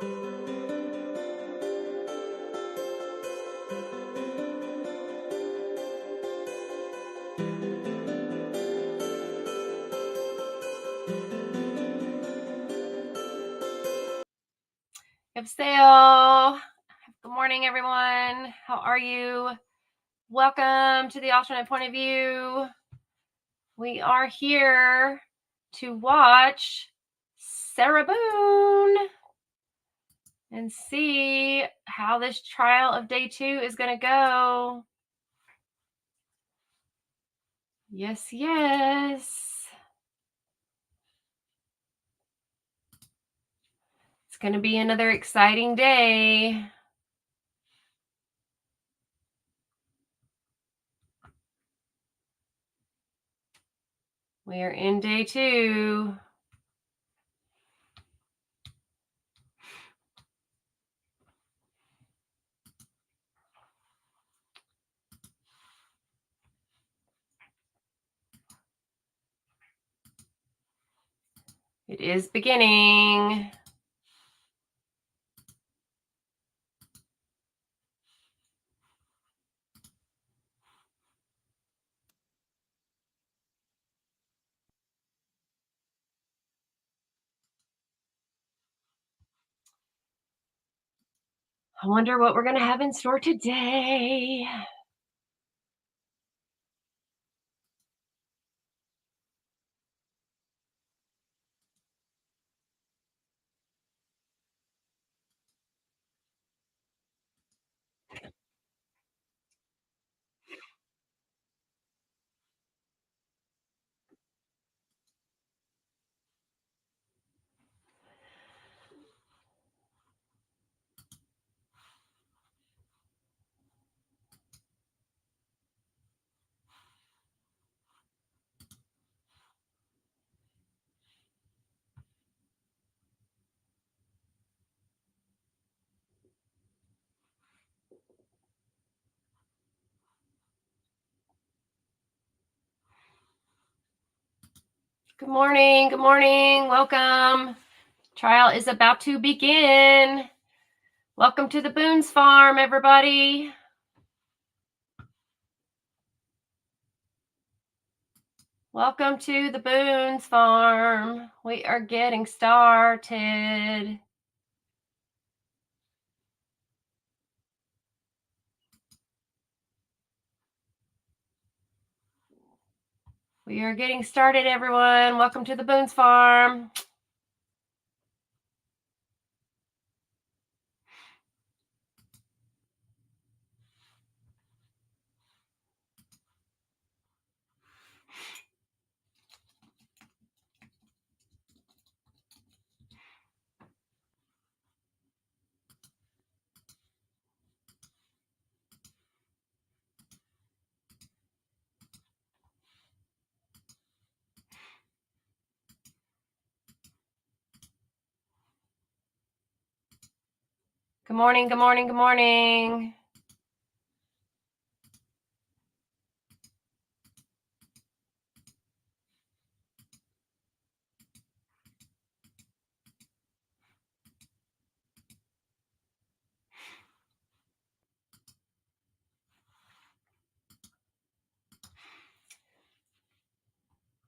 Good morning, everyone. How are you? Welcome to the alternate point of view. We are here to watch Sarah Boone and see how this trial of day 2 is going to go. Yes. It's going to be another exciting day. We are in day 2. It is beginning. I wonder what we're going to have in store today. Good morning. Welcome. Trial is about to begin. Welcome to the Boone's Farm, everybody. Welcome to the Boone's Farm. We are getting started. We are getting started, everyone. Welcome to the Boone's Farm. Good morning. Good morning. Good morning.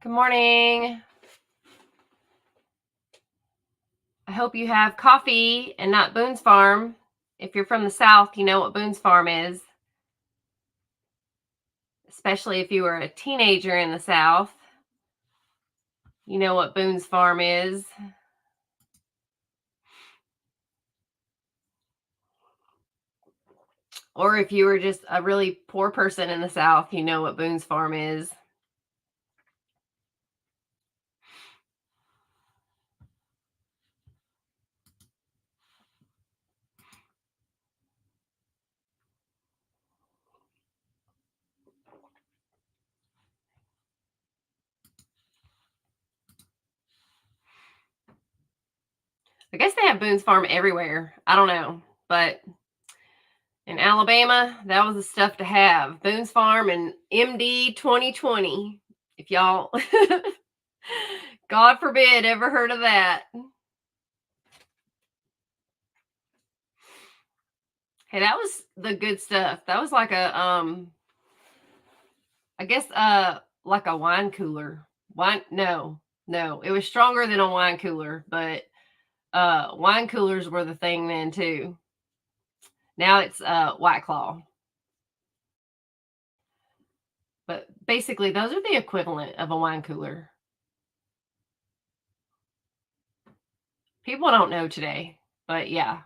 Good morning. I hope you have coffee and not Boone's Farm. If you're from the South, you know what Boone's Farm is. Especially if you were a teenager in the South. You know what Boone's Farm is. Or if you were just a really poor person in the South, you know what Boone's Farm is. I guess they have Boone's Farm everywhere. I don't know. But in Alabama, that was the stuff to have. Boone's Farm and MD 2020. If y'all, God forbid, ever heard of that. Hey, that was the good stuff. That was like a I guess like a wine cooler. No, it was stronger than a wine cooler, but wine coolers were the thing then too. Now it's White Claw. But basically those are the equivalent of a wine cooler. People don't know today, but yeah.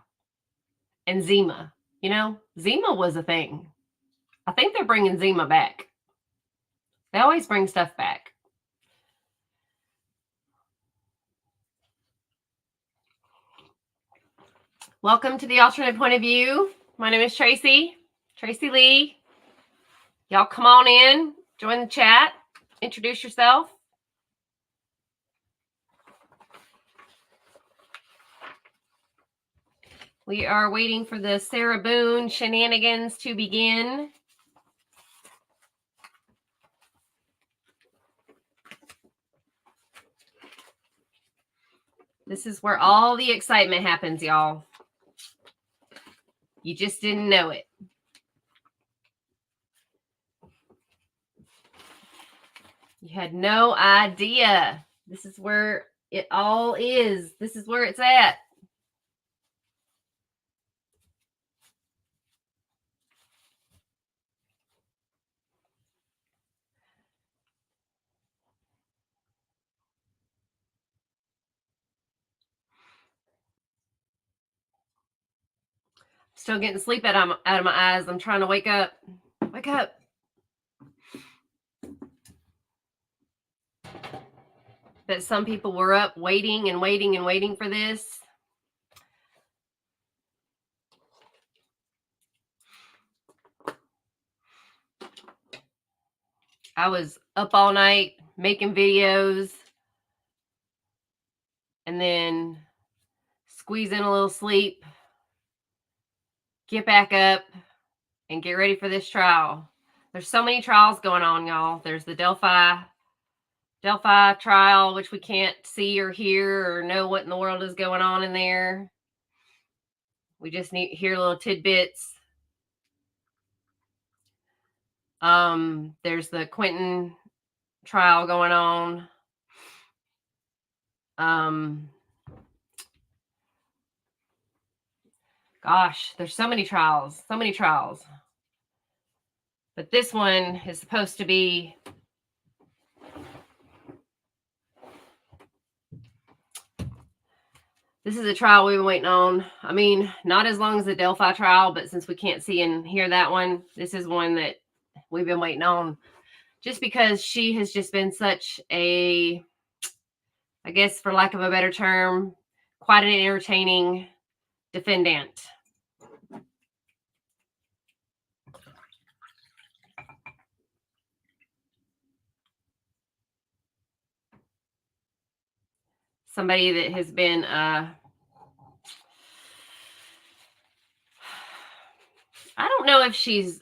And Zima, Zima was a thing. I think they're bringing Zima back. They always bring stuff back. Welcome to the alternate point of view. My name is Tracy Lee. Y'all come on in, join the chat, introduce yourself. We are waiting for the Sarah Boone shenanigans to begin. This is where all the excitement happens, y'all. You just didn't know it. You had no idea. This is where it all is. This is where it's at. Still getting sleep out of my eyes. I'm trying to wake up. Wake up. But some people were up waiting and waiting and waiting for this. I was up all night making videos and then squeeze in a little sleep, get back up, and get ready for this trial. There's so many trials going on, y'all. There's the Delphi trial, which we can't see or hear or know what in the world is going on in there. We just need to hear little tidbits. There's the Quentin trial going on. Gosh, there's so many trials. But this one is supposed to be this is a trial we've been waiting on. I mean, not as long as the Delphi trial, but since we can't see and hear that one, this is one that we've been waiting on. Just because she has just been such a, I guess for lack of a better term, quite an entertaining defendant. Somebody that has been I don't know if she's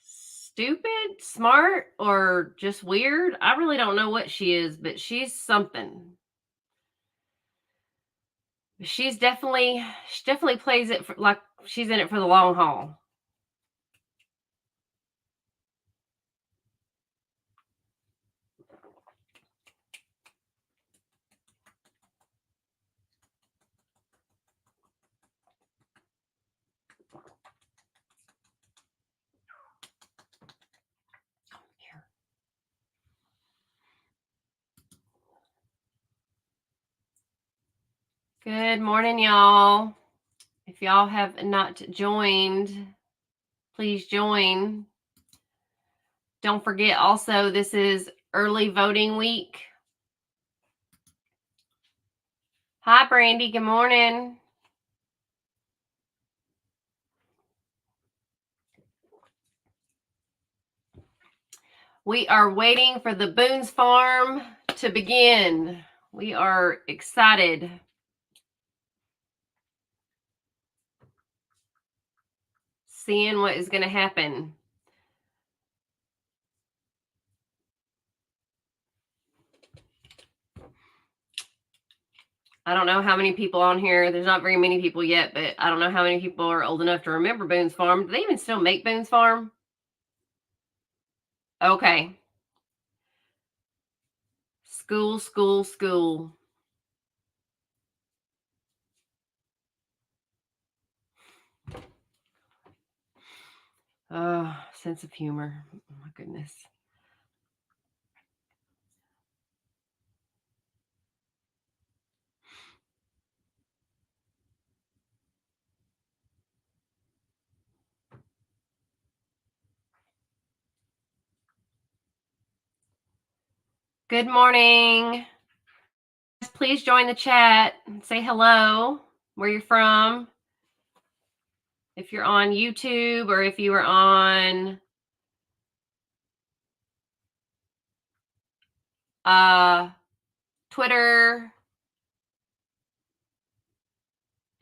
stupid, smart, or just weird. I really don't know what she is, but she's something. She definitely plays it like she's in it for the long haul. Good morning, y'all. If y'all have not joined, please join. Don't forget also, this is early voting week. Hi, Brandy. Good morning. We are waiting for the Boone's Farm to begin. We are excited. Seeing what is going to happen. I don't know how many people on here. There's not very many people yet, but I don't know how many people are old enough to remember Boone's Farm. Do they even still make Boone's Farm? Okay. School, school, school. Oh, sense of humor. Oh, my goodness. Good morning. Please join the chat and say hello, where you're from. If you're on YouTube or if you are on Twitter.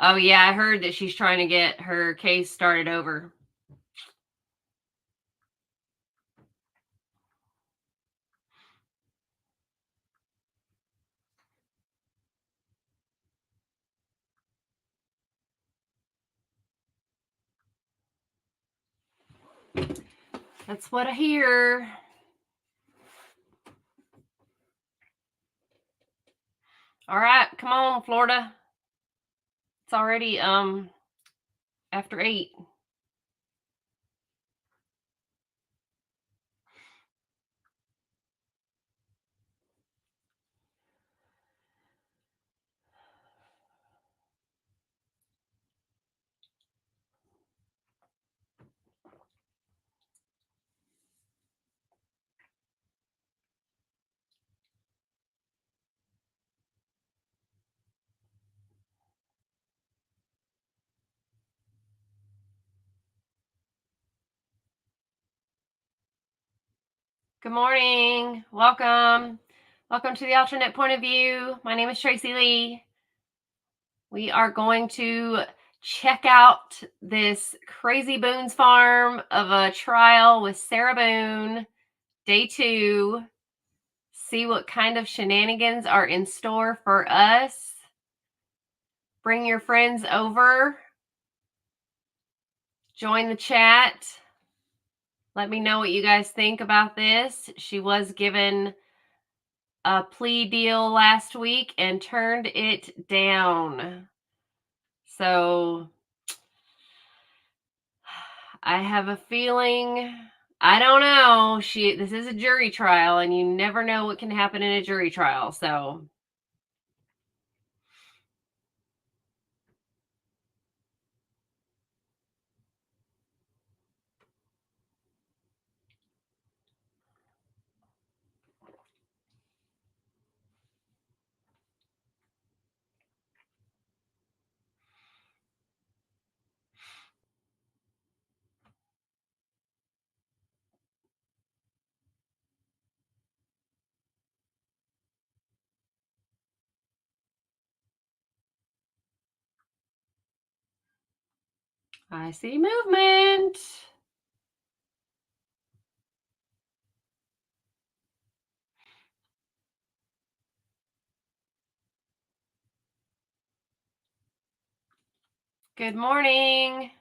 Oh, yeah, I heard that she's trying to get her case started over. That's what I hear. All right, come on, Florida. It's already after 8. Good morning. Welcome. Welcome to the alternate point of view. My name is Tracy Lee. We are going to check out this crazy Boone's Farm of a trial with Sarah Boone, day 2. See what kind of shenanigans are in store for us. Bring your friends over. Join the chat. Let me know what you guys think about this. She was given a plea deal last week and turned it down. So I have a feeling, I don't know. This is a jury trial and you never know what can happen in a jury trial. So I see movement. Good morning.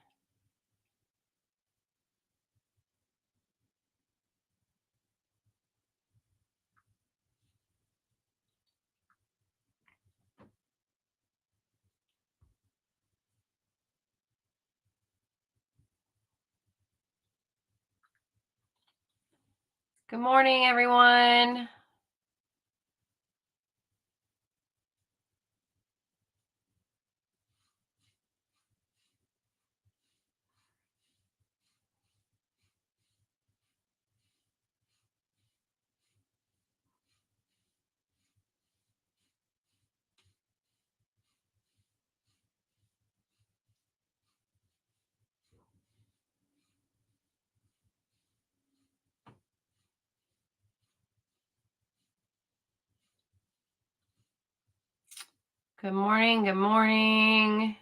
Good morning, everyone. Good morning. Good morning.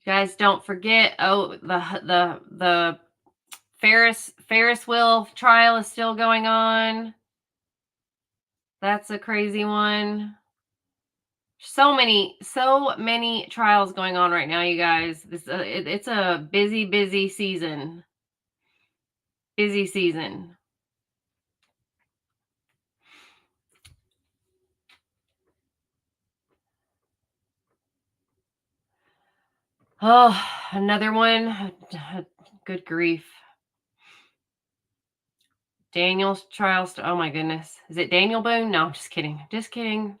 You guys don't forget, the Ferris wheel trial is still going on. That's a crazy one. So many trials going on right now, you guys. It's a busy season. Busy season. Oh, another one. Good grief. Daniel's trials. Oh my goodness. Is it Daniel Boone? No, just kidding. Just kidding.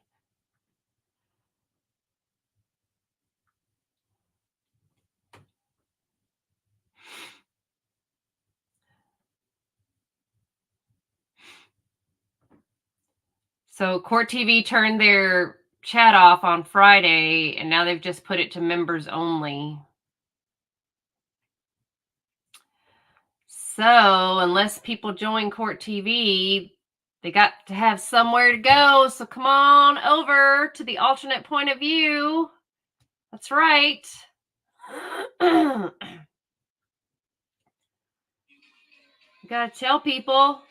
So Court TV turned their chat off on Friday, and now they've just put it to members only. So unless people join Court TV, they got to have somewhere to go. So come on over to the alternate point of view. That's right. You gotta tell people.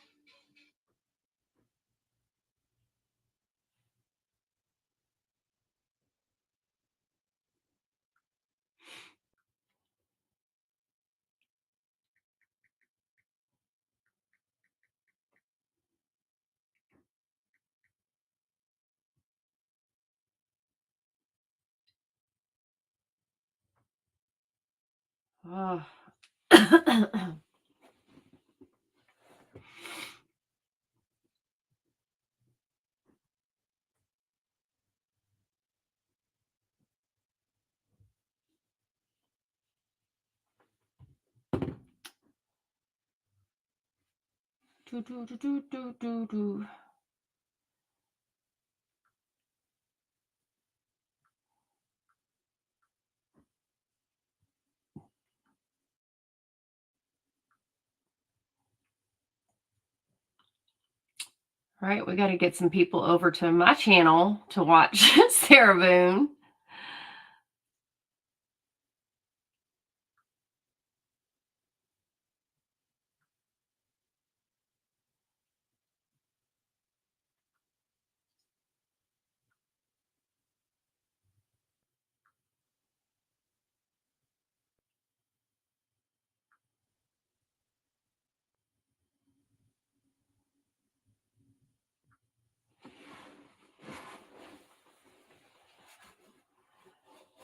Oh. All right, we got to get some people over to my channel to watch Sarah Boone.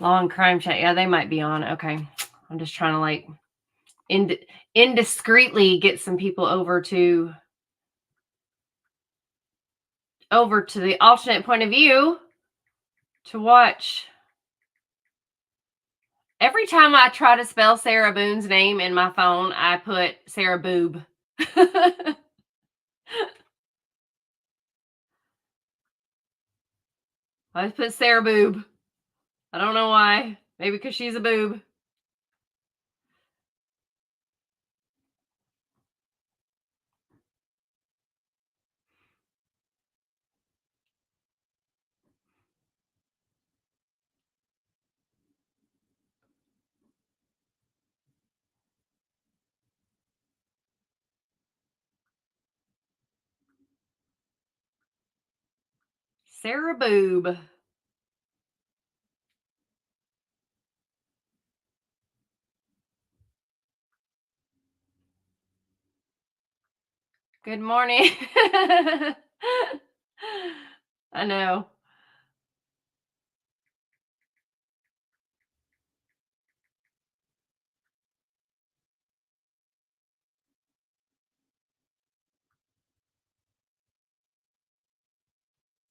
Long crime chat. Yeah, they might be on. Okay. I'm just trying to like indiscreetly get some people over to the alternate point of view to watch. Every time I try to spell Sarah Boone's name in my phone, I put Sarah Boob. I just put Sarah Boob. I don't know why. Maybe because she's a boob. Sarah Boob. Good morning. I know.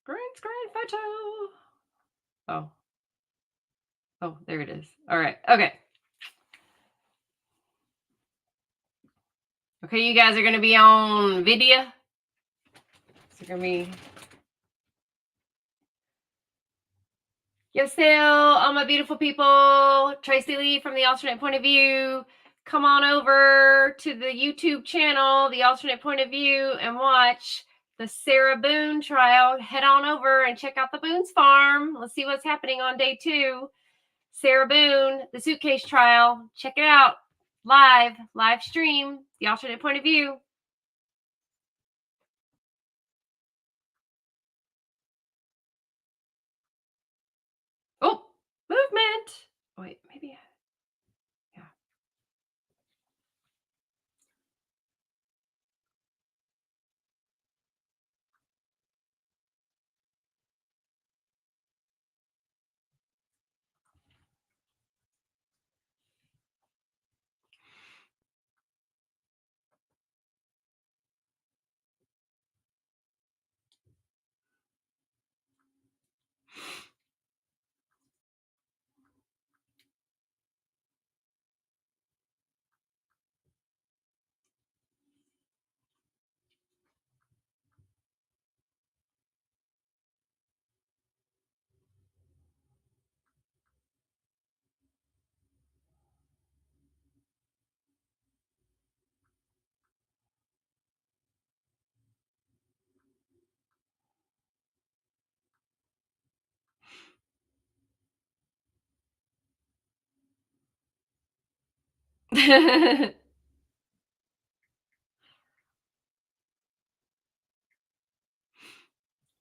Green screen photo. Oh. Oh, there it is. All right. Okay. Okay, you guys are going to be on video. It's going to be... Yo, still, all my beautiful people. Tracy Lee from the alternate point of view. Come on over to the YouTube channel, the alternate point of view, and watch the Sarah Boone trial. Head on over and check out the Boone's farm. Let's see what's happening on day 2. Sarah Boone, the suitcase trial. Check it out. live stream, the alternate point of view. Oh, movement. Wait, maybe. Yeah.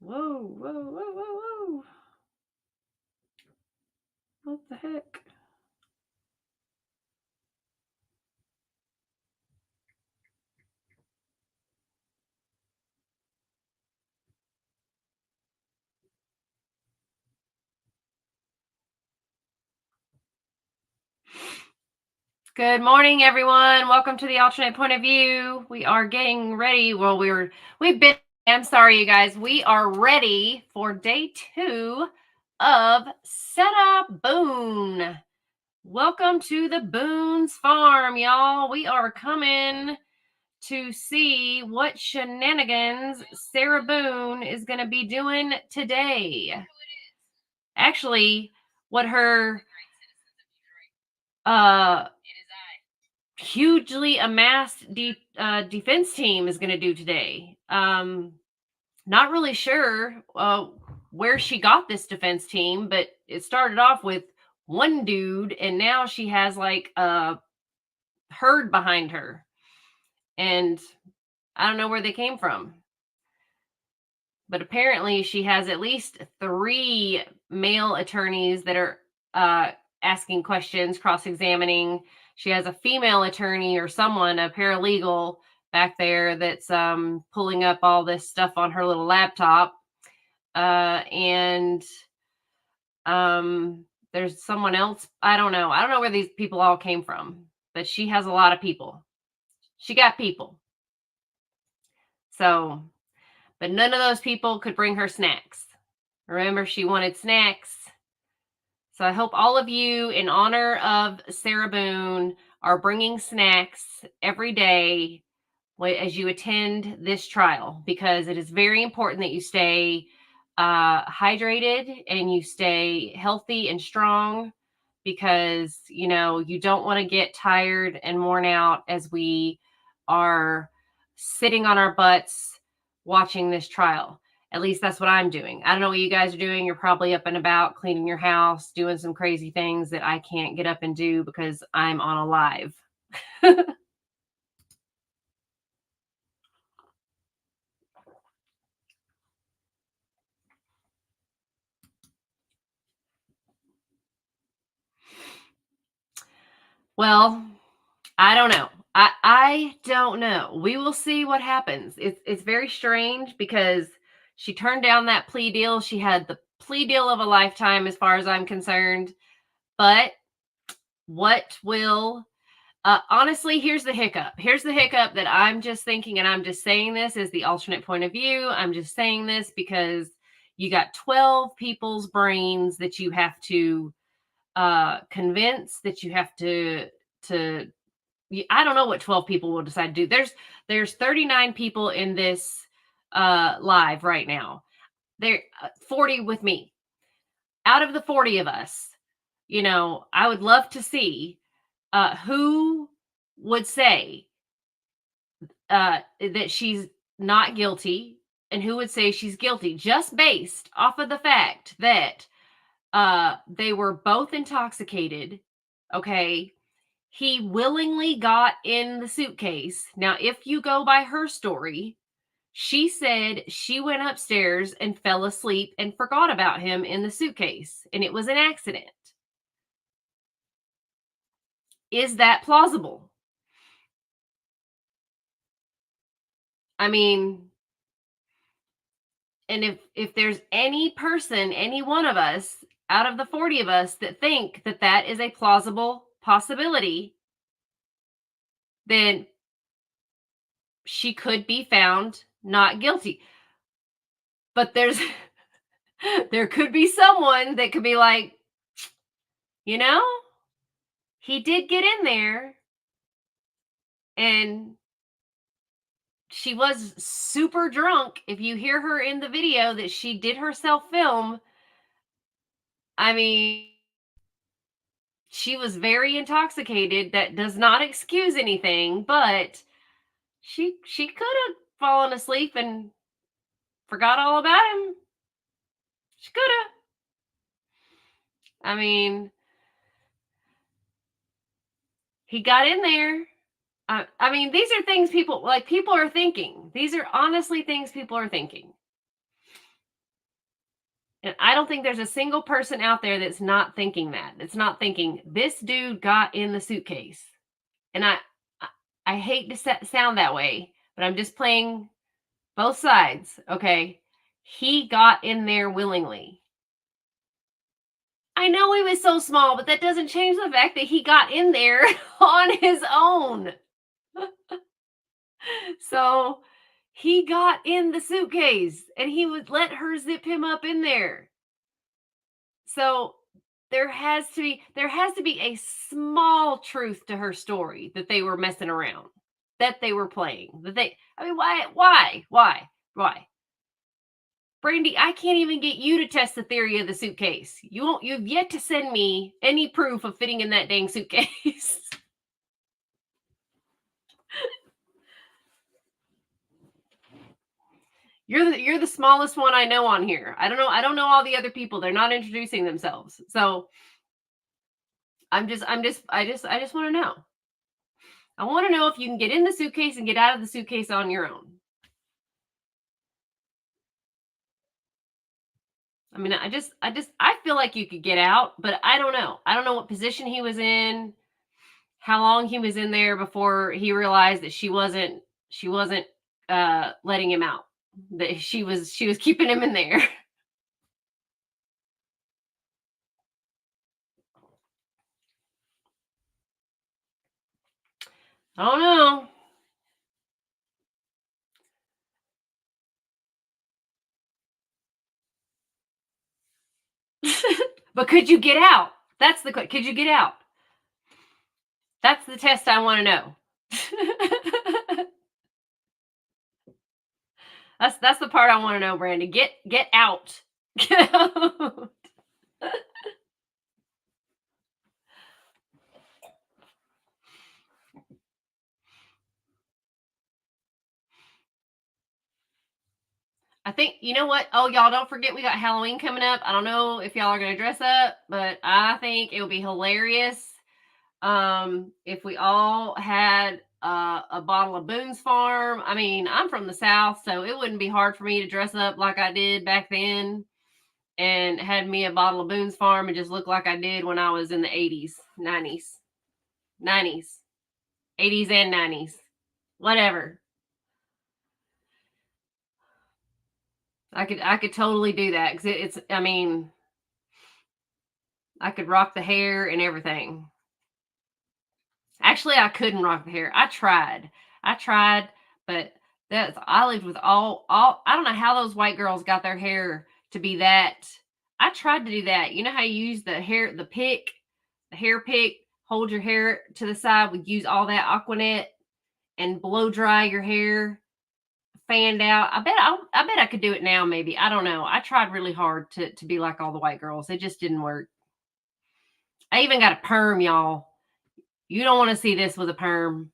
Whoa, whoa, whoa, whoa, whoa. What the heck? Good morning, everyone. Welcome to the alternate point of view. We are getting ready. Well, I'm sorry, you guys. We are ready for day 2 of Sarah Boone. Welcome to the Boone's Farm, y'all. We are coming to see what shenanigans Sarah Boone is going to be doing today. Actually, what her hugely amassed defense team is going to do today. Not really sure where she got this defense team, but it started off with one dude, and now she has like a herd behind her. And I don't know where they came from. But apparently she has at least 3 male attorneys that are asking questions, cross-examining. She has a female attorney or someone, a paralegal back there that's pulling up all this stuff on her little laptop. And there's someone else. I don't know. I don't know where these people all came from, but she has a lot of people. She got people. So, but none of those people could bring her snacks. Remember, she wanted snacks. So I hope all of you, in honor of Sarah Boone, are bringing snacks every day as you attend this trial, because it is very important that you stay hydrated and you stay healthy and strong, because, you know, you don't want to get tired and worn out as we are sitting on our butts watching this trial. At least that's what I'm doing. I don't know what you guys are doing. You're probably up and about, cleaning your house, doing some crazy things that I can't get up and do because I'm on a live. Well, I don't know. I don't know. We will see what happens. It's very strange because she turned down that plea deal. She had the plea deal of a lifetime as far as I'm concerned. But what will honestly, here's the hiccup. Here's the hiccup that I'm just thinking, and I'm just saying this as the alternate point of view. I'm just saying this because you got 12 people's brains that you have to convince, that you have to I don't know what 12 people will decide to do. There's 39 people in this live right now. There 40 with me. Out of the 40 of us, you know, I would love to see who would say that she's not guilty and who would say she's guilty, just based off of the fact that they were both intoxicated, okay? He willingly got in the suitcase. Now, if you go by her story, she said she went upstairs and fell asleep and forgot about him in the suitcase, and it was an accident. Is that plausible? I mean, and if there's any person, any one of us out of the 40 of us that think that that is a plausible possibility, then she could be found not guilty. But there could be someone that could be like, you know, he did get in there and she was super drunk. If you hear her in the video that she did herself film, I mean, she was very intoxicated. That does not excuse anything, but she could have fallen asleep and forgot all about him. She could have. I mean, he got in there. I mean, these are things people are thinking. These are honestly things people are thinking. And I don't think there's a single person out there that's not thinking that. That's not thinking this dude got in the suitcase. And I hate to sound that way, but I'm just playing both sides, okay? He got in there willingly. I know he was so small, but that doesn't change the fact that he got in there on his own. So he got in the suitcase and he would let her zip him up in there. So there has to be a small truth to her story that they were messing around, that they were playing, I mean, why? Brandy, I can't even get you to test the theory of the suitcase. You've yet to send me any proof of fitting in that dang suitcase. You're the smallest one I know on here. I don't know all the other people. They're not introducing themselves. So I just want to know. I want to know if you can get in the suitcase and get out of the suitcase on your own. I mean, I feel like you could get out, but I don't know. I don't know what position he was in, how long he was in there before he realized that she wasn't letting him out. That she was keeping him in there. I don't know. But could you get out? That's the could you get out? That's the test I want to know. That's the part I want to know, Brandy. Get out. Get out. I think, you know what? Oh, y'all, don't forget we got Halloween coming up. I don't know if y'all are going to dress up, but I think it would be hilarious if we all had a bottle of Boone's Farm. I mean, I'm from the South, so it wouldn't be hard for me to dress up like I did back then and had me a bottle of Boone's Farm and just look like I did when I was in the 80s, 90s, 80s and 90s, whatever. I could totally do that because it's, I mean, I could rock the hair and everything. Actually, I couldn't rock the hair. I tried, but I lived with all I don't know how those white girls got their hair to be that. I tried to do that. You know how you use the hair pick, hold your hair to the side, would use all that Aquanet and blow dry your hair fanned out. I bet I could do it now, maybe. I don't know. I tried really hard to be like all the white girls. It just didn't work. I even got a perm, y'all. You don't want to see this with a perm.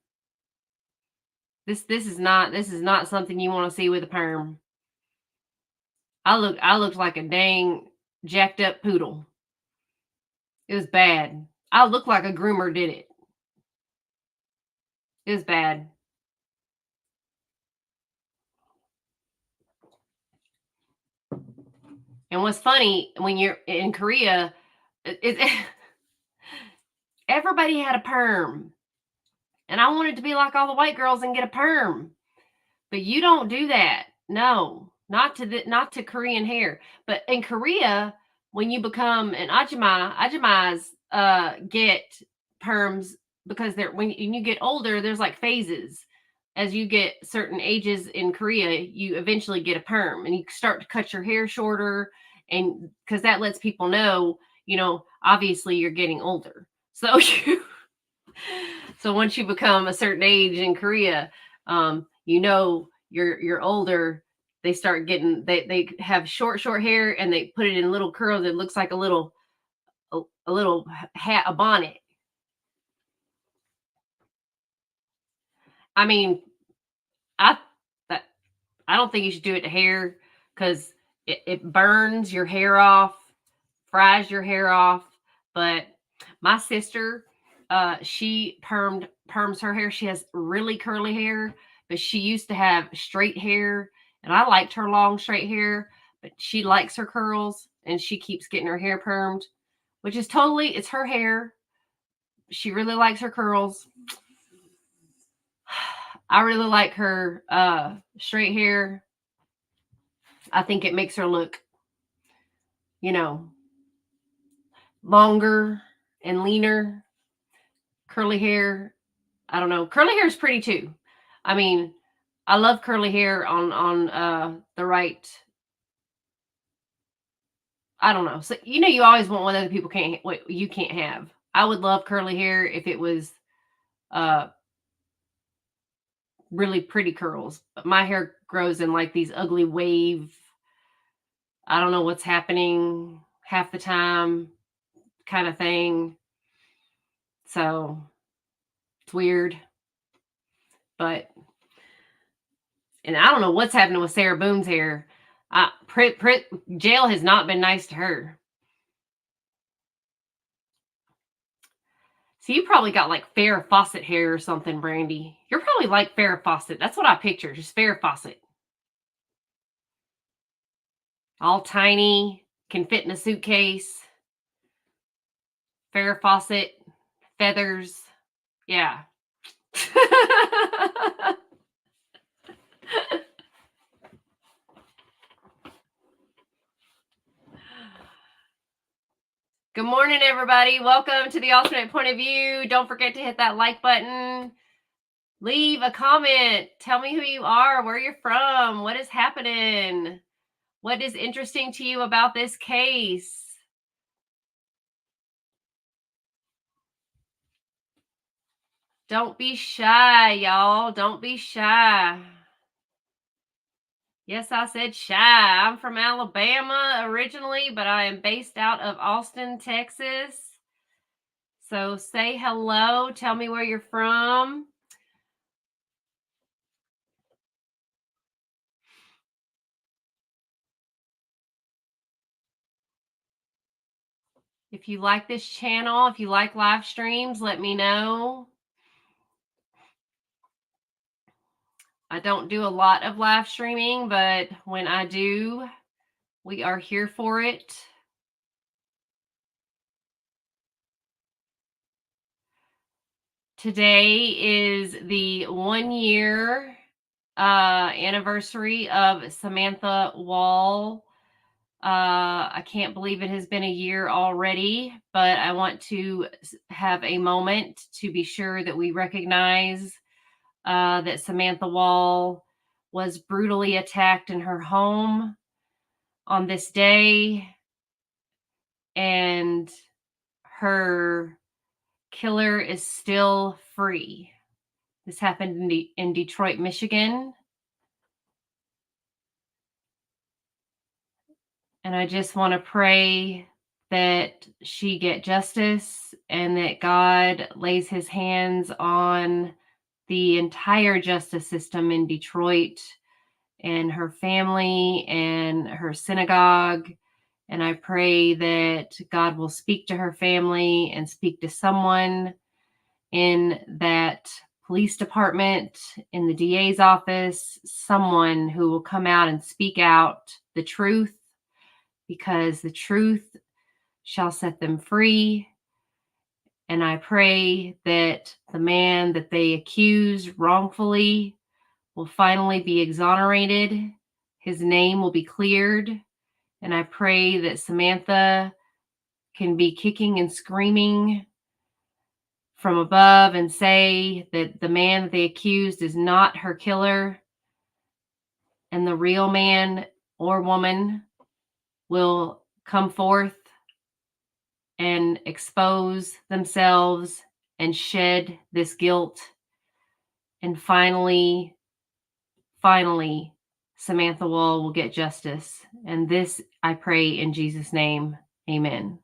This is not something you want to see with a perm. I looked like a dang jacked up poodle. It was bad. I looked like a groomer did it. It was bad. And what's funny, when you're in Korea, everybody had a perm. And I wanted to be like all the white girls and get a perm. But you don't do that. No, not to Korean hair. But in Korea, when you become an ajumas get perms because when you get older, there's like phases. As you get certain ages in Korea, you eventually get a perm and you start to cut your hair shorter, and because that lets people know, obviously you're getting older. So so once you become a certain age in Korea, you're older. They start getting they have short hair, and they put it in little curls. It looks like a little hat, a bonnet. I mean, I don't think you should do it to hair, because it burns your hair off, fries your hair off. But my sister, she perms her hair. She has really curly hair, but she used to have straight hair, and I liked her long straight hair, but she likes her curls, and she keeps getting her hair permed, which is it's her hair. She really likes her curls. I really like her straight hair. I think it makes her look, longer and leaner. Curly hair, I don't know. Curly hair is pretty too. I mean, I love curly hair on the right. I don't know. So you always want what other people what you can't have. I would love curly hair if it was really pretty curls. But my hair grows in like these ugly wave. I don't know what's happening half the time kind of thing. So it's weird. But and I don't know what's happening with Sarah Boone's hair. Jail has not been nice to her. So you probably got like Farrah Fawcett hair or something, Brandy. You're probably like Farrah Fawcett. That's what I picture, just Farrah Fawcett. All tiny, can fit in a suitcase. Farrah Fawcett, feathers. Yeah. Good morning, everybody. Welcome to the alternate point of view. Don't forget to hit that like button. Leave a comment. Tell me who you are, where you're from, what is happening, what is interesting to you about this case. Don't be shy, y'all. Don't be shy. Yes, I said shy. I'm from Alabama originally, but I am based out of Austin, Texas. So say hello. Tell me where you're from. If you like this channel, if you like live streams, let me know. I don't do a lot of live streaming, but when I do, we are here for it. Today is the 1 year anniversary of Samantha Wall. I can't believe it has been a year already, but I want to have a moment to be sure that we recognize that Samantha Wall was brutally attacked in her home on this day, and her killer is still free. This happened in Detroit, Michigan. And I just want to pray that she get justice and that God lays his hands on the entire justice system in Detroit and her family and her synagogue. And I pray that God will speak to her family and speak to someone in that police department, in the DA's office, someone who will come out and speak out the truth, because the truth shall set them free. And I pray that the man that they accused wrongfully will finally be exonerated. His name will be cleared. And I pray that Samantha can be kicking and screaming from above and say that the man that they accused is not her killer, and the real man or woman will come forth and expose themselves and shed this guilt. And finally, Samantha Wall will get justice. And this I pray in Jesus' name. Amen.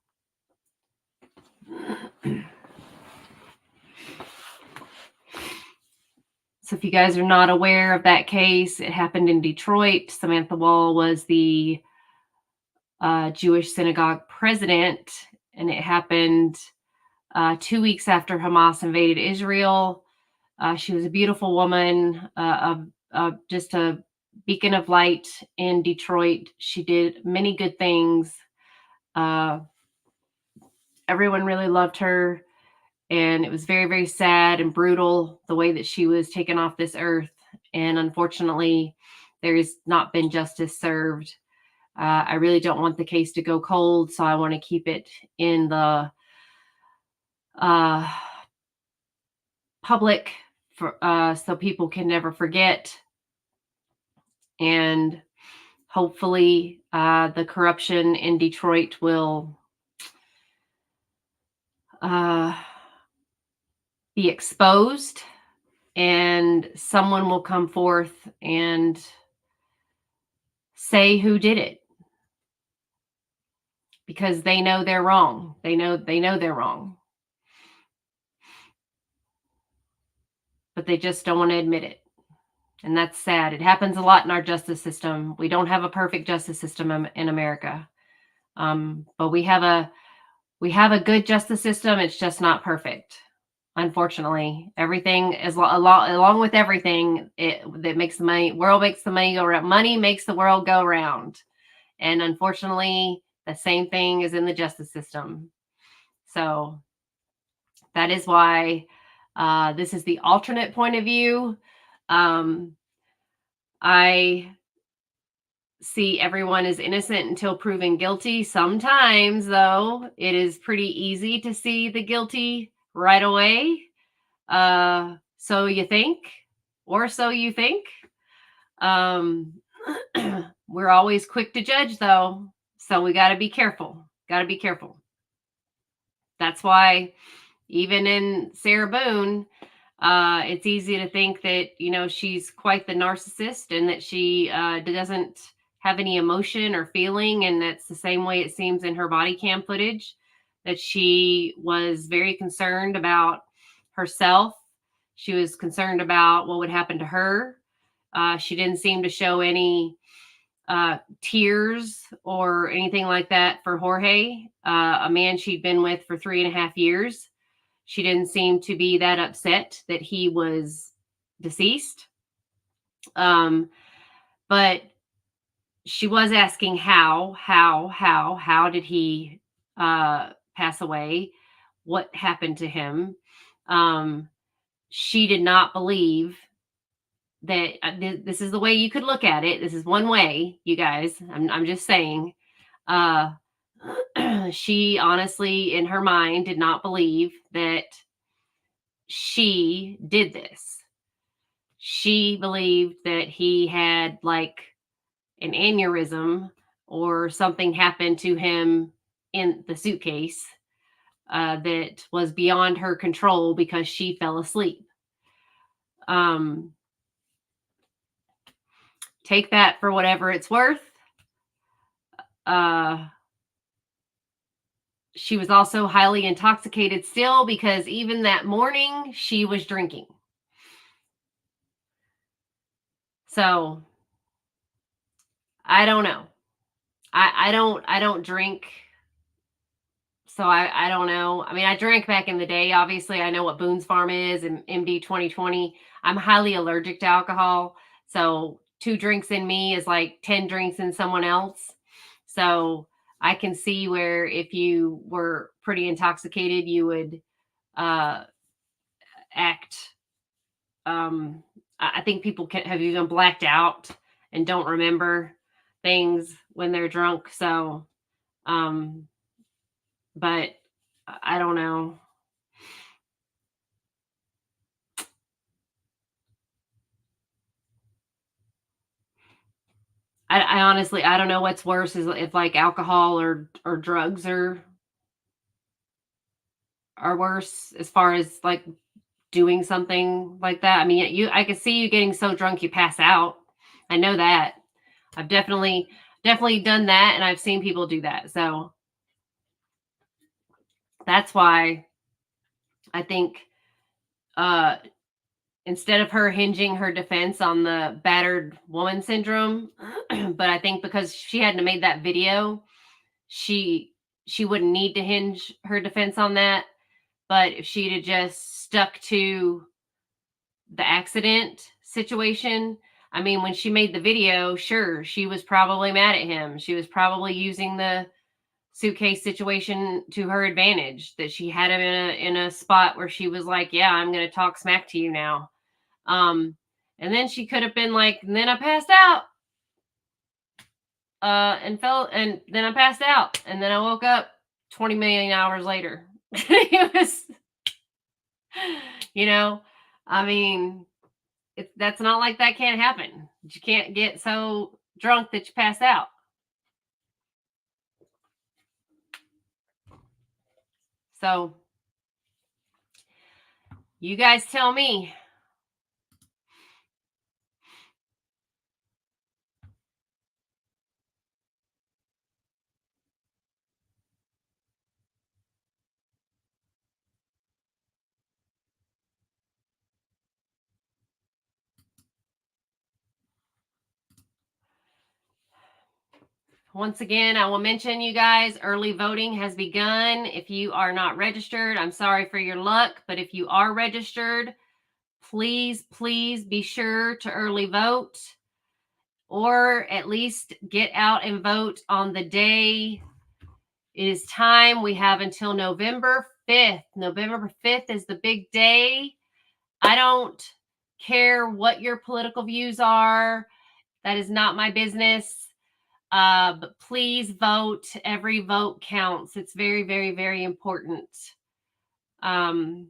So if you guys are not aware of that case, it happened in Detroit. Samantha Wall was the Jewish synagogue president, and it happened 2 weeks after Hamas invaded Israel. She was a beautiful woman, just a beacon of light in Detroit. She did many good things. Everyone really loved her. And it was very, very sad and brutal the way that she was taken off this earth. And unfortunately, there's not been justice served. I really don't want the case to go cold, so I want to keep it in the public so people can never forget. And hopefully the corruption in Detroit will be exposed, and someone will come forth and say who did it, because they know they're wrong. They know they're wrong, but they just don't want to admit it. And that's sad. It happens a lot in our justice system. We don't have a perfect justice system in America. But we have a good justice system. It's just not perfect. Unfortunately, everything is along with everything that makes the world makes the money go round. Money makes the world go round. And unfortunately, the same thing is in the justice system. So that is why this is the alternate point of view. I see everyone is innocent until proven guilty. Sometimes, though, it is pretty easy to see the guilty right away. So you think, or so you think. We're always quick to judge, though. So we got to be careful. That's why even in Sarah Boone, it's easy to think that, she's quite the narcissist and that she doesn't have any emotion or feeling. And that's the same way it seems in her body cam footage, that she was very concerned about herself. She was concerned about what would happen to her. She didn't seem to show any tears or anything like that for Jorge, a man she'd been with for 3.5 years. She didn't seem to be that upset that he was deceased. But she was asking how did he pass away? What happened to him? She did not believe that this is the way you could look at it. This is one way, you guys. I'm just saying. She honestly, in her mind, did not believe that she did this. She believed that he had like an aneurysm or something happened to him in the suitcase that was beyond her control because she fell asleep. Take that for whatever it's worth. She was also highly intoxicated still, because even that morning she was drinking. So I don't know. I don't drink So I don't know. I mean, I drank back in the day. Obviously, I know what Boone's Farm is and MD 2020. I'm highly allergic to alcohol. So 2 drinks in me is like 10 drinks in someone else. So I can see where if you were pretty intoxicated, you would uh, act. I think people can have even blacked out and don't remember things when they're drunk. So, um, but I don't know. I honestly I don't know what's worse is if like alcohol or drugs are worse as far as like doing something like that. I mean, I could see you getting so drunk you pass out. I know that. I've definitely done that and I've seen people do that. So that's why I think uh instead of her hinging her defense on the battered woman syndrome, but I think because she hadn't made that video, she she wouldn't need to hinge her defense on that. But if she'd have just stuck to the accident situation, I mean, when she made the video, sure, she was probably mad at him. She was probably using the suitcase situation to her advantage, that she had him in a spot where she was like, "Yeah, I'm going to talk smack to you now." And then she could have been like, and then I passed out, and fell, and then I passed out, and then I woke up 20 million hours later. It was, you know, I mean, that's not like that can't happen. You can't get so drunk that you pass out. So you guys tell me. Once again, I will mention, you guys, early voting has begun. If you are not registered, I'm sorry for your luck, but if you are registered, please, please be sure to early vote, or at least get out and vote on the day it is time. We have until November 5th. November 5th is the big day. I don't care what your political views are. That is not my business. But please vote. Every vote counts. It's very, very, very important. Um,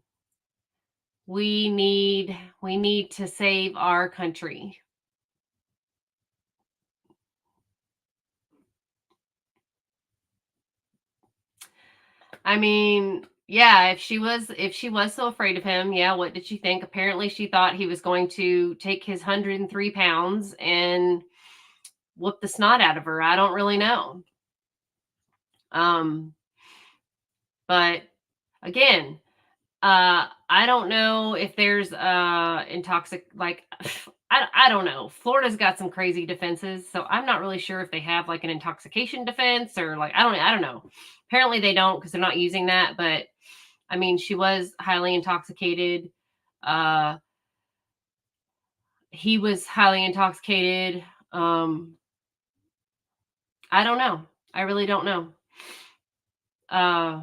we need to save our country. I mean, yeah, if she was so afraid of him, yeah, what did she think? Apparently she thought he was going to take his 103 pounds and whoop the snot out of her. I don't really know. Um, but again, I don't know if there's intoxic like I don't know. Florida's got some crazy defenses, so I'm not really sure if they have like an intoxication defense or like I don't know. Apparently they don't because they're not using that, but I mean, she was highly intoxicated. Uh he was highly intoxicated. I don't know. I really don't know. Uh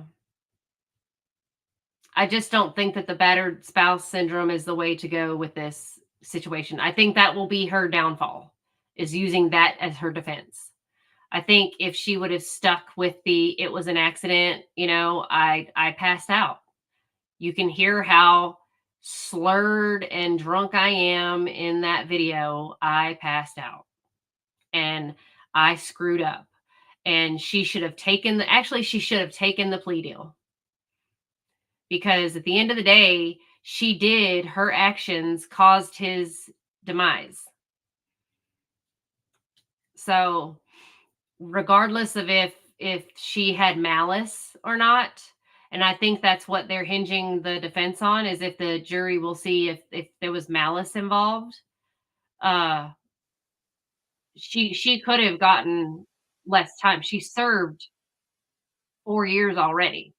I just don't think that the battered spouse syndrome is the way to go with this situation. I think that will be her downfall, is using that as her defense. I think if she would have stuck with the it was an accident, I passed out. You can hear how slurred and drunk I am in that video. I passed out and I screwed up. And she should have taken she should have taken the plea deal, because at the end of the day, her actions caused his demise. So, regardless of if she had malice or not, and I think that's what they're hinging the defense on, is if the jury will see if there was malice involved. Uh she could have gotten less time. She served 4 years already.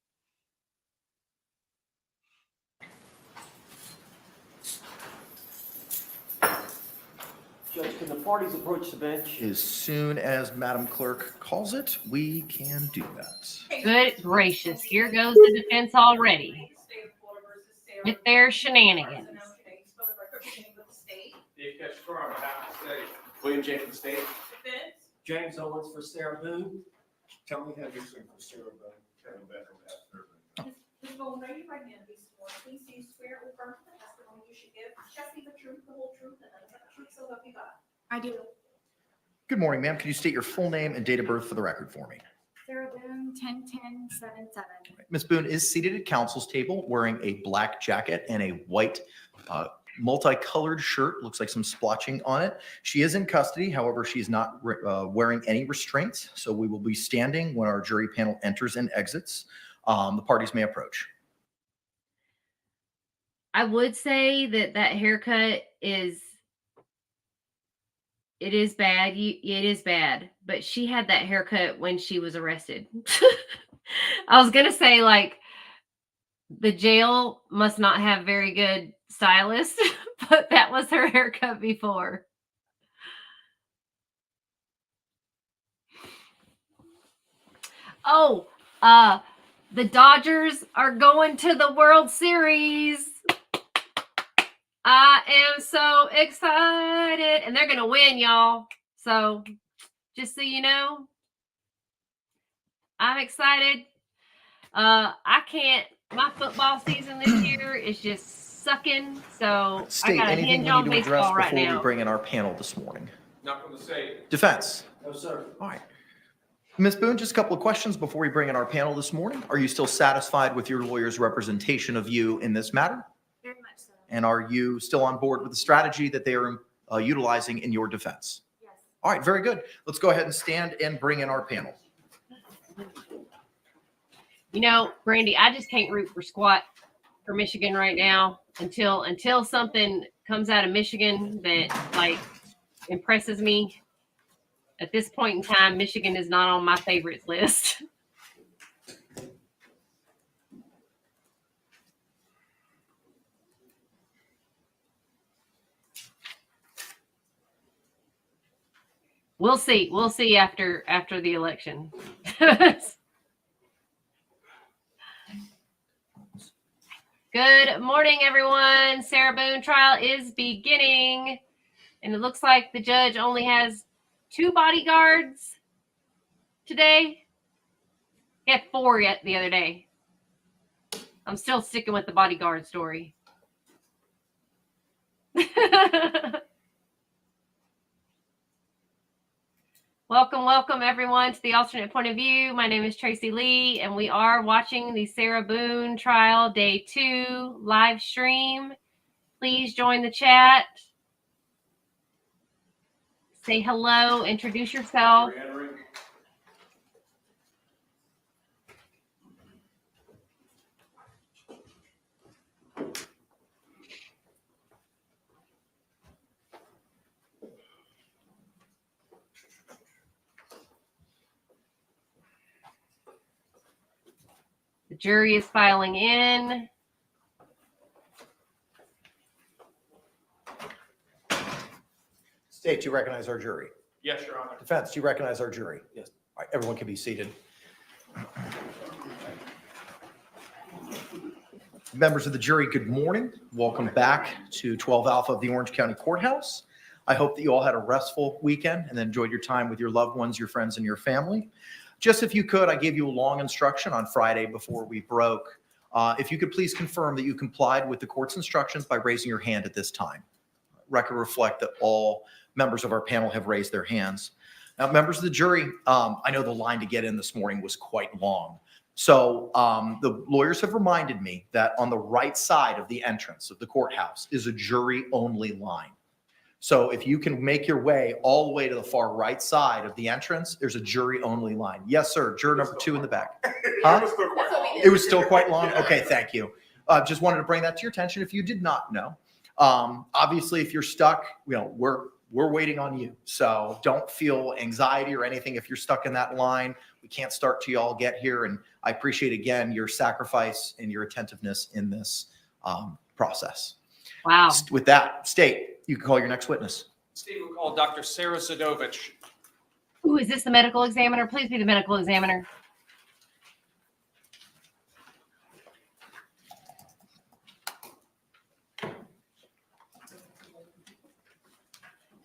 Judge, can the parties approach the bench? As soon as Madam Clerk calls it, we can do that. Good gracious, here goes the defense already with their shenanigans. William J. for the state. James Owens for Sarah Boone. Tell me how you sing for Sarah Boone. Kevin Becker would have to. Ms. Bowen, raise your right hand and be sworn. Please do you swear or affirm to the testimony you should give, just be the truth, the whole truth, and nothing but the truth, so help you God? I do. Good morning, ma'am. Can you state your full name and date of birth for the record for me? Sarah Boone, 10-10-7-7. Ms. Boone is seated at counsel's table wearing a black jacket and a white multicolored shirt. Looks like some splotching on it. She is in custody. However, she's not wearing any restraints. So we will be standing when our jury panel enters and exits. The parties may approach. I would say that haircut is bad. It is bad, but she had that haircut when she was arrested. I was going to say, like, the jail must not have very good stylists, but that was her haircut before. Oh, the Dodgers are going to the World Series. I am so excited. And they're going to win, y'all. So just so you know, I'm excited. I can't. My football season this year is just sucking. So State I got to anything hinge we on need to address baseball right before we now. bring in our panel this morning. Not going to say. Defense. No, sir. All right. Ms. Boone, just a couple of questions before we bring in our panel this morning. Are you still satisfied with your lawyer's representation of you in this matter? Very much so. And are you still on board with the strategy that they are utilizing in your defense? Yes. All right, very good. Let's go ahead and stand and bring in our panel. You know, Brandy, I just can't root for squat for Michigan right now until something comes out of Michigan that like impresses me. At this point in time, Michigan is not on my favorites list. We'll see. We'll see after the election. Good morning, everyone. Sarah Boone trial is beginning, and it looks like the judge only has 2 bodyguards today. He had 4 yet the other day. I'm still sticking with the bodyguard story. Welcome everyone to the alternate point of view. My name is Tracy Lee, and we are watching the Sarah Boone trial day 2 live stream. Please join the chat. Say hello, introduce yourself. The jury is filing in. State, do you recognize our jury? Yes, Your Honor. Defense, do you recognize our jury? Yes. All right, everyone can be seated. Members of the jury, good morning. Welcome back to 12 Alpha of the Orange County Courthouse. I hope that you all had a restful weekend and enjoyed your time with your loved ones, your friends, and your family. Just if you could, I gave you a long instruction on Friday before we broke. If you could please confirm that you complied with the court's instructions by raising your hand at this time. Record reflect that all members of our panel have raised their hands. Now, members of the jury, I know the line to get in this morning was quite long. So the lawyers have reminded me that on the right side of the entrance of the courthouse is a jury-only line. So if you can make your way all the way to the far right side of the entrance, there's a jury-only line. Yes, sir. Juror number 2 in the back. Huh? It was still quite long? Okay, thank you. Just wanted to bring that to your attention if you did not know. Obviously, if you're stuck, we're we're waiting on you. So don't feel anxiety or anything if you're stuck in that line. We can't start till you all get here. And I appreciate, again, your sacrifice and your attentiveness in this process. Wow. With that, State, you can call your next witness. Steve will call Dr. Sarah Sadovich. Ooh, is this the medical examiner? Please be the medical examiner.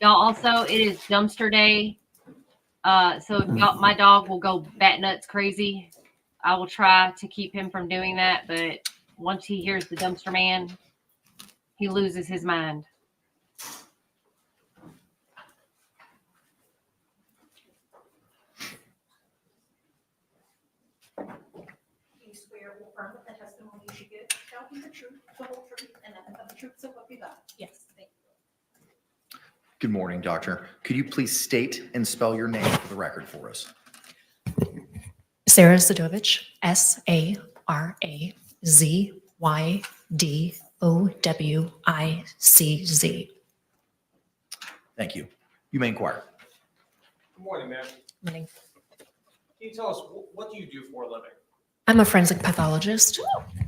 Y'all, also, it is dumpster day. So my dog will go bat nuts crazy. I will try to keep him from doing that, but once he hears the dumpster man, he loses his mind. You swear or affirm that the testimony you should give shall be the truth, the whole truth, and nothing but the truth, so help you God? Yes. Thank you. Good morning, doctor. Could you please state and spell your name for the record for us? Sarah Sadovich, SARAZYDOWICZ. Thank you. You may inquire. Good morning, ma'am. Morning. Can you tell us what do you do for a living? I'm a forensic pathologist.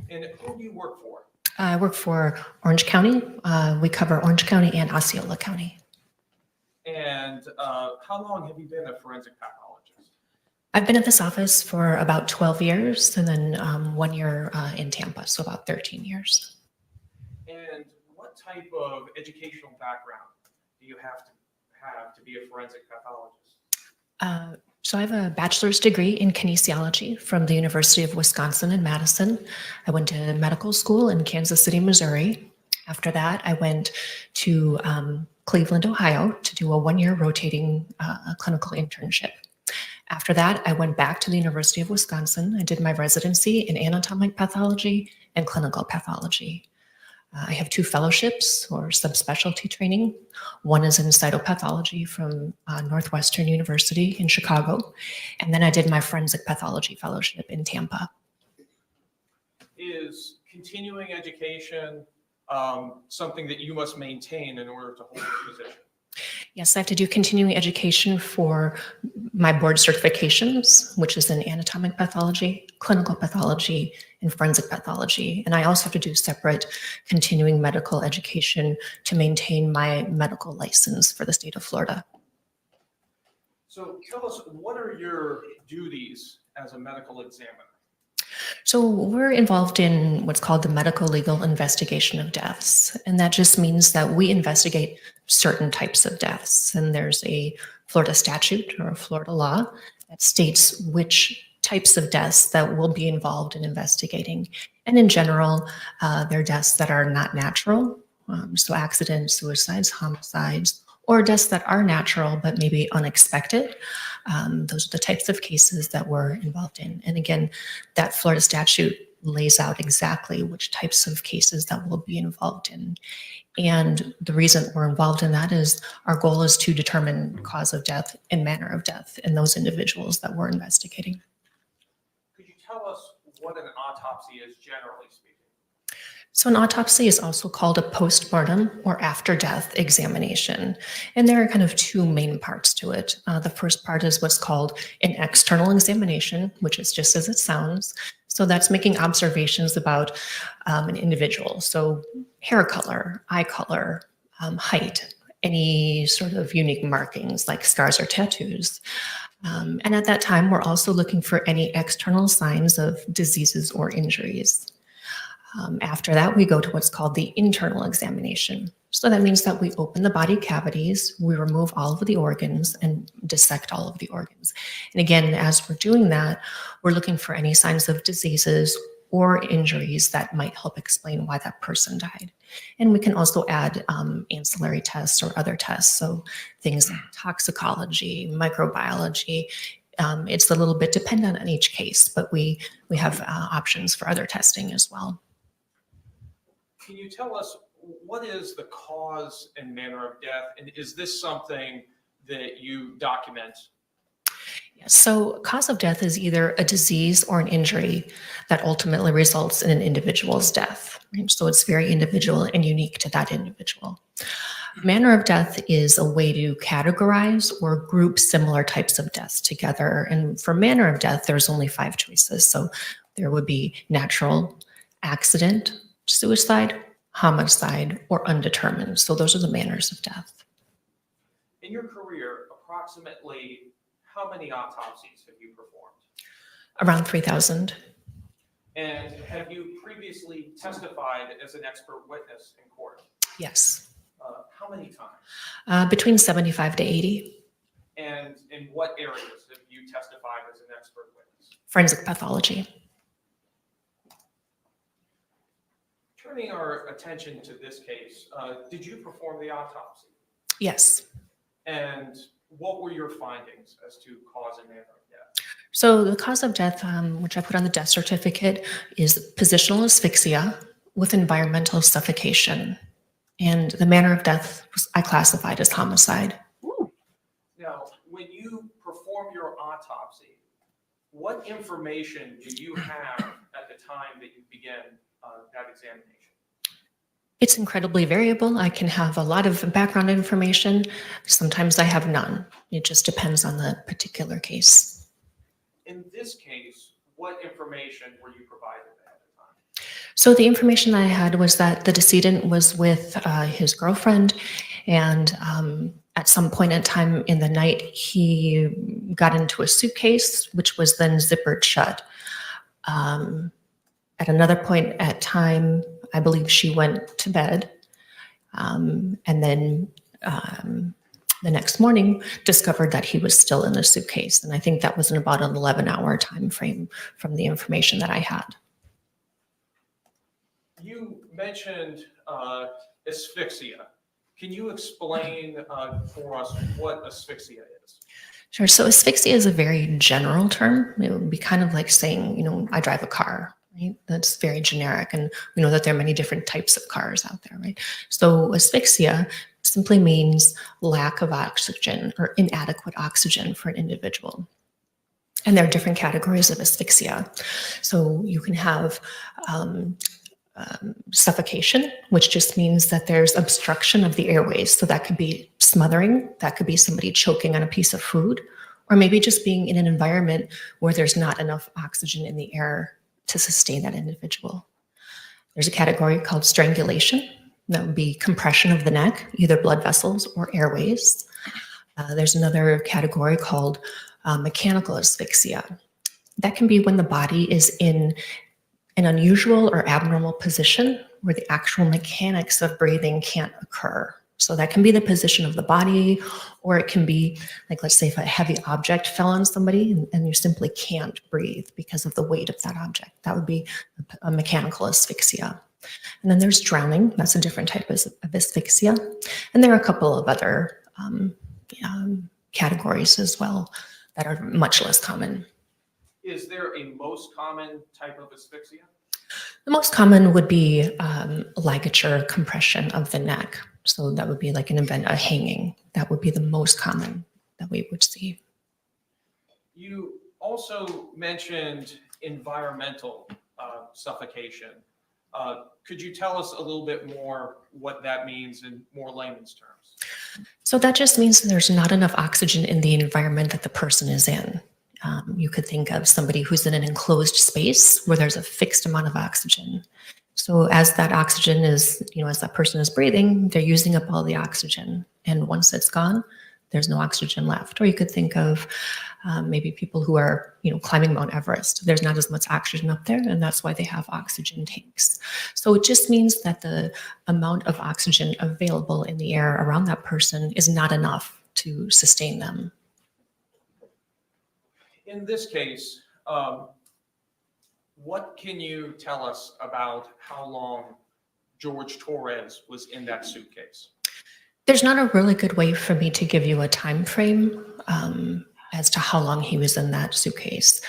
And who do you work for? I work for Orange County. We cover Orange County and Osceola County. And how long have you been a forensic pathologist? I've been at this office for about 12 years and then 1 year in Tampa, so about 13 years. And what type of educational background do you have to be a forensic pathologist? So I have a bachelor's degree in kinesiology from the University of Wisconsin in Madison. I went to medical school in Kansas City, Missouri. After that, I went to Cleveland, Ohio to do a 1 year rotating clinical internship. After that, I went back to the University of Wisconsin. I did my residency in anatomic pathology and clinical pathology. I have 2 fellowships or subspecialty training. One is in cytopathology from Northwestern University in Chicago. And then I did my forensic pathology fellowship in Tampa. Is continuing education something that you must maintain in order to hold this position? Yes, I have to do continuing education for my board certifications, which is in anatomic pathology, clinical pathology, and forensic pathology. And I also have to do separate continuing medical education to maintain my medical license for the state of Florida. So tell us, what are your duties as a medical examiner? So we're involved in what's called the medical legal investigation of deaths. And that just means that we investigate certain types of deaths. And there's a Florida statute or a Florida law that states which types of deaths that will be involved in investigating. And in general, they're deaths that are not natural. So accidents, suicides, homicides, or deaths that are natural but maybe unexpected. Those are the types of cases that we're involved in. And again, that Florida statute lays out exactly which types of cases that we'll be involved in. And the reason we're involved in that is our goal is to determine cause of death and manner of death in those individuals that we're investigating. Could you tell us what an autopsy is, generally speaking? So an autopsy is also called a postmortem or after death examination. And there are kind of 2 main parts to it. The first part is what's called an external examination, which is just as it sounds. So that's making observations about an individual. So hair color, eye color, height, any sort of unique markings like scars or tattoos. And at that time, we're also looking for any external signs of diseases or injuries. After that, we go to what's called the internal examination. So that means that we open the body cavities, we remove all of the organs and dissect all of the organs. And again, as we're doing that, we're looking for any signs of diseases or injuries that might help explain why that person died. And we can also add ancillary tests or other tests. So things like toxicology, microbiology. It's a little bit dependent on each case, but we have options for other testing as well. Can you tell us what is the cause and manner of death? And is this something that you document? Yes. So cause of death is either a disease or an injury that ultimately results in an individual's death. Right? So it's very individual and unique to that individual. Manner of death is a way to categorize or group similar types of deaths together. And for manner of death, there's only 5 choices. So there would be natural, accident, suicide, homicide, or undetermined. So those are the manners of death. In your career, approximately how many autopsies have you performed? Around 3,000. And have you previously testified as an expert witness in court? Yes. How many times? Between 75 to 80. And in what areas have you testified as an expert witness? Forensic pathology. Turning our attention to this case, did you perform the autopsy? Yes. And what were your findings as to cause and manner of death? So the cause of death, which I put on the death certificate, is positional asphyxia with environmental suffocation. And the manner of death I classified as homicide. Now, when you perform your autopsy, what information do you have at the time that you begin that examination? It's incredibly variable. I can have a lot of background information. Sometimes I have none. It just depends on the particular case. In this case, what information were you provided at the time? So the information I had was that the decedent was with his girlfriend, and at some point in time in the night, he got into a suitcase, which was then zippered shut. At another point at time, I believe she went to bed, and then the next morning discovered that he was still in the suitcase. And I think that was in about an 11-hour time frame from the information that I had. You mentioned asphyxia. Can you explain for us what asphyxia is? Sure. So asphyxia is a very general term. It would be kind of like saying, I drive a car, right? That's very generic. And we know that there are many different types of cars out there, right? So asphyxia simply means lack of oxygen or inadequate oxygen for an individual. And there are different categories of asphyxia. So you can have suffocation, which just means that there's obstruction of the airways. So that could be smothering, that could be somebody choking on a piece of food, or maybe just being in an environment where there's not enough oxygen in the air to sustain that individual. There's a category called strangulation. That would be compression of the neck, either blood vessels or airways. There's another category called mechanical asphyxia. That can be when the body is in an unusual or abnormal position where the actual mechanics of breathing can't occur. So that can be the position of the body, or it can be like, let's say if a heavy object fell on somebody and you simply can't breathe because of the weight of that object. That would be a mechanical asphyxia. And then there's drowning. That's a different type of asphyxia. And there are a couple of other categories as well that are much less common. Is there a most common type of asphyxia? The most common would be ligature compression of the neck. So that would be like an event, a hanging. That would be the most common that we would see. You also mentioned environmental suffocation. Could you tell us a little bit more what that means in more layman's terms? So that just means that there's not enough oxygen in the environment that the person is in. You could think of somebody who's in an enclosed space where there's a fixed amount of oxygen. So as that oxygen is, as that person is breathing, they're using up all the oxygen. And once it's gone, there's no oxygen left. Or you could think of maybe people who are, climbing Mount Everest. There's not as much oxygen up there, and that's why they have oxygen tanks. So it just means that the amount of oxygen available in the air around that person is not enough to sustain them. In this case, what can you tell us about how long George Torres was in that suitcase? There's not a really good way for me to give you a time frame as to how long he was in that suitcase.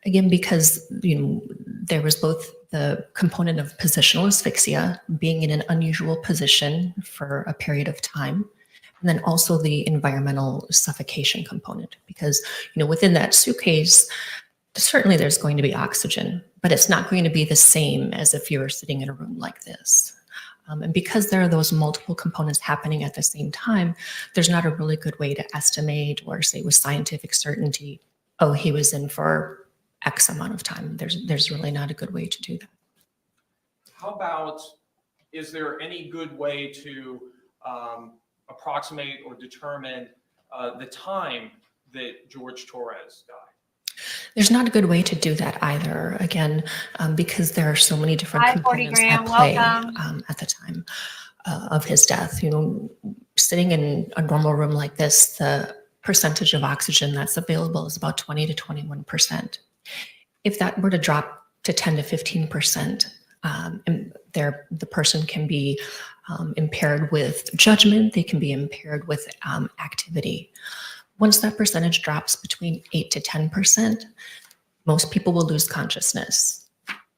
Again, because there was both the component of positional asphyxia, being in an unusual position for a period of time, and then also the environmental suffocation component, because within that suitcase, certainly there's going to be oxygen, but it's not going to be the same as if you were sitting in a room like this. And because there are those multiple components happening at the same time, there's not a really good way to estimate or say with scientific certainty, oh, he was in for X amount of time. There's really not a good way to do that. How about, is there any good way to approximate or determine the time that George Torres died? There's not a good way to do that either, again, because there are so many different Hi, 40 components gram, at play welcome. at the time of his death. You know, sitting in a normal room like this, the percentage of oxygen that's available is about 20 to 21%. If that were to drop to 10 to 15%, the person can be impaired with judgment, they can be impaired with activity. Once that percentage drops between 8 to 10%, most people will lose consciousness.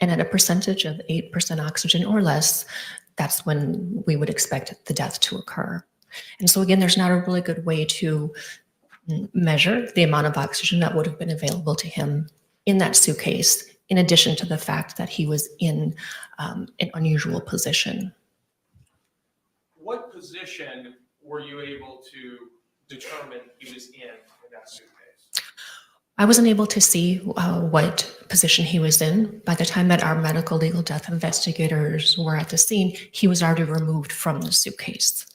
And at a percentage of 8% oxygen or less, that's when we would expect the death to occur. And so again, there's not a really good way to measure the amount of oxygen that would have been available to him in that suitcase, in addition to the fact that he was in an unusual position. What position were you able to determine he was in that suitcase? I wasn't able to see what position he was in. By the time that our medical legal death investigators were at the scene, he was already removed from the suitcase.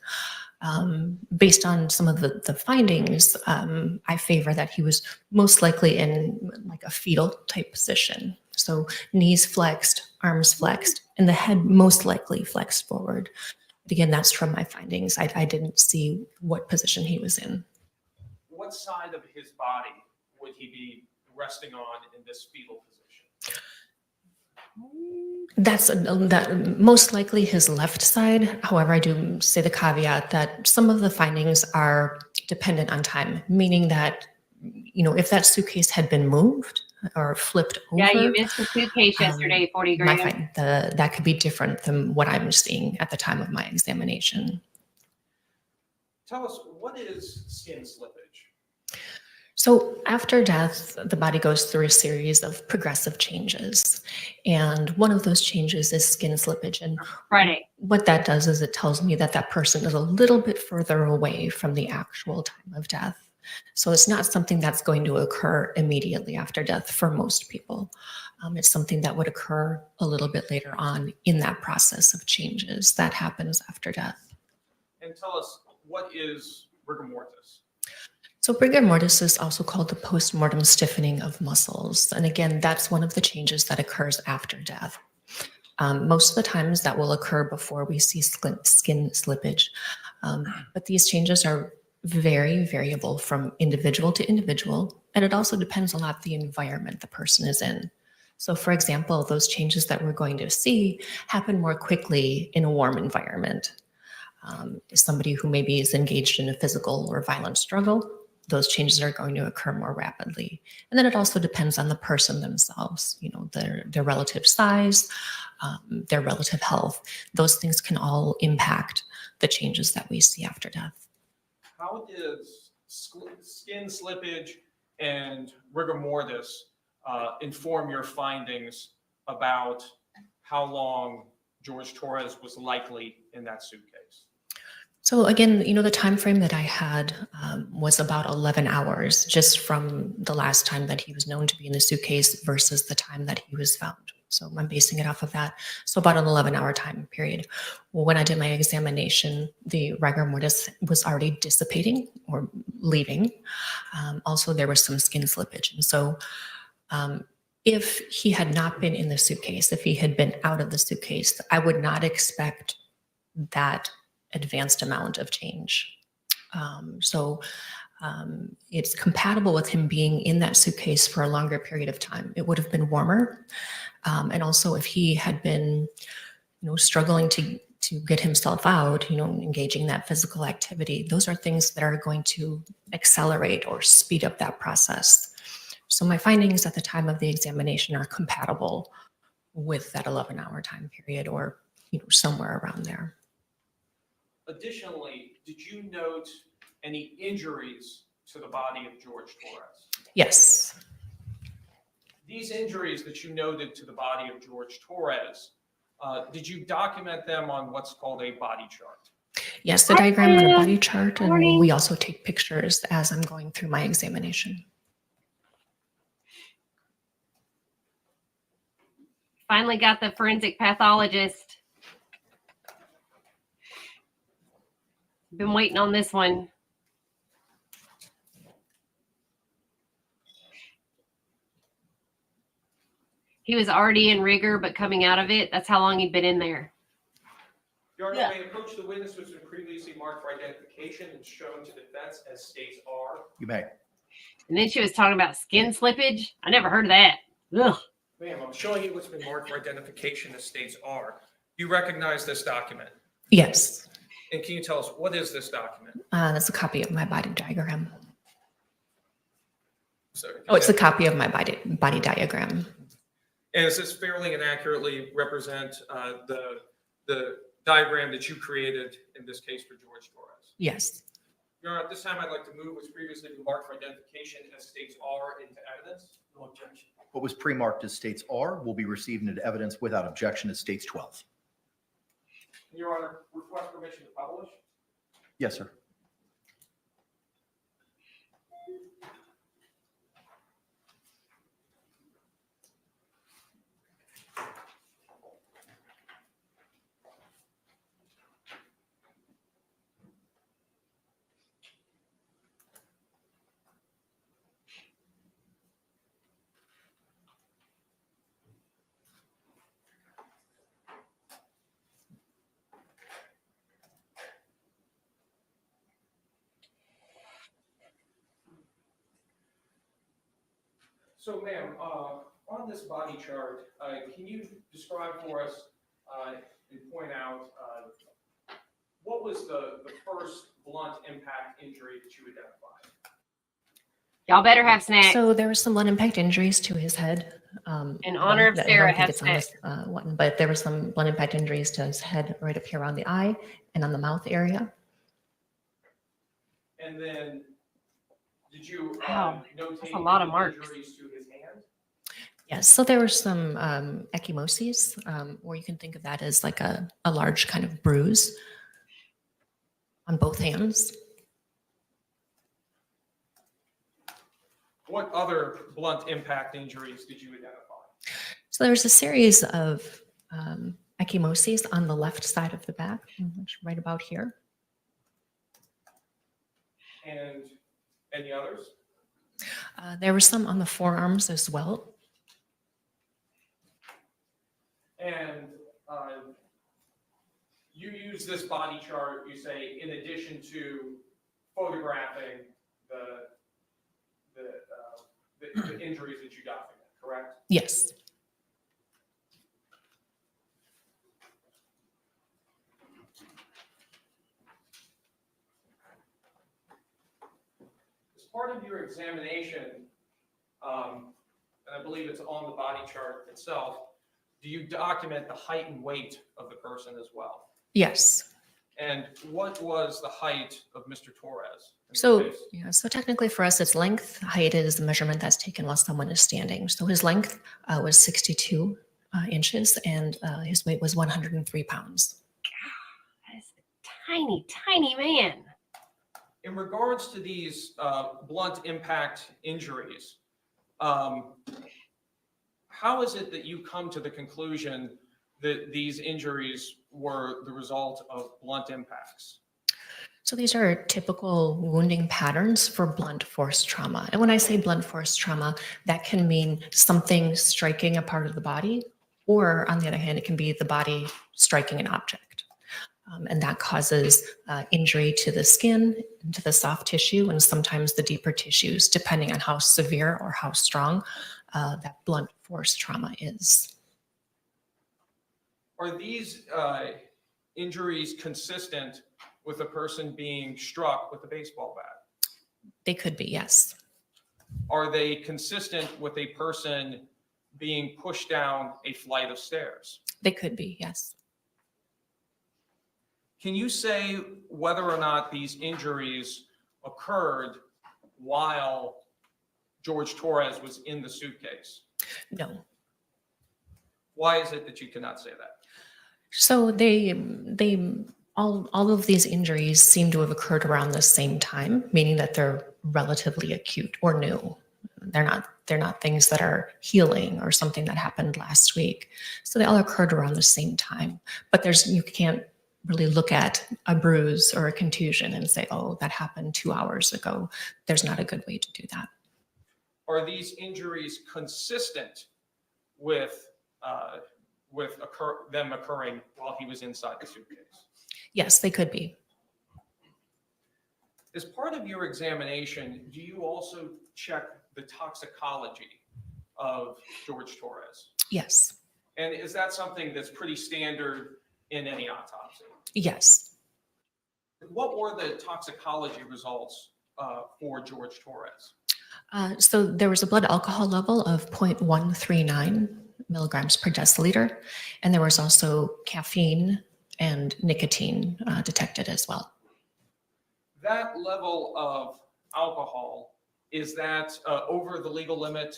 Based on some of the findings, I favor that he was most likely in like a fetal type position. So knees flexed, arms flexed, and the head most likely flexed forward. But again, that's from my findings. I didn't see what position he was in. What side of his body would he be resting on in this fetal position? That's that most likely his left side. However, I do say the caveat that some of the findings are dependent on time, meaning that, you know, if that suitcase had been moved or flipped over. Yeah, you missed the suitcase yesterday, 40 gram. That could be different than what I'm seeing at the time of my examination. Tell us, what is skin slippage? So after death, the body goes through a series of progressive changes. And one of those changes is skin slippage. And Friday. what that does is it tells me that that person is a little bit further away from the actual time of death. So it's not something that's going to occur immediately after death for most people. It's something that would occur a little bit later on in that process of changes that happens after death. And tell us, what is rigor mortis? So rigor mortis is also called the post-mortem stiffening of muscles. And again, that's one of the changes that occurs after death. Most of the times that will occur before we see skin slippage. But these changes are very variable from individual to individual. And it also depends a lot the environment the person is in. So for example, those changes that we're going to see happen more quickly in a warm environment. Somebody who maybe is engaged in a physical or violent struggle, those changes are going to occur more rapidly. And then it also depends on the person themselves, you know, their relative size, their relative health. Those things can all impact the changes that we see after death. How does skin slippage and rigor mortis inform your findings about how long George Torres was likely in that suitcase? So again, you know, the time frame that I had was about 11 hours, just from the last time that he was known to be in the suitcase versus the time that he was found. So I'm basing it off of that. So about an 11-hour time period. Well, when I did my examination, the rigor mortis was already dissipating or leaving. Also, there was some skin slippage. And so if he had not been in the suitcase, if he had been out of the suitcase, I would not expect that advanced amount of change. It's compatible with him being in that suitcase for a longer period of time. It would have been warmer. And also if he had been, you know, struggling to get himself out, you know, engaging that physical activity, those are things that are going to accelerate or speed up that process. So my findings at the time of the examination are compatible with that 11-hour time period, or, you know, somewhere around there. Additionally, did you note any injuries to the body of George Torres? Yes. These injuries that you noted to the body of George Torres, Did you document them on what's called a body chart? Yes, the diagram on a body chart, and Morning. we also take pictures as I'm going through my examination. Finally got the forensic pathologist. Been waiting on this one. He was already in rigor, but coming out of it, that's how long he'd been in there. Your Honor, Yeah. may approach the witness who has been previously marked for identification and shown to defense as states are. You may. And then she was talking about skin slippage. I never heard of that. Ugh. Ma'am, I'm showing you what's been marked for identification as states are. You recognize this document? Yes, And can you tell us, what is this document? that's a copy of my body diagram. Sir, Oh, it's a copy of my body diagram. And does this fairly and accurately represent the diagram that you created in this case for George Torres? Yes. Your Honor, at this time, I'd like to move what's previously been marked for identification as states are into evidence. No objection. What was pre-marked as states R will be received into evidence without objection as states 12. Your Honor, request permission to publish. Yes, sir. So, ma'am, on this body chart, can you describe for us and point out what was the first blunt impact injury that you identified? Y'all better have snacks. So there were some blunt impact injuries to his head. In honor of I don't Sarah, think have it's on this one, but there were some blunt impact injuries to his head right up here around the eye and on the mouth area. And then, did you Wow, notate that's a lot of any marks. injuries to his hand? Yes, so there were some ecchymoses, or you can think of that as like a large kind of bruise on both hands. What other blunt impact injuries did you identify? So there's a series of ecchymoses on the left side of the back, which right about here. And any others? There were some on the forearms as well. And you use this body chart, you say, in addition to photographing the injuries that you document, correct? Yes. As part of your examination, and I believe it's on the body chart itself, do you document the height and weight of the person as well? Yes. And what was the height of Mr. Torres? in this So, case? yeah, so technically for us, it's length. Height is the measurement that's taken while someone is standing. So his length was 62 inches and his weight was 103 pounds. That is a tiny, tiny man. In regards to these blunt impact injuries, how is it that you come to the conclusion that these injuries were the result of blunt impacts? So these are typical wounding patterns for blunt force trauma. And when I say blunt force trauma, that can mean something striking a part of the body, or on the other hand, it can be the body striking an object. And that causes injury to the skin, to the soft tissue, and sometimes the deeper tissues, depending on how severe or how strong that blunt force trauma is. Are these injuries consistent with a person being struck with a baseball bat? They could be, yes. Are they consistent with a person being pushed down a flight of stairs? They could be, yes. Can you say whether or not these injuries occurred while George Torres was in the suitcase? No. Why is it that you cannot say that? So all of these injuries seem to have occurred around the same time, meaning that they're relatively acute or new. They're not things that are healing or something that happened last week. So they all occurred around the same time. But you can't really look at a bruise or a contusion and say, oh, that happened 2 hours ago. There's not a good way to do that. Are these injuries consistent with them occurring while he was inside the suitcase? Yes, they could be. As part of your examination, do you also check the toxicology of George Torres? Yes. And is that something that's pretty standard in any autopsy? Yes. What were the toxicology results for George Torres? So there was a blood alcohol level of 0.139 milligrams per deciliter, and there was also caffeine and nicotine detected as well. That level of alcohol, is that over the legal limit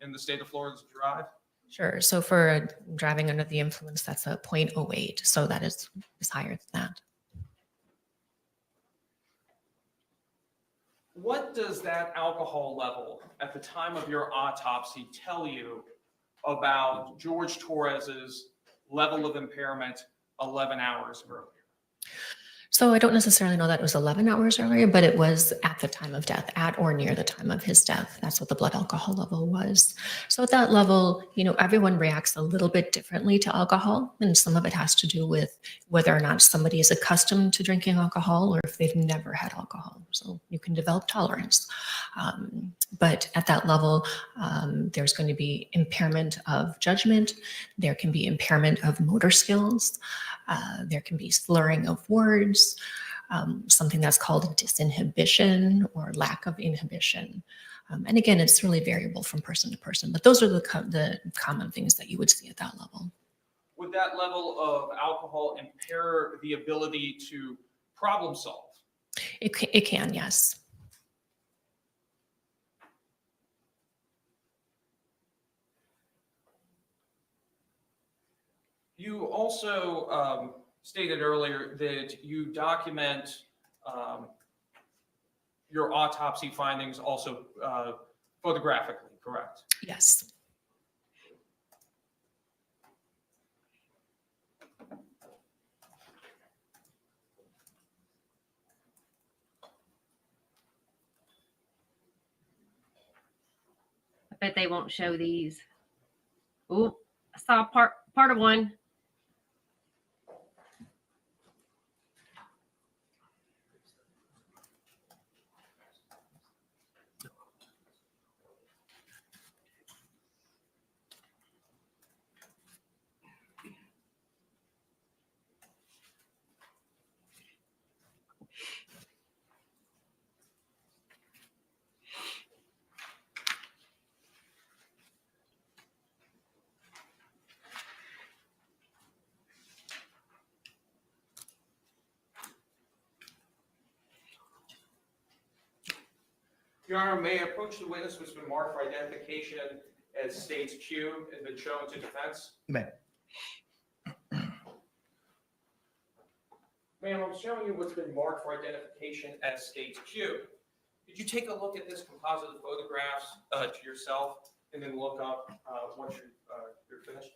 in the state of Florida to drive? Sure. So for driving under the influence, that's a 0.08. So that is higher than that. What does that alcohol level at the time of your autopsy tell you about George Torres's level of impairment 11 hours earlier? So I don't necessarily know that it was 11 hours earlier, but it was at the time of death, at or near the time of his death. That's what the blood alcohol level was. So at that level, everyone reacts a little bit differently to alcohol. And some of it has to do with whether or not somebody is accustomed to drinking alcohol or if they've never had alcohol. So you can develop tolerance. But at that level, there's going to be impairment of judgment. There can be impairment of motor skills. There can be slurring of words, something that's called disinhibition or lack of inhibition. And again, it's really variable from person to person, but those are the common things that you would see at that level. Would that level of alcohol impair the ability to problem solve? It can, yes. You also stated earlier that you document your autopsy findings also photographically, correct? Yes. I bet they won't show these. Oh, I saw part of one. Your Honor, may I approach the witness who's been marked for identification as States Q and been shown to defense? You may. Ma'am, I'm showing you what's been marked for identification as States Q. Could you take a look at this composite of photographs to yourself and then look up once you're finished?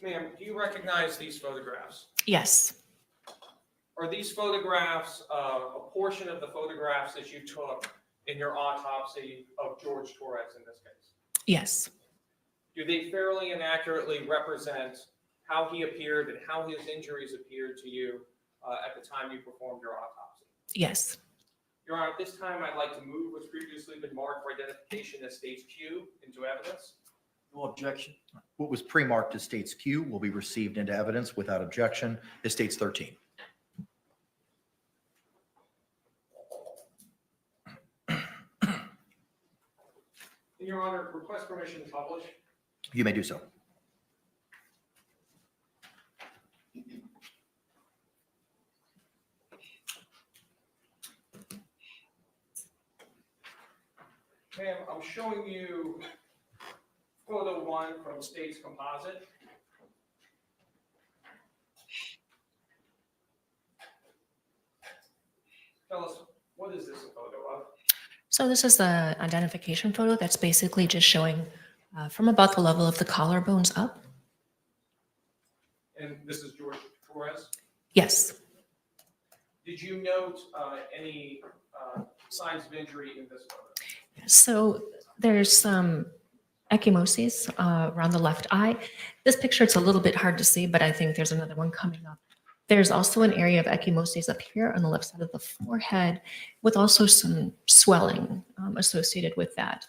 Ma'am, do you recognize these photographs? Yes. Are these photographs a portion of the photographs that you took in your autopsy of George Torres in this case? Yes. Do they fairly and accurately represent how he appeared and how his injuries appeared to you at the time you performed your autopsy? Yes. Your Honor, at this time, I'd like to move what's previously been marked for identification as states Q into evidence. No objection. What was pre-marked as states Q will be received into evidence without objection as states 13. Your Honor, request permission to publish. You may do so. Ma'am, I'm showing you photo 1 from State's Composite. Tell us, what is this a photo of? So this is the identification photo that's basically just showing from about the level of the collarbones up. And this is George Torres. Yes. Did you note any signs of injury in this photo? So there's some ecchymoses around the left eye. This picture, it's a little bit hard to see, but I think there's another one coming up. There's also an area of ecchymoses up here on the left side of the forehead with also some swelling associated with that.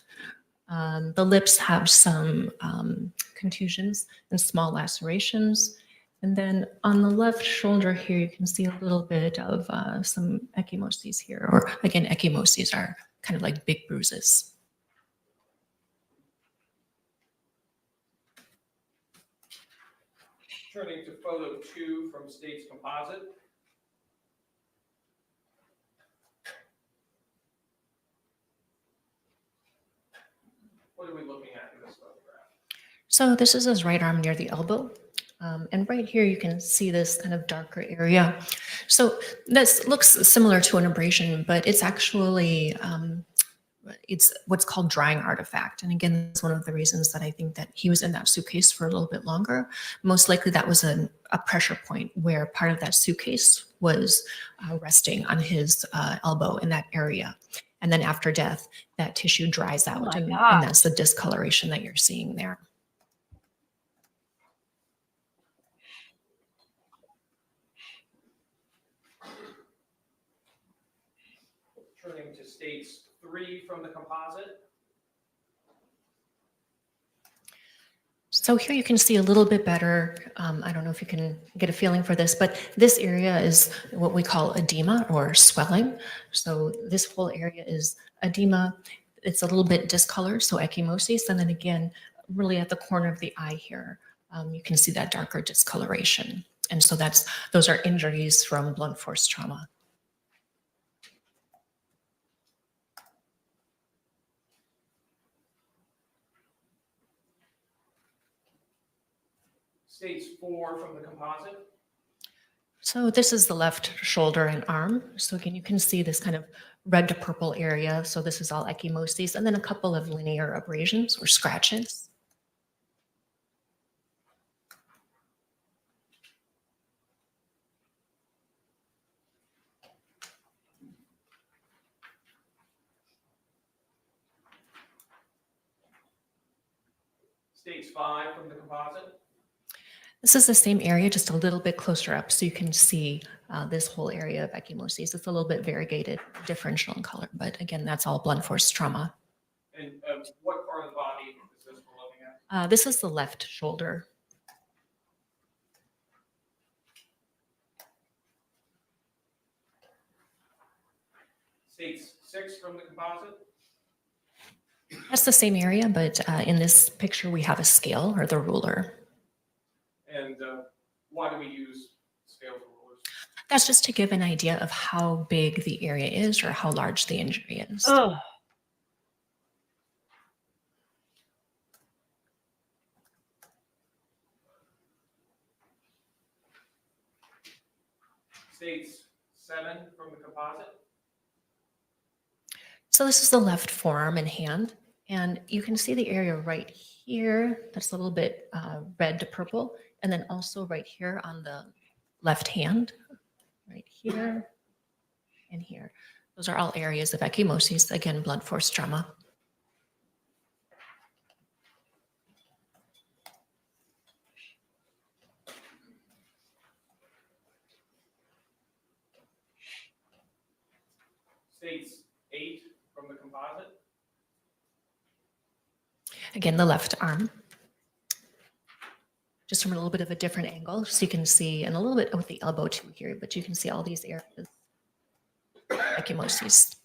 The lips have some contusions and small lacerations. And then on the left shoulder here, you can see a little bit of some ecchymoses here, or again, ecchymoses are kind of like big bruises. Turning to photo 2 from State's Composite. What are we looking at in this photograph? So this is his right arm near the elbow. And right here, you can see this kind of darker area. So this looks similar to an abrasion, but it's actually, it's what's called drying artifact. And again, that's one of the reasons that I think that he was in that suitcase for a little bit longer. Most likely that was a pressure point where part of that suitcase was resting on his elbow in that area. And then after death, that tissue dries out, my and gosh. that's the discoloration that you're seeing there. Turning to States 3 from the composite. So here you can see a little bit better. I don't know if you can get a feeling for this, but this area is what we call edema or swelling. So this whole area is edema. It's a little bit discolored, so ecchymosis. And then again, really at the corner of the eye here, you can see that darker discoloration. And so those are injuries from blunt force trauma. States 4 from the composite. So this is the left shoulder and arm. So again, you can see this kind of red to purple area. So this is all ecchymosis, and then a couple of linear abrasions or scratches. States 5 from the composite. This is the same area, just a little bit closer up, so you can see this whole area of ecchymosis. It's a little bit variegated, differential in color, but again, that's all blunt force trauma. And what part of the body is this we're looking at? This is the left shoulder. States 6 from the composite. That's the same area, but in this picture, we have a scale or the ruler. And why do we use scales and rulers? That's just to give an idea of how big the area is or how large the injury is. Oh, States 7 from the composite. So this is the left forearm and hand, and you can see the area right here that's a little bit red to purple, and then also right here on the left hand, right here and here. Those are all areas of ecchymosis, again, blunt force trauma. States 8 from the composite. Again, the left arm. Just from a little bit of a different angle, so you can see, and a little bit with the elbow too here, but you can see all these areas. Ecchymosis.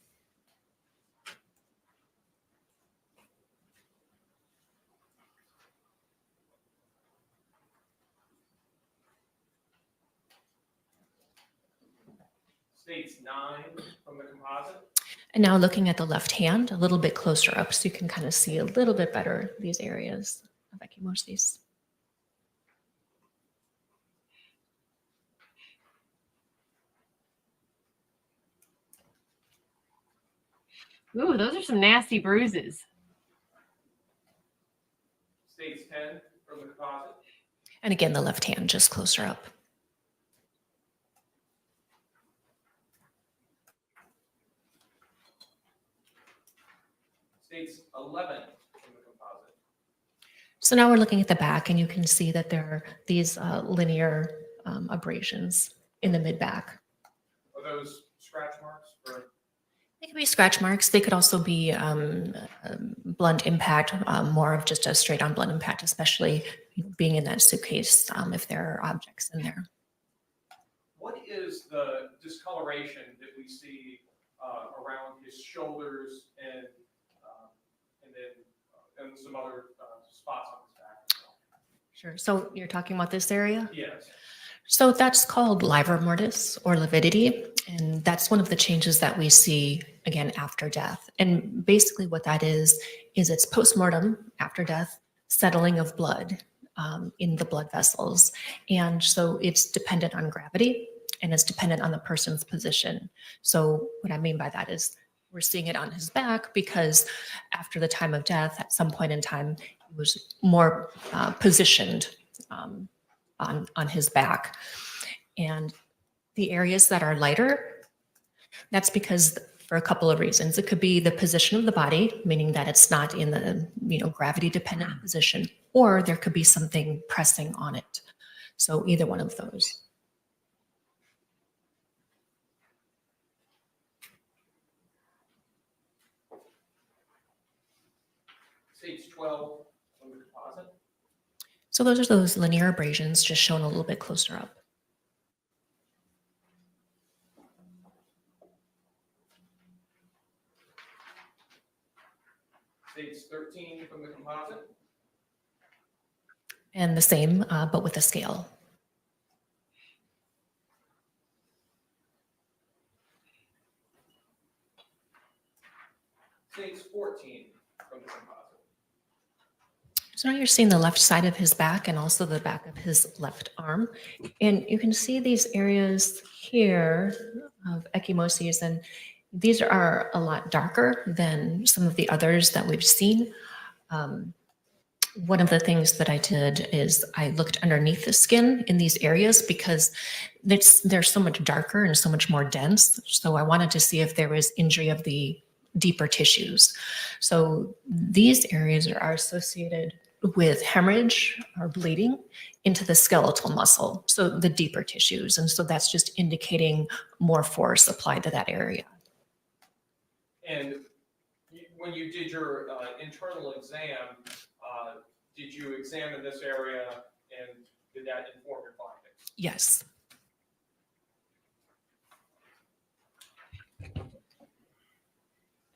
States 9 from the composite. And now looking at the left hand, a little bit closer up, so you can kind of see a little bit better these areas of ecchymosis. Ooh, those are some nasty bruises. States 10 from the composite. And again, the left hand just closer up. States 11 from the composite. So now we're looking at the back, and you can see that there are these linear abrasions in the mid-back. Are those scratch marks for? They could be scratch marks. They could also be blunt impact, more of just a straight-on blunt impact, especially being in that suitcase if there are objects in there. What is the discoloration that we see around his shoulders and then some other spots on his back as well? Sure. So you're talking about this area? Yes. So that's called livor mortis or lividity. And that's one of the changes that we see again after death. And basically what that is it's postmortem after death, settling of blood in the blood vessels. And so it's dependent on gravity and it's dependent on the person's position. So what I mean by that is we're seeing it on his back because after the time of death, at some point in time, he was more positioned on his back. And the areas that are lighter, that's because for a couple of reasons. It could be the position of the body, meaning that it's not in the gravity dependent position, or there could be something pressing on it. So either one of those. States 12 from the composite. So those are those linear abrasions just shown a little bit closer up. States 13 from the composite. And the same, but with a scale. States 14 from the composite. So now you're seeing the left side of his back and also the back of his left arm. And you can see these areas here of ecchymosis, and these are a lot darker than some of the others that we've seen. One of the things that I did is I looked underneath the skin in these areas because they're so much darker and so much more dense. So I wanted to see if there was injury of the deeper tissues. So these areas are associated with hemorrhage or bleeding into the skeletal muscle, so the deeper tissues. And so that's just indicating more force applied to that area. And when you did your internal exam, did you examine this area and did that inform your findings? Yes.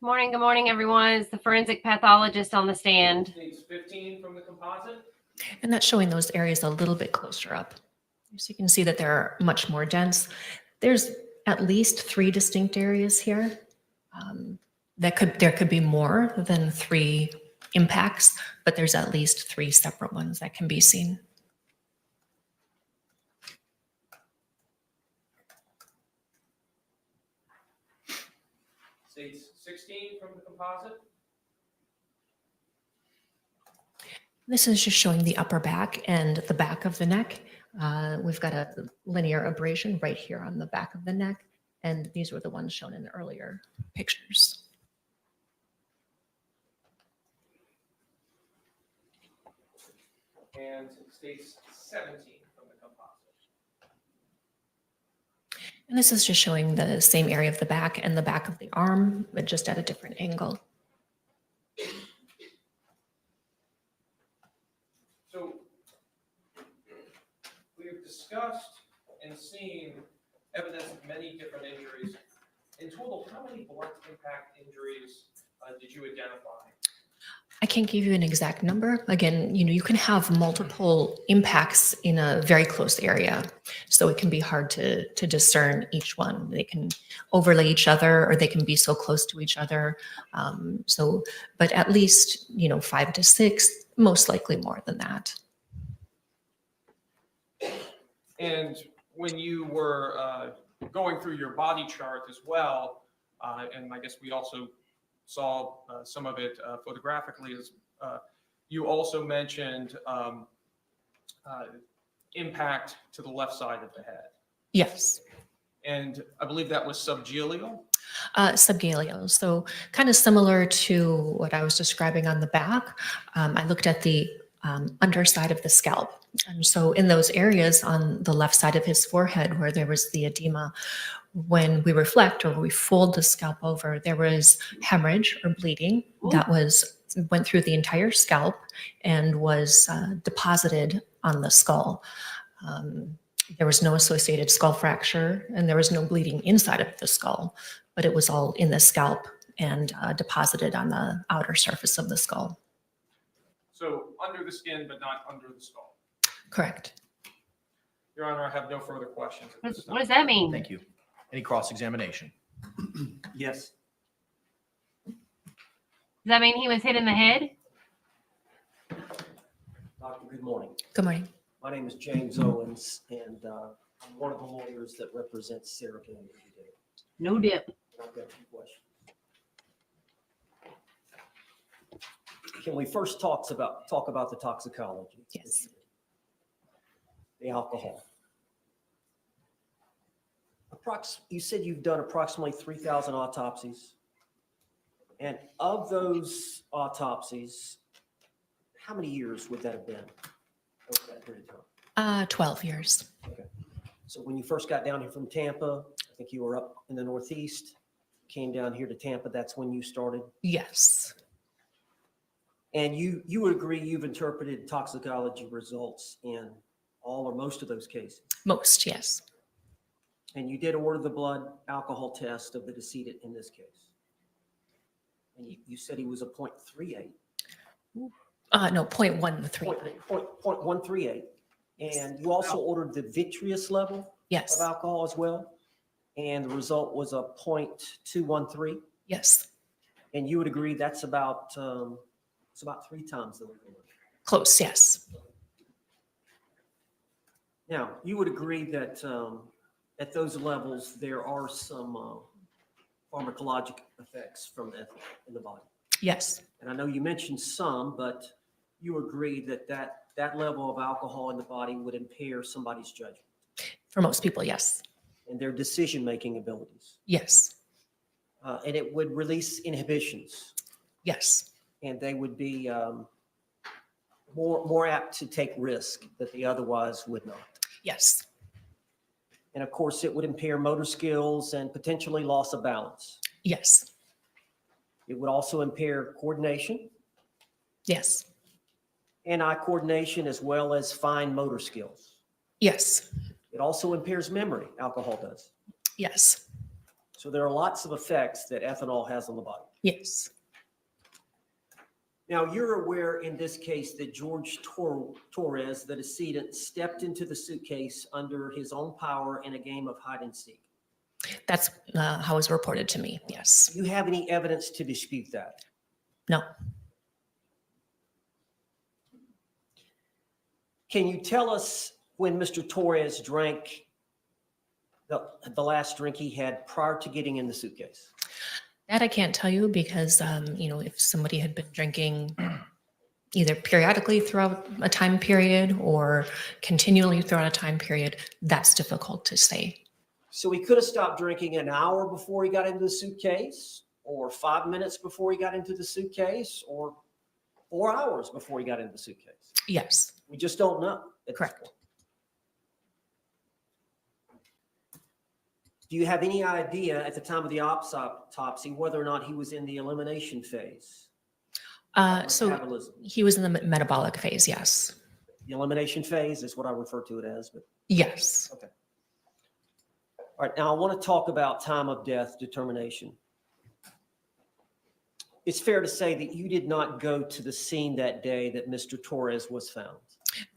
Good morning, everyone. It's the forensic pathologist on the stand. States 15 from the composite. And that's showing those areas a little bit closer up. So you can see that they're much more dense. There's at least 3 distinct areas here. There could be more than 3 impacts, but there's at least 3 separate ones that can be seen. States 16 from the composite. This is just showing the upper back and the back of the neck. We've got a linear abrasion right here on the back of the neck, and these were the ones shown in the earlier pictures. And states 17 from the composite. And this is just showing the same area of the back and the back of the arm, but just at a different angle. So we've discussed and seen evidence of many different injuries. In total, how many blunt impact injuries did you identify? I can't give you an exact number. Again, you can have multiple impacts in a very close area. So it can be hard to discern each one. They can overlay each other or they can be so close to each other. But at least, 5 to 6, most likely more than that. And when you were going through your body chart as well, and I guess we also saw some of it photographically, as you also mentioned impact to the left side of the head. Yes. And I believe that was subgaleal. Subgaleal. So kind of similar to what I was describing on the back. I looked at the underside of the scalp. And so in those areas on the left side of his forehead where there was the edema, when we reflect or we fold the scalp over, there was hemorrhage or bleeding that went through the entire scalp and was deposited on the skull. There was no associated skull fracture and there was no bleeding inside of the skull, but it was all in the scalp and deposited on the outer surface of the skull. So under the skin, but not under the skull. Correct. Your Honor, I have no further questions at this What time. does that mean? Thank you. Any cross-examination? Yes. Does that mean he was hit in the head? Doctor, good morning. Good morning. My name is James Owens, and I'm one of the lawyers that represents Sarah Boone today. No dip. And I've got 2 questions. Can we first talk about the toxicology? Yes. The alcohol. You said you've done approximately 3,000 autopsies. And of those autopsies, how many years would that have been over that period of time? 12 years. So when you first got down here from Tampa, I think you were up in the Northeast, came down here to Tampa, that's when you started. Yes. And you would agree you've interpreted toxicology results in all or most of those cases. Most, yes. And you did order the blood alcohol test of the decedent in this case. And you said he was a 0.38. No, 0.13. 0.138. And you also ordered the vitreous level of Yes. alcohol as well. And the result was a 0.213. Yes. And you would agree that's about it's about 3 times the legal limit. Close, yes. Now, you would agree that at those levels, there are some pharmacologic effects from ethanol in the body. Yes. And I know you mentioned some, but you agree that that level of alcohol in the body would impair somebody's judgment For most people, yes. and their decision-making abilities. Yes. And it would release inhibitions, Yes. and they would be more apt to take risk that they otherwise would not. Yes. And of course, it would impair motor skills and potentially loss of balance. Yes. It would also impair coordination, Yes. hand-eye coordination, as well as fine motor skills. Yes. It also impairs memory, alcohol does. Yes. So there are lots of effects that ethanol has on the body. Yes. Now, you're aware in this case that George Torres, the decedent, stepped into the suitcase under his own power in a game of hide and seek. That's how it was reported to me. Yes. Do you have any evidence to dispute that? No. Can you tell us when Mr. Torres drank the last drink he had prior to getting in the suitcase? That I can't tell you because, if somebody had been drinking either periodically throughout a time period or continually throughout a time period, that's difficult to say. So he could have stopped drinking an hour before he got into the suitcase, or 5 minutes before he got into the suitcase, or 4 hours before he got into the suitcase. Yes. We just don't know. At this Correct. point. Do you have any idea at the time of the autopsy whether or not he was in the elimination phase? So Metabolism. he was in the metabolic phase, yes. The elimination phase is what I refer to it as, but Yes. all right, now I want to talk about time of death determination. It's fair to say that you did not go to the scene that day that Mr. Torres was found.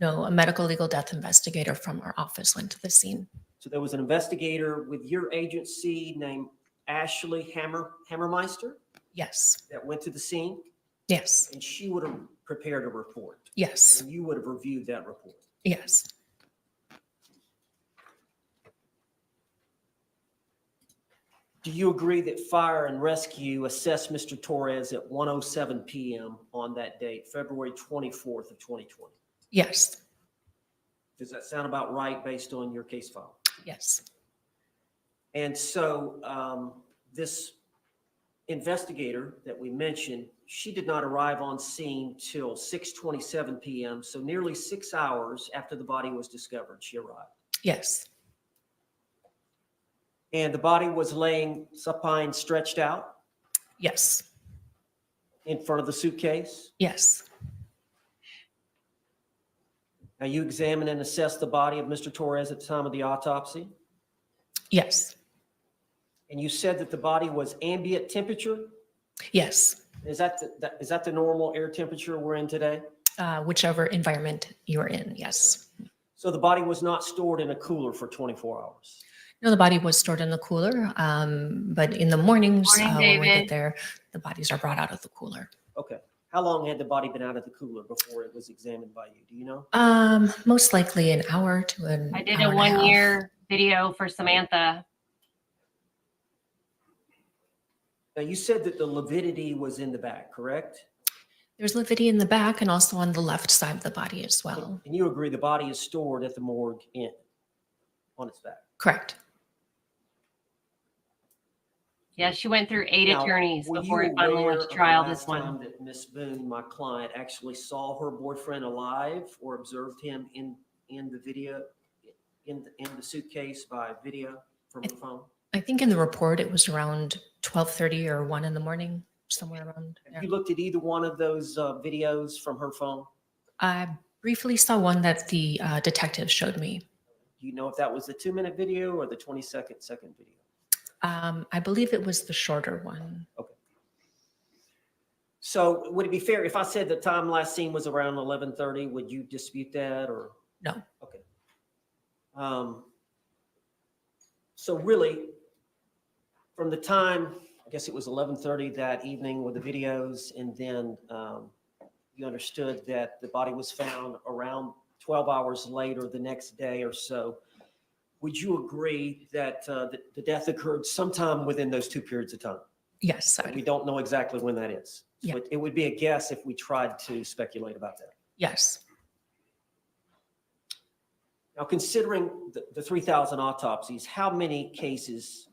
No, a medical legal death investigator from our office went to the scene. So there was an investigator with your agency named Ashley Hammermeister Yes. that went to the scene, Yes. and she would have prepared a report, Yes. and you would have reviewed that report. Yes. Do you agree that fire and rescue assessed Mr. Torres at 1:07 p.m. on that date, February 24th of 2020? Yes. Does that sound about right based on your case file? Yes. And so this investigator that we mentioned, she did not arrive on scene till 6:27 p.m. So nearly 6 hours after the body was discovered, she arrived. Yes. And the body was laying supine, stretched out Yes. in front of the suitcase. Yes. Now you examined and assessed the body of Mr. Torres at the time of the autopsy. Yes. And you said that the body was ambient temperature. Yes. Is that the normal air temperature we're in today? Whichever environment you're in. Yes. So the body was not stored in a cooler for 24 hours. No, the body was stored in the cooler, but in the mornings Morning, when we David. get there, the bodies are brought out of the cooler. Okay. How long had the body been out of the cooler before it was examined by you? Do you know? Most likely an hour to an I did hour a and half. 1-year video for Samantha. Now you said that the lividity was in the back, correct? There's lividity in the back and also on the left side of the body as well. And you agree the body is stored at the morgue on its back. Correct. Yeah, she went through 8 Now, attorneys were before you it finally went aware to of the trial last this one. time that Miss Boone, my client, actually saw her boyfriend alive or observed him in the video, in the suitcase by video from her phone? I think in the report it was around 12:30 or 1 in the morning, somewhere around there. Have you looked at either one of those videos from her phone? I briefly saw one that the detective showed me. Do you know if that was the 2-minute video or the 20-second video? I believe it was the shorter one. So would it be fair if I said the time last seen was around 11:30? Would you dispute that or? No. Okay. So really, from the time, I guess it was 11:30 that evening with the videos, and then you understood that the body was found around 12 hours later the next day or so. Would you agree that the death occurred sometime within those 2 periods of time? Yes. We don't know exactly when that is. So Yeah. it would be a guess if we tried to speculate about that. Yes. Now, considering the 3,000 autopsies, how many cases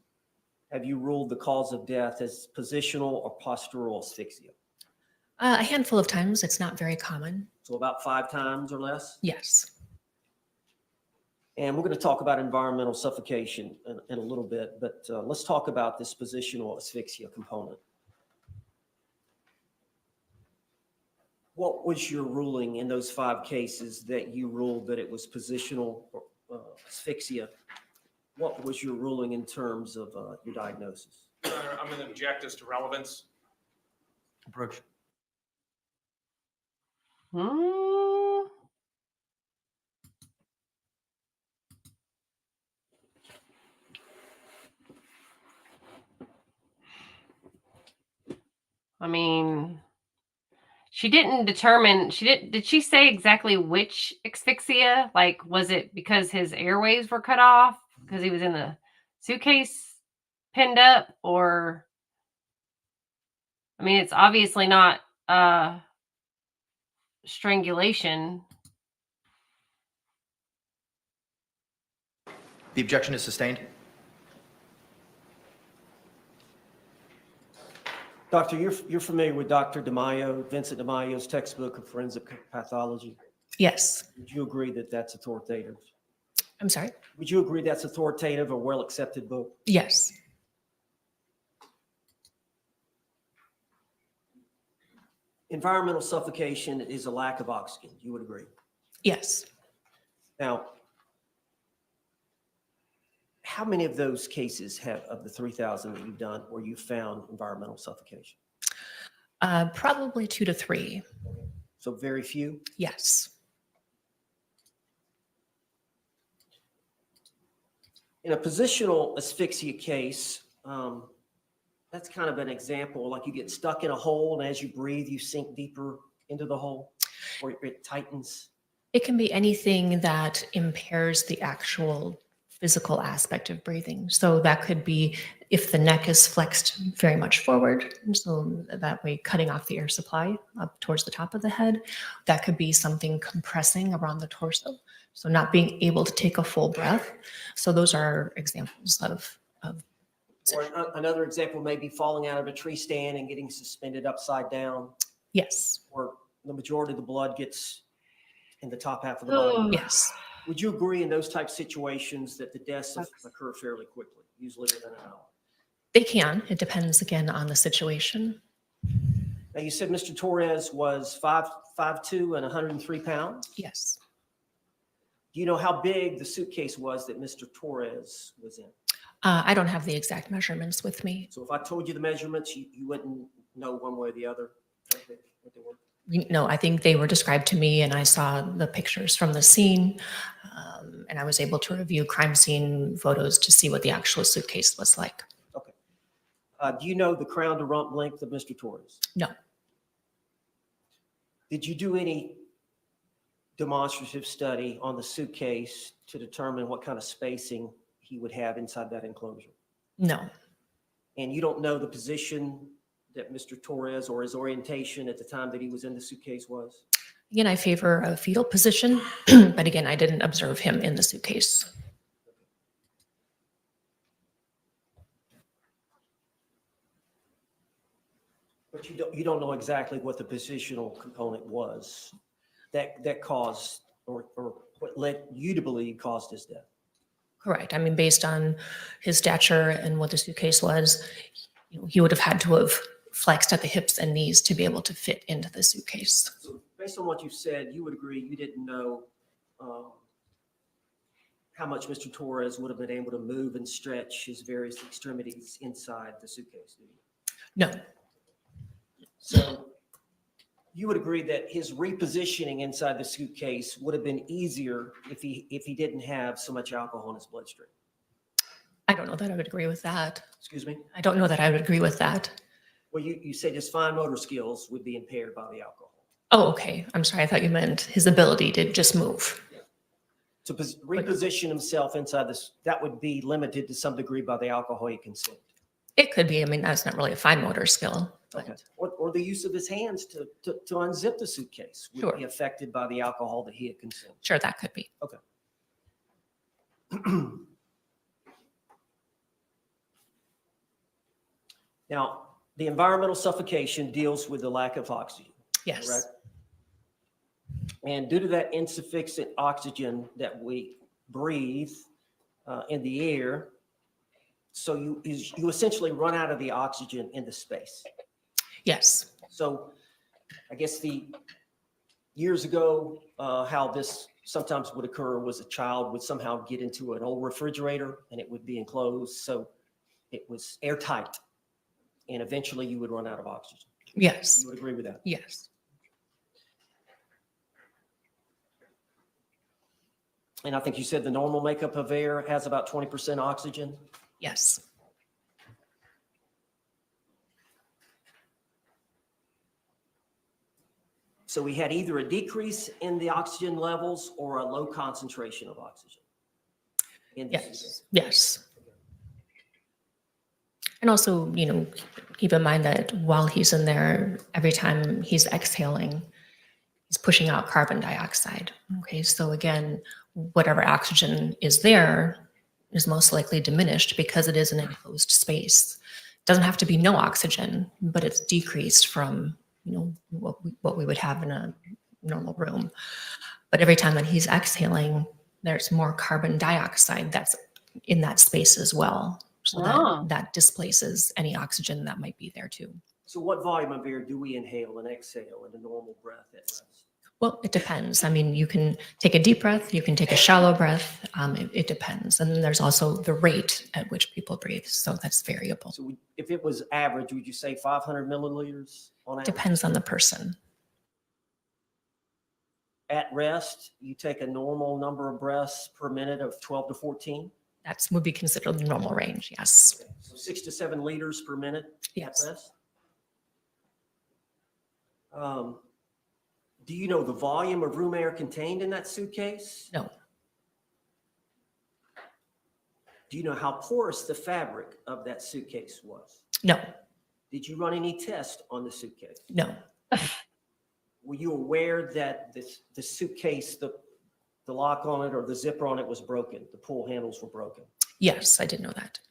have you ruled the cause of death as positional or postural asphyxia? A handful of times. It's not very common. So about 5 times or less? Yes. And we're going to talk about environmental suffocation in a little bit, but let's talk about this positional asphyxia component. What was your ruling in those 5 cases that you ruled that it was positional asphyxia? What was your ruling in terms of your diagnosis? I'm going to object as to relevance. Approach. Hmm. I mean, she didn't determine, did she say exactly which asphyxia? Like, was it because his airways were cut off because he was in the suitcase pinned up? Or, I mean, it's obviously not strangulation. The objection is sustained. Doctor, you're familiar with Dr. DeMaio, Vincent DeMaio's textbook of forensic pathology. Yes. Would you agree that that's authoritative? I'm sorry? Would you agree that's authoritative or well-accepted book? Yes. Environmental suffocation is a lack of oxygen. You would agree? Yes. Now, how many of those cases of the 3,000 that you've done where you found environmental suffocation? Probably 2 to 3. So very few? Yes. In a positional asphyxia case, that's kind of an example, like you get stuck in a hole and as you breathe, you sink deeper into the hole or it tightens. It can be anything that impairs the actual physical aspect of breathing. So that could be if the neck is flexed very much forward, so that way cutting off the air supply up towards the top of the head. That could be something compressing around the torso, so not being able to take a full breath. So those are examples of Or another example may be falling out of a tree stand and getting suspended upside down, yes, or the majority of the blood gets in the top half of the body. yes. Would you agree in those type situations that the deaths occur fairly quickly, usually within an hour? They can. It depends again on the situation. Now, you said Mr. Torres was 5'2" and 103 pounds. Yes. Do you know how big the suitcase was that Mr. Torres was in? I don't have the exact measurements with me. So if I told you the measurements, you wouldn't know one way or the other what they were? No, I think they were described to me and I saw the pictures from the scene, and I was able to review crime scene photos to see what the actual suitcase was like. Okay. Do you know the crown to rump length of Mr. Torres? No. Did you do any demonstrative study on the suitcase to determine what kind of spacing he would have inside that enclosure? No. And you don't know the position that Mr. Torres or his orientation at the time that he was in the suitcase was? Again, I favor a fetal position, but again, I didn't observe him in the suitcase. But you don't know exactly what the positional component was that caused or what led you to believe caused his death. Correct. I mean, based on his stature and what the suitcase was, he would have had to have flexed at the hips and knees to be able to fit into the suitcase. So based on what you said, you would agree you didn't know how much Mr. Torres would have been able to move and stretch his various extremities inside the suitcase, did you? No. So you would agree that his repositioning inside the suitcase would have been easier if he didn't have so much alcohol in his bloodstream? I don't know that I would agree with that. Excuse me? I don't know that I would agree with that. Well, you said his fine motor skills would be impaired by the alcohol. Oh, okay. I'm sorry. I thought you meant his ability to just move. To reposition himself inside this, that would be limited to some degree by the alcohol he consumed. It could be. I mean, that's not really a fine motor skill. But Okay. Or the use of his hands to unzip the suitcase would Sure. be affected by the alcohol that he had consumed. Sure, that could be. Now, the environmental suffocation deals with the lack of oxygen, Yes. correct? And due to that insufficient oxygen that we breathe in the air, so you essentially run out of the oxygen in the space. Yes. So I guess years ago, how this sometimes would occur was a child would somehow get into an old refrigerator and it would be enclosed. So it was airtight and eventually you would run out of oxygen. Yes. You would agree with that? Yes. And I think you said the normal makeup of air has about 20% oxygen. Yes. So we had either a decrease in the oxygen levels or a low concentration of oxygen. In the system. Yes. Yes. And also, keep in mind that while he's in there, every time he's exhaling, he's pushing out carbon dioxide. Okay. So again, whatever oxygen is there is most likely diminished because it is an enclosed space. It doesn't have to be no oxygen, but it's decreased from what we would have in a normal room. But every time that he's exhaling, there's more carbon dioxide that's in that space as well. So Oh. that displaces any oxygen that might be there too. So what volume of air do we inhale and exhale in a normal breath at rest? Well, it depends. I mean, you can take a deep breath, you can take a shallow breath. It depends. And then there's also the rate at which people breathe. So that's variable. So if it was average, would you say 500 milliliters on average? Depends on the person. At rest, you take a normal number of breaths per minute of 12 to 14? That would be considered the normal range. Yes. Okay. So 6 to 7 liters per minute Yes. at rest? Do you know the volume of room air contained in that suitcase? No. Do you know how porous the fabric of that suitcase was? No. Did you run any tests on the suitcase? No. Were you aware that the suitcase, the lock on it or the zipper on it was broken? The pull handles were broken? Yes, I did know that.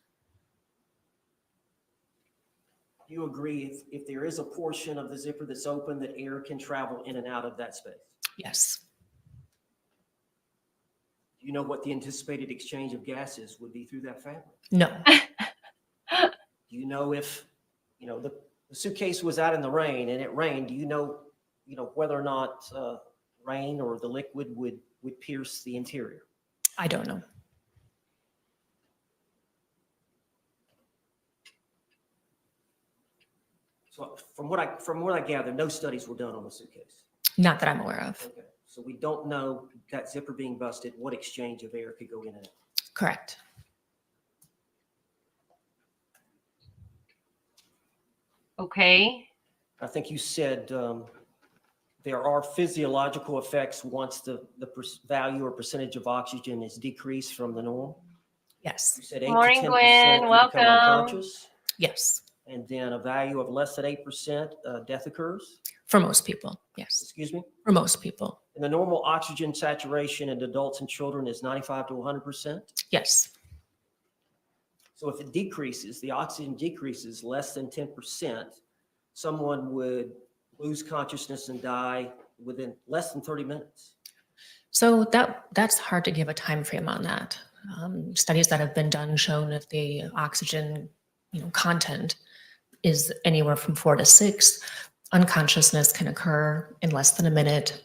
Do you agree if there is a portion of the zipper that's open, that air can travel in and out of that space? Yes. Do you know what the anticipated exchange of gases would be through that fabric? No. Do you know if, the suitcase was out in the rain and it rained, do you know whether or not rain or the liquid would pierce the interior? I don't know. So from what I gather, no studies were done on the suitcase. Not that I'm aware of. Okay. So we don't know that zipper being busted, what exchange of air could go in and out. Correct. Okay. I think you said there are physiological effects once the value or percentage of oxygen is decreased from the norm. Yes. You said 8 Morning, to 10% Gwen. you become Welcome. unconscious, Yes. and then a value of less than 8% death occurs. For most people. Yes. Excuse me. For most people. And the normal oxygen saturation in adults and children is 95 to 100%. Yes. So if it decreases, the oxygen decreases less than 10%, someone would lose consciousness and die within less than 30 minutes. So that's hard to give a time frame on that. Studies that have been done show that the oxygen, content is anywhere from 4 to 6. Unconsciousness can occur in less than a minute,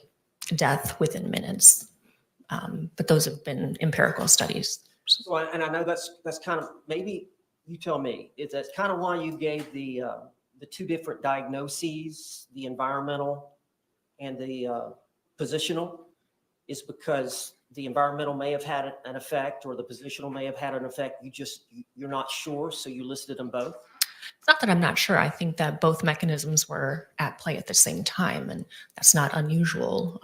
death within minutes. But those have been empirical studies. So, and I know that's kind of, maybe you tell me, that's kind of why you gave the two different diagnoses, the environmental and the positional, is because the environmental may have had an effect or the positional may have had an effect. You're not sure, so you listed them both. It's not that I'm not sure. I think that both mechanisms were at play at the same time, and that's not unusual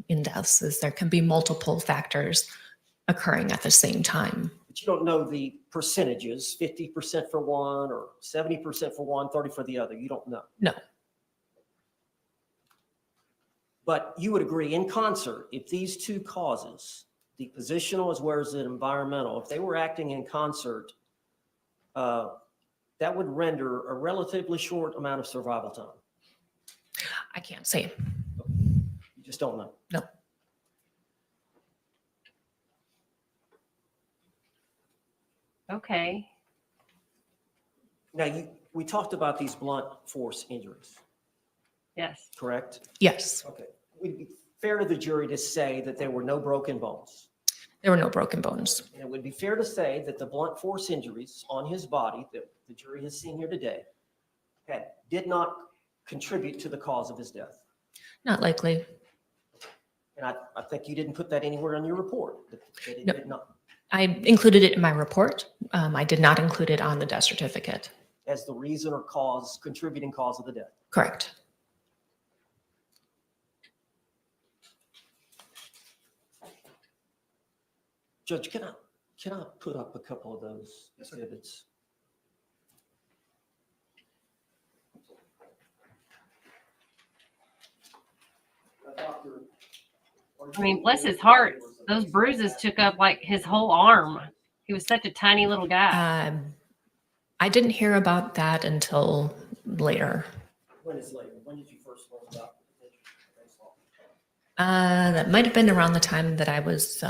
in deaths, as there can be multiple factors occurring at the same time. But you don't know the percentages, 50% for one or 70% for one, 30 for the other. You don't know. No. But you would agree in concert, if these two causes, the positional as well as the environmental, if they were acting in concert, that would render a relatively short amount of survival time. I can't say. You just don't know. No. Okay. Now, we talked about these blunt force injuries, Yes. correct? Yes, Okay. Would it be fair to the jury to say that there were no broken bones? there were no broken bones. And it would be fair to say that the blunt force injuries on his body that the jury has seen here today did not contribute to the cause of his death. Not likely. And I think you didn't put that anywhere in your report. That it No. did not, I included it in my report. I did not include it on the death certificate. as the reason or contributing cause of the death. Correct. Judge, can I put up a couple of those exhibits? I mean, bless his heart. Those bruises took up like his whole arm. He was such a tiny little guy. I didn't hear about that until later. When is later? When did you first learn about the potential? That might have been around the time that I was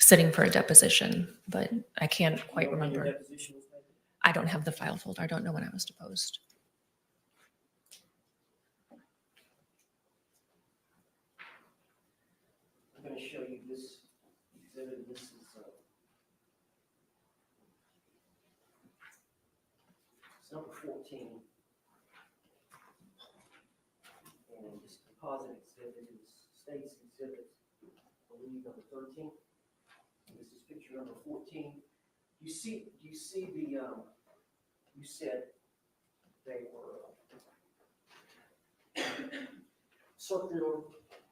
sitting for a deposition, but I can't quite You know when your remember. deposition was made? I don't have the file folder. I don't know when I was deposed. I'm going to show you this exhibit. This is it's number 14. And this composite exhibit is state's exhibit, I believe, number 13. And this is picture number 14. You see the, you said they were circular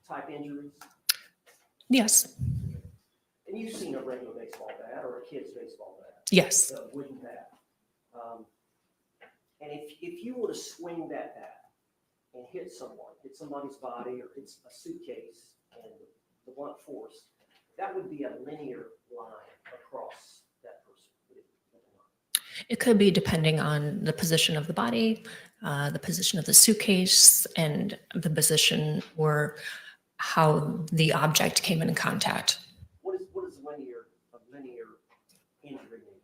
type injuries. Yes. And you've seen a regular baseball bat or a kid's baseball bat, Yes. a wooden bat. And if you were to swing that bat and hit somebody's body or hit a suitcase and the blunt force, that would be a linear line across that person. would it not? It could be depending on the position of the body, the position of the suitcase, and the position or how the object came in contact. What is a linear injury mean?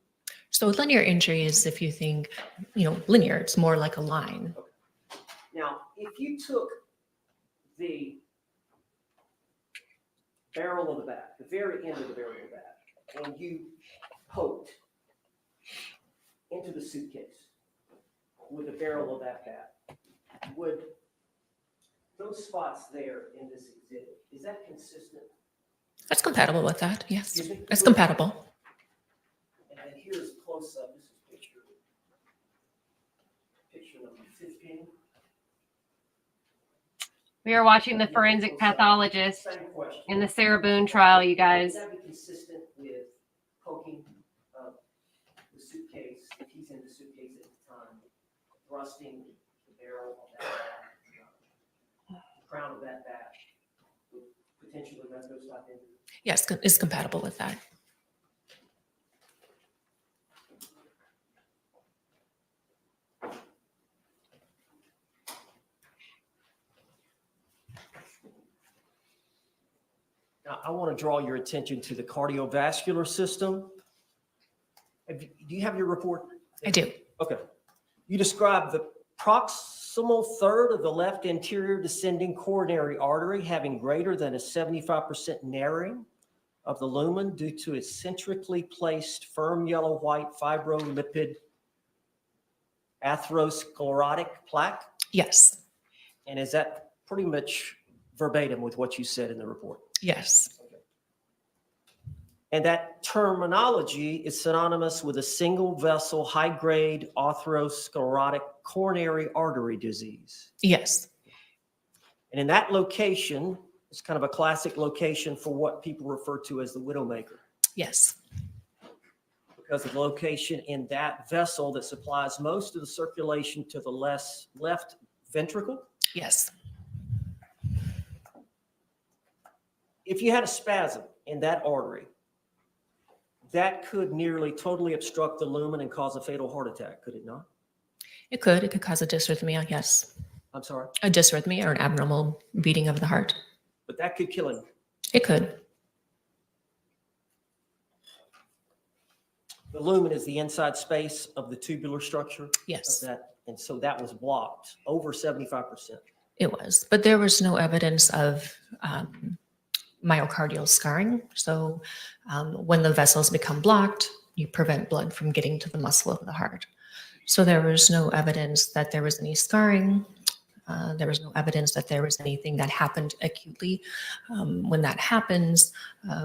So linear injury is if you think, linear, it's more like a line. Now, if you took the barrel of the bat, the very end of the barrel of the bat, and you poked into the suitcase with the barrel of that bat, would those spots there in this exhibit, is that consistent? That's compatible with that, yes. Excuse me? It's compatible. And then here's close up, this is picture number 15. We are watching the forensic pathologist Same question. in the Sarah Boone trial, you guys. Would that be consistent with poking the suitcase, if he's in the suitcase at the time, thrusting the barrel of that bat, the crown of that bat, would potentially let those type injuries? Yes, it's compatible with that. Now, I want to draw your attention to the cardiovascular system. Do you have your report? I do. Okay. You describe the proximal third of the left anterior descending coronary artery having greater than a 75% narrowing of the lumen due to its centrically placed firm yellow-white fibrolipid atherosclerotic plaque. Yes. And is that pretty much verbatim with what you said in the report? Yes. And that terminology is synonymous with a single vessel, high-grade atherosclerotic coronary artery disease. Yes. And in that location, it's kind of a classic location for what people refer to as the widowmaker, Yes. because of the location in that vessel that supplies most of the circulation to the left ventricle. Yes. If you had a spasm in that artery, that could nearly totally obstruct the lumen and cause a fatal heart attack, could it not? It could. It could cause a dysrhythmia. Yes. I'm sorry, A dysrhythmia or an abnormal beating of the heart. but that could kill him. It could. The lumen is the inside space of the tubular structure of Yes, that, and so that was blocked over 75%. it was. But there was no evidence of myocardial scarring. So when the vessels become blocked, you prevent blood from getting to the muscle of the heart. So there was no evidence that there was any scarring. There was no evidence that there was anything that happened acutely. When that happens,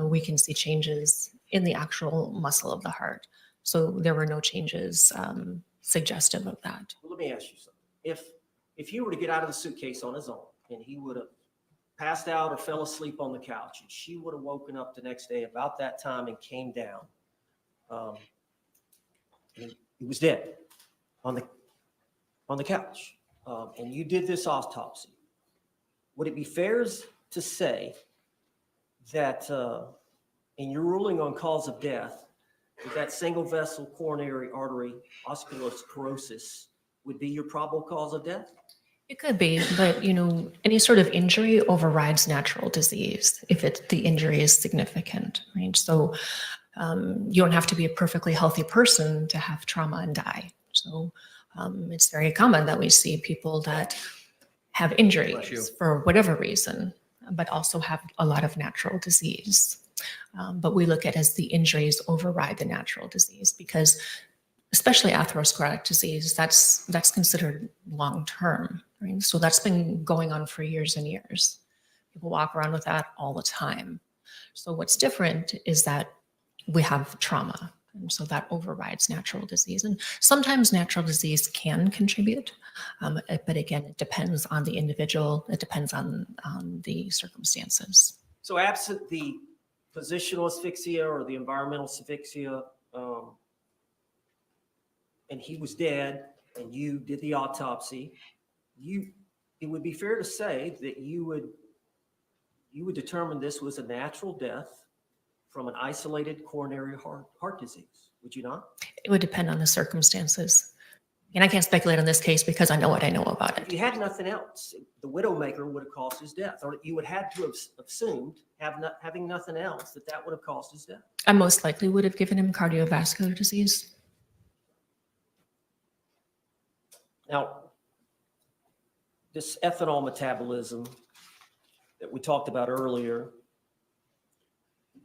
we can see changes in the actual muscle of the heart. So there were no changes suggestive of that. Well, let me ask you something. If he were to get out of the suitcase on his own and he would have passed out or fell asleep on the couch and she would have woken up the next day about that time and came down, and he was dead on the couch, and you did this autopsy, would it be fair to say that in your ruling on cause of death, that single vessel coronary artery atherosclerosis would be your probable cause of death? It could be, but any sort of injury overrides natural disease if the injury is significant, right? So you don't have to be a perfectly healthy person to have trauma and die. So it's very common that we see people that have Bless you. injuries for whatever reason, but also have a lot of natural disease. But we look at it as the injuries override the natural disease because especially atherosclerotic disease, that's considered long-term, right? So that's been going on for years and years. People walk around with that all the time. So what's different is that we have trauma, and so that overrides natural disease. And sometimes natural disease can contribute, but again, it depends on the individual. It depends on the circumstances. So absent the positional asphyxia or the environmental asphyxia, and he was dead, and you did the autopsy, it would be fair to say that you would determine this was a natural death from an isolated coronary heart disease, would you not? It would depend on the circumstances. And I can't speculate on this case because I know what I know about If it. you had nothing else, the widowmaker would have caused his death, or you would have to have assumed, having nothing else, that would have caused his death. I most likely would have given him cardiovascular disease. Now, this ethanol metabolism that we talked about earlier,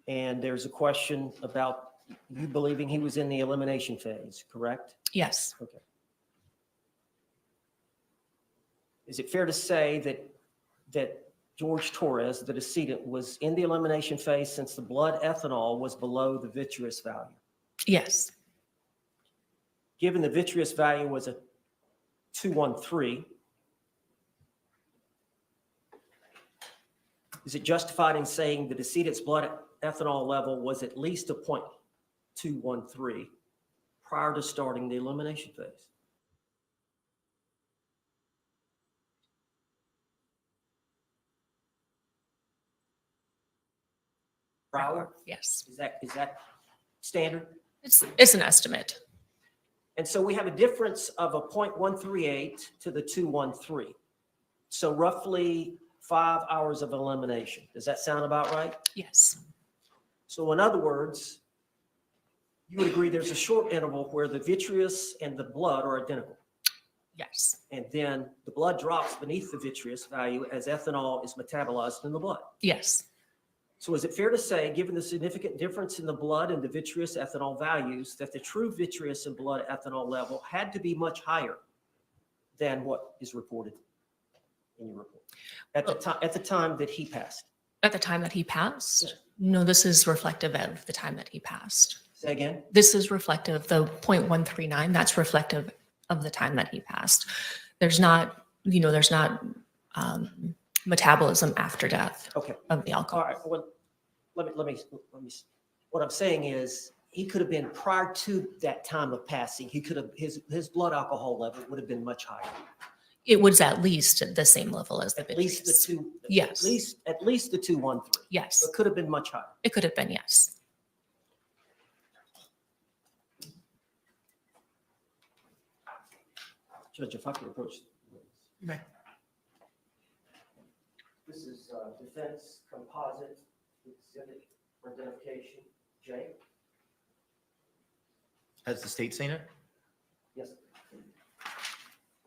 and there's a question about you believing he was in the elimination phase, correct? Yes. Okay. Is it fair to say that George Torres, the decedent, was in the elimination phase since the blood ethanol was below the vitreous value? Yes. Given the vitreous value was a 213, is it justified in saying the decedent's blood ethanol level was at least a 0.213 prior to starting the elimination phase? Prior? Yes. Is that standard? It's an estimate. And so we have a difference of a 0.138 to the 213. So roughly 5 hours of elimination. Does that sound about right? Yes. So in other words, you would agree there's a short interval where the vitreous and the blood are identical. Yes. And then the blood drops beneath the vitreous value as ethanol is metabolized in the blood. Yes. So is it fair to say, given the significant difference in the blood and the vitreous ethanol values, that the true vitreous and blood ethanol level had to be much higher than what is reported in your report at the time that he passed? At the time that he passed? Yes. No, this is reflective of the time that he passed. Say again? This is reflective, the 0.139, that's reflective of the time that he passed. There's not metabolism after death Okay. of the All alcohol. right. Well, let me. What I'm saying is, he could have been prior to that time of passing. He could have his blood alcohol level would have been much higher. It was at least at the same level as the At least the vitreous. two. Yes. At least the 213. Yes, It could have been much higher. it could have been, yes. Judge, if I could approach. may. This is defense composite exhibit identification. Jay? Has the state seen it? Yes.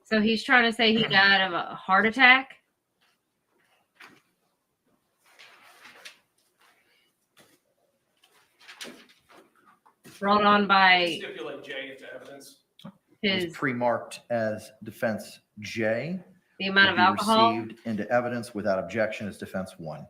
So he's trying to say he died of a heart attack. Brought on by Stipulate J into evidence. It was his pre-marked as defense J. the amount Will of be alcohol. Received into evidence without objection as defense 1.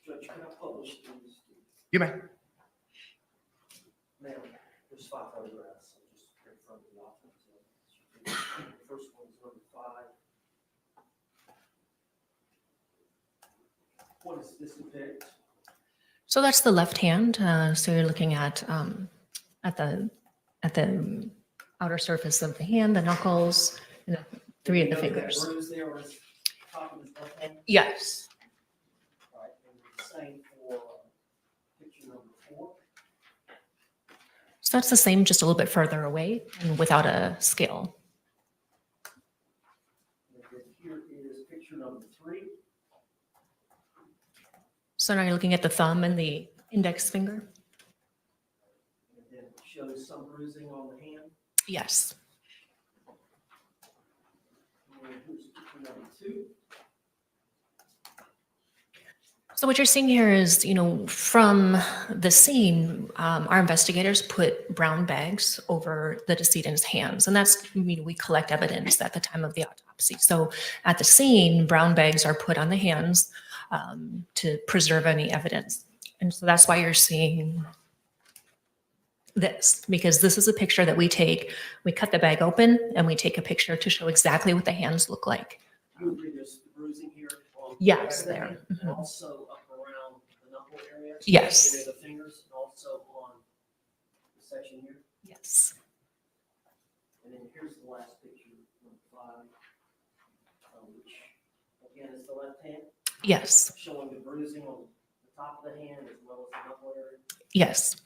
Judge, can I publish these? You may. Ma'am, there's 5 photographs. I'm just in front of the office. The first one is number 5. What does this depict? So that's the left hand. So you're looking at the outer surface of the hand, the knuckles, and the 3 of the You know that fingers. bruise there on his top of his left hand? Yes. same for picture number 4. So that's the same, just a little bit further away and without a scale. And then here is picture number 3. So now you're looking at the thumb and the index finger? And then it shows some bruising on the hand. Yes. And here's picture number 2. So what you're seeing here is, from the scene, our investigators put brown bags over the decedent's hands, and that's, we collect evidence at the time of the autopsy. So at the scene, brown bags are put on the hands to preserve any evidence. And so that's why you're seeing this, because this is a picture that we take. We cut the bag open and we take a picture to show exactly what the hands look like. You agree there's bruising here on the Yes, back of the there. hand, and Mhm. also up around the knuckle area. Yes. Near the fingers, and also on the section here. Yes. And then here's the last picture, number 5, which again is the left hand, Yes. showing the bruising on the top of the hand as well as the knuckle area. Yes.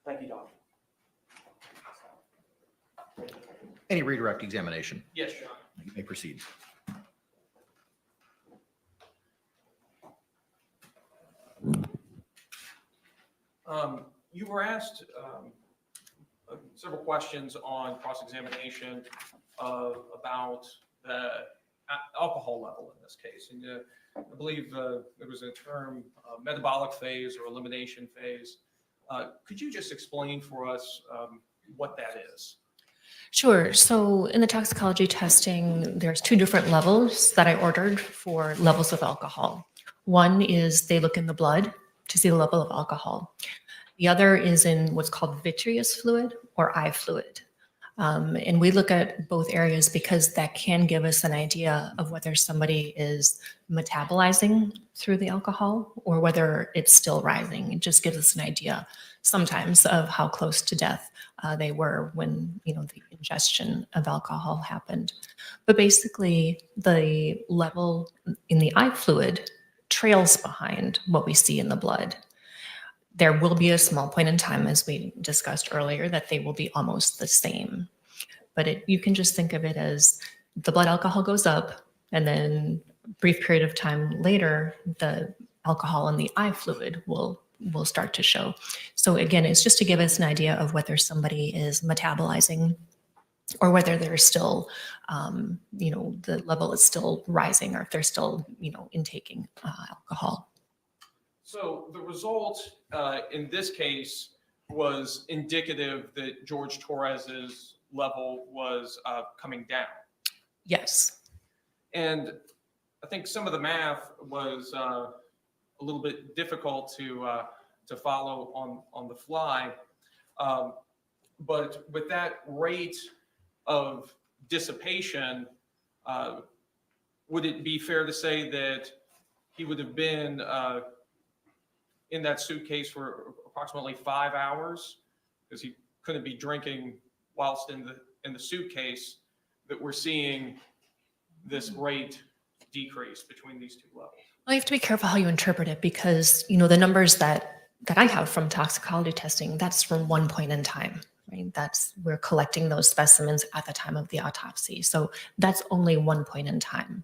Thank you, Doctor. Any redirect examination? Yes, John. You may proceed. You were asked several questions on cross-examination about the alcohol level in this case. And I believe there was a term, metabolic phase or elimination phase. Could you just explain for us what that is? Sure. So in the toxicology testing, there's 2 different levels that I ordered for levels of alcohol. One is they look in the blood to see the level of alcohol. The other is in what's called vitreous fluid or eye fluid. And we look at both areas because that can give us an idea of whether somebody is metabolizing through the alcohol or whether it's still rising. It just gives us an idea sometimes of how close to death they were when the ingestion of alcohol happened. But basically, the level in the eye fluid trails behind what we see in the blood. There will be a small point in time, as we discussed earlier, that they will be almost the same. But you can just think of it as the blood alcohol goes up, and then a brief period of time later, the alcohol in the eye fluid will start to show. So again, it's just to give us an idea of whether somebody is metabolizing or whether they're still, the level is still rising, or if they're still, intaking alcohol. So the result in this case was indicative that George Torres's level was coming down. Yes. And I think some of the math was a little bit difficult to follow on the fly. But with that rate of dissipation, would it be fair to say that he would have been in that suitcase for approximately 5 hours, because he couldn't be drinking whilst in the suitcase, that we're seeing this rate decrease between these 2 levels? Well, you have to be careful how you interpret it, because the numbers that I have from toxicology testing, that's from one point in time. Right? We're collecting those specimens at the time of the autopsy. So that's only one point in time.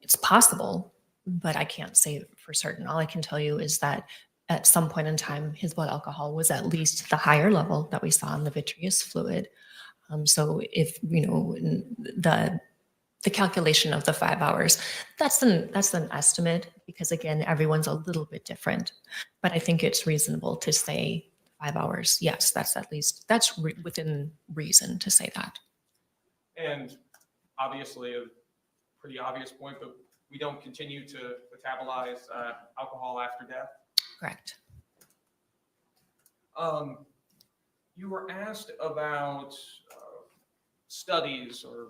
It's possible, but I can't say for certain. All I can tell you is that at some point in time, his blood alcohol was at least the higher level that we saw in the vitreous fluid. So if, the calculation of the 5 hours, that's an estimate, because again, everyone's a little bit different. But I think it's reasonable to say 5 hours. Yes, that's within reason to say that. And obviously a pretty obvious point, but we don't continue to metabolize alcohol after death. Correct. You were asked about studies or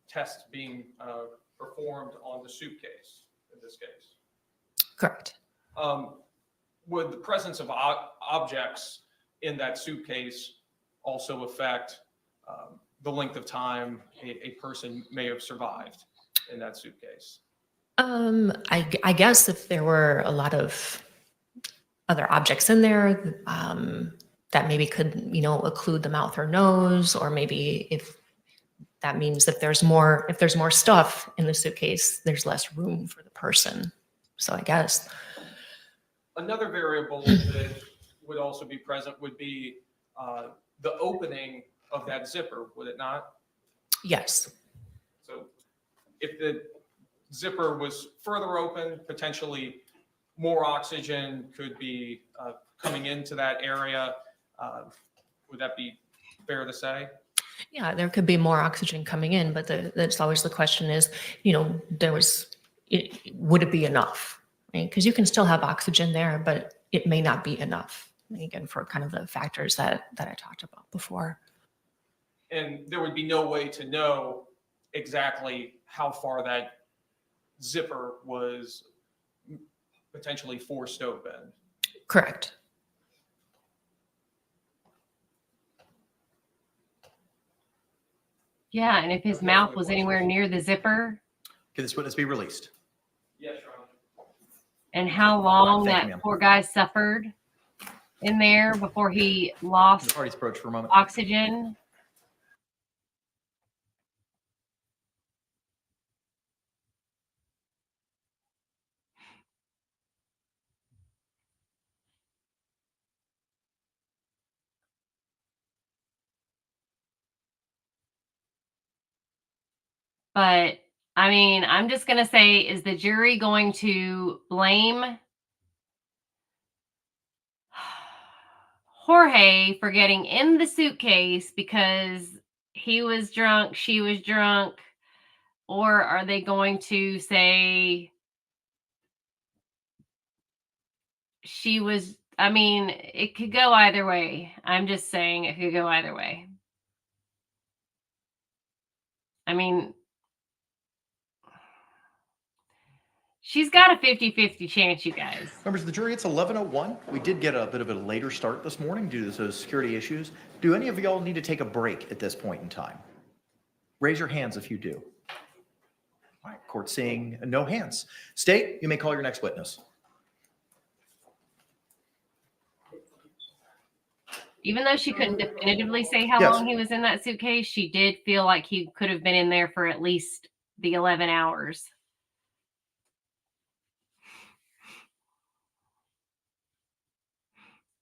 tests being performed on the suitcase in this case. Correct. Would the presence of objects in that suitcase also affect the length of time a person may have survived in that suitcase? I guess if there were a lot of other objects in there, that maybe could, occlude the mouth or nose, or maybe if that means if there's more stuff in the suitcase, there's less room for the person. So I guess. Another variable that would also be present would be the opening of that zipper, would it not? Yes. So if the zipper was further open, potentially more oxygen could be coming into that area. Would that be fair to say? Yeah, there could be more oxygen coming in, but that's always the question is, would it be enough? Because you can still have oxygen there, but it may not be enough. Again, for kind of the factors that I talked about before. And there would be no way to know exactly how far that zipper was potentially forced open. Correct. Yeah, and if his mouth was anywhere near the zipper, Can this witness be released? Yes, Your Honor. and how long Thank you, that ma'am. poor guy suffered in there before he The lost parties approach for a moment. oxygen. But I mean, I'm just going to say, is the jury going to blame Jorge for getting in the suitcase because he was drunk, she was drunk? Or are they going to say she was, I mean, it could go either way. I'm just saying it could go either way. I mean, she's got a 50-50 chance, you guys. Members of the jury, it's 11:01. We did get a bit of a later start this morning due to those security issues. Do any of y'all need to take a break at this point in time? Raise your hands if you do. All right, court seeing no hands. State, you may call your next witness. Even though she couldn't definitively say how Yes. long he was in that suitcase, she did feel like he could have been in there for at least the 11 hours.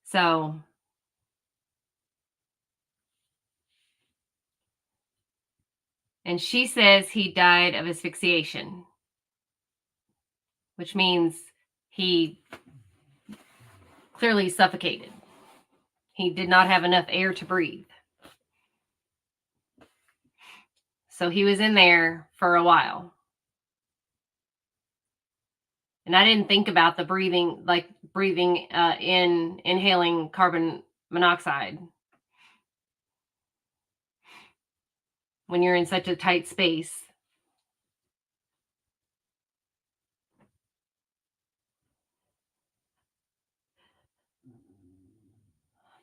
So, and she says he died of asphyxiation, which means he clearly suffocated. He did not have enough air to breathe. So he was in there for a while. And I didn't think about the breathing, like inhaling carbon monoxide when you're in such a tight space.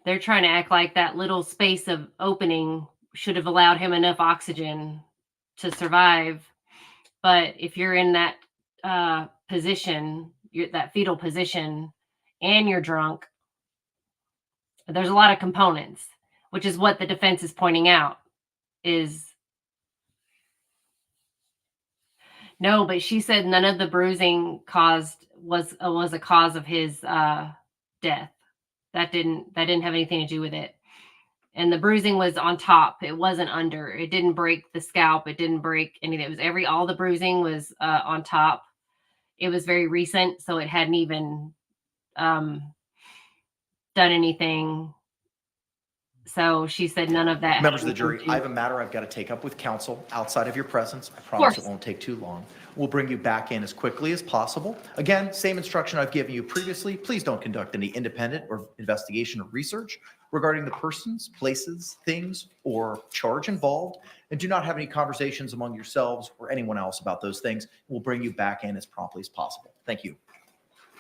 They're trying to act like that little space of opening should have allowed him enough oxygen to survive. But if you're in that position, that fetal position, and you're drunk, there's a lot of components, which is what the defense is pointing out. Is no, but she said none of the bruising was a cause of his death. That didn't have anything to do with it. And the bruising was on top. It wasn't under. It didn't break the scalp. It didn't break anything. It was all the bruising was on top. It was very recent, so it hadn't even done anything So she said none of that. Members of had the jury, anything I to- have a matter I've got to take up with counsel outside of your presence. I promise course. it won't take too long. We'll bring you back in as quickly as possible. Again, same instruction I've given you previously. Please don't conduct any independent or investigation or research regarding the persons, places, things, or charge involved, and do not have any conversations among yourselves or anyone else about those things. We'll bring you back in as promptly as possible. Thank you.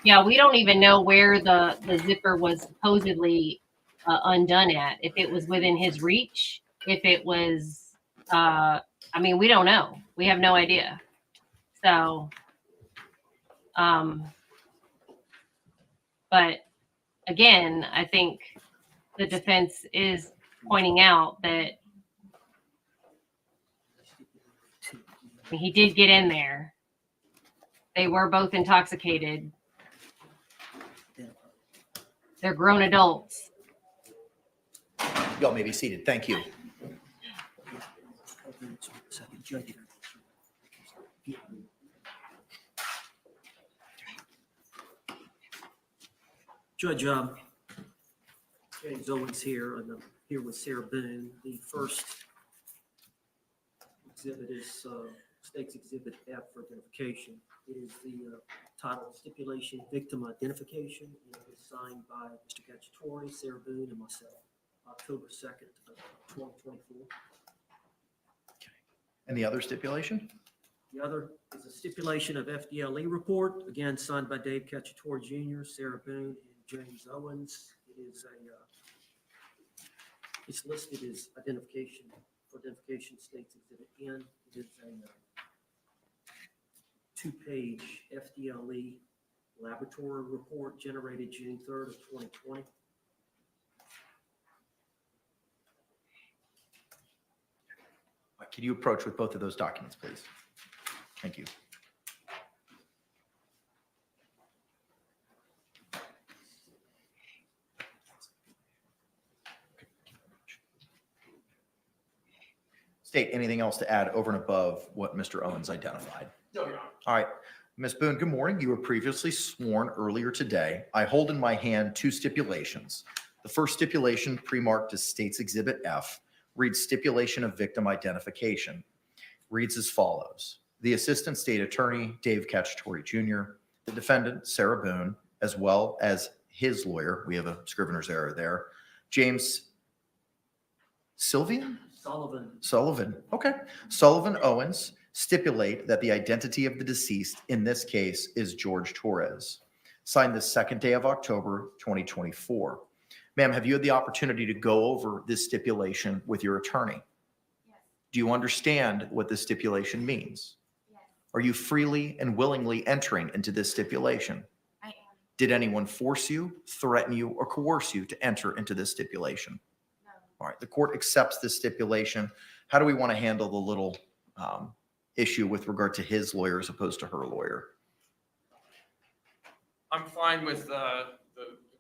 Yeah, we don't even know where the zipper was supposedly undone at. If it was within his reach, if it was, I mean, we don't know. We have no idea. So, but again, I think the defense is pointing out that he did get in there. They were both intoxicated. They're grown adults. Y'all may be seated. Thank you. Judge, James Owens here, and I'm here with Sarah Boone. The first exhibit is State's Exhibit F for identification. It is the title Stipulation Victim Identification, and it was signed by Mr. Cacciatore, Sarah Boone, and myself, October 2nd, 2024. And the other stipulation? The other is a stipulation of FDLE report, again signed by Dave Cacciatore Jr., Sarah Boone, and James Owens. It is it's listed as identification State's Exhibit N. It is a two-page FDLE laboratory report generated June 3rd of 2020. Can you approach with both of those documents, please? Thank you. State, anything else to add over and above what Mr. Owens identified? No, Your Honor. All right. Ms. Boone, good morning. You were previously sworn earlier today. I hold in my hand two stipulations. The first stipulation, pre-marked as State's Exhibit F, reads Stipulation of Victim Identification. Reads as follows. The Assistant State Attorney, Dave Cacciatore Jr., the defendant, Sarah Boone, as well as his lawyer, we have a scrivener's error there, James Sullivan, okay. Sullivan Owens stipulate that the identity of the deceased in this case is George Torres. Signed the 2nd day of October, 2024. Ma'am, have you had the opportunity to go over this stipulation with your attorney? Yes, Do you understand what this stipulation means? yes, Are you freely and willingly entering into this stipulation? I am. Did anyone force you, threaten you, or coerce you to enter into this stipulation? No, All right, the court accepts this stipulation. How do we want to handle the little issue with regard to his lawyer as opposed to her lawyer? I'm fine with the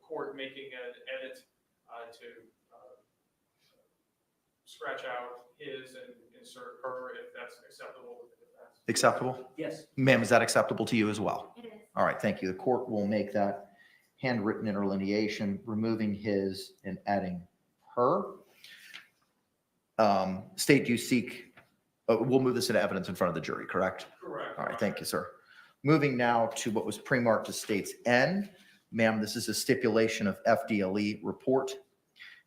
court making an edit to scratch out his and insert her if that's acceptable with the defense. Acceptable? Yes. Ma'am, is that acceptable to you as well? it is. All right, thank you. The court will make that handwritten interlineation, removing his and adding her. State, do you seek, we'll move this into evidence in front of the jury, correct? Correct. All right, thank you, sir. Moving now to what was pre-marked as State's N. Ma'am, this is a stipulation of FDLE report.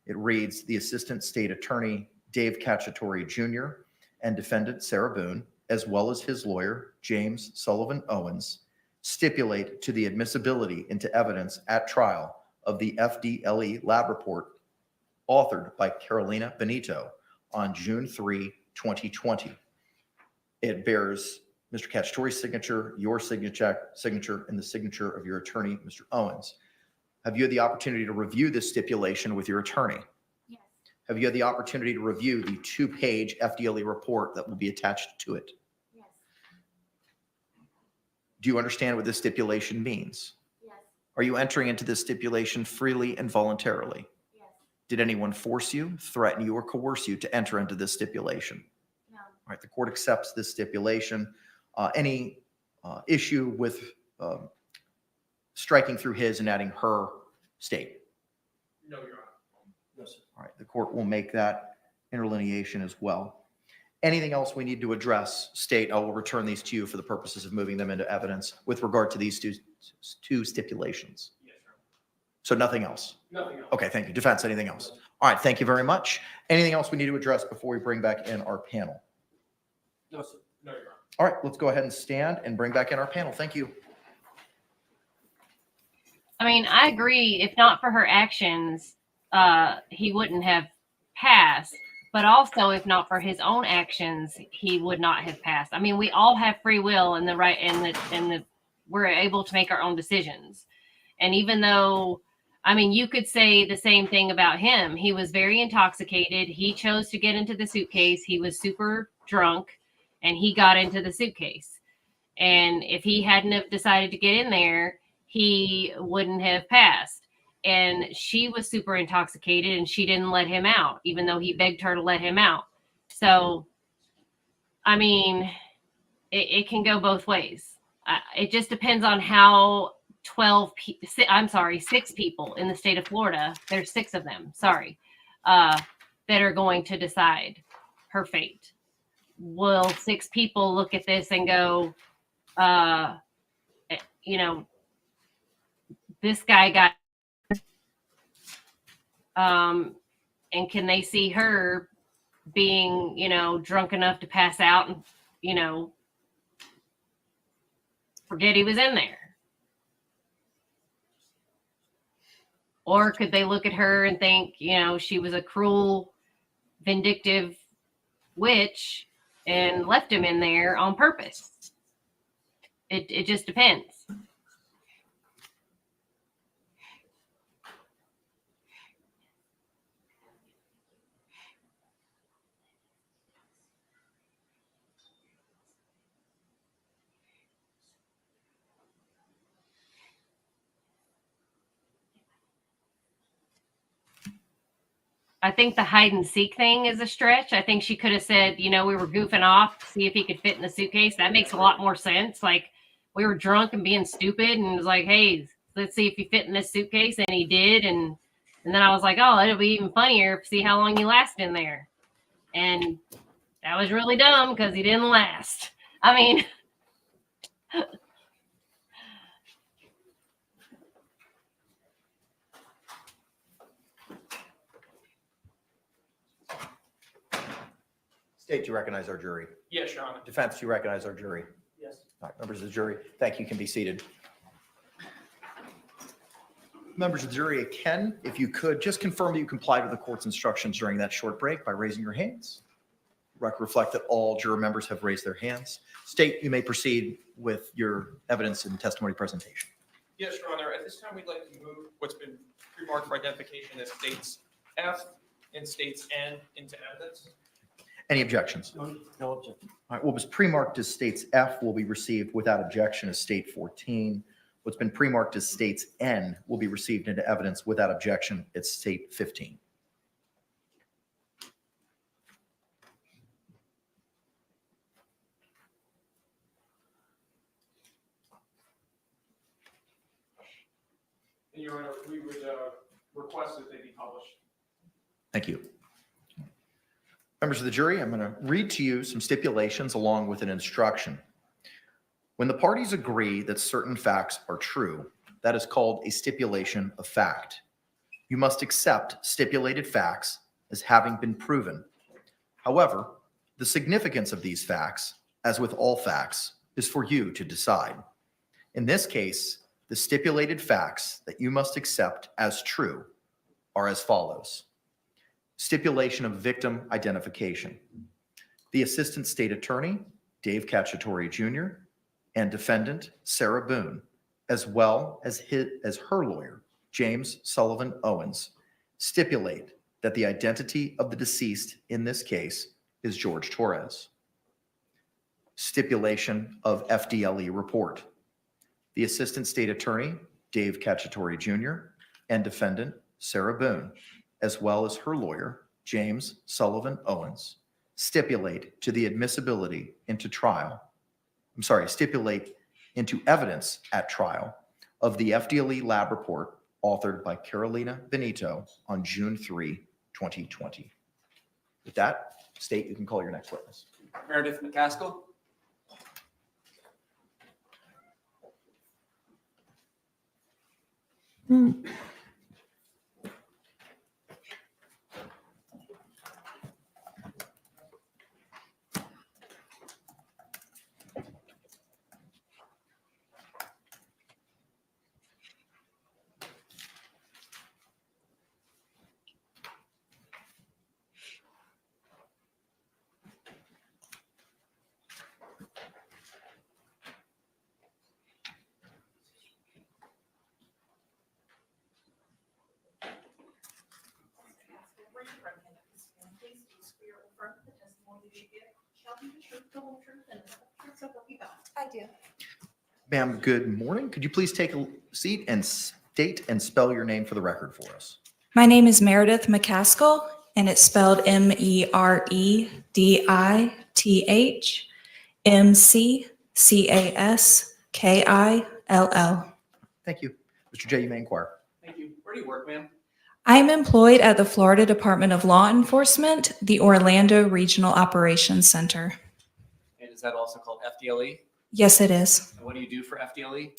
It reads, the Assistant State Attorney, Dave Cacciatore Jr., and defendant Sarah Boone, as well as his lawyer, James Sullivan Owens, stipulate to the admissibility into evidence at trial of the FDLE lab report authored by Carolina Benito on June 3, 2020. It bears Mr. Cacciatore's signature, your signature, and the signature of your attorney, Mr. Owens. Have you had the opportunity to review this stipulation with your attorney? Yes, Have you had the opportunity to review the two-page FDLE report that will be attached to it? yes, Do you understand what this stipulation means? yes, Are you entering into this stipulation freely and voluntarily? yes, Did anyone force you, threaten you, or coerce you to enter into this stipulation? no, All right, the court accepts this stipulation. Any issue with striking through his and adding her? State. No, Your Honor. No, sir. All right, the court will make that interlineation as well. Anything else we need to address? State, I will return these to you for the purposes of moving them into evidence with regard to these two stipulations. Yes, Your Honor. So nothing else? Nothing else. Okay, thank you. Defense, anything else? All right, thank you very much. Anything else we need to address before we bring back in our panel? No, sir. No, Your Honor. All right, let's go ahead and stand and bring back in our panel. Thank you. I mean, I agree. If not for her actions, he wouldn't have passed. But also, if not for his own actions, he would not have passed. I mean, we all have free will and the right, and we're able to make our own decisions. And even though, I mean, you could say the same thing about him. He was very intoxicated. He chose to get into the suitcase. He was super drunk, and he got into the suitcase. And if he hadn't have decided to get in there, he wouldn't have passed. And she was super intoxicated and she didn't let him out, even though he begged her to let him out. So, I mean, it can go both ways. It just depends on how 6 people in the state of Florida, there's 6 of them, that are going to decide her fate. Will 6 people look at this and go, this guy got, and can they see her being, drunk enough to pass out and, forget he was in there? Or could they look at her and think, she was a cruel, vindictive witch and left him in there on purpose? It just depends. I think the hide and seek thing is a stretch. I think she could have said, we were goofing off to see if he could fit in the suitcase. That makes a lot more sense. Like, we were drunk and being stupid, and it was like, hey, let's see if you fit in this suitcase. And he did. And then I was like, oh, it'll be even funnier to see how long you last in there. And that was really dumb because he didn't last. I mean, State, do you recognize our jury? Yes, Your Honor. Defense, do you recognize our jury? Yes. All right, members of the jury, thank you. You can be seated. Members of the jury, again, if you could, just confirm that you complied with the court's instructions during that short break by raising your hands. Record reflect that all juror members have raised their hands. State, you may proceed with your evidence and testimony presentation. Yes, Your Honor. At this time, we'd like to move what's been pre-marked for identification as states F and states N into evidence. Any objections? No objection. All right, what was pre-marked as states F will be received without objection as state 14. What's been pre-marked as states N will be received into evidence without objection at state 15. And Your Honor, we would request that they be published. Thank you. Members of the jury, I'm going to read to you some stipulations along with an instruction. When the parties agree that certain facts are true, that is called a stipulation of fact. You must accept stipulated facts as having been proven. However, the significance of these facts, as with all facts, is for you to decide. In this case, the stipulated facts that you must accept as true are as follows. Stipulation of victim identification. The Assistant State Attorney, Dave Cacciatore Jr., and defendant, Sarah Boone, as well as her lawyer, James Sullivan Owens, stipulate that the identity of the deceased in this case is George Torres. Stipulation of FDLE report. The Assistant State Attorney, Dave Cacciatore Jr., and defendant, Sarah Boone, as well as her lawyer, James Sullivan Owens, stipulate to the admissibility into stipulate into evidence at trial of the FDLE lab report authored by Carolina Benito on June 3, 2020. With that, state you can call your next witness. Meredith McCaskill. Raise your right hand at this time. Please do swear or affirm that the testimony you give shall be the truth, the whole truth, and nothing but the truth, so help you God. I do. Ma'am, good morning. Could you please take a seat and state and spell your name for the record for us? My name is Meredith McCaskill, and it's spelled MEredithMcCaskill. Thank you. Mr. J, you may inquire. Thank you. Where do you work, ma'am? I am employed at the Florida Department of Law Enforcement, the Orlando Regional Operations Center. And is that also called FDLE? Yes, it is. And what do you do for FDLE?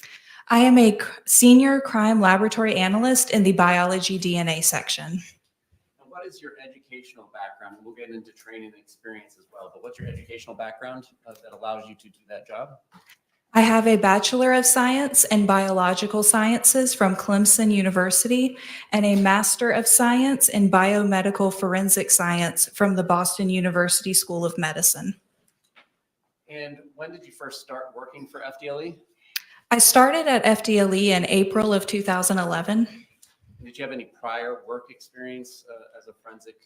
I am a senior crime laboratory analyst in the biology DNA section. And what is your educational background? We'll get into training and experience as well, but what's your educational background that allows you to do that job? I have a Bachelor of Science in Biological Sciences from Clemson University and a Master of Science in Biomedical Forensic Science from the Boston University School of Medicine. And when did you first start working for FDLE? I started at FDLE in April of 2011. Did you have any prior work experience as a forensic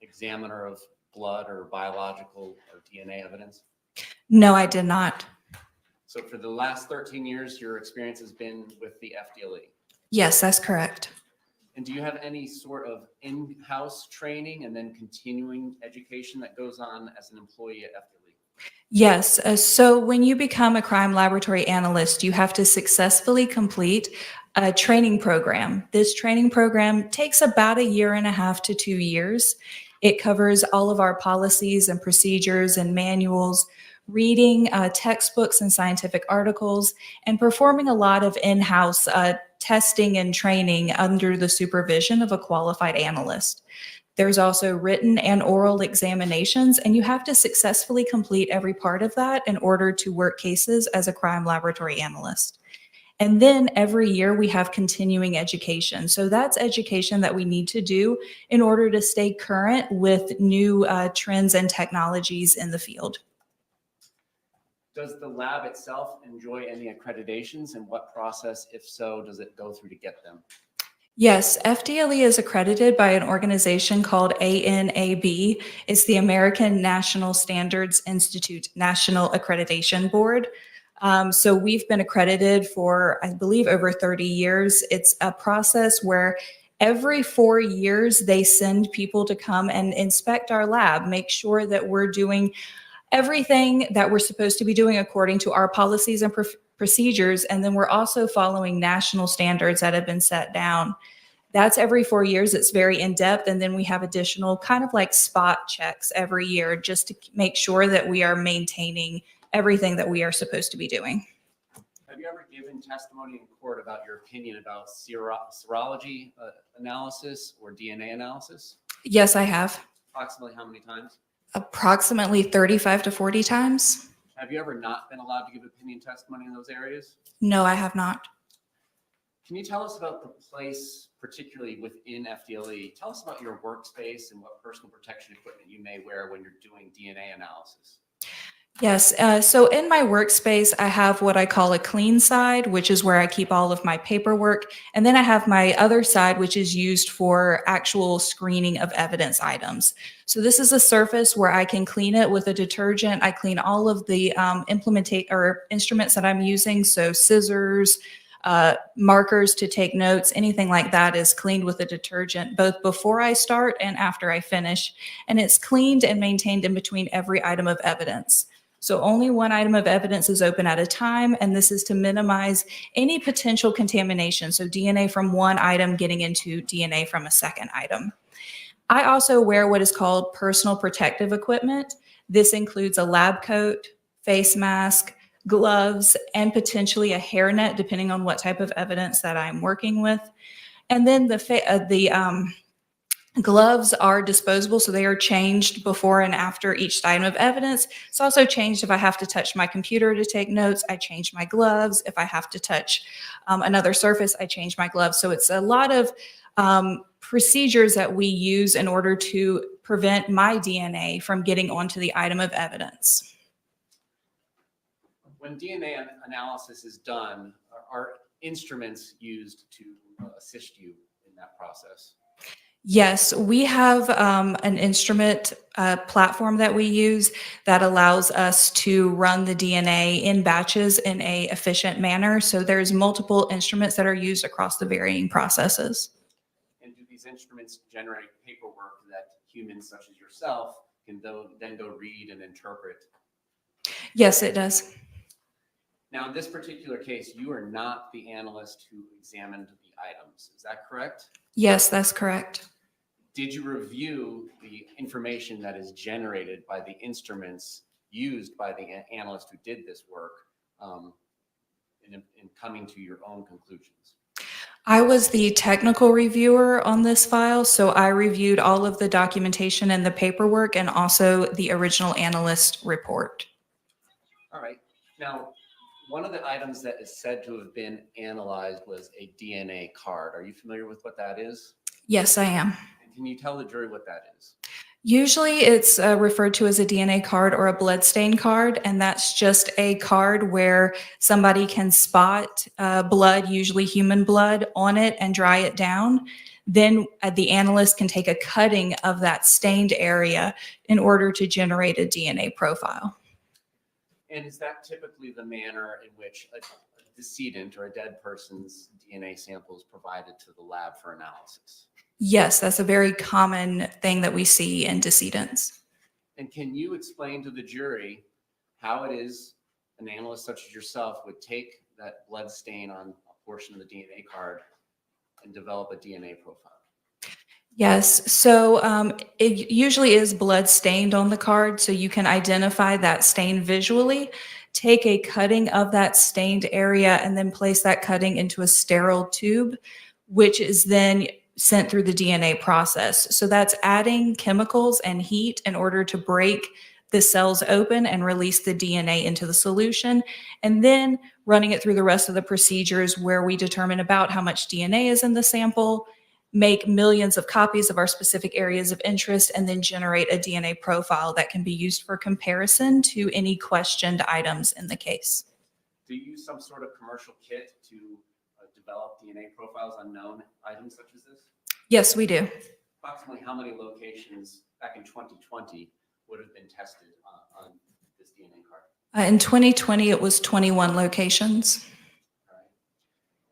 examiner of blood or biological or DNA evidence? No, I did not. So for the last 13 years, your experience has been with the FDLE. Yes, that's correct. And do you have any sort of in-house training and then continuing education that goes on as an employee at FDLE? Yes. So when you become a crime laboratory analyst, you have to successfully complete a training program. This training program takes about 1.5 to 2 years. It covers all of our policies and procedures and manuals, reading textbooks and scientific articles, and performing a lot of in-house testing and training under the supervision of a qualified analyst. There's also written and oral examinations, and you have to successfully complete every part of that in order to work cases as a crime laboratory analyst. And then every year we have continuing education. So that's education that we need to do in order to stay current with new trends and technologies in the field. Does the lab itself enjoy any accreditations, and what process, if so, does it go through to get them? Yes, FDLE is accredited by an organization called ANAB. It's the American National Standards Institute National Accreditation Board. So we've been accredited for, I believe, over 30 years. It's a process where every 4 years they send people to come and inspect our lab, make sure that we're doing everything that we're supposed to be doing according to our policies and procedures. And then we're also following national standards that have been set down. That's every 4 years. It's very in-depth. And then we have additional kind of like spot checks every year just to make sure that we are maintaining everything that we are supposed to be doing. Have you ever given testimony in court about your opinion about serology analysis or DNA analysis? Yes, I have. Approximately how many times? Approximately 35 to 40 times. Have you ever not been allowed to give opinion testimony in those areas? No, I have not. Can you tell us about the place, particularly within FDLE? Tell us about your workspace and what personal protection equipment you may wear when you're doing DNA analysis. Yes. So in my workspace, I have what I call a clean side, which is where I keep all of my paperwork. And then I have my other side, which is used for actual screening of evidence items. So this is a surface where I can clean it with a detergent. I clean all of the instruments that I'm using. So scissors, markers to take notes, anything like that is cleaned with a detergent, both before I start and after I finish. And it's cleaned and maintained in between every item of evidence. So only one item of evidence is open at a time, and this is to minimize any potential contamination. So DNA from one item getting into DNA from a second item. I also wear what is called personal protective equipment. This includes a lab coat, face mask, gloves, and potentially a hairnet, depending on what type of evidence that I'm working with. And then the gloves are disposable, so they are changed before and after each item of evidence. It's also changed if I have to touch my computer to take notes, I change my gloves. If I have to touch another surface, I change my gloves. So it's a lot of procedures that we use in order to prevent my DNA from getting onto the item of evidence. When DNA analysis is done, are instruments used to assist you in that process? Yes, we have an instrument platform that we use that allows us to run the DNA in batches in a efficient manner. So there's multiple instruments that are used across the varying processes. And do these instruments generate paperwork that humans such as yourself can then go read and interpret? Yes, it does. Now, in this particular case, you are not the analyst who examined the items. Is that correct? Yes, that's correct. Did you review the information that is generated by the instruments used by the analyst who did this work in coming to your own conclusions? I was the technical reviewer on this file, so I reviewed all of the documentation and the paperwork and also the original analyst report. All right. Now, one of the items that is said to have been analyzed was a DNA card. Are you familiar with what that is? Yes, I am. And can you tell the jury what that is? Usually it's referred to as a DNA card or a blood stain card, and that's just a card where somebody can spot blood, usually human blood, on it and dry it down. Then the analyst can take a cutting of that stained area in order to generate a DNA profile. And is that typically the manner in which a decedent or a dead person's DNA sample is provided to the lab for analysis? Yes, that's a very common thing that we see in decedents. And can you explain to the jury how it is an analyst such as yourself would take that blood stain on a portion of the DNA card and develop a DNA profile? Yes, so it usually is blood stained on the card, so you can identify that stain visually, take a cutting of that stained area, and then place that cutting into a sterile tube, which is then sent through the DNA process. So that's adding chemicals and heat in order to break the cells open and release the DNA into the solution, and then running it through the rest of the procedures where we determine about how much DNA is in the sample, make millions of copies of our specific areas of interest, and then generate a DNA profile that can be used for comparison to any questioned items in the case. Do you use some sort of commercial kit to develop DNA profiles on known items such as this? Yes, we do. Approximately how many locations back in 2020 would have been tested on this DNA card? In 2020, it was 21 locations.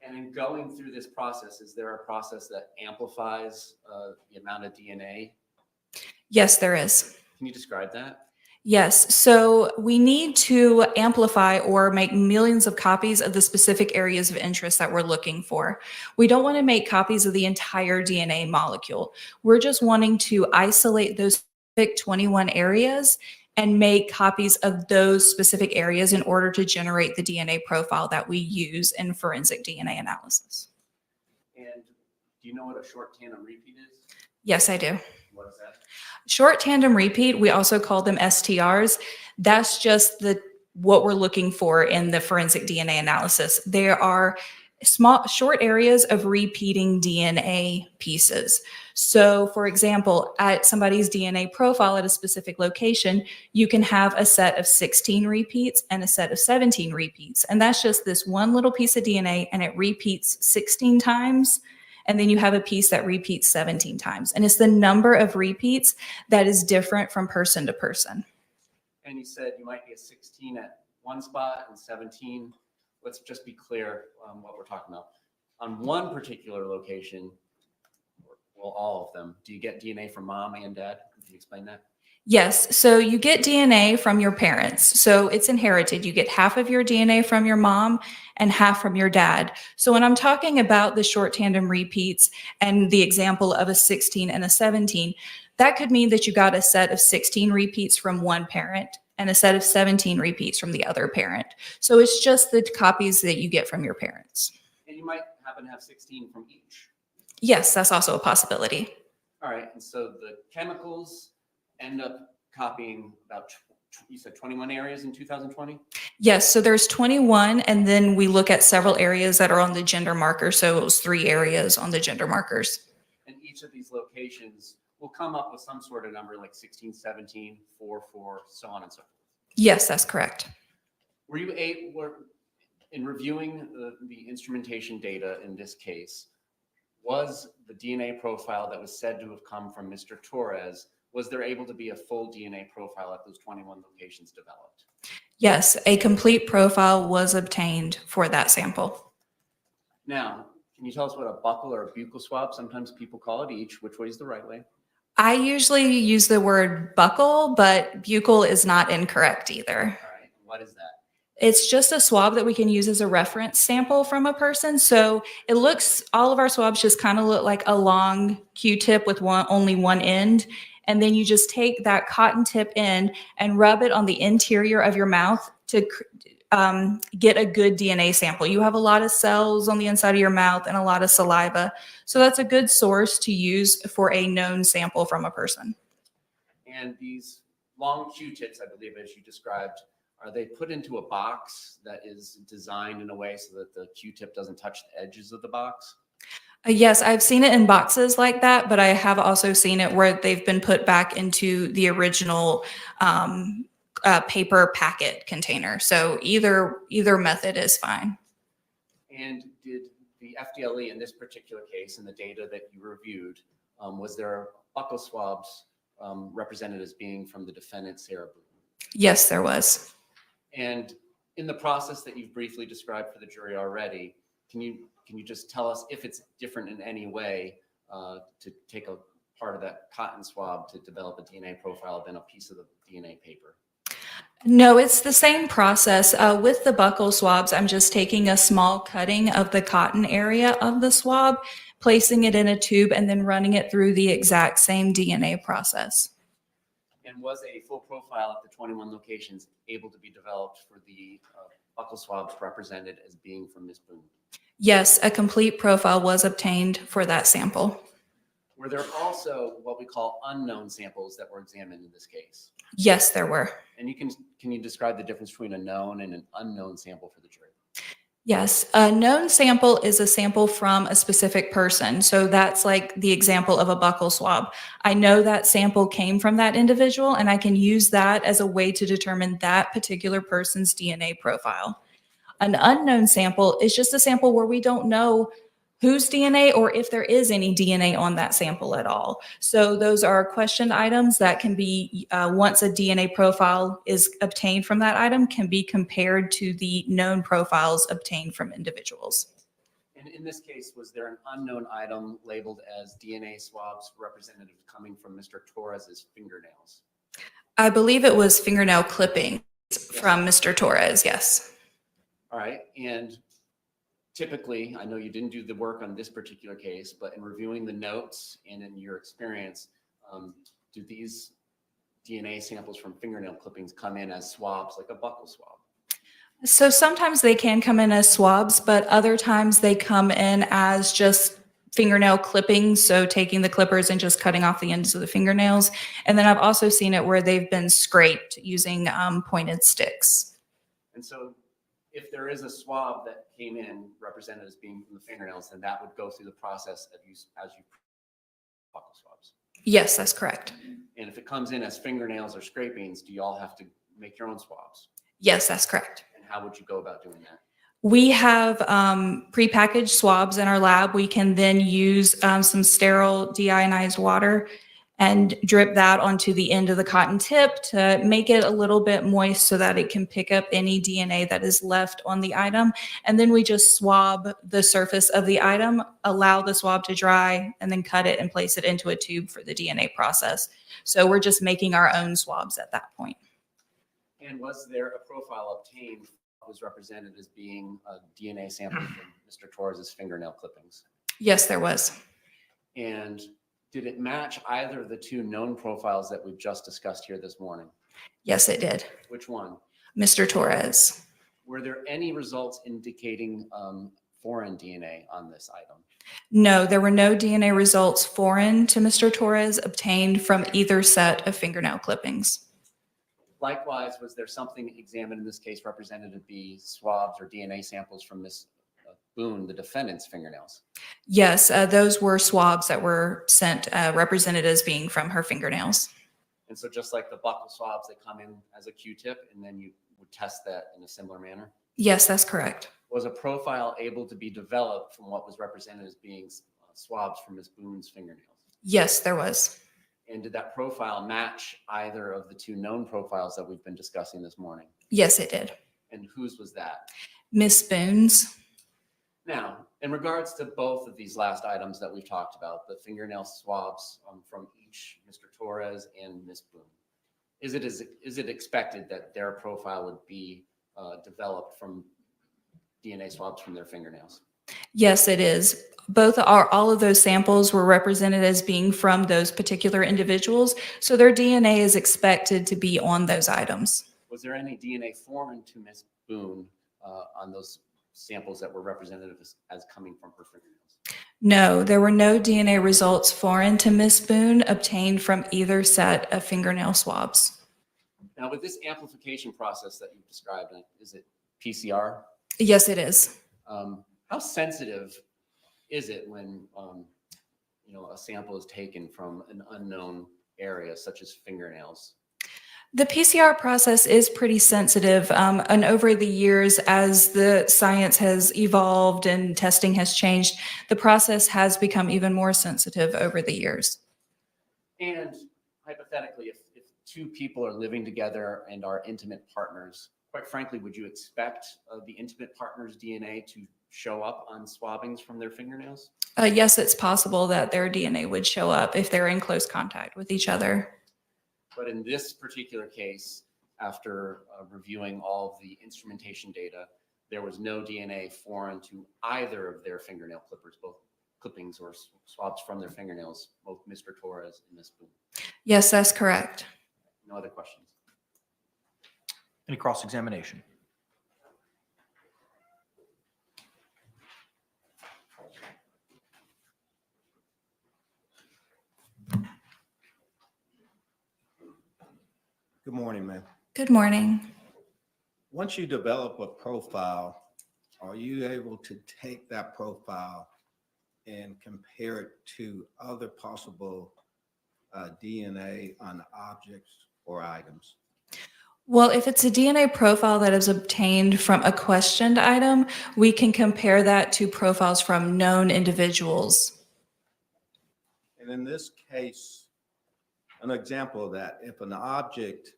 And in going through this process, is there a process that amplifies the amount of DNA? Yes, there is. Can you describe that? Yes, so we need to amplify or make millions of copies of the specific areas of interest that we're looking for. We don't want to make copies of the entire DNA molecule. We're just wanting to isolate those specific 21 areas and make copies of those specific areas in order to generate the DNA profile that we use in forensic DNA analysis. And do you know what a short tandem repeat is? Yes, I do. What is that? Short tandem repeat, we also call them STRs. That's just what we're looking for in the forensic DNA analysis. There are small, short areas of repeating DNA pieces. So for example, at somebody's DNA profile at a specific location, you can have a set of 16 repeats and a set of 17 repeats. And that's just this one little piece of DNA, and it repeats 16 times. And then you have a piece that repeats 17 times. And it's the number of repeats that is different from person to person. And you said you might be a 16 at one spot and 17. Let's just be clear on what we're talking about. On one particular location, well, all of them, do you get DNA from mom and dad? Can you explain that? Yes, so you get DNA from your parents. So it's inherited. You get half of your DNA from your mom and half from your dad. So when I'm talking about the short tandem repeats and the example of a 16 and a 17, that could mean that you got a set of 16 repeats from one parent and a set of 17 repeats from the other parent. So it's just the copies that you get from your parents. And you might happen to have 16 from each. Yes, that's also a possibility. All right, and so the chemicals end up copying about, you said 21 areas in 2020? Yes, so there's 21, and then we look at several areas that are on the gender marker. So it was 3 areas on the gender markers. And each of these locations will come up with some sort of number like 16, 17, 4, 4, so on and so forth. Yes, that's correct. Were you in reviewing the instrumentation data in this case, was the DNA profile that was said to have come from Mr. Torres, was there able to be a full DNA profile at those 21 locations developed? Yes, a complete profile was obtained for that sample. Now, can you tell us what a buccal or a buccal swab, sometimes people call it each, which way is the right way? I usually use the word buccal, but buccal is not incorrect either. All right, what is that? It's just a swab that we can use as a reference sample from a person. So it looks, all of our swabs just kind of look like a long Q-tip with only one end. And then you just take that cotton tip end and rub it on the interior of your mouth to get a good DNA sample. You have a lot of cells on the inside of your mouth and a lot of saliva. So that's a good source to use for a known sample from a person. And these long Q-tips, I believe, as you described, are they put into a box that is designed in a way so that the Q-tip doesn't touch the edges of the box? Yes, I've seen it in boxes like that, but I have also seen it where they've been put back into the original paper packet container. So either method is fine. And did the FDLE in this particular case, in the data that you reviewed, was there buccal swabs represented as being from the defendant, Sarah Boone? Yes, there was. And in the process that you've briefly described for the jury already, can you just tell us if it's different in any way to take a part of that cotton swab to develop a DNA profile than a piece of the DNA paper? No, it's the same process. With the buccal swabs, I'm just taking a small cutting of the cotton area of the swab, placing it in a tube, and then running it through the exact same DNA process. And was a full profile at the 21 locations able to be developed for the buccal swabs represented as being from Ms. Boone? Yes, a complete profile was obtained for that sample. Were there also what we call unknown samples that were examined in this case? Yes, there were. And can you describe the difference between a known and an unknown sample for the jury? Yes, a known sample is a sample from a specific person. So that's like the example of a buccal swab. I know that sample came from that individual, and I can use that as a way to determine that particular person's DNA profile. An unknown sample is just a sample where we don't know whose DNA or if there is any DNA on that sample at all. So those are question items that can be, once a DNA profile is obtained from that item, can be compared to the known profiles obtained from individuals. And in this case, was there an unknown item labeled as DNA swabs representative coming from Mr. Torres's fingernails? I believe it was fingernail clippings from Mr. Torres, yes. All right, and typically, I know you didn't do the work on this particular case, but in reviewing the notes and in your experience, do these DNA samples from fingernail clippings come in as swabs, like a buccal swab? So sometimes they can come in as swabs, but other times they come in as just fingernail clippings. So taking the clippers and just cutting off the ends of the fingernails. And then I've also seen it where they've been scraped using pointed sticks. And so if there is a swab that came in represented as being from the fingernails, then that would go through the process of as you buccal swabs. Yes, that's correct. And if it comes in as fingernails or scrapings, do you all have to make your own swabs? Yes, that's correct. And how would you go about doing that? We have prepackaged swabs in our lab. We can then use some sterile deionized water and drip that onto the end of the cotton tip to make it a little bit moist so that it can pick up any DNA that is left on the item. And then we just swab the surface of the item, allow the swab to dry, and then cut it and place it into a tube for the DNA process. So we're just making our own swabs at that point. And was there a profile obtained that was represented as being a DNA sample from Mr. Torres's fingernail clippings? Yes, there was. And did it match either of the two known profiles that we've just discussed here this morning? Yes, it did. Which one? Mr. Torres. Were there any results indicating foreign DNA on this item? No, there were no DNA results foreign to Mr. Torres obtained from either set of fingernail clippings. Likewise, was there something examined in this case represented to be swabs or DNA samples from Ms. Boone, the defendant's fingernails? Yes, those were swabs that were sent represented as being from her fingernails. And so just like the buccal swabs, they come in as a Q-tip and then you would test that in a similar manner? Yes, that's correct. Was a profile able to be developed from what was represented as being swabs from Ms. Boone's fingernails? Yes, there was. And did that profile match either of the two known profiles that we've been discussing this morning? Yes, it did. And whose was that? Miss Boone's. Now, in regards to both of these last items that we've talked about, the fingernail swabs from each Mr. Torres and Ms. Boone, is it expected that their profile would be developed from DNA swabs from their fingernails? Yes, it is. All of those samples were represented as being from those particular individuals, so their DNA is expected to be on those items. Was there any DNA foreign to Ms. Boone on those samples that were representative as coming from her fingernails? No, there were no DNA results foreign to Miss Boone obtained from either set of fingernail swabs. Now, with this amplification process that you've described, is it PCR? Yes, it is. How sensitive is it when a sample is taken from an unknown area, such as fingernails? The PCR process is pretty sensitive, and over the years, as the science has evolved and testing has changed, the process has become even more sensitive over the years. And hypothetically, if two people are living together and are intimate partners, quite frankly, would you expect the intimate partner's DNA to show up on swabbings from their fingernails? Yes, it's possible that their DNA would show up if they're in close contact with each other. But in this particular case, after reviewing all of the instrumentation data, there was no DNA foreign to either of their fingernail clippers, both clippings or swabs from their fingernails, both Mr. Torres and Ms. Boone. Yes, that's correct. No other questions? Any cross-examination? Good morning, ma'am. Good morning. Once you develop a profile, are you able to take that profile and compare it to other possible DNA on objects or items? Well, if it's a DNA profile that is obtained from a questioned item, we can compare that to profiles from known individuals. And in this case, an example of that, if an object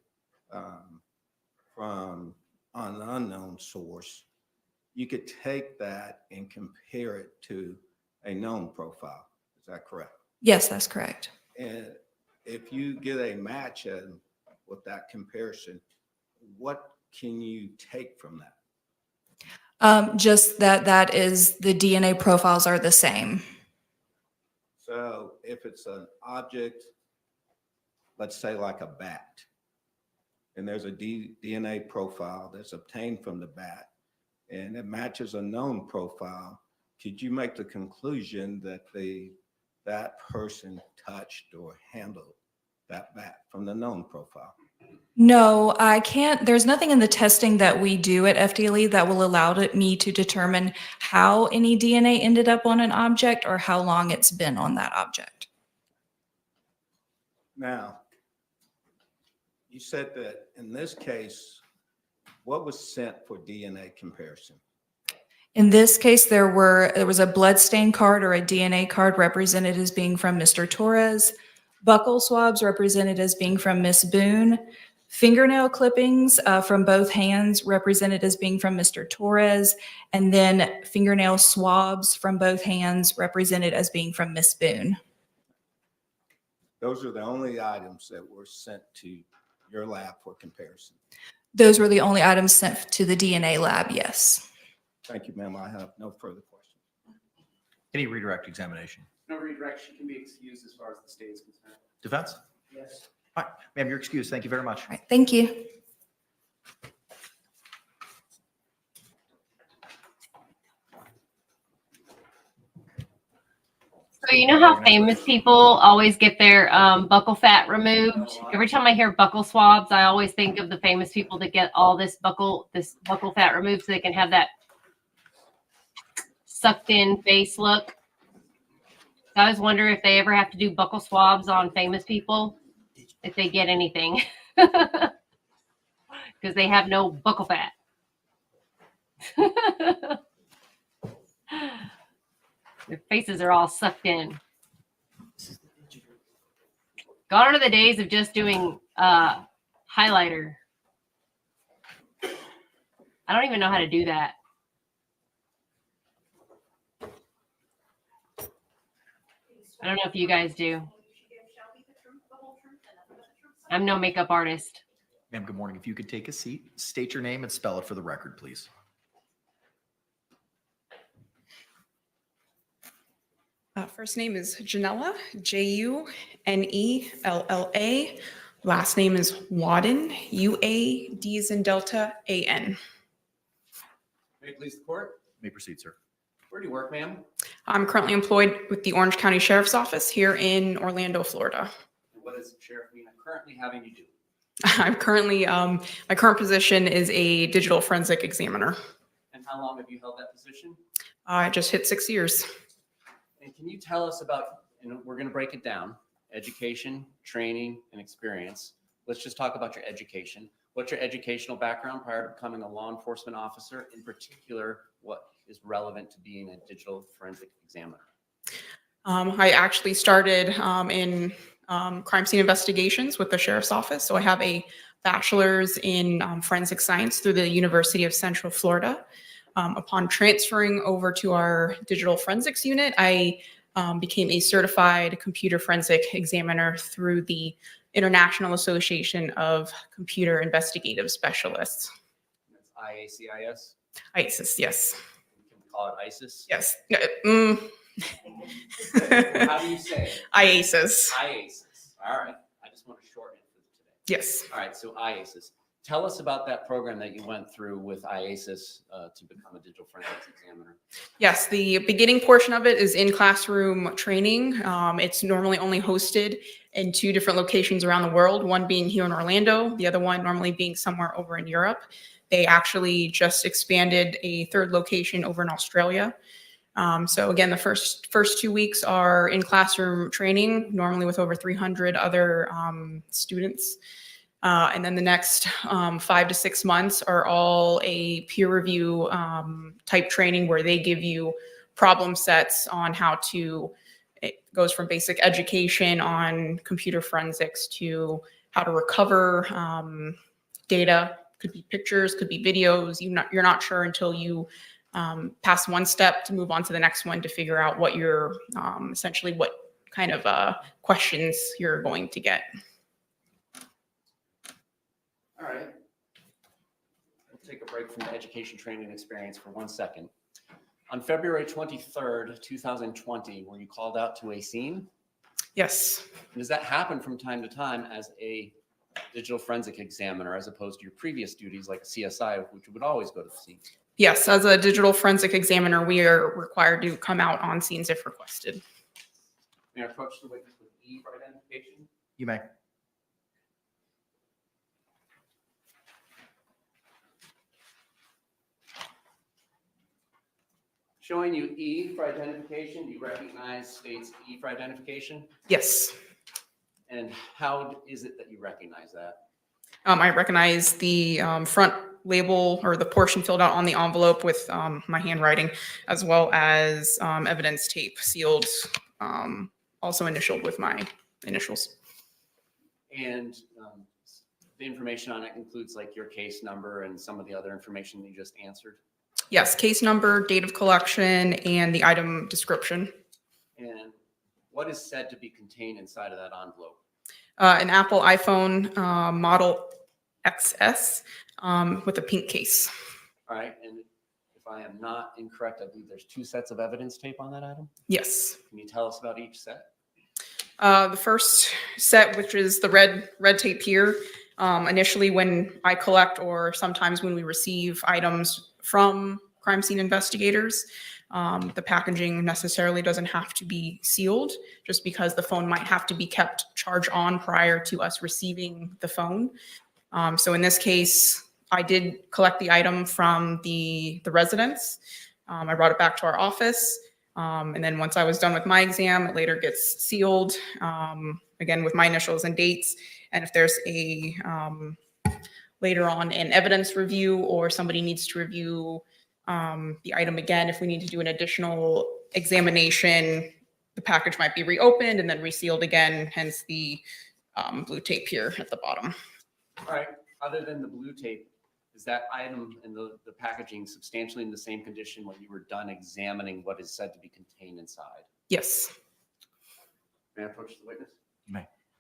from an unknown source, you could take that and compare it to a known profile. Is that correct? Yes, that's correct. And if you get a match with that comparison, what can you take from that? Just that is the DNA profiles are the same. So if it's an object, let's say like a bat, and there's a DNA profile that's obtained from the bat, and it matches a known profile, could you make the conclusion that that person touched or handled that bat from the known profile? No, I can't. There's nothing in the testing that we do at FDLE that will allow me to determine how any DNA ended up on an object or how long it's been on that object. Now, you said that in this case, what was sent for DNA comparison? In this case, there was a blood stain card or a DNA card represented as being from Mr. Torres. Buccal swabs represented as being from Miss Boone. Fingernail clippings from both hands represented as being from Mr. Torres. And then fingernail swabs from both hands represented as being from Miss Boone. Those are the only items that were sent to your lab for comparison. Those were the only items sent to the DNA lab, yes. Thank you, ma'am. I have no further questions. Any redirect examination? No redirection can be excused as far as the state is concerned. Defense? Yes. All right, ma'am, you're excused. Thank you very much. All right, thank you. So you know how famous people always get their buccal fat removed? Every time I hear buccal swabs, I always think of the famous people that get all this buccal fat removed so they can have that sucked in face look. So I always wonder if they ever have to do buccal swabs on famous people, if they get anything. Because they have no buccal fat. Their faces are all sucked in. Gone are the days of just doing highlighter. I don't even know how to do that. I don't know if you guys do. I'm no makeup artist. Ma'am, good morning. If you could take a seat, state your name and spell it for the record, please. First name is Janella, Junella. Last name is Wadden, UAD as in Delta, AN. May it please the court? You may proceed, sir. Where do you work, ma'am? I'm currently employed with the Orange County Sheriff's Office here in Orlando, Florida. And what does Sheriff Mina currently having you do? I'm currently, my current position is a digital forensic examiner. And how long have you held that position? I just hit 6 years. And can you tell us about, and we're going to break it down, education, training, and experience. Let's just talk about your education. What's your educational background prior to becoming a law enforcement officer? In particular, what is relevant to being a digital forensic examiner? I actually started in crime scene investigations with the Sheriff's Office. So I have a bachelor's in forensic science through the University of Central Florida. Upon transferring over to our digital forensics unit, I became a certified computer forensic examiner through the International Association of Computer Investigative Specialists. That's IACIS? ISIS, yes. Can we call it ISIS? Yes. How do you say it? IASIS. IASIS. All right. I just want to shorten it for today. Yes. All right. So IASIS. Tell us about that program that you went through with IASIS to become a digital forensics examiner. Yes, the beginning portion of it is in classroom training. It's normally only hosted in 2 different locations around the world, one being here in Orlando, the other one normally being somewhere over in Europe. They actually just expanded a 3rd location over in Australia. So again, the first 2 weeks are in classroom training, normally with over 300 other students. And then the next 5 to 6 months are all a peer review type training where they give you problem sets on how to, it goes from basic education on computer forensics to how to recover data. Could be pictures, could be videos. You're not sure until you pass one step to move on to the next one to figure out what you're essentially what kind of questions you're going to get. All right. We'll take a break from the education training experience for 1 second. On February 23rd, 2020, were you called out to a scene? Yes. And does that happen from time to time as a digital forensic examiner as opposed to your previous duties like a CSI, which would always go to the scene? Yes, as a digital forensic examiner, we are required to come out on scenes if requested. May I approach the witness with E for identification? You may. Showing you E for identification, do you recognize states E for identification? Yes. And how is it that you recognize that? I recognize the front label or the portion filled out on the envelope with my handwriting, as well as evidence tape sealed, also initialed with my initials. And the information on it includes like your case number and some of the other information you just answered. Yes, case number, date of collection, and the item description. And what is said to be contained inside of that envelope? An Apple iPhone Model XS with a pink case. All right, and if I am not incorrect, I believe there's 2 sets of evidence tape on that item. Yes. Can you tell us about each set? The first set, which is the red tape here, initially when I collect or sometimes when we receive items from crime scene investigators, the packaging necessarily doesn't have to be sealed just because the phone might have to be kept charged on prior to us receiving the phone. So in this case, I did collect the item from the residence. I brought it back to our office. And then once I was done with my exam, it later gets sealed, again, with my initials and dates. And if there's a, later on an evidence review or somebody needs to review the item again, if we need to do an additional examination, the package might be reopened and then resealed again, hence the blue tape here at the bottom. All right, other than the blue tape, is that item and the packaging substantially in the same condition when you were done examining what is said to be contained inside? Yes. May I approach the witness?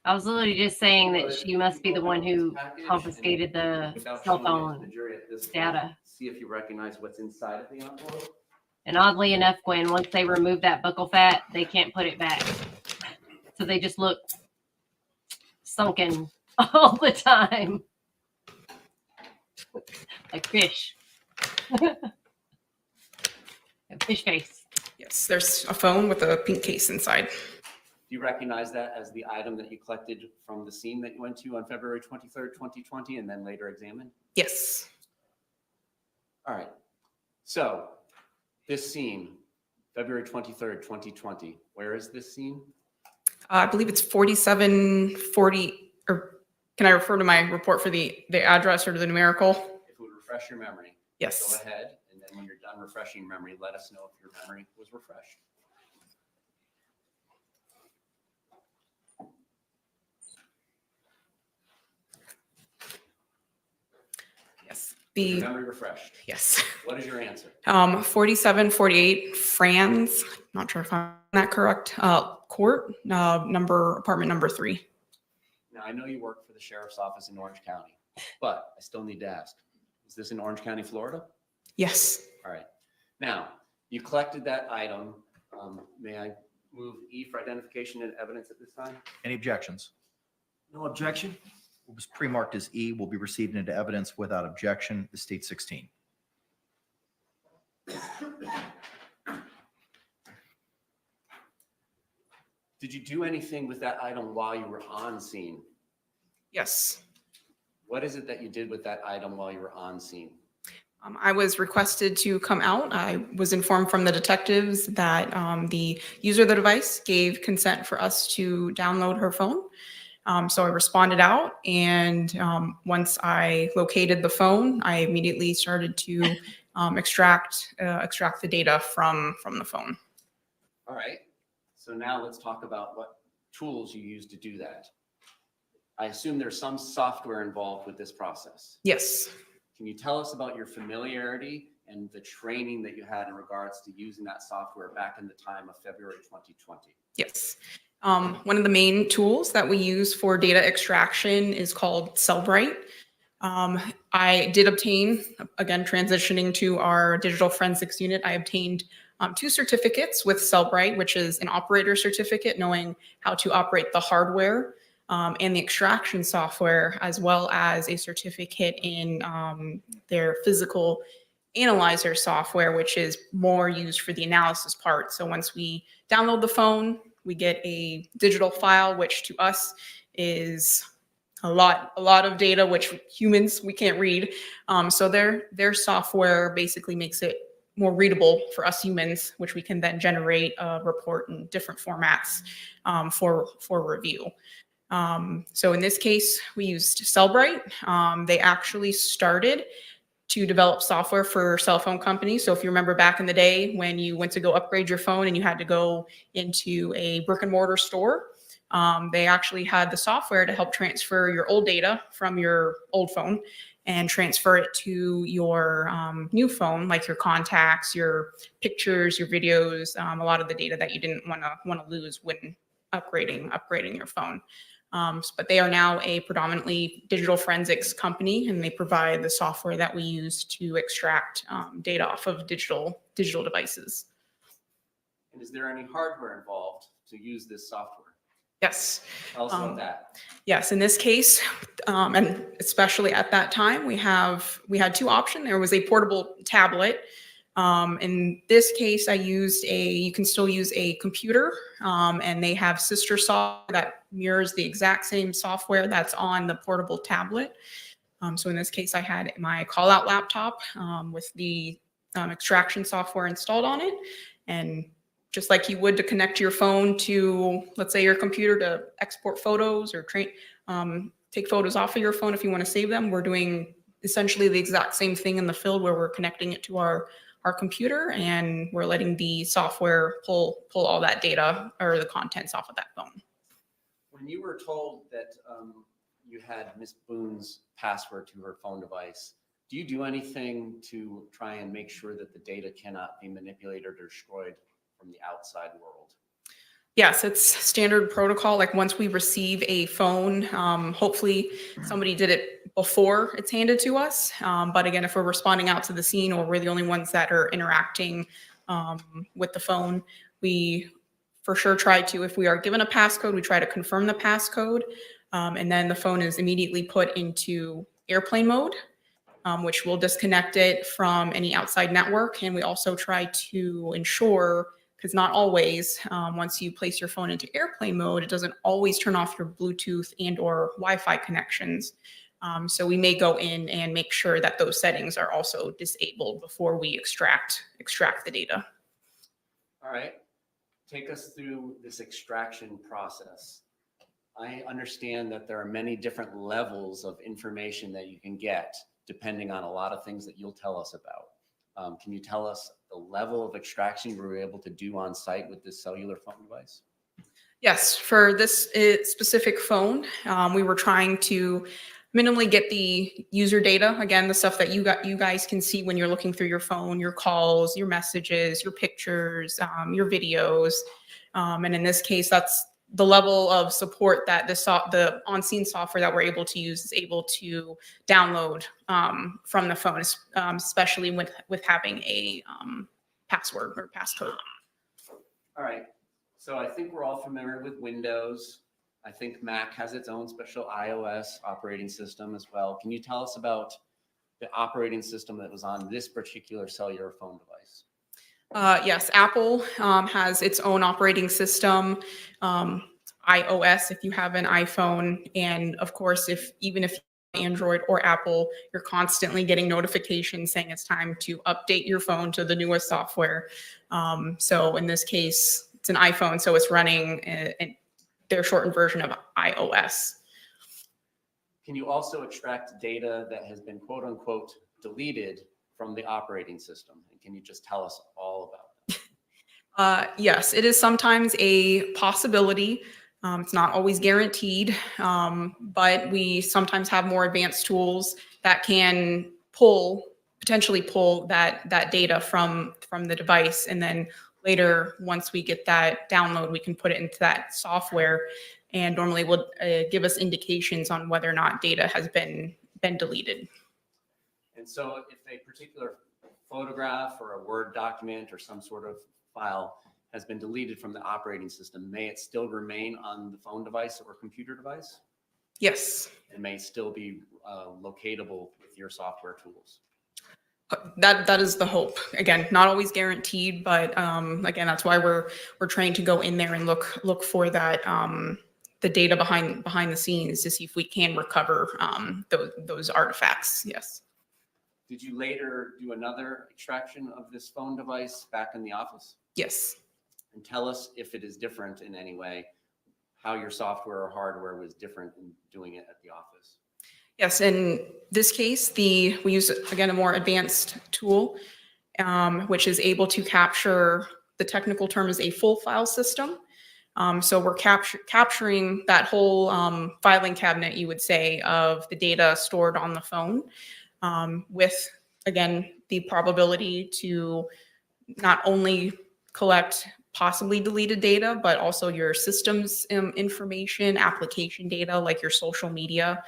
I was literally just saying that she must be the one who Package confiscated the without cell showing it to phone the jury at this point, data. See if you recognize what's inside of the envelope. And oddly enough, Gwen, once they remove that buccal fat, they can't put it back. So they just look sunken all the time. Like fish. A fish face. Yes, there's a phone with a pink case inside. Do you recognize that as the item that you collected from the scene that you went to on February 23rd, 2020, and then later examined? Yes. All right. So this scene, February 23rd, 2020, where is this scene? I believe it's 4740, or can I refer to my report for the address or to the numerical? If it would refresh your memory, go Yes. ahead. And then when you're done refreshing your memory, let us know if your memory was refreshed. Yes. Your memory refreshed. Yes. What is your answer? 4748 Franz, not sure if I'm that correct, court, apartment number 3. Now, I know you work for the sheriff's office in Orange County, but I still need to ask, is this in Orange County, Florida? Yes. All right. Now, you collected that item. May I move E for identification and evidence at this time? Any objections? No objection? What was pre-marked as E will be received into evidence without objection. The state 16. Did you do anything with that item while you were on scene? Yes. What is it that you did with that item while you were on scene? I was requested to come out. I was informed from the detectives that the user of the device gave consent for us to download her phone. So I responded out, and once I located the phone, I immediately started to extract the data from the phone. All right. So now let's talk about what tools you use to do that. I assume there's some software involved with this process. Yes. Can you tell us about your familiarity and the training that you had in regards to using that software back in the time of February 2020? Yes. One of the main tools that we use for data extraction is called Cellbrite. I did obtain, again, transitioning to our digital forensics unit, I obtained 2 certificates with Cellbrite, which is an operator certificate, knowing how to operate the hardware and the extraction software, as well as a certificate in their physical analyzer software, which is more used for the analysis part. So once we download the phone, we get a digital file, which to us is a lot of data, which humans, we can't read. So their software basically makes it more readable for us humans, which we can then generate a report in different formats for review. So in this case, we used Cellbrite. They actually started to develop software for cell phone companies. So if you remember back in the day when you went to go upgrade your phone and you had to go into a brick and mortar store, They actually had the software to help transfer your old data from your old phone and transfer it to your new phone, like your contacts, your pictures, your videos, a lot of the data that you didn't want to lose when upgrading your phone. But they are now a predominantly digital forensics company, and they provide the software that we use to extract data off of digital devices. And is there any hardware involved to use this software? Yes. Tell us about that. Yes, in this case, and especially at that time, we had two options. There was a portable tablet. In this case, you can still use a computer, and they have sister software that mirrors the exact same software that's on the portable tablet. So in this case, I had my call-out laptop with the extraction software installed on it, and just like you would to connect your phone to, let's say, your computer to export photos or take photos off of your phone if you want to save them. We're doing essentially the exact same thing in the field where we're connecting it to our computer, and we're letting the software pull all that data or the contents off of that phone. When you were told that you had Miss Boone's password to her phone device, do you do anything to try and make sure that the data cannot be manipulated or destroyed from the outside world? Yes, it's standard protocol. Like once we receive a phone, hopefully somebody did it before it's handed to us. But again, if we're responding out to the scene or we're the only ones that are interacting with the phone, we for sure try to, if we are given a passcode, we try to confirm the passcode. And then the phone is immediately put into airplane mode, which will disconnect it from any outside network. And we also try to ensure, because not always, once you place your phone into airplane mode, it doesn't always turn off your Bluetooth and or Wi-Fi connections. So we may go in and make sure that those settings are also disabled before we extract the data. All right, take us through this extraction process. I understand that there are many different levels of information that you can get depending on a lot of things that you'll tell us about. Can you tell us the level of extraction you were able to do on site with this cellular phone device? Yes, for this specific phone, we were trying to minimally get the user data. Again, the stuff that you guys can see when you're looking through your phone, your calls, your messages, your pictures, your videos. And in this case, that's the level of support that the on-scene software that we're able to use is able to download from the phone, especially with having a password or passcode. All right, so I think we're all familiar with Windows. I think Mac has its own special iOS operating system as well. Can you tell us about the operating system that was on this particular cellular phone device? Yes, Apple has its own operating system, iOS if you have an iPhone, and of course, even if Android or Apple, you're constantly getting notifications saying it's time to update your phone to the newest software. So in this case, it's an iPhone, so it's running their shortened version of iOS. Can you also extract data that has been quote unquote deleted from the operating system? And can you just tell us all about that? Yes, it is sometimes a possibility. It's not always guaranteed, but we sometimes have more advanced tools that can potentially pull that data from the device. And then later, once we get that download, we can put it into that software and normally will give us indications on whether or not data has been deleted. And so if a particular photograph or a Word document or some sort of file has been deleted from the operating system, may it still remain on the phone device or computer device? Yes. It may still be locatable with your software tools. That is the hope. Again, not always guaranteed, but again, that's why we're trained to go in there and look for that the data behind the scenes to see if we can recover those artifacts. Yes. Did you later do another extraction of this phone device back in the office? Yes. And tell us if it is different in any way, how your software or hardware was different in doing it at the office. Yes, in this case, we use, again, a more advanced tool, which is able to capture, the technical term is a full file system. So we're capturing that whole filing cabinet, you would say, of the data stored on the phone with, again, the probability to not only collect possibly deleted data, but also your systems information, application data, like your social media,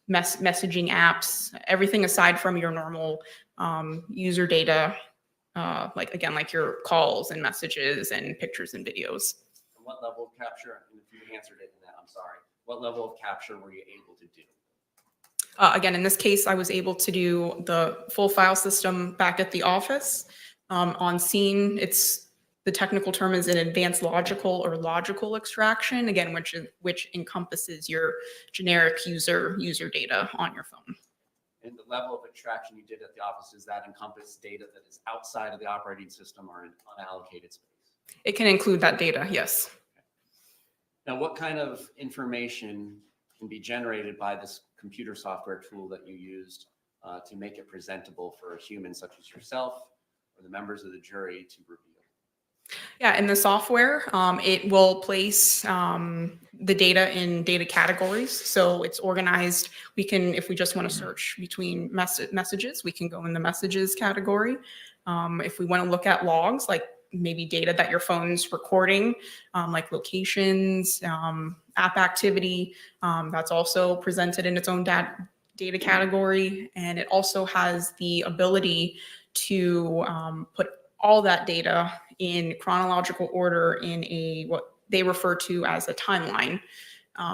messaging apps, everything aside from your normal user data, like your calls and messages and pictures and videos. And what level of capture, and if you answered it in that, I'm sorry, what level of capture were you able to do? Again, in this case, I was able to do the full file system back at the office. On scene, the technical term is an advanced logical or logical extraction, again, which encompasses your generic user data on your phone. And the level of extraction you did at the office, does that encompass data that is outside of the operating system or in unallocated space? It can include that data, yes. Now, what kind of information can be generated by this computer software tool that you used to make it presentable for a human such as yourself or the members of the jury to review? Yeah, in the software, it will place the data in data categories. So it's organized. We can, if we just want to search between messages, we can go in the messages category. If we want to look at logs, like maybe data that your phone's recording, like locations, app activity, that's also presented in its own data category. And it also has the ability to put all that data in chronological order in what they refer to as a timeline.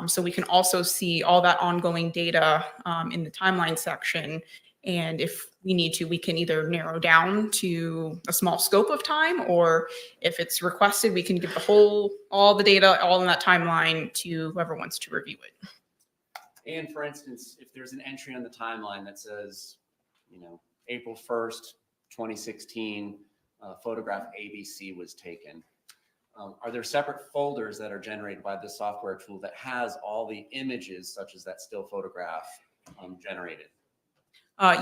So we can also see all that ongoing data in the timeline section. And if we need to, we can either narrow down to a small scope of time, or if it's requested, we can give all the data, all in that timeline to whoever wants to review it. And for instance, if there's an entry on the timeline that says, April 1st, 2016, photograph ABC was taken. Are there separate folders that are generated by this software tool that has all the images, such as that still photograph, generated?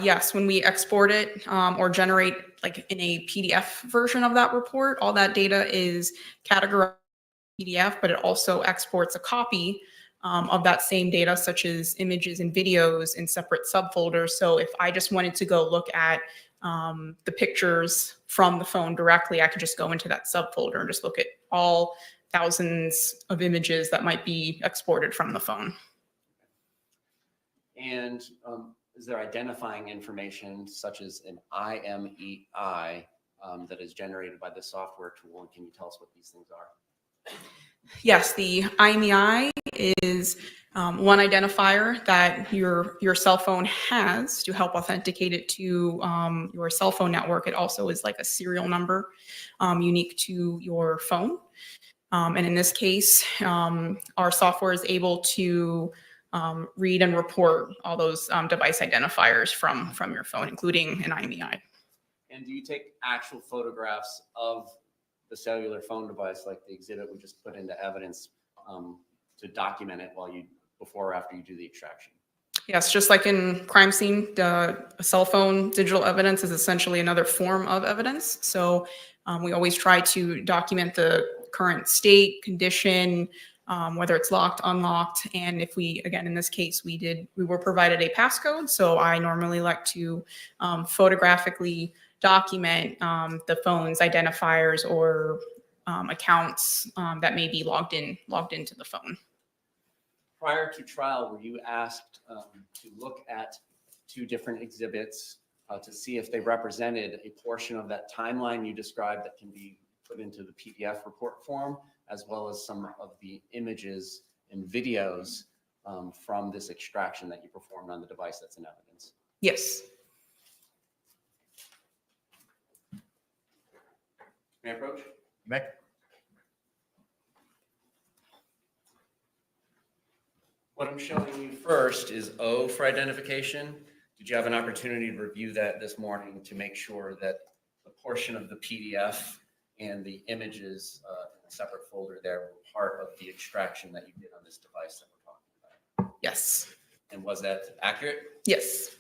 Yes, when we export it or generate like in a PDF version of that report, all that data is categorized PDF, but it also exports a copy of that same data, such as images and videos, in separate subfolders. So if I just wanted to go look at the pictures from the phone directly, I could just go into that subfolder and just look at all thousands of images that might be exported from the phone. And is there identifying information such as an IMEI that is generated by the software tool? And can you tell us what these things are? Yes, the IMEI is one identifier that your cell phone has to help authenticate it to your cell phone network. It also is like a serial number unique to your phone. And in this case, our software is able to read and report all those device identifiers from your phone, including an IMEI. And do you take actual photographs of the cellular phone device, like the exhibit we just put into evidence, to document it before or after you do the extraction? Yes, just like in crime scene, a cell phone digital evidence is essentially another form of evidence. So we always try to document the current state, condition, whether it's locked, unlocked. And if again, in this case, we were provided a passcode. So I normally like to photographically document the phone's identifiers or accounts that may be logged into the phone. Prior to trial, were you asked to look at two different exhibits to see if they represented a portion of that timeline you described that can be put into the PDF report form, as well as some of the images and videos from this extraction that you performed on the device that's in evidence? Yes. May I approach? May. What I'm showing you first is O for identification. Did you have an opportunity to review that this morning to make sure that the portion of the PDF and the images in a separate folder there were part of the extraction that you did on this device that we're talking about? Yes. And was that accurate? Yes.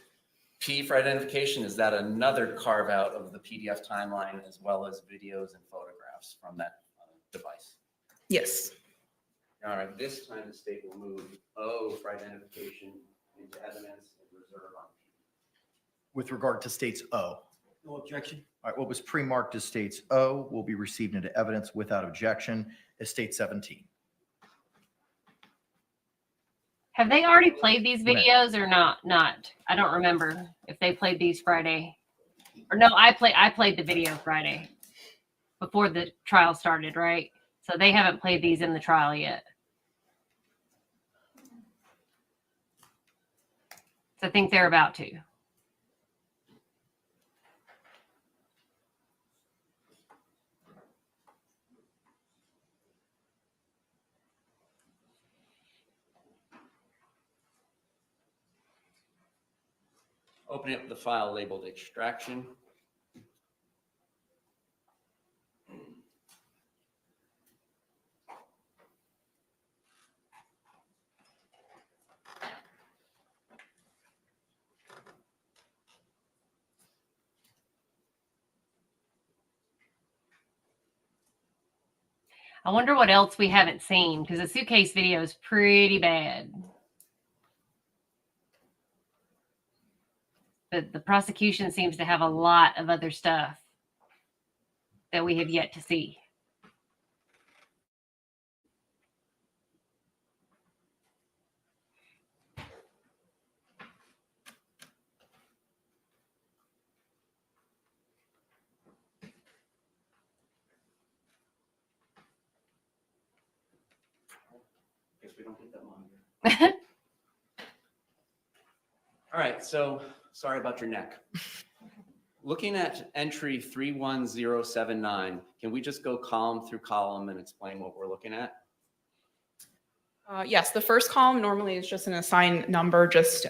P for identification, is that another carve out of the PDF timeline as well as videos and photographs from that device? Yes. All right, this time the state will move O for identification into evidence and reserve on P. With regard to states O. No objection. All right, what was pre-marked as states O will be received into evidence without objection as state 17. Have they already played these May. videos or not? Not. I don't remember if they played these Friday. Or no, I played the video Friday before the trial started, right? So they haven't played these in the trial yet. So I think they're about to. Opening up the file labeled extraction. I wonder what else we haven't seen because the suitcase video is pretty bad. But the prosecution seems to have a lot of other stuff that we have yet to see. Guess we don't get that long. All right, so sorry about your neck. Looking at entry 31079, can we just go column through column and explain what we're looking at? Yes, the first column normally is just an assigned number, just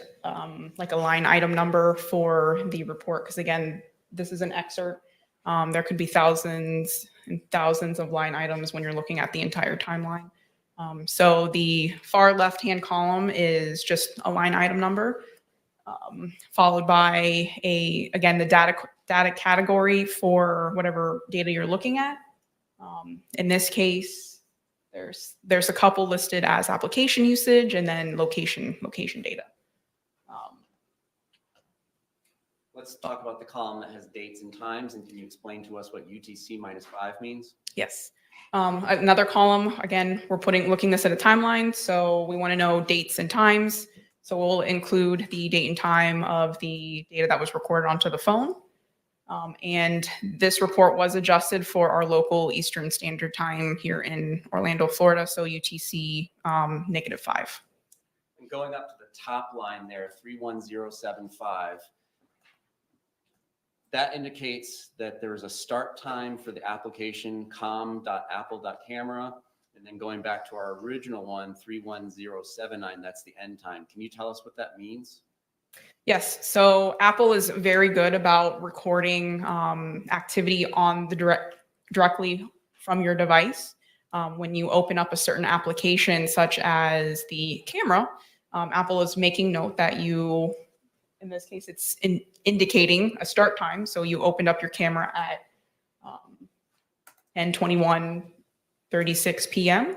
like a line item number for the report. Because again, this is an excerpt. There could be thousands and thousands of line items when you're looking at the entire timeline. So the far left-hand column is just a line item number, followed by again, the data category for whatever data you're looking at. In this case, there's a couple listed as application usage and then location data. Let's talk about the column that has dates and times, and can you explain to us what UTC -5 means? Yes. Another column, again, we're looking this at a timeline, so we want to know dates and times. So we'll include the date and time of the data that was recorded onto the phone. And this report was adjusted for our local Eastern Standard Time here in Orlando, Florida, so UTC -5. And going up to the top line there, 31075, that indicates that there's a start time for the application com.apple.camera, and then going back to our original one, 31079, that's the end time. Can you tell us what that means? Yes, so Apple is very good about recording activity on the directly from your device. When you open up a certain application, such as the camera, Apple is making note that you, in this case, it's indicating a start time. So you opened up your camera at 10:21:36 p.m.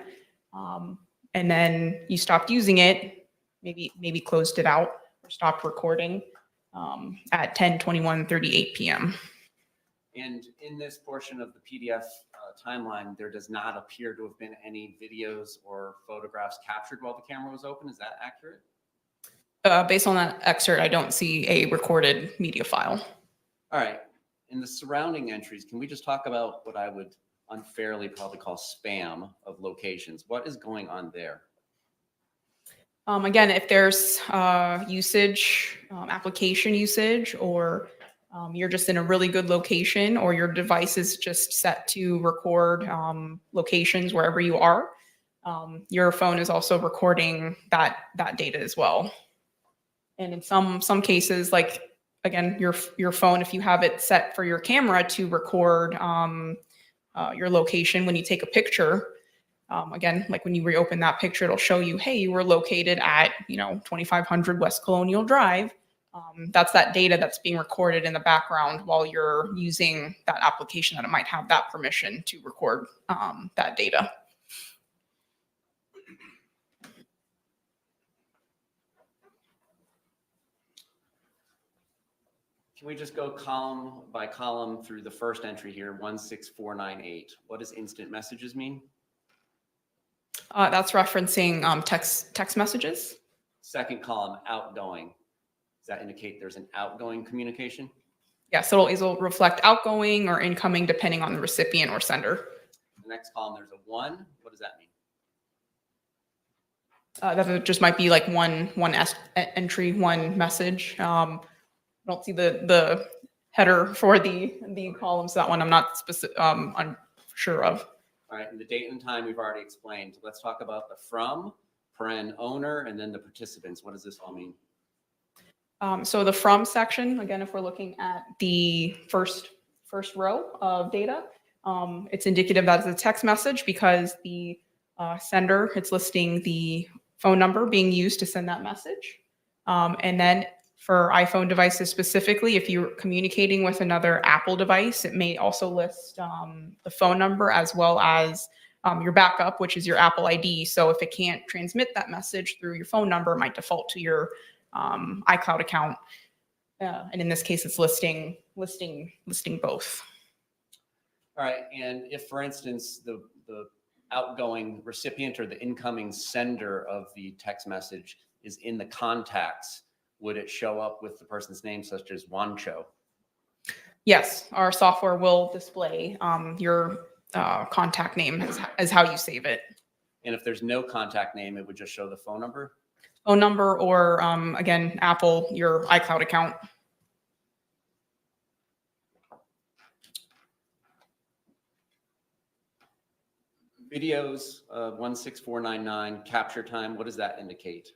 And then you stopped using it, maybe closed it out or stopped recording at 10:21:38 p.m. And in this portion of the PDF timeline, there does not appear to have been any videos or photographs captured while the camera was open. Is that accurate? Based on that excerpt, I don't see a recorded media file. All right. In the surrounding entries, can we just talk about what I would unfairly probably call spam of locations? What is going on there? Again, if there's usage, application usage, or you're just in a really good location, or your device is just set to record locations wherever you are, your phone is also recording that data as well. And in some cases, like again, your phone, if you have it set for your camera to record your location when you take a picture, again, like when you reopen that picture, it'll show you, hey, you were located at 2500 West Colonial Drive. That's that data that's being recorded in the background while you're using that application that it might have that permission to record that data. Can we just go column by column through the first entry here, 16498? What does instant messages mean? That's referencing text messages. Second column, outgoing. Does that indicate there's an outgoing communication? Yes, it'll reflect outgoing or incoming depending on the recipient or sender. The next column, there's a 1. What does that mean? That just might be like one entry, one message. I don't see the header for the columns. That one I'm not I'm sure of. All right, and the date and time we've already explained. Let's talk about the from, owner, and then the participants. What does this all mean? So the from section, again, if we're looking at the first row of data, it's indicative that it's a text message because the sender, it's listing the phone number being used to send that message. And then for iPhone devices specifically, if you're communicating with another Apple device, it may also list the phone number as well as your backup, which is your Apple ID. So if it can't transmit that message through your phone number, it might default to your iCloud account. And in this case, it's listing both. All right, and if, for instance, the outgoing recipient or the incoming sender of the text message is in the contacts, would it show up with the person's name, such as Wancho? Yes, our software will display your contact name as how you save it. And if there's no contact name, it would just show the phone number? Phone number or, again, Apple, your iCloud account. Videos, 16499, capture time, what does that indicate?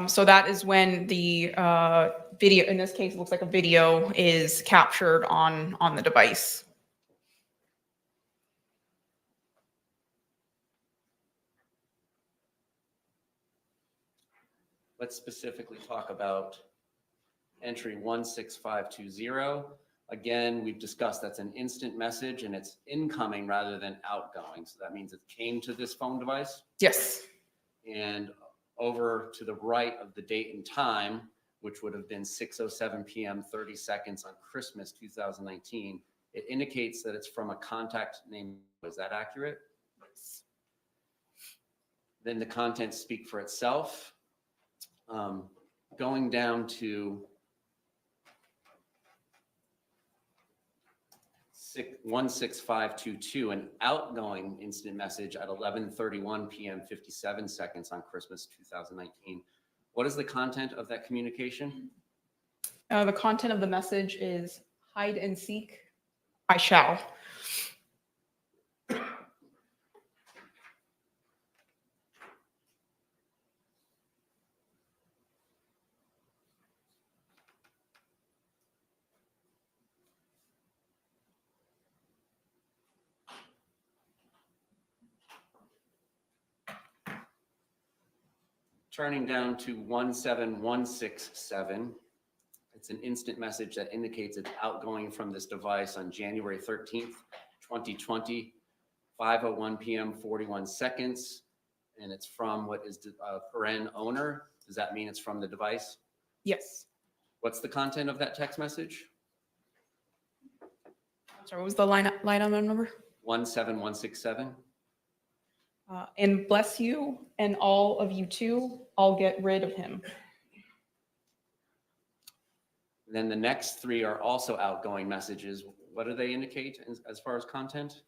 So that is when the video, in this case, it looks like a video is captured on the device. Let's specifically talk about entry 16520. Again, we've discussed that's an instant message and it's incoming rather than outgoing. So that means it came to this phone device. Yes. And over to the right of the date and time, which would have been 6:07 p.m. 30 seconds on Christmas 2019, it indicates that it's from a contact name. Is that accurate? Yes. Then the contents speak for itself. Going down to 16522, an outgoing instant message at 11:31 p.m. 57 seconds on Christmas 2019. What is the content of that communication? The content of the message is hide and seek, I shall. Turning down to 17167, it's an instant message that indicates it's outgoing from this device on January 13th, 2020, 5:01 p.m. 41 seconds, and it's from what is paren owner. Does that mean it's from the device? Yes. What's the content of that text message? Sorry, what was the line item number? 17167. And bless you and all of you too. I'll get rid of him. Then the next three are also outgoing messages. What do they indicate as far as content?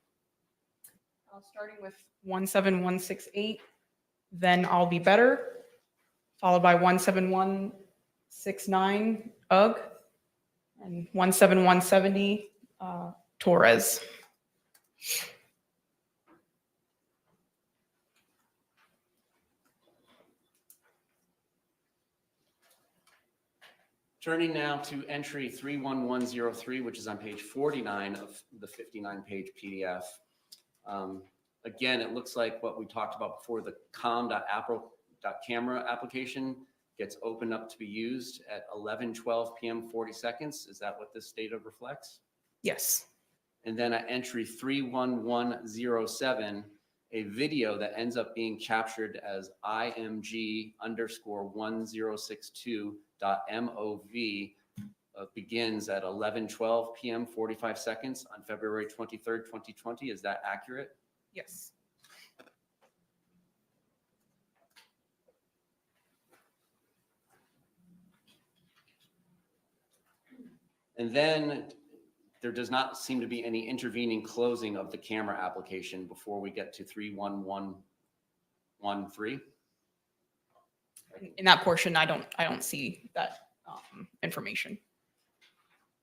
Starting with 17168, then I'll be better, followed by 17169, ugh, and 17170, Torres. Turning now to entry 31103, which is on page 49 of the 59-page PDF. Again, it looks like what we talked about before, the com.apple.camera application gets opened up to be used at 11:12 p.m. 40 seconds. Is that what this data reflects? Yes. And then at entry 31107, a video that ends up being captured as IMG_1062 begins at 11:12 p.m. 45 seconds on February 23rd, 2020. Is that accurate? Yes. And then there does not seem to be any intervening closing of the camera application before we get to 31113. In that portion, I don't see that information.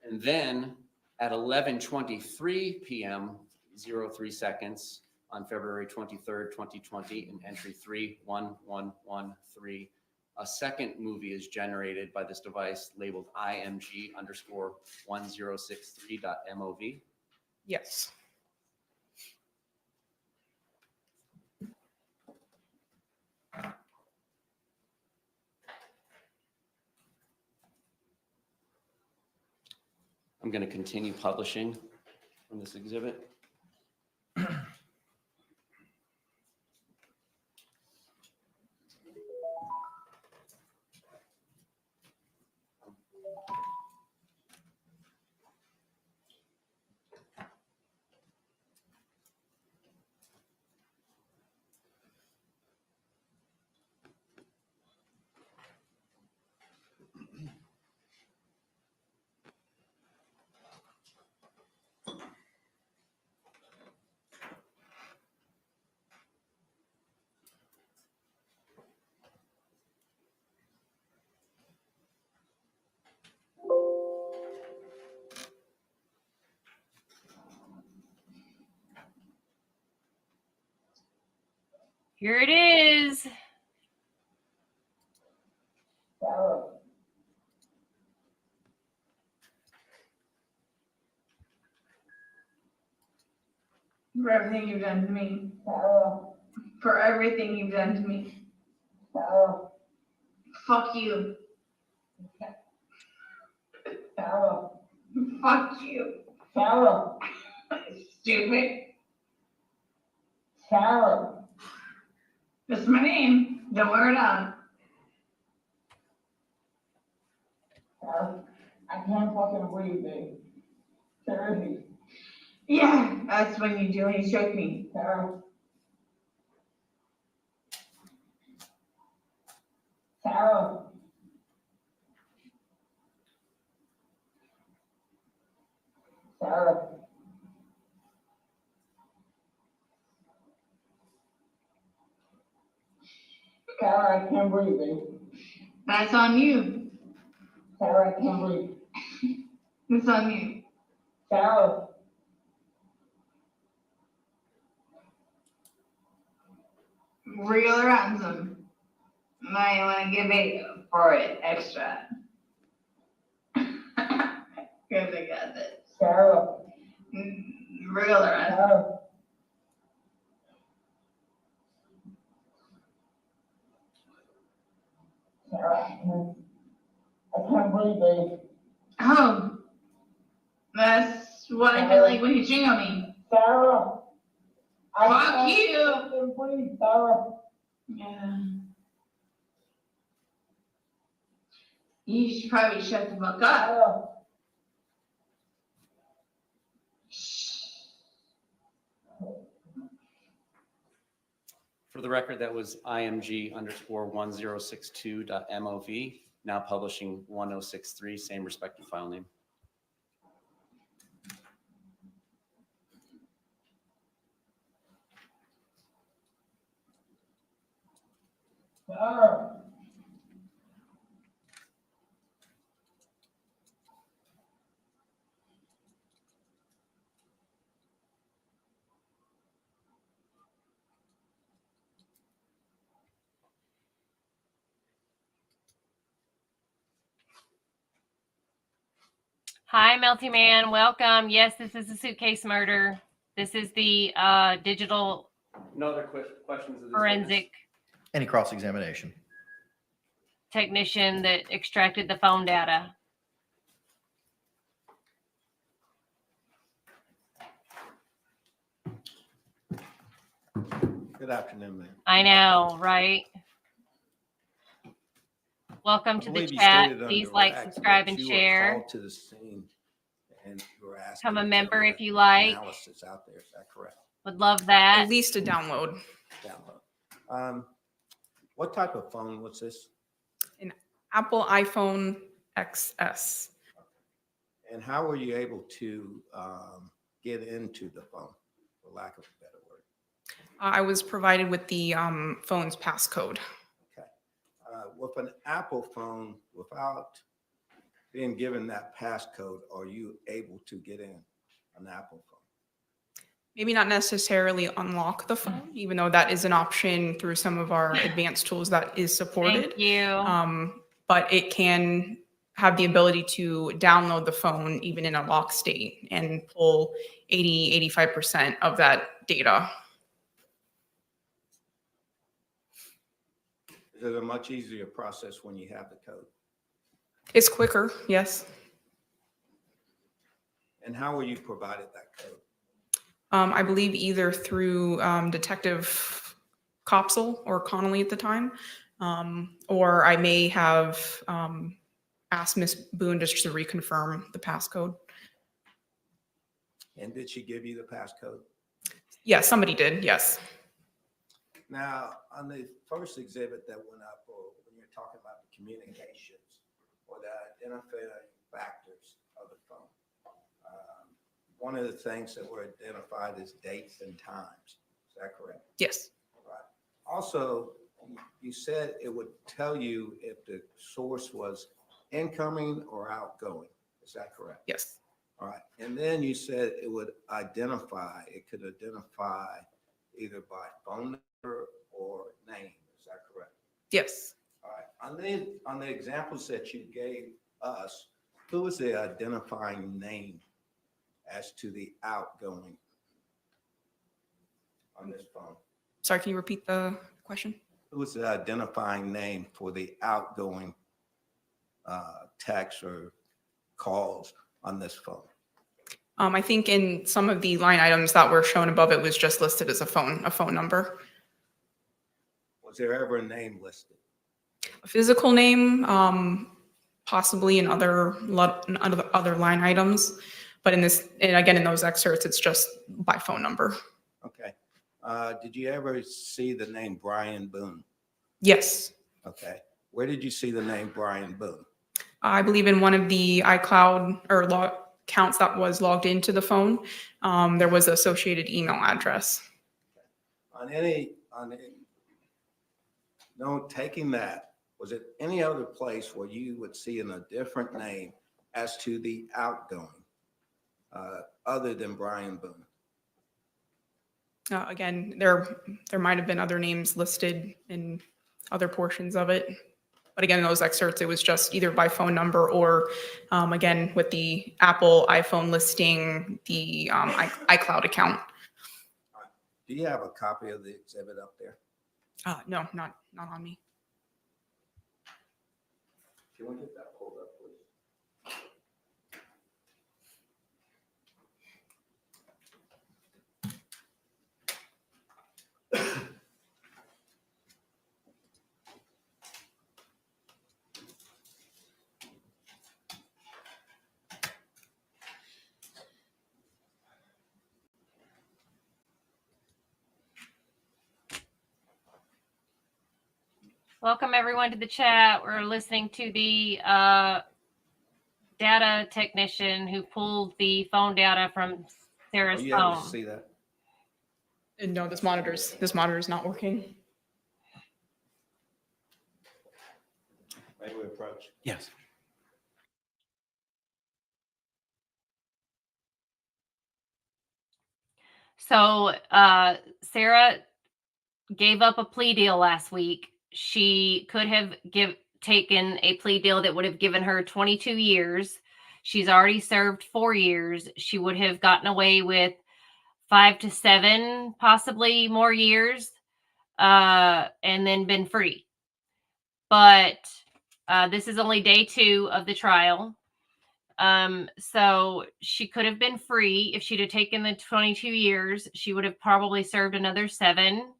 And then at 11:23 p.m. 03 seconds on February 23rd, 2020, in entry 31113, a second movie is generated by this device labeled IMG_1063.MOV. Yes. I'm going to continue publishing from this exhibit. Here it is. For everything you've done to me. For everything you've done to me. Fuck you. Fuck you. Stupid. That's my name. Don't wear it on. I can't fucking breathe, babe. Seriously. Yeah, that's when you do when you choke me. Sarah. Sarah. Sarah. Sarah, I can't breathe, babe. That's on you. Sarah, I can't breathe. It's on you. Sarah. Real or ransom? Now you want to give it for it extra. Because I got this. Sarah. Real or ransom? Sarah. Sarah, I can't breathe, babe. Oh. That's what I feel like when you jingle me. Sarah. Fuck you. Breathe, Sarah. Yeah. You should probably shut the fuck up. For the record, that was IMG_1062.MOV, now publishing 1063, same respective file name. Sarah. Hi, Melty Man. Welcome. Yes, this is a suitcase murder. This is the digital No other questions of this forensic Any cross-examination? technician that extracted the phone data. Good afternoon, ma'am. I know, right? Welcome I to the believe you chat. stated on Please like, direct subscribe, that and you were share. called to the scene and you were asking. Become a to member get if you like. Analysis out there, is that correct? Would love that. At least a download. Download. What type of phone was this? Apple iPhone XS. And how were you able to get into the phone, for lack of a better word? I was provided with the phone's passcode. Okay. With an Apple phone, without being given that passcode, are you able to get in an Apple phone? Maybe not necessarily unlock the phone, even though that is an option through some of our advanced tools that is supported. Thank you. But it can have the ability to download the phone even in a lock state and pull 80, 85% of that data. Is it a much easier process when you have the code? It's quicker, yes. And how were you provided that code? I believe either through Detective Copsel or Connolly at the time, or I may have asked Miss Boone just to reconfirm the passcode. And did she give you the passcode? Yes, somebody did, yes. Now, on the first exhibit that went up, or when you're talking about the communications or the identifying factors of the phone, one of the things that were identified is dates and times. Is that correct? Yes. Right. Also, you said it would tell you if the source was incoming or outgoing. Is that correct? Yes. All right. And then you said it would identify, it could identify either by phone number or name. Is that correct? Yes. All right. On the examples that you gave us, who was the identifying name as to the outgoing on this phone? Sorry, can you repeat the question? Who was the identifying name for the outgoing text or calls on this phone? I think in some of the line items that were shown above, it was just listed as a phone number. Was there ever a name listed? A physical name, possibly in other line items, but in this, and again, in those excerpts, it's just by phone number. Okay. Did you ever see the name Brian Boone? Yes. Okay. Where did you see the name Brian Boone? I believe in one of the iCloud or accounts that was logged into the phone, there was an associated email address. Taking that, was it any other place where you would see in a different name as to the outgoing, other than Brian Boone? Again, there might have been other names listed in other portions of it. But again, in those excerpts, it was just either by phone number or, again, with the Apple iPhone listing, the iCloud account. Do you have a copy of the exhibit up there? No, not on me. Can we get that pulled up, please? Welcome everyone to the chat. We're listening to the data technician who pulled the phone data from Sarah's Are you able to phone. see that? And no, this monitor is not working. May we approach? Yes. So Sarah gave up a plea deal last week. She could have taken a plea deal that would have given her 22 years. She's already served 4 years. She would have gotten away with 5 to 7, possibly more years, and then been free. But this is only day 2 of the trial. So she could have been free if she'd have taken the 22 years. She would have probably served another 7,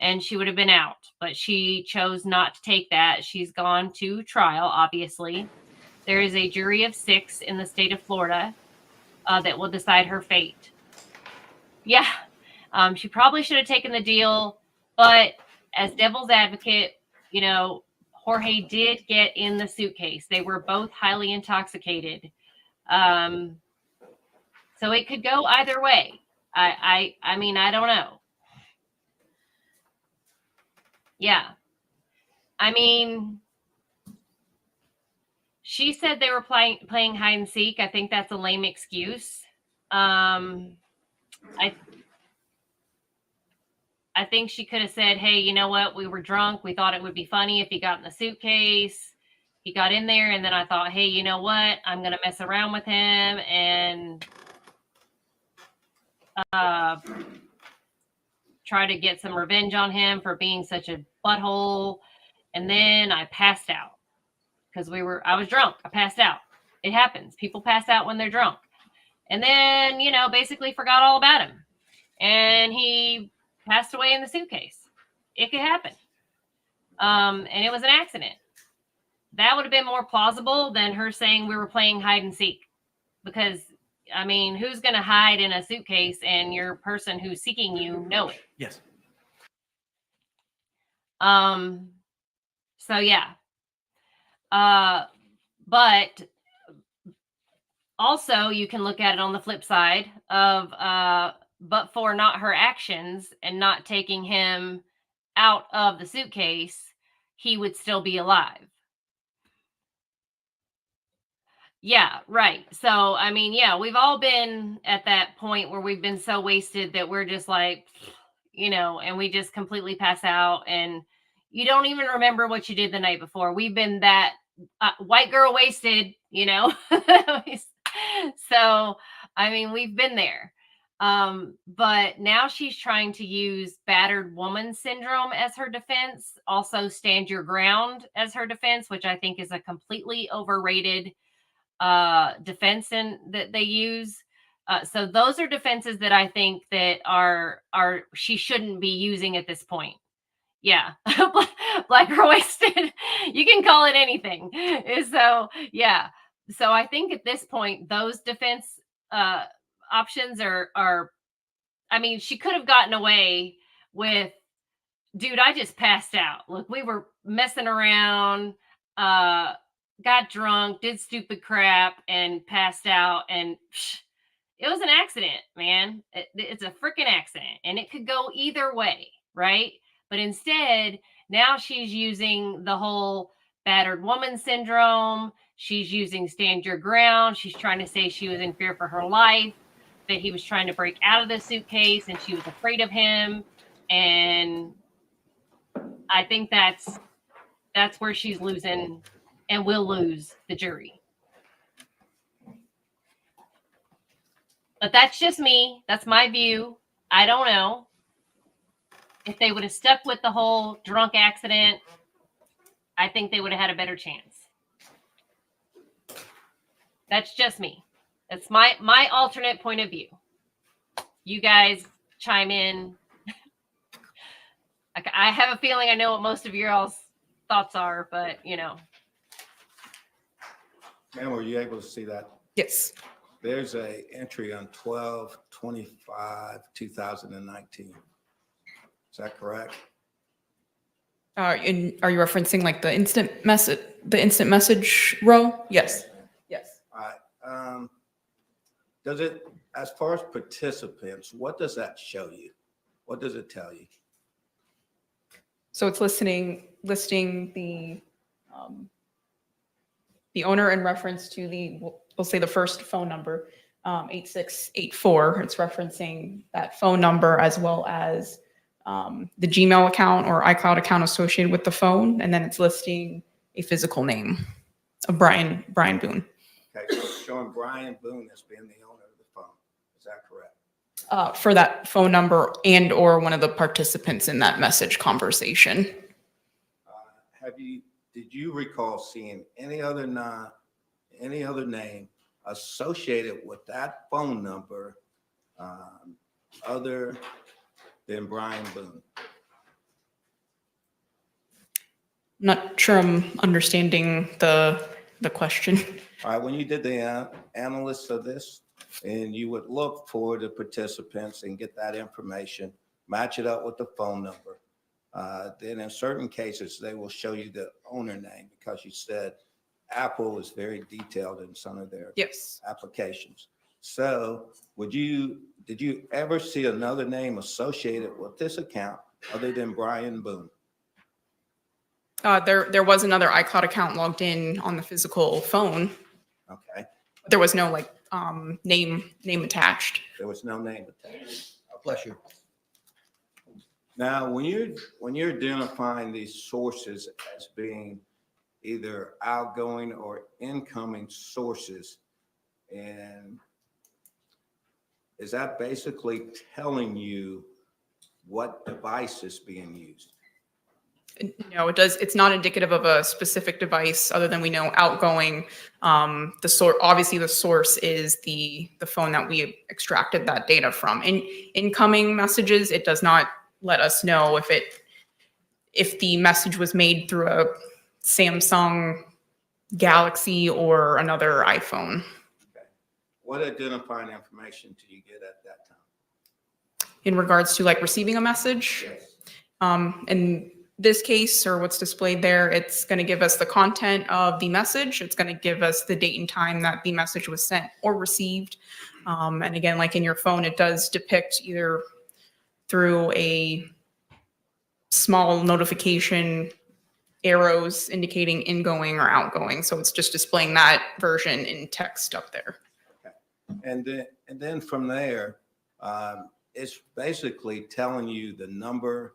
and she would have been out, but she chose not to take that. She's gone to trial, obviously. There is a jury of 6 in the state of Florida that will decide her fate. Yeah, she probably should have taken the deal, but as devil's advocate, you know, Jorge did get in the suitcase. They were both highly intoxicated. So it could go either way. I mean, I don't know. Yeah. I mean, she said they were playing hide and seek. I think that's a lame excuse. I think she could have said, hey, you know what? We were drunk. We thought it would be funny if he got in the suitcase. He got in there, and then I thought, hey, you know what? I'm going to mess around with him and try to get some revenge on him for being such a butthole. And then I passed out because I was drunk. I passed out. It happens. People pass out when they're drunk. And then, you know, basically forgot all about him. And he passed away in the suitcase. It could happen. And it was an accident. That would have been more plausible than her saying we were playing hide and seek. Because, I mean, who's going to hide in a suitcase and your person who's seeking you know it? Yes. So, yeah. But also you can look at it on the flip side of, but for not her actions and not taking him out of the suitcase, he would still be alive. Yeah, right. So, I mean, yeah, we've all been at that point where we've been so wasted that we're just like, you know, and we just completely pass out and you don't even remember what you did the night before. We've been that white girl wasted, you know. So, I mean, we've been there. But now she's trying to use battered woman syndrome as her defense, also stand your ground as her defense, which I think is a completely overrated defense that they use. So those are defenses that I think that are she shouldn't be using at this point. Yeah. Black girl wasted. You can call it anything. So yeah. So I think at this point, those defense options are, I mean, she could have gotten away with, dude, I just passed out. Look, we were messing around, got drunk, did stupid crap, and passed out. And it was an accident, man. It's a freaking accident. And it could go either way, right? But instead, now she's using the whole battered woman syndrome. She's using stand your ground. She's trying to say she was in fear for her life, that he was trying to break out of the suitcase and she was afraid of him. And I think that's where she's losing and will lose the jury. But that's just me. That's my view. I don't know. If they would have stuck with the whole drunk accident, I think they would have had a better chance. That's just me. That's my alternate point of view. You guys chime in. I have a feeling I know what most of your all's thoughts are, but you know. Ma'am, were you able to see that? Yes. There's a entry on 12/25/2019. Is that correct? And are you referencing like the instant message row? Yes. Yes. All right. Does it, as far as participants, what does that show you? What does it tell you? So it's listing the owner in reference to we'll say the first phone number, 8684. It's referencing that phone number as well as the Gmail account or iCloud account associated with the phone, and then it's listing a physical name of Brian Boone. Okay, so it's showing Brian Boone as being the owner of the phone. Is that correct? For that phone number and or one of the participants in that message conversation. Did you recall seeing any other name associated with that phone number other than Brian Boone? Not sure I'm understanding the question. All right, when you did the analysis of this, and you would look for the participants and get that information, match it up with the phone number. Then in certain cases, they will show you the owner name because you said Apple is very detailed in some of their Yes. applications. So did you ever see another name associated with this account other than Brian Boone? There was another iCloud account logged in on the physical phone. Okay, There was no like name attached. there was no name attached. Bless you. Now, when you're identifying these sources as being either outgoing or incoming sources, and is that basically telling you what device is being used? No, it does. It's not indicative of a specific device other than we know outgoing. The source, obviously the source is the phone that we extracted that data from. In incoming messages, it does not let us know if the message was made through a Samsung Galaxy or another iPhone. Okay. What identifying information do you get at that time? In regards to like receiving a message, Yes. in this case, or what's displayed there, it's going to give us the content of the message. It's going to give us the date and time that the message was sent or received. And again, like in your phone, it does depict either through a small notification arrows indicating ingoing or outgoing. So it's just displaying that version in text up there. And then from there, it's basically telling you the number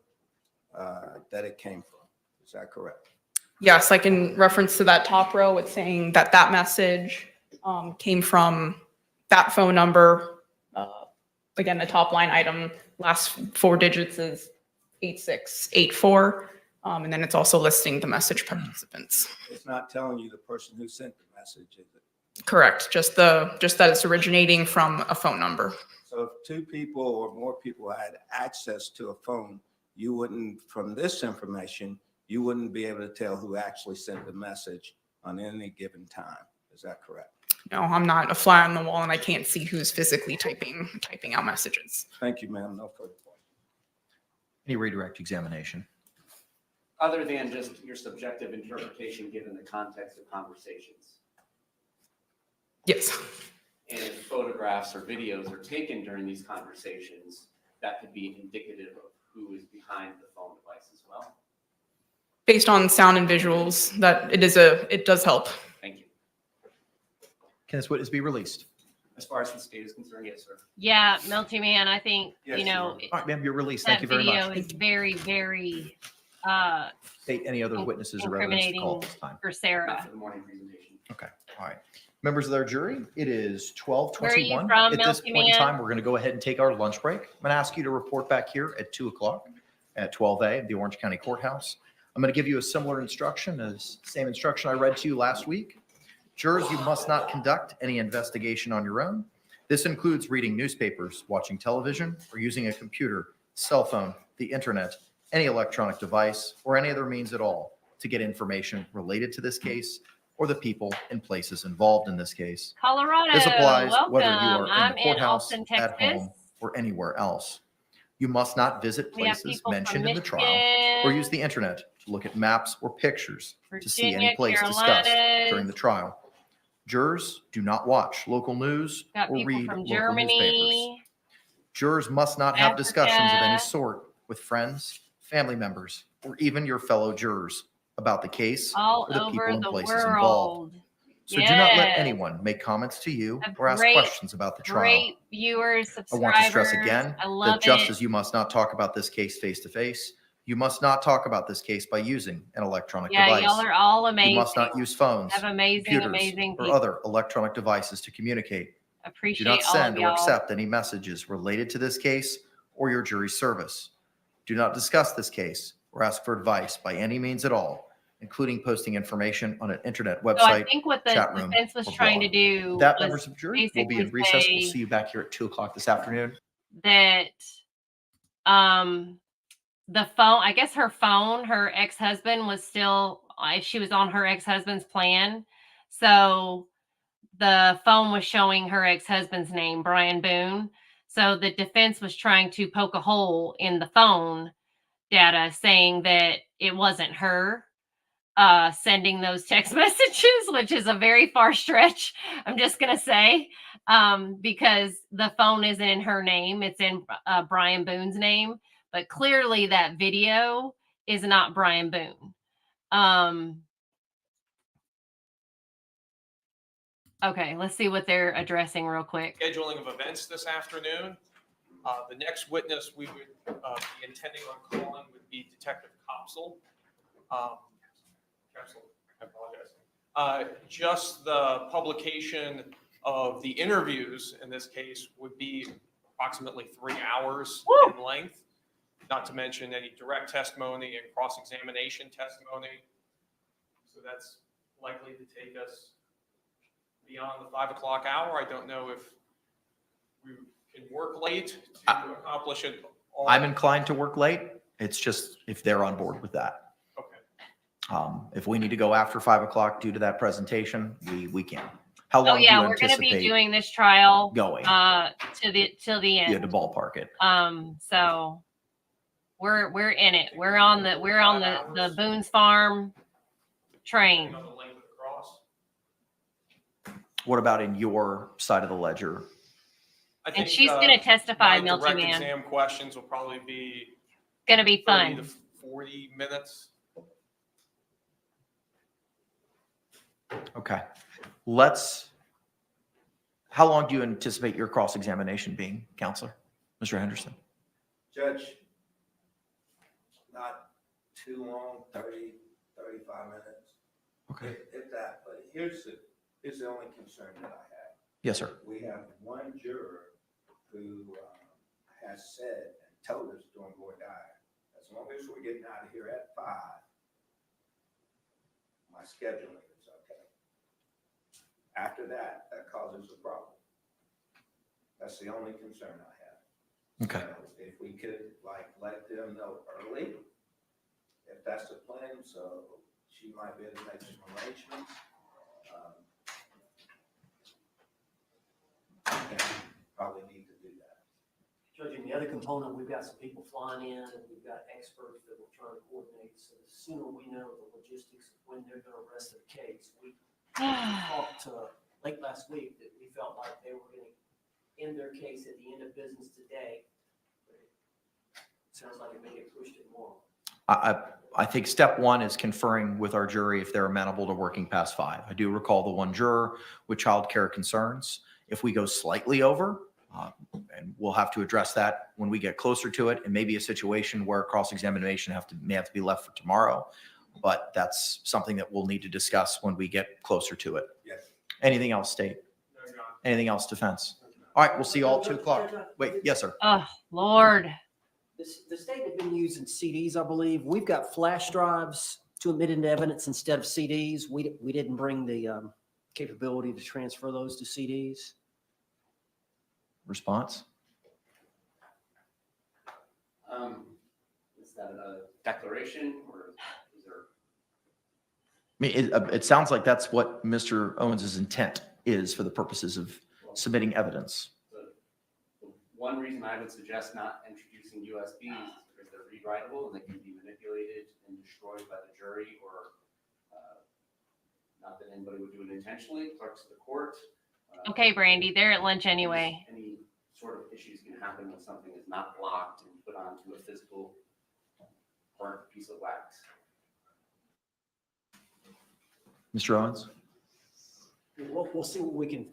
that it came from. Is that correct? Yes, like in reference to that top row, it's saying that that message came from that phone number. Again, the top line item, last 4 digits is 8684. And then it's also listing the message participants. It's not telling you the person who sent the message, is it? Correct. Just that it's originating from a phone number. So if 2 people or more people had access to a phone, you wouldn't, from this information, you wouldn't be able to tell who actually sent the message on any given time. Is that correct? No, I'm not a fly on the wall and I can't see who's physically typing out messages. Thank you, ma'am. No further questions. Any redirect examination? Other than just your subjective interpretation given the context of conversations. Yes. And if photographs or videos are taken during these conversations, that could be indicative of who is behind the phone device as well. Based on sound and visuals, it does help. Thank you. Can this witness be released? As far as the state is concerned, yes, sir. Yeah, Milty Man, I think, Yes, you know, Your All right, ma'am, you're released. Thank that you very video much. is very, very State any other witnesses or evidence to call at this time. for Not Sarah. for the morning presentation. Okay, all right. Members of our jury, it is Where are you 12:21. from, At this Milky point in Man? time, we're going to go ahead and take our lunch break. I'm going to ask you to report back here at 2 o'clock at 12A at the Orange County Courthouse. I'm going to give you a similar instruction, as same instruction I read to you last week. Jurors, you must not conduct any investigation on your own. This includes reading newspapers, watching television, or using a computer, cell phone, the internet, any electronic device, or any other means at all to get information related to this case or the people and places involved in this case. Colorado, This applies welcome. whether you are I'm in the courthouse, Austin, at Texas. home, or anywhere else. You must not visit We have places people from mentioned in the trial or Michigan, use the internet to look at maps or pictures to see any Virginia, place discussed Carolinas. during the trial. Jurors do not watch local news Got or people read from local newspapers. Germany. Jurors must not have discussions of any Africa. sort with friends, family members, or even your fellow jurors about the case All or the people over and the places involved. world. So do not let Yes. anyone make comments to you Have or ask great- questions about the trial. Great viewers, I subscribers. want to stress again I love that just it. as you must not talk about this case face to face, you must not talk about this case by using an electronic Yeah, device. y'all are all amazing. You must not use phones, Have amazing, computers, amazing or people. other electronic devices to communicate. Do Appreciate not all send of or y'all. accept any messages related to this case or your jury service. Do not discuss this case or ask for advice by any means at all, including posting information on an internet So I website. think what the chat room, defense was or trying to blog. do That, was members of jury, will be in basically recess. We'll say see you back here at 2 o'clock this afternoon. that the phone, I guess her phone, her ex-husband was still, she was on her ex-husband's plan. So the phone was showing her ex-husband's name, Brian Boone. So the defense was trying to poke a hole in the phone data, saying that it wasn't her sending those text messages, which is a very far stretch. I'm just going to say, because the phone isn't in her name. It's in Brian Boone's name, but clearly that video is not Brian Boone. Okay, let's see what they're addressing real quick. Scheduling of events this afternoon. The next witness we would be intending on calling would be Detective Copsel. Capsule, I apologize. Just the publication of the interviews in this case would be approximately 3 hours in length, not to mention any direct testimony and cross-examination testimony. So that's likely to take us beyond the 5 o'clock hour. I don't know if we can work late to accomplish it all. I'm inclined to work late. It's just if they're on board with that. Okay. If we need to go after 5 o'clock due to that presentation, we can. How long Oh yeah, do you we're going to be anticipate doing this trial going? till the You had end. to ballpark it. So we're in it. We're on the Boone's Farm train. Depending on the length of the cross. What about in your side of the ledger? I And think, she's going to testify, my Milty direct Man. exam questions will probably be Going to be 30 fun. to 40 minutes. Okay. How long do you anticipate your cross-examination being, Counselor? Mr. Henderson? Judge, not too long, 30, 35 minutes. Okay. If that, but here's the only concern that I have. Yes, sir. We have one juror who has said and told us during voir dire, as long as we're getting out of here at 5, my scheduling is okay. After that, that causes a problem. That's the only concern I have. Okay. So if we could let them know early, if that's the plan, so she might be able to make some arrangements. Probably need to do that. Judge, and the other component, we've got some people flying in, and we've got experts that we're trying to coordinate. So the sooner we know the logistics of when they're going to rest their case, we talked late last week that we felt like they were going to end their case at the end of business today. But it sounds like it may get pushed to tomorrow. I think step one is conferring with our jury if they're amenable to working past 5. I do recall the one juror with childcare concerns. If we go slightly over, and we'll have to address that when we get closer to it, and maybe a situation where cross-examination may have to be left for tomorrow, but that's something that we'll need to discuss when we get closer to it. Yes. Anything else, State? No, Your Honor. Anything else, defense? All right, we'll see you all at 2 o'clock. Wait, yes, sir. Oh, Lord. The state had been using CDs, I believe. We've got flash drives to admit into evidence instead of CDs. We didn't bring the capability to transfer those to CDs. Response? Is that a declaration or is there? I mean, it sounds like that's what Mr. Owens's intent is for the purposes of submitting evidence. The one reason I would suggest not introducing USBs is because they're rewritable and they can be manipulated and destroyed by the jury, or not that anybody would do it intentionally, clerks of the court. Okay, Brandy, they're at lunch anyway. Any sort of issues can happen when something is not blocked and put onto a physical burnt piece of wax. Mr. Owens? We'll see what we can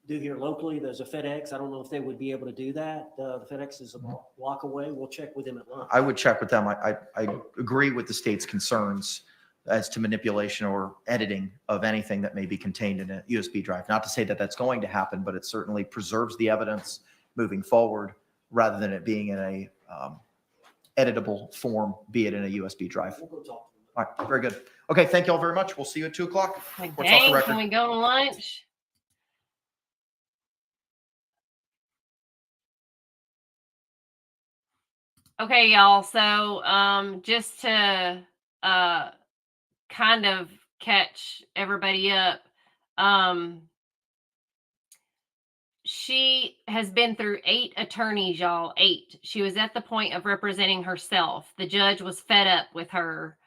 do here locally. There's a FedEx. I don't know if they would be able to do that. The FedEx is a block away. We'll check with them at lunch. I would check with them. I agree with the state's concerns as to manipulation or editing of anything that may be contained in a USB drive. Not to say that that's going to happen, but it certainly preserves the evidence moving forward rather than it being in a editable form, be it in a USB drive. We'll go talk to them. All right, very good. Okay, thank you all very much. We'll see you at 2 o'clock. Like, Court's off the dang, record. can we go to lunch? Okay, y'all. So, just to kind of catch everybody up, she has been through 8 attorneys, y'all. 8. She was at the point of representing herself. The judge was fed up with her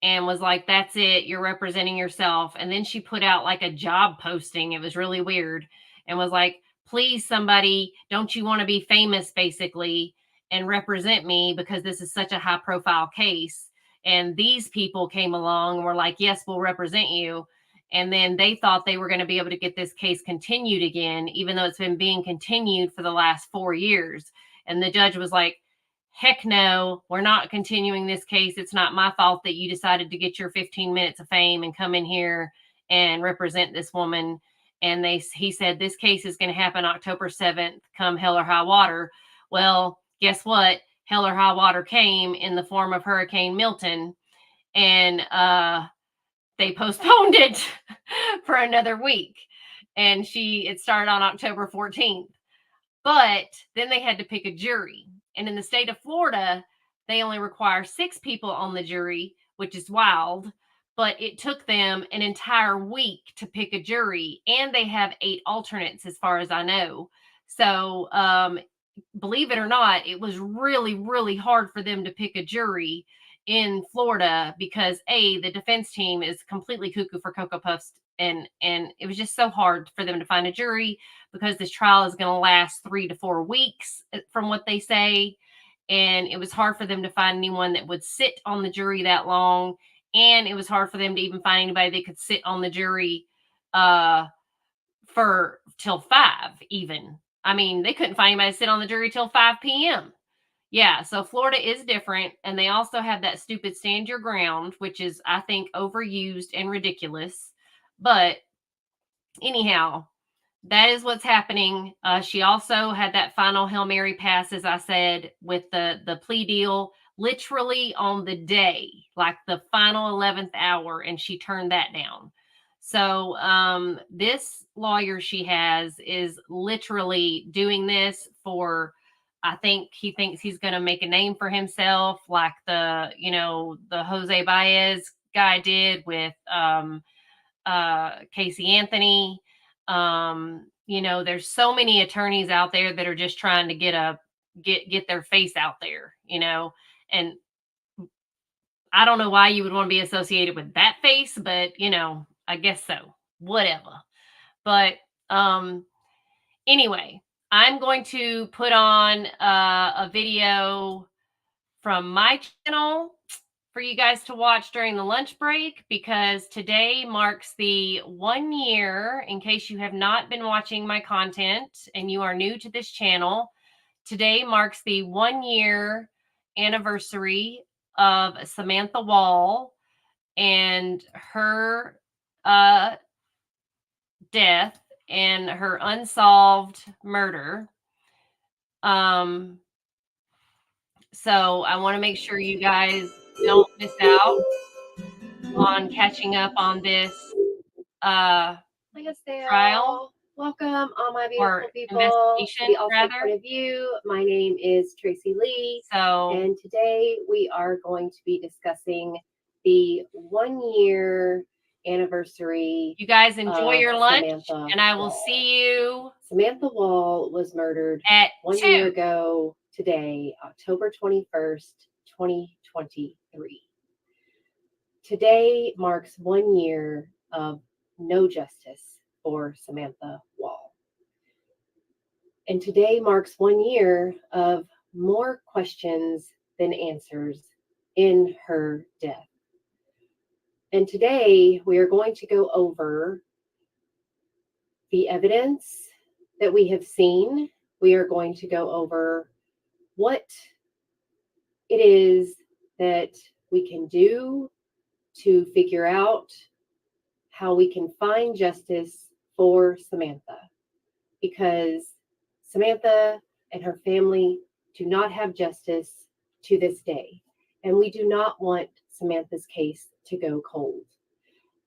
and was like, "That's it. You're representing yourself." And then she put out like a job posting. It was really weird, and was like, "Please, somebody, don't you want to be famous, basically, and represent me because this is such a high profile case?" And these people came along and were like, "Yes, we'll represent you." And then they thought they were going to be able to get this case continued again, even though it's been being continued for the last 4 years. And the judge was like, "Heck no, we're not continuing this case. It's not my fault that you decided to get your 15 minutes of fame and come in here and represent this woman." And he said, "This case is going to happen October 7th, come hell or high water." Well, guess what? Hell or high water came in the form of Hurricane Milton. And they postponed it for another week. And it started on October 14th. But then they had to pick a jury. And in the state of Florida, they only require 6 people on the jury, which is wild. But it took them an entire week to pick a jury. And they have 8 alternates, as far as I know. So, believe it or not, it was really, really hard for them to pick a jury in Florida because the defense team is completely cuckoo for Cocoa Puffs. And it was just so hard for them to find a jury because this trial is going to last 3 to 4 weeks from what they say. And it was hard for them to find anyone that would sit on the jury that long. And it was hard for them to even find anybody that could sit on the jury for till 5 even. I mean, they couldn't find anybody to sit on the jury till 5 p.m. Yeah, so Florida is different. And they also have that stupid stand your ground, which is, I think, overused and ridiculous. But anyhow, that is what's happening. She also had that final Hail Mary pass, as I said, with the plea deal literally on the day, like the final 11th hour, and she turned that down. So this lawyer she has is literally doing this for, I think he thinks he's going to make a name for himself, like the Jose Baez guy did with Casey Anthony. There's so many attorneys out there that are just trying to get their face out there, and I don't know why you would want to be associated with that face, but I guess so. Whatever. But anyway, I'm going to put on a video from my channel for you guys to watch during the lunch break, because today marks the 1 year, in case you have not been watching my content and you are new to this channel, today marks the 1 year anniversary of Samantha Wall and her death and her unsolved murder. So I want to make sure you guys don't miss out on catching up on this trial. Welcome, all my beautiful Or people, investigation, to the alternate rather. point of view. My name is Tracy Lee, So and today we are going to be discussing the 1 year anniversary. you guys enjoy your lunch, Samantha and I will Wall. see you Samantha Wall was murdered at 1 2. year ago today, October 21st, 2023. Today marks 1 year of no justice for Samantha Wall. And today marks 1 year of more questions than answers in her death. And today we are going to go over the evidence that we have seen. We are going to go over what it is that we can do to figure out how we can find justice for Samantha, because Samantha and her family do not have justice to this day, and we do not want Samantha's case to go cold.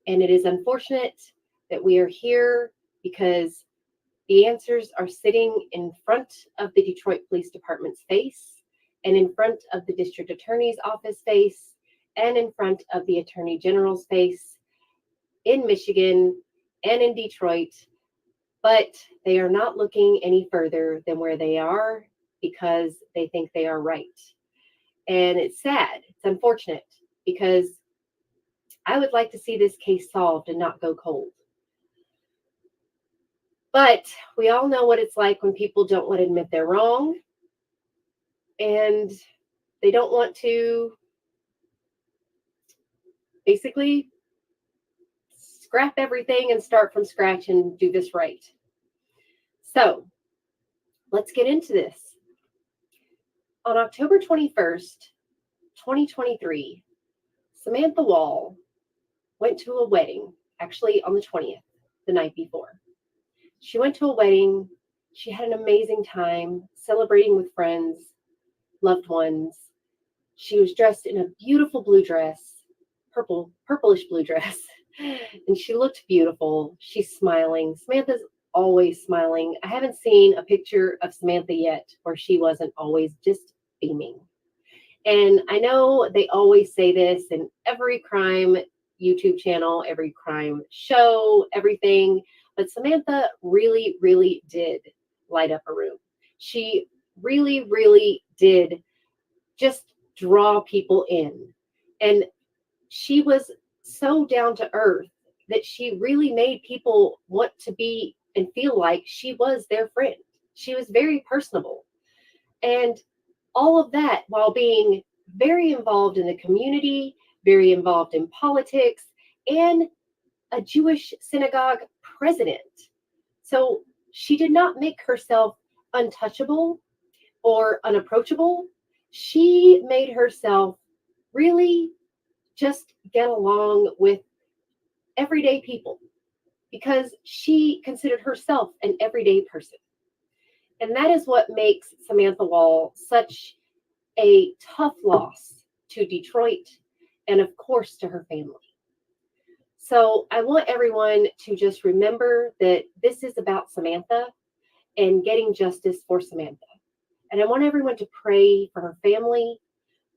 And it is unfortunate that we are here because the answers are sitting in front of the Detroit Police Department's face, and in front of the district attorney's office face and in front of the attorney general's face in Michigan and in Detroit, but they are not looking any further than where they are because they think they are right. And it's sad, it's unfortunate, because I would like to see this case solved and not go cold. But we all know what it's like when people don't want to admit they're wrong and they don't want to basically scrap everything and start from scratch and do this right. So let's get into this. On October 21st, 2023, Samantha Wall went to a wedding, actually on the 20th, the night before. She went to a wedding. She had an amazing time celebrating with friends, loved ones. She was dressed in a beautiful blue dress, purplish blue dress, and she looked beautiful. She's smiling. Samantha's always smiling. I haven't seen a picture of Samantha yet where she wasn't always just beaming. And I know they always say this in every crime YouTube channel, every crime show, everything, but Samantha really, really did light up a room. She really, really did just draw people in. And she was so down to earth that she really made people want to be and feel like she was their friend. She was very personable. And all of that while being very involved in the community, very involved in politics, and a Jewish synagogue president. So she did not make herself untouchable or unapproachable. She made herself really just get along with everyday people because she considered herself an everyday person. And that is what makes Samantha Wall such a tough loss to Detroit and, of course, to her family. So I want everyone to just remember that this is about Samantha and getting justice for Samantha. And I want everyone to pray for her family,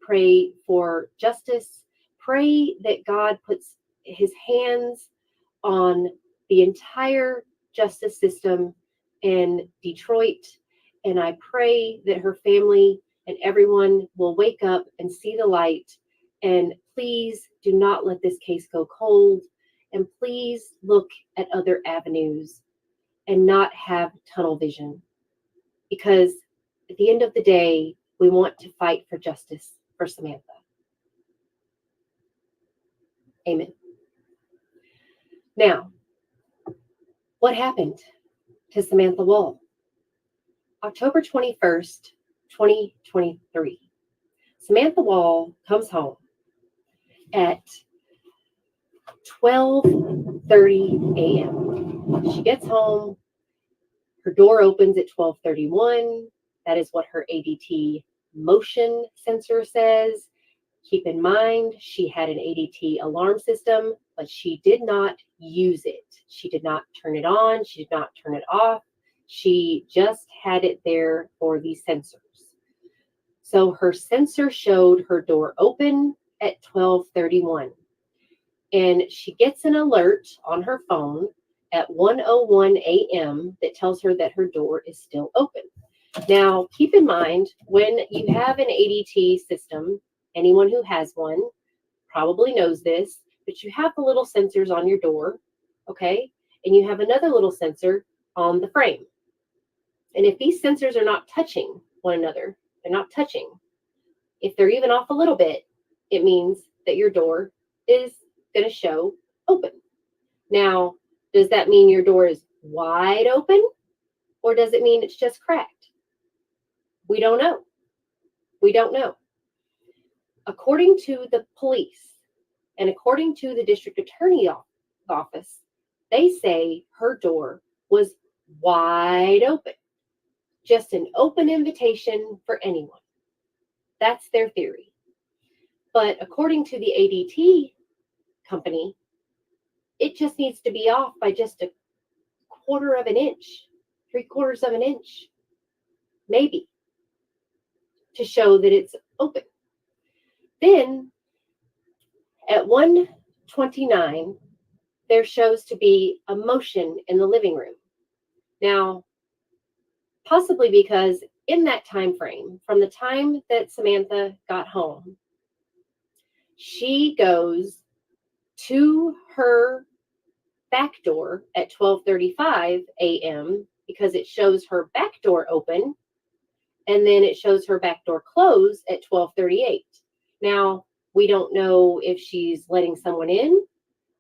pray for justice, pray that God puts his hands on the entire justice system in Detroit. And I pray that her family and everyone will wake up and see the light. And please do not let this case go cold. And please look at other avenues and not have tunnel vision. Because at the end of the day, we want to fight for justice for Samantha. Amen. Now, what happened to Samantha Wall? October 21st, 2023. Samantha Wall comes home at 12:30 a.m. She gets home. Her door opens at 12:31. That is what her ADT motion sensor says. Keep in mind, she had an ADT alarm system, but she did not use it. She did not turn it on. She did not turn it off. She just had it there for the sensors. So her sensor showed her door open at 12:31. And she gets an alert on her phone at 1:01 a.m. that tells her that her door is still open. Now, keep in mind, when you have an ADT system, anyone who has one probably knows this, but you have the little sensors on your door, okay? And you have another little sensor on the frame. And if these sensors are not touching one another, they're not touching. If they're even off a little bit, it means that your door is going to show open. Now, does that mean your door is wide open? Or does it mean it's just cracked? We don't know. We don't know. According to the police and according to the district attorney's office, they say her door was wide open. Just an open invitation for anyone. That's their theory. But according to the ADT company, it just needs to be off by just a quarter of an inch, 3/4 of an inch, maybe. to show that it's open. Then at 1:29, there shows to be a motion in the living room. Now, possibly because in that time frame, from the time that Samantha got home, she goes to her back door at 12:35 a.m. because it shows her back door open, and then it shows her back door close at 12:38. Now, we don't know if she's letting someone in.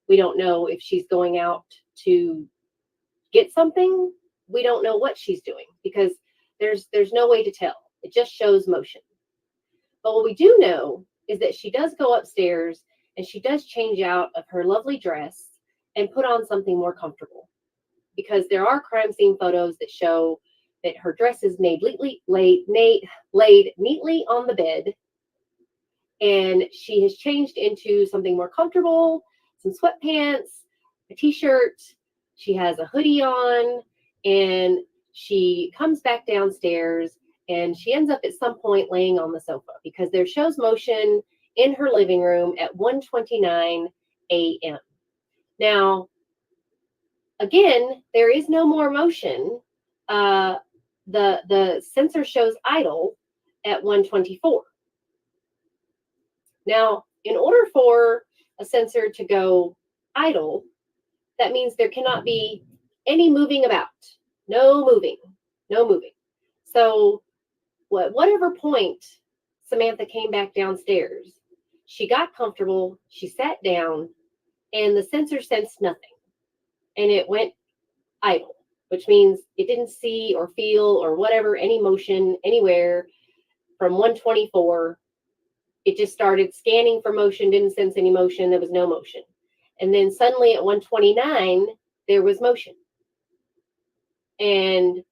We don't know if she's going out to get something. We don't know what she's doing because there's no way to tell. It just shows motion. But what we do know is that she does go upstairs and she does change out of her lovely dress and put on something more comfortable, because there are crime scene photos that show that her dress is laid neatly on the bed, and she has changed into something more comfortable, some sweatpants, a t-shirt. She has a hoodie on, and she comes back downstairs, and she ends up at some point laying on the sofa because there shows motion in her living room at 1:29 a.m. Now, again, there is no more motion. The sensor shows idle at 1:24. Now, in order for a sensor to go idle, that means there cannot be any moving about. No moving. No moving. So, whatever point Samantha came back downstairs, she got comfortable, she sat down, and the sensor sensed nothing. And it went idle, which means it didn't see or feel or whatever, any motion anywhere from 1:24. It just started scanning for motion, didn't sense any motion, there was no motion. And then suddenly at 1:29, there was motion. And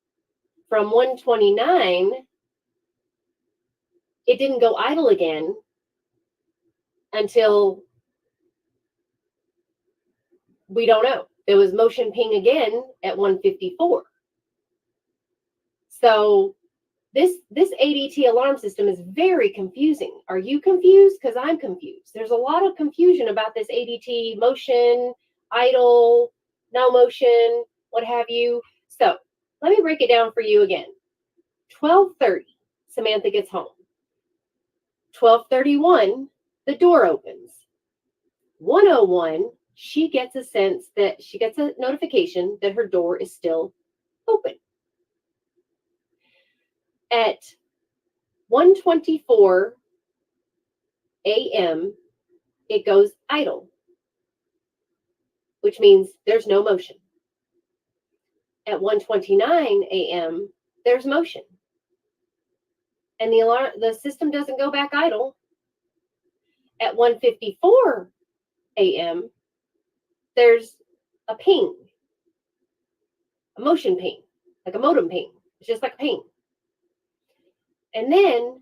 from 1:29, it didn't go idle again until, we don't know. There was motion ping again at 1:54. So this ADT alarm system is very confusing. Are you confused? Because I'm confused. There's a lot of confusion about this ADT motion, idle, no motion, what have you. So let me break it down for you again. 12:30, Samantha gets home. 12:31, the door opens. 1:01, she gets a notification that her door is still open. At 1:24 a.m., it goes idle, which means there's no motion. At 1:29 a.m., there's motion. And the system doesn't go back idle. At 1:54 a.m., there's a ping, a motion ping, like a modem ping. It's just like a ping. And then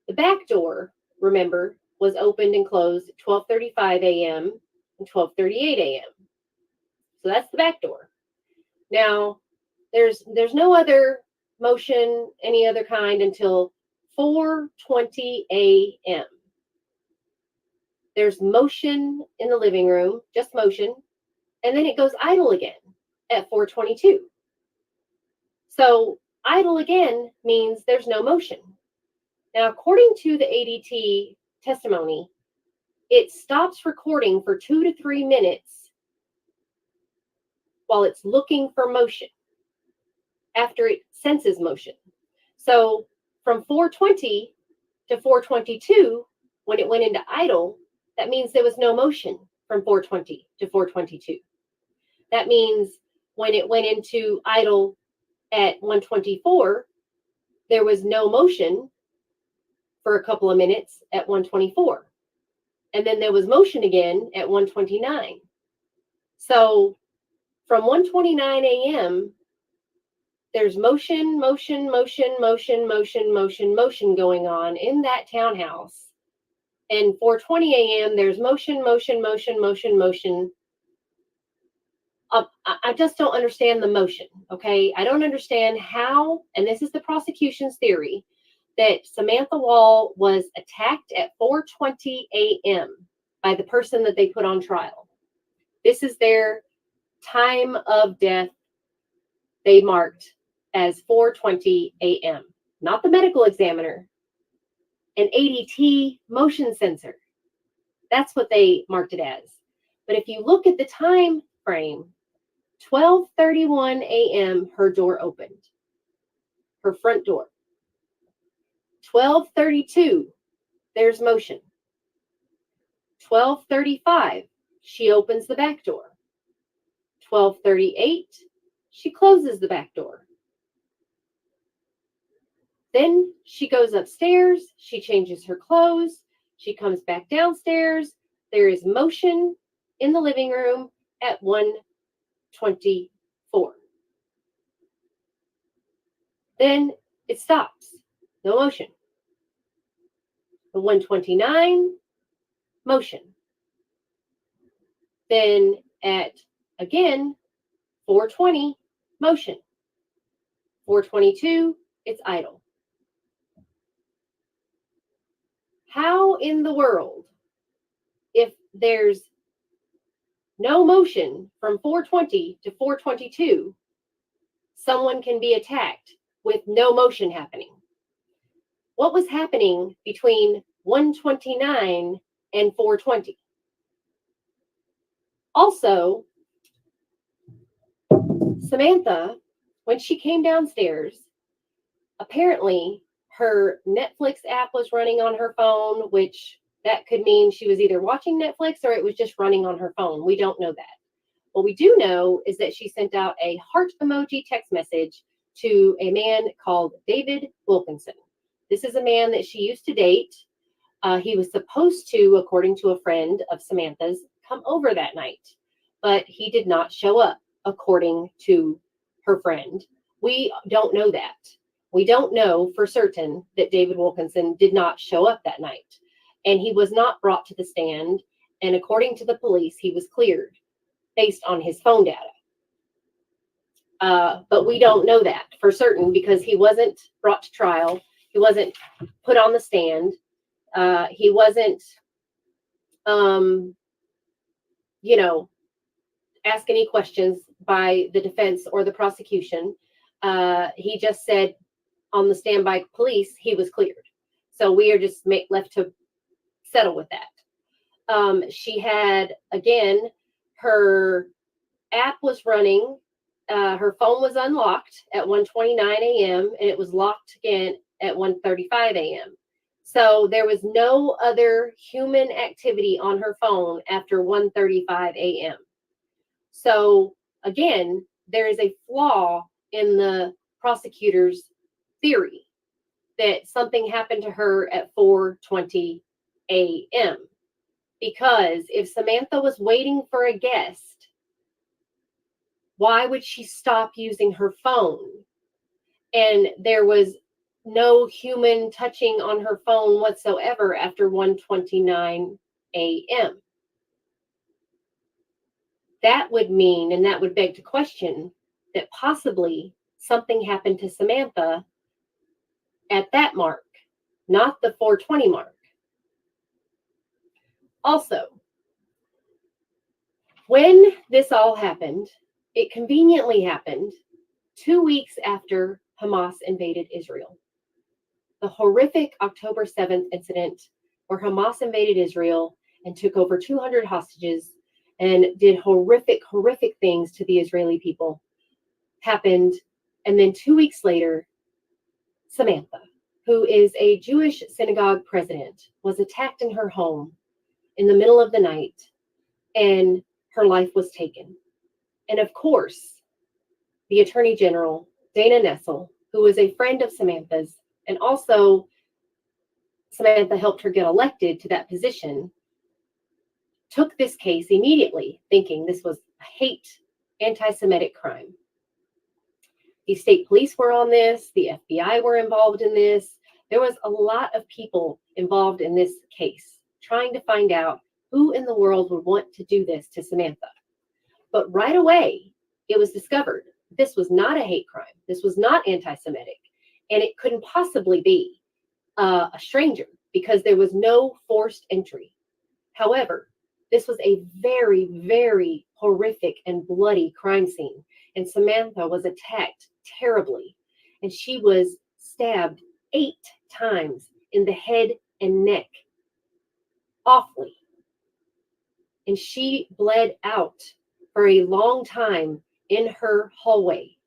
the back door, remember, was opened and closed at 12:35 a.m. and 12:38 a.m. So that's the back door. Now, there's no other motion, any other kind, until 4:20 a.m. There's motion in the living room, just motion, and then it goes idle again at 4:22. So idle again means there's no motion. Now, according to the ADT testimony, it stops recording for 2 to 3 minutes while it's looking for motion after it senses motion. So from 4:20 to 4:22, when it went into idle, that means there was no motion from 4:20 to 4:22. That means when it went into idle at 1:24, there was no motion for a couple of minutes at 1:24. And then there was motion again at 1:29. So from 1:29 a.m., there's motion going on in that townhouse. And 4:20 a.m., there's motion. I just don't understand the motion, okay? I don't understand how, and this is the prosecution's theory, that Samantha Wall was attacked at 4:20 a.m. by the person that they put on trial. This is their time of death they marked as 4:20 a.m. Not the medical examiner, an ADT motion sensor. That's what they marked it as. But if you look at the time frame, 12:31 a.m., her door opened, her front door. 12:32, there's motion. 12:35, she opens the back door. 12:38, she closes the back door. Then she goes upstairs, she changes her clothes, she comes back downstairs. There is motion in the living room at 1:24. Then it stops, no motion. At 1:29, motion. Then at, again, 4:20, motion. 4:22, it's idle. How in the world, if there's no motion from 4:20 to 4:22, someone can be attacked with no motion happening? What was happening between 1:29 and 4:20? Also, Samantha, when she came downstairs, apparently her Netflix app was running on her phone, which that could mean she was either watching Netflix or it was just running on her phone. We don't know that. What we do know is that she sent out a heart emoji text message to a man called David Wilkinson. This is a man that she used to date. He was supposed to, according to a friend of Samantha's, come over that night, but he did not show up, according to her friend. We don't know that. We don't know for certain that David Wilkinson did not show up that night, and he was not brought to the stand. And according to the police, he was cleared based on his phone data. But we don't know that for certain because he wasn't brought to trial. He wasn't put on the stand. He wasn't, asked any questions by the defense or the prosecution. He just said on the standby police, he was cleared. So we are just left to settle with that. She had, again, her app was running. Her phone was unlocked at 1:29 a.m. and it was locked again at 1:35 a.m. So there was no other human activity on her phone after 1:35 a.m. So again, there is a flaw in the prosecutor's theory that something happened to her at 4:20 a.m. Because if Samantha was waiting for a guest, why would she stop using her phone? And there was no human touching on her phone whatsoever after 1:29 a.m. That would mean, and that would beg to question, that possibly something happened to Samantha at that mark, not the 4:20 mark. Also, when this all happened, it conveniently happened 2 weeks after Hamas invaded Israel. The horrific October 7th incident where Hamas invaded Israel and took over 200 hostages and did horrific things to the Israeli people happened. And then 2 weeks later, Samantha, who is a Jewish synagogue president, was attacked in her home in the middle of the night, and her life was taken. And of course, the Attorney General, Dana Nessel, who was a friend of Samantha's, and also Samantha helped her get elected to that position, took this case immediately, thinking this was a hate, anti-Semitic crime. The state police were on this, the FBI were involved in this. There was a lot of people involved in this case, trying to find out who in the world would want to do this to Samantha. But right away, it was discovered this was not a hate crime. This was not anti-Semitic, and it couldn't possibly be a stranger because there was no forced entry. However, this was a very, very horrific and bloody crime scene, and Samantha was attacked terribly, and she was stabbed 8 times in the head and neck, awfully. And she bled out for a long time in her hallway.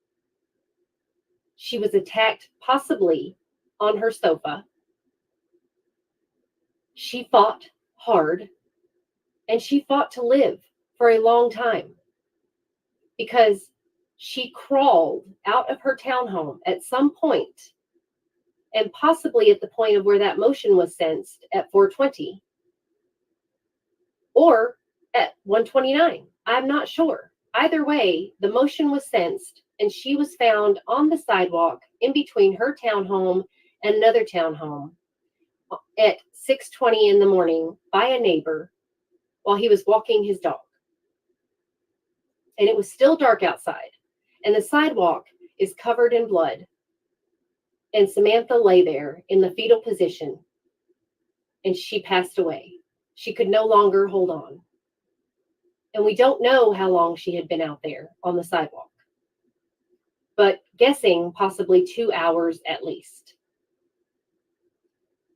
She was attacked possibly on her sofa. She fought hard, and she fought to live for a long time because she crawled out of her townhome at some point, and possibly at the point of where that motion was sensed at 4:20 or at 1:29. I'm not sure. Either way, the motion was sensed, and she was found on the sidewalk in between her townhome and another townhome at 6:20 in the morning by a neighbor while he was walking his dog. And it was still dark outside, and the sidewalk is covered in blood. And Samantha lay there in the fetal position, and she passed away. She could no longer hold on. And we don't know how long she had been out there on the sidewalk, but guessing possibly 2 hours at least.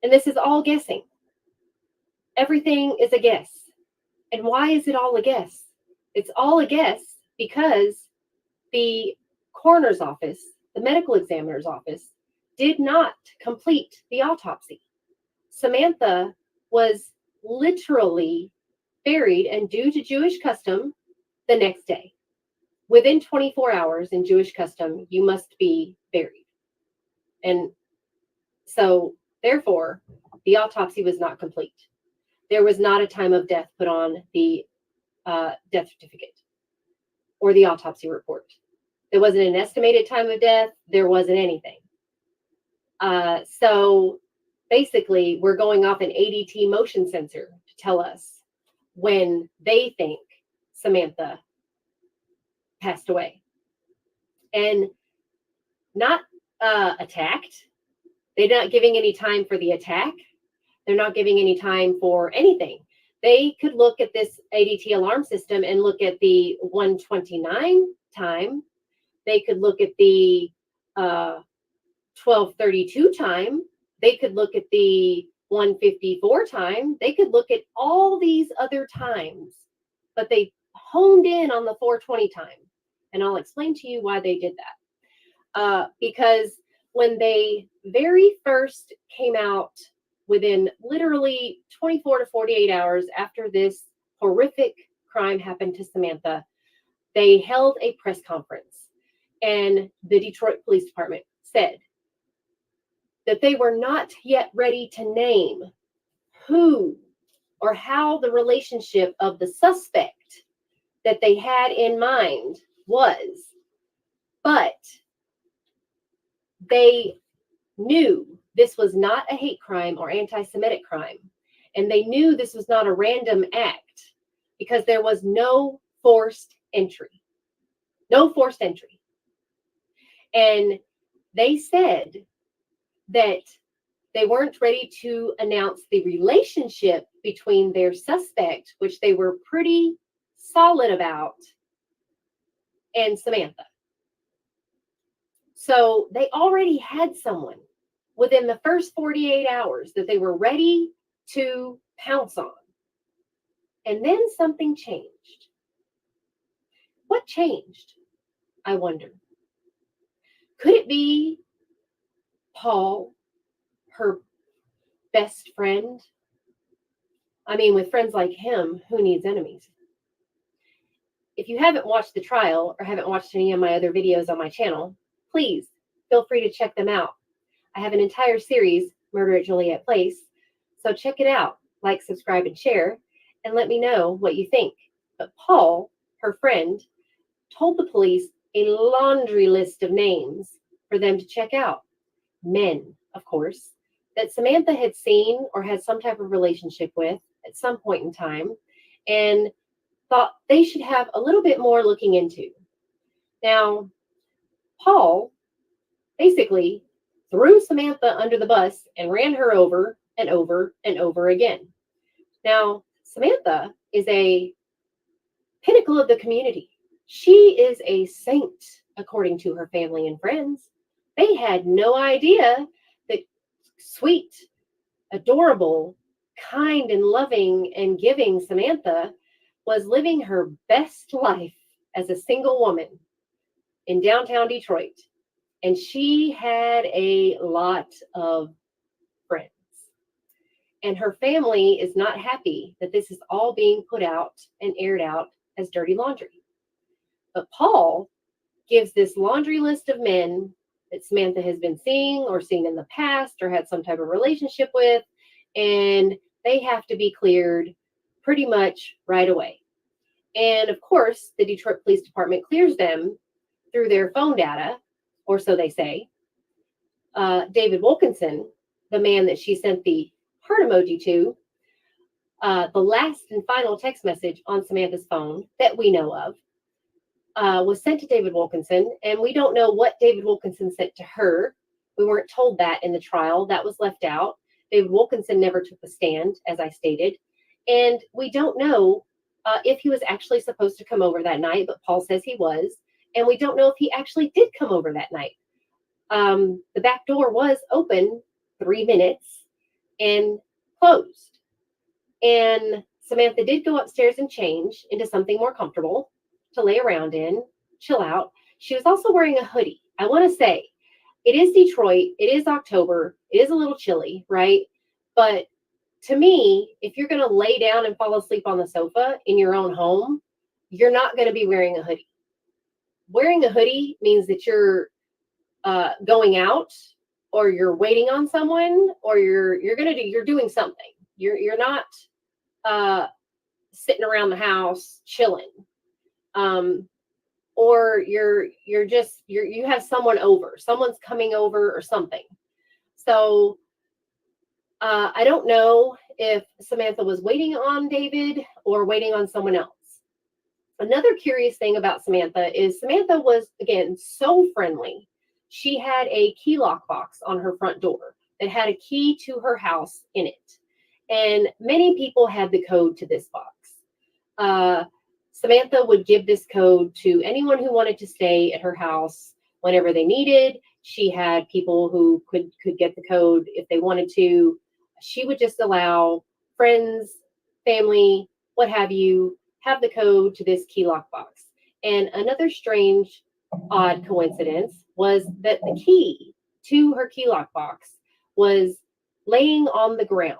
And this is all guessing. Everything is a guess. And why is it all a guess? It's all a guess because the coroner's office, the medical examiner's office, did not complete the autopsy. Samantha was literally buried, and due to Jewish custom, the next day. Within 24 hours in Jewish custom, you must be buried. And so, therefore, the autopsy was not complete. There was not a time of death put on the death certificate or the autopsy report. There wasn't an estimated time of death. There wasn't anything. So basically, we're going off an ADT motion sensor to tell us when they think Samantha passed away. And not attacked. They're not giving any time for the attack. They're not giving any time for anything. They could look at this ADT alarm system and look at the 1:29 time. They could look at the 12:32 time. They could look at the 1:54 time. They could look at all these other times, but they honed in on the 4:20 time. And I'll explain to you why they did that. Because when they very first came out, within literally 24 to 48 hours after this horrific crime happened to Samantha, they held a press conference, and the Detroit Police Department said that they were not yet ready to name who or how the relationship of the suspect that they had in mind was, but they knew this was not a hate crime or anti-Semitic crime, and they knew this was not a random act because there was no forced entry. No forced entry. And they said that they weren't ready to announce the relationship between their suspect, which they were pretty solid about, and Samantha. So they already had someone within the first 48 hours that they were ready to pounce on. And then something changed. What changed? I wonder. Could it be Paul, her best friend? I mean, with friends like him, who needs enemies? If you haven't watched the trial or haven't watched any of my other videos on my channel, please feel free to check them out. I have an entire series, Murder at Joliet Place, so check it out. Like, subscribe, and share, and let me know what you think. But Paul, her friend, told the police a laundry list of names for them to check out. Men, of course, that Samantha had seen or had some type of relationship with at some point in time, and thought they should have a little bit more looking into. Now, Paul basically threw Samantha under the bus and ran her over and over and over again. Now, Samantha is a pinnacle of the community. She is a saint, according to her family and friends. They had no idea that sweet, adorable, kind and loving and giving Samantha was living her best life as a single woman in downtown Detroit. And she had a lot of friends. And her family is not happy that this is all being put out and aired out as dirty laundry. But Paul gives this laundry list of men that Samantha has been seeing or seen in the past or had some type of relationship with, and they have to be cleared pretty much right away. And of course, the Detroit Police Department clears them through their phone data, or so they say. David Wilkinson, the man that she sent the heart emoji to, the last and final text message on Samantha's phone that we know of was sent to David Wilkinson, and we don't know what David Wilkinson sent to her. We weren't told that in the trial. That was left out. David Wilkinson never took the stand, as I stated, and we don't know if he was actually supposed to come over that night, but Paul says he was, and we don't know if he actually did come over that night. The back door was open 3 minutes and closed. And Samantha did go upstairs and change into something more comfortable to lay around in, chill out. She was also wearing a hoodie. I want to say, it is Detroit. It is October. It is a little chilly, right? But to me, if you're going to lay down and fall asleep on the sofa in your own home, you're not going to be wearing a hoodie. Wearing a hoodie means that you're going out, or you're waiting on someone, or you're doing something. You're not sitting around the house chilling, or you have someone over, someone's coming over or something. So I don't know if Samantha was waiting on David or waiting on someone else. Another curious thing about Samantha is Samantha was, again, so friendly. She had a key lock box on her front door that had a key to her house in it. And many people had the code to this box. Samantha would give this code to anyone who wanted to stay at her house whenever they needed. She had people who could get the code if they wanted to. She would just allow friends, family, what have you, have the code to this key lock box. And another strange, odd coincidence was that the key to her key lock box was laying on the ground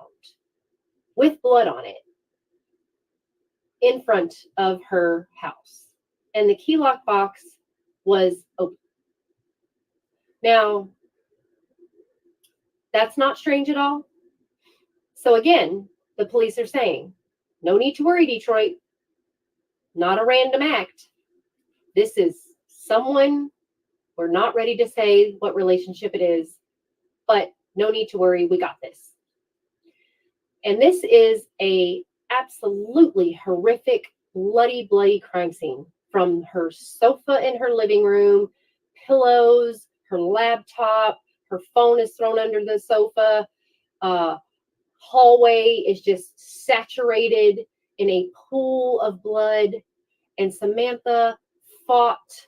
with blood on it in front of her house. And the key lock box was open. Now, that's not strange at all. So again, the police are saying, no need to worry, Detroit. Not a random act. This is someone, we're not ready to say what relationship it is, but no need to worry, we got this. And this is a absolutely horrific, bloody crime scene, from her sofa in her living room, pillows, her laptop, her phone is thrown under the sofa, hallway is just saturated in a pool of blood, and Samantha fought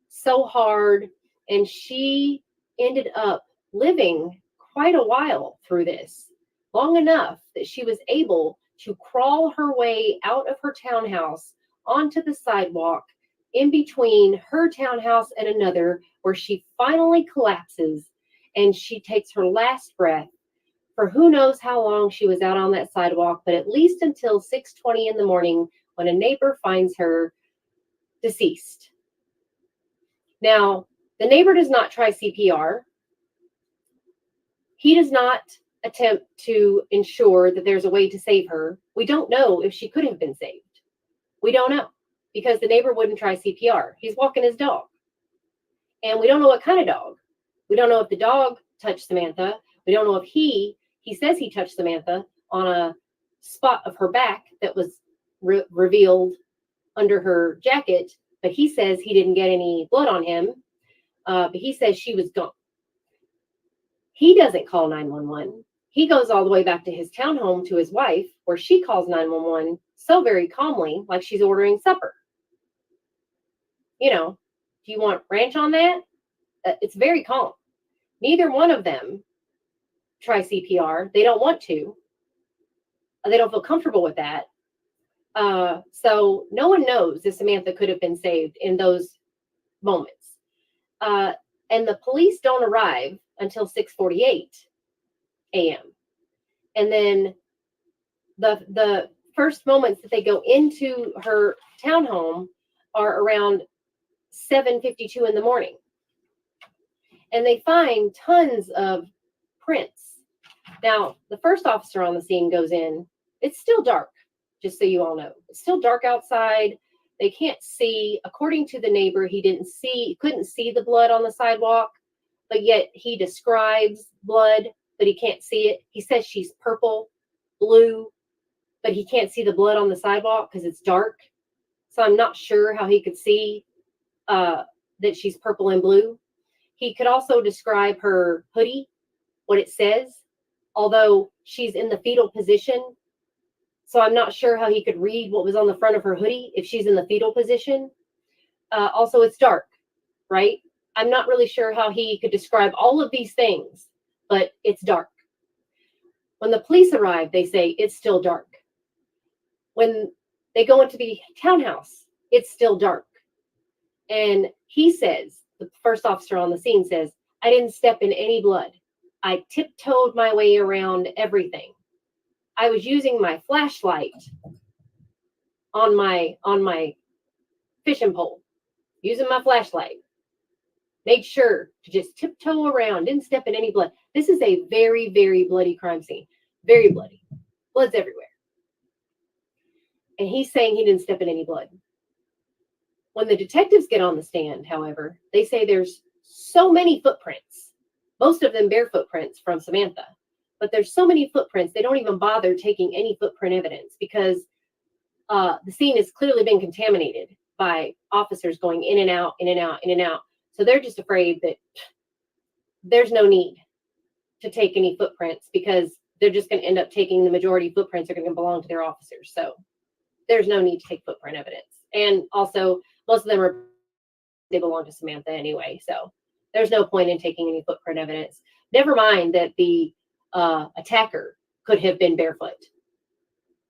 so hard, and she ended up living quite a while through this, long enough that she was able to crawl her way out of her townhouse onto the sidewalk in between her townhouse and another, where she finally collapses and she takes her last breath. For who knows how long she was out on that sidewalk, but at least until 6:20 in the morning, when a neighbor finds her deceased. Now, the neighbor does not try CPR. He does not attempt to ensure that there's a way to save her. We don't know if she could have been saved. We don't know, because the neighbor wouldn't try CPR. He's walking his dog. And we don't know what kind of dog. We don't know if the dog touched Samantha. We don't know if he says he touched Samantha on a spot of her back that was revealed under her jacket, but he says he didn't get any blood on him, but he says she was gone. He doesn't call 911. He goes all the way back to his townhome to his wife, where she calls 911 so very calmly, like she's ordering supper. You know, do you want ranch on that? It's very calm. Neither one of them try CPR. They don't want to. They don't feel comfortable with that. So no one knows if Samantha could have been saved in those moments. And the police don't arrive until 6:48 a.m. And then the first moments that they go into her townhome are around 7:52 in the morning. And they find tons of prints. Now, the first officer on the scene goes in. It's still dark, just so you all know. It's still dark outside. They can't see. According to the neighbor, couldn't see the blood on the sidewalk, but yet he describes blood, but he can't see it. He says she's purple, blue, but he can't see the blood on the sidewalk because it's dark. So I'm not sure how he could see that she's purple and blue. He could also describe her hoodie, what it says, although she's in the fetal position. So I'm not sure how he could read what was on the front of her hoodie if she's in the fetal position. Also, it's dark, right? I'm not really sure how he could describe all of these things, but it's dark. When the police arrive, they say it's still dark. When they go into the townhouse, it's still dark. And he says, the first officer on the scene says, I didn't step in any blood. I tiptoed my way around everything. I was using my flashlight on my fishing pole, using my flashlight. Made sure to just tiptoe around, didn't step in any blood. This is a very, very bloody crime scene. Very bloody. Blood's everywhere. And he's saying he didn't step in any blood. When the detectives get on the stand, however, they say there's so many footprints, most of them bare footprints from Samantha, but there's so many footprints, they don't even bother taking any footprint evidence because the scene has clearly been contaminated by officers going in and out, in and out, in and out. So they're just afraid that there's no need to take any footprints because they're just going to end up taking the majority footprints are going to belong to their officers. So there's no need to take footprint evidence. And also, most of them they belong to Samantha anyway. So there's no point in taking any footprint evidence. Never mind that the attacker could have been barefoot.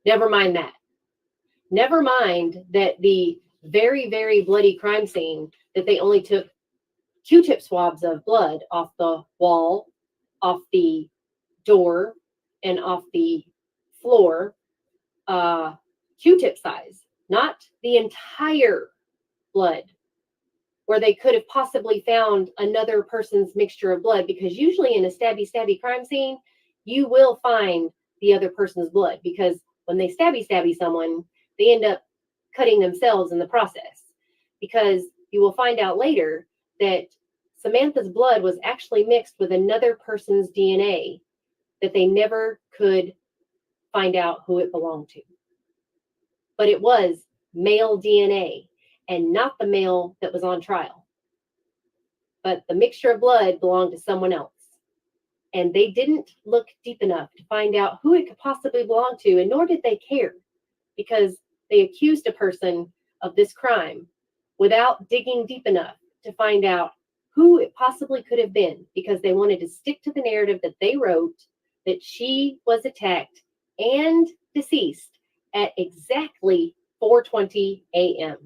Never mind that. Never mind that the very, very bloody crime scene that they only took Q-tip swabs of blood off the wall, off the door, and off the floor, Q-tip size, not the entire blood, where they could have possibly found another person's mixture of blood, because usually in a stabby crime scene, you will find the other person's blood, because when they stabby someone, they end up cutting themselves in the process, because you will find out later that Samantha's blood was actually mixed with another person's DNA that they never could find out who it belonged to. But it was male DNA and not the male that was on trial. But the mixture of blood belonged to someone else. And they didn't look deep enough to find out who it could possibly belong to, and nor did they care, because they accused a person of this crime without digging deep enough to find out who it possibly could have been, because they wanted to stick to the narrative that they wrote, that she was attacked and deceased at exactly 4:20 a.m.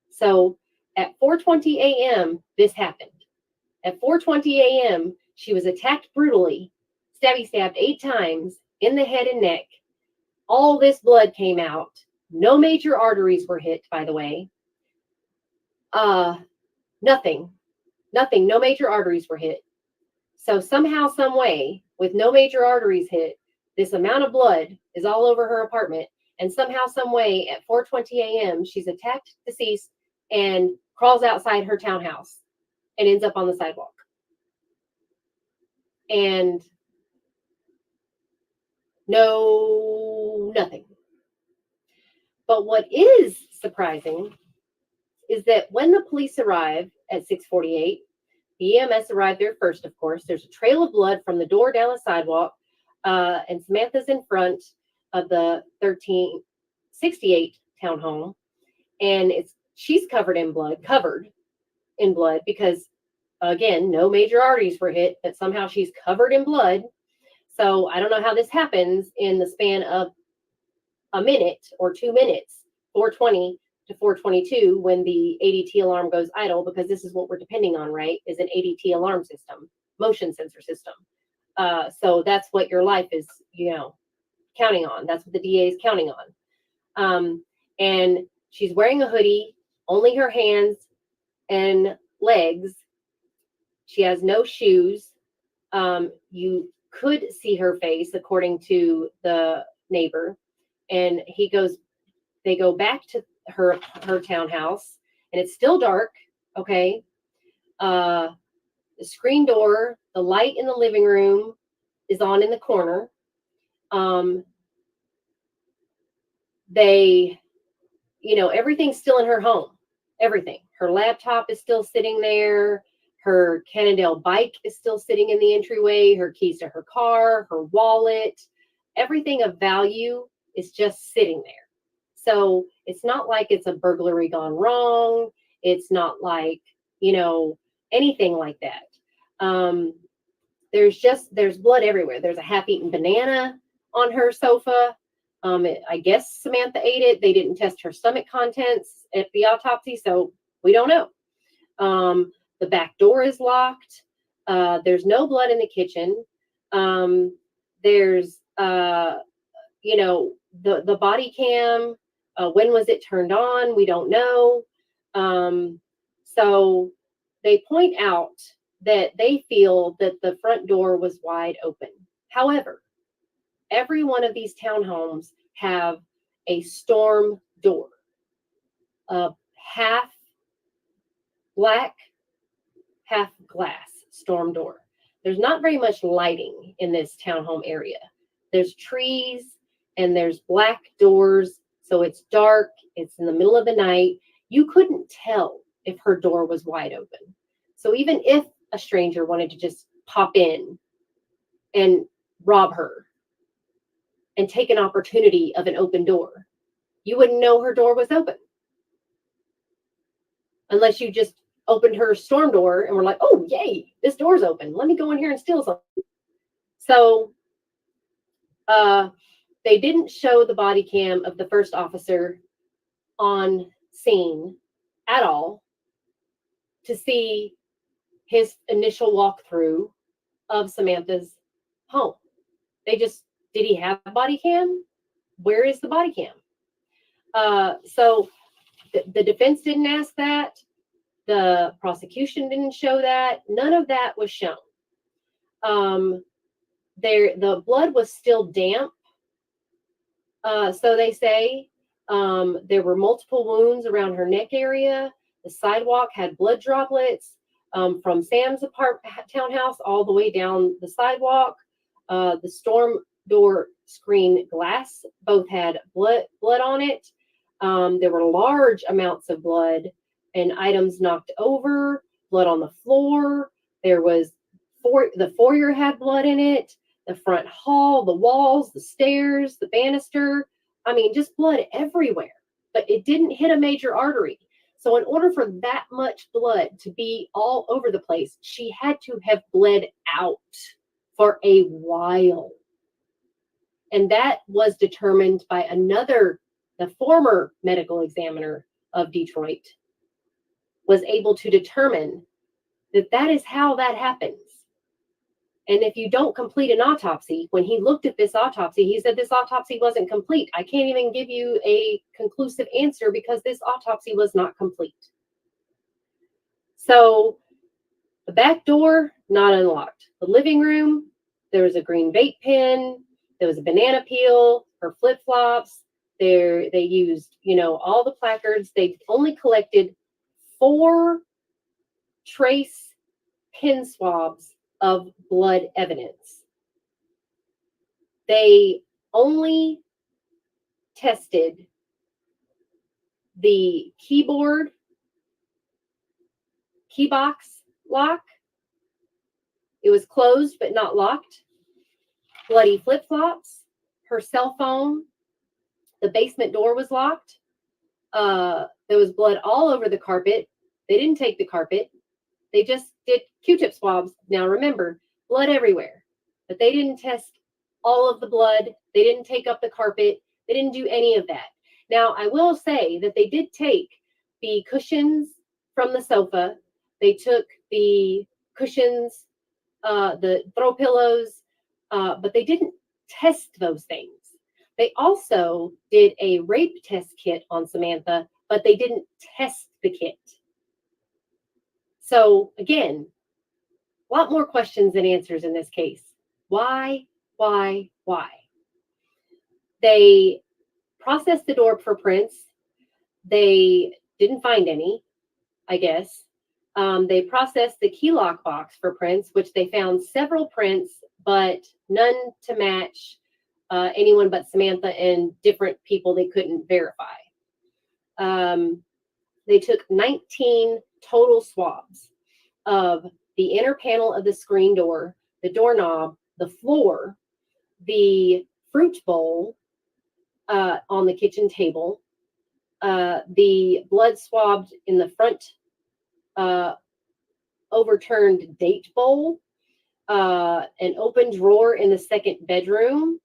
So at 4:20 a.m., this happened. At 4:20 a.m., she was attacked brutally, stabbed 8 times in the head and neck. All this blood came out. No major arteries were hit, by the way. Nothing, no major arteries were hit. So somehow, some way, with no major arteries hit, this amount of blood is all over her apartment. And somehow, some way, at 4:20 a.m., she's attacked, deceased, and crawls outside her townhouse and ends up on the sidewalk. And nothing. But what is surprising is that when the police arrive at 6:48, The EMS arrived there first, of course. There's a trail of blood from the door down the sidewalk, and Samantha's in front of the 1368 townhome, and she's covered in blood because, again, no major arteries were hit, but somehow she's covered in blood. So I don't know how this happens in the span of a minute or 2 minutes, 420 to 422, when the ADT alarm goes idle, because this is what we're depending on, right? Is an ADT alarm system, motion sensor system. So that's what your life is, counting on. That's what the DA is counting on. And she's wearing a hoodie, only her hands and legs. She has no shoes. You could see her face, according to the neighbor. And they go back to her townhouse, and it's still dark. Okay. The screen door, the light in the living room is on in the corner. Everything's still in her home. Everything. Her laptop is still sitting there. Her Cannondale bike is still sitting in the entryway. Her keys to her car, her wallet, everything of value is just sitting there. So it's not like it's a burglary gone wrong. It's not like, anything like that. There's blood everywhere. There's a half-eaten banana on her sofa. I guess Samantha ate it. They didn't test her stomach contents at the autopsy, so we don't know. The back door is locked. There's no blood in the kitchen. There's, the body cam. When was it turned on? We don't know. So they point out that they feel that the front door was wide open. However, every one of these townhomes have a storm door, half black, half glass storm door. There's not very much lighting in this townhome area. There's trees and there's black doors. So it's dark. It's in the middle of the night. You couldn't tell if her door was wide open. So even if a stranger wanted to just pop in and rob her and take an opportunity of an open door, you wouldn't know her door was open. Unless you just opened her storm door and were like, oh, yay, this door's open. Let me go in here and steal something. So they didn't show the body cam of the first officer on scene at all to see his initial walkthrough of Samantha's home. Did he have a body cam? Where is the body cam? So the defense didn't ask that. The prosecution didn't show that. None of that was shown. The blood was still damp. So they say there were multiple wounds around her neck area. The sidewalk had blood droplets from Sam's townhouse all the way down the sidewalk. The storm door screen glass both had blood on it. There were large amounts of blood and items knocked over, blood on the floor. There was the foyer had blood in it, the front hall, the walls, the stairs, the banister. I mean, just blood everywhere, but it didn't hit a major artery. So in order for that much blood to be all over the place, she had to have bled out for a while. And that was determined by the former medical examiner of Detroit was able to determine that is how that happens. And if you don't complete an autopsy, when he looked at this autopsy, he said this autopsy wasn't complete. I can't even give you a conclusive answer because this autopsy was not complete. So the back door, not unlocked. The living room, there was a green vape pen. There was a banana peel, her flip-flops. They used, all the placards. They only collected 4 trace pin swabs of blood evidence. They only tested the keyboard, key box lock, It was closed but not locked. Bloody flip-flops, her cell phone, the basement door was locked. There was blood all over the carpet. They didn't take the carpet. They just did Q-tip swabs. Now remember, blood everywhere, but they didn't test all of the blood. They didn't take up the carpet. They didn't do any of that. Now, I will say that they did take the cushions from the sofa. They took the cushions, the throw pillows, but they didn't test those things. They also did a rape test kit on Samantha, but they didn't test the kit. So again, a lot more questions than answers in this case. Why? They processed the door for prints. They didn't find any, I guess. They processed the key lock box for prints, which they found several prints, but none to match anyone but Samantha and different people they couldn't verify. They took 19 total swabs of the inner panel of the screen door, the doorknob, the floor, the fruit bowl on the kitchen table, the blood swabbed in the front overturned date bowl, an open drawer in the second bedroom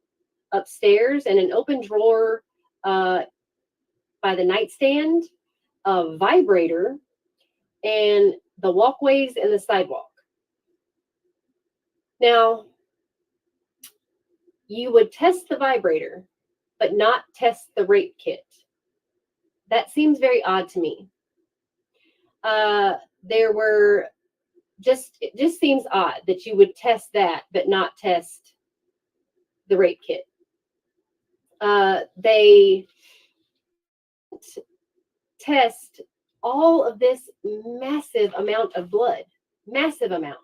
upstairs, and an open drawer by the nightstand, a vibrator, and the walkways and the sidewalk. Now, you would test the vibrator, but not test the rape kit. That seems very odd to me. It just seems odd that you would test that, but not test the rape kit. They test all of this massive amount of blood, massive amount.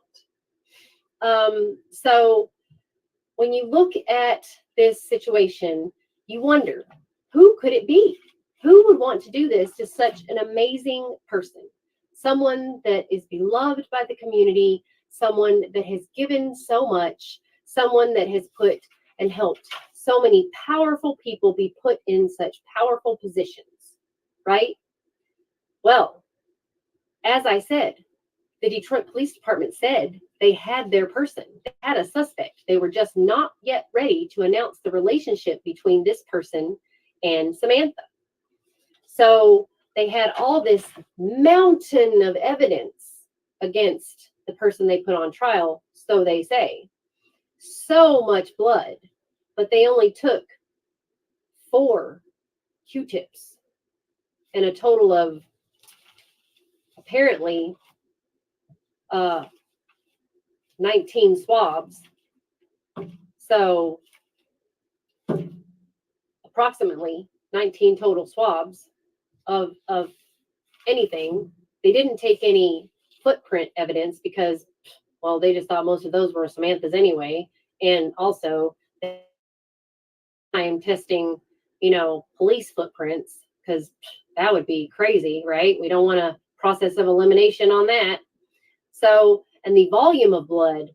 So when you look at this situation, you wonder, who could it be? Who would want to do this to such an amazing person? Someone that is beloved by the community, someone that has given so much, someone that has put and helped so many powerful people be put in such powerful positions, right? Well, as I said, the Detroit Police Department said they had their person. They had a suspect. They were just not yet ready to announce the relationship between this person and Samantha. So they had all this mountain of evidence against the person they put on trial, so they say. So much blood, but they only took 4 Q-tips and a total of apparently 19 swabs. So approximately 19 total swabs of anything. They didn't take any footprint evidence because, well, they just thought most of those were Samantha's anyway. And also, I am testing, police footprints because that would be crazy, right? We don't want a process of elimination on that. So, and the volume of blood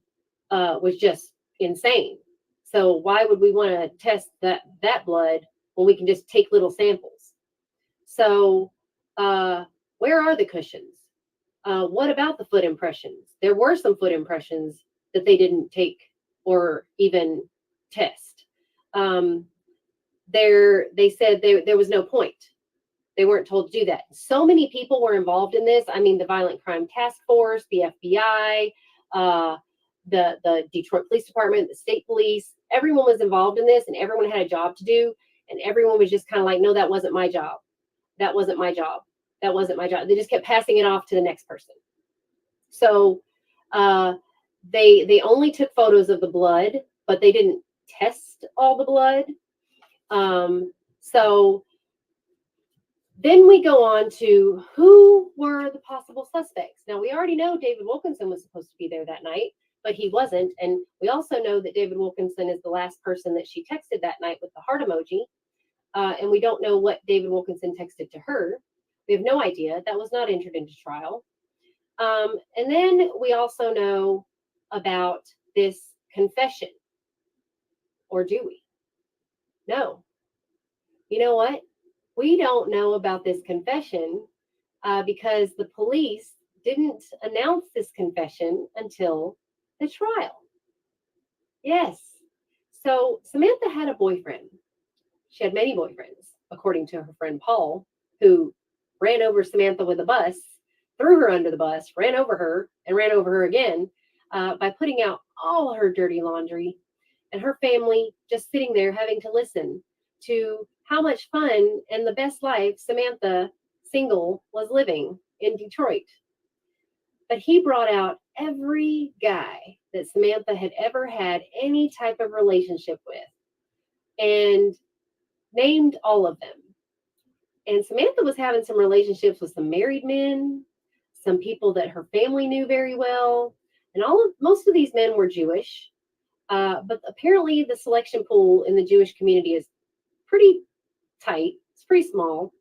was just insane. So why would we want to test that blood when we can just take little samples? So where are the cushions? What about the foot impressions? There were some foot impressions that they didn't take or even test. They said there was no point. They weren't told to do that. So many people were involved in this. I mean, the Violent Crime Task Force, the FBI, the Detroit Police Department, the state police, everyone was involved in this and everyone had a job to do. And everyone was just kind of like, no, that wasn't my job. That wasn't my job. That wasn't my job. They just kept passing it off to the next person. So they only took photos of the blood, but they didn't test all the blood. So then we go on to who were the possible suspects. Now, we already know David Wilkinson was supposed to be there that night, but he wasn't. And we also know that David Wilkinson is the last person that she texted that night with the heart emoji. And we don't know what David Wilkinson texted to her. We have no idea. That was not entered into trial. And then we also know about this confession? Or do we? No. You know what? We don't know about this confession because the police didn't announce this confession until the trial. Yes. So Samantha had a boyfriend. She had many boyfriends, according to her friend Paul, who ran over Samantha with a bus, threw her under the bus, ran over her, and ran over her again by putting out all her dirty laundry, and her family just sitting there having to listen to how much fun and the best life Samantha, single, was living in Detroit. But he brought out every guy that Samantha had ever had any type of relationship with and named all of them. And Samantha was having some relationships with some married men, some people that her family knew very well, and most of these men were Jewish. But apparently the selection pool in the Jewish community is pretty tight. It's pretty small.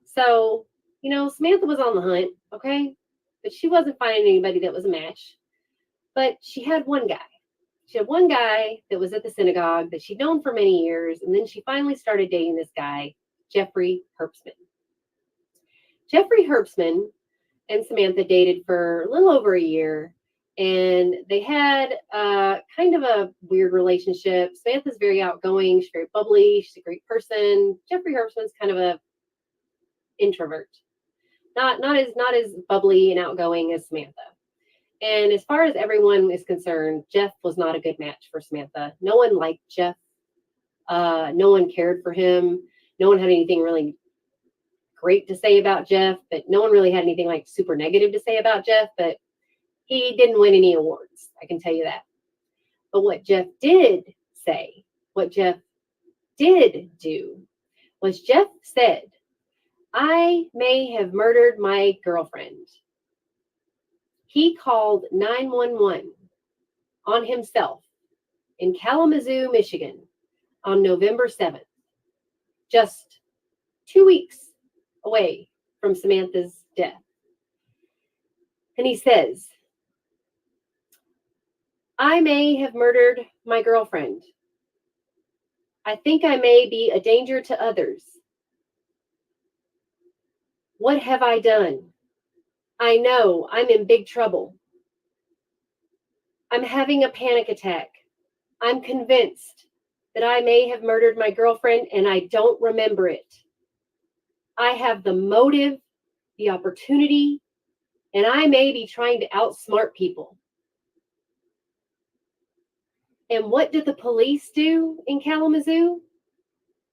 So, Samantha was on the hunt, okay? But she wasn't finding anybody that was a match. But she had one guy. She had one guy that was at the synagogue that she'd known for many years. And then she finally started dating this guy, Jeffrey Herbstman. Jeffrey Herbstman and Samantha dated for a little over a year. And they had kind of a weird relationship. Samantha's very outgoing. She's very bubbly. She's a great person. Jeffrey Herbstman's kind of a introvert. Not as bubbly and outgoing as Samantha. And as far as everyone is concerned, Jeff was not a good match for Samantha. No one liked Jeff. No one cared for him. No one had anything really great to say about Jeff, but no one really had anything like super negative to say about Jeff, but he didn't win any awards. I can tell you that. But what Jeff did say, what Jeff did do, was Jeff said, "I may have murdered my girlfriend." He called 911 on himself in Kalamazoo, Michigan on November 7th, just 2 weeks away from Samantha's death. And he says, "I may have murdered my girlfriend. I think I may be a danger to others. What have I done? I know I'm in big trouble. I'm having a panic attack. I'm convinced that I may have murdered my girlfriend and I don't remember it. I have the motive, the opportunity, and I may be trying to outsmart people." And what did the police do in Kalamazoo?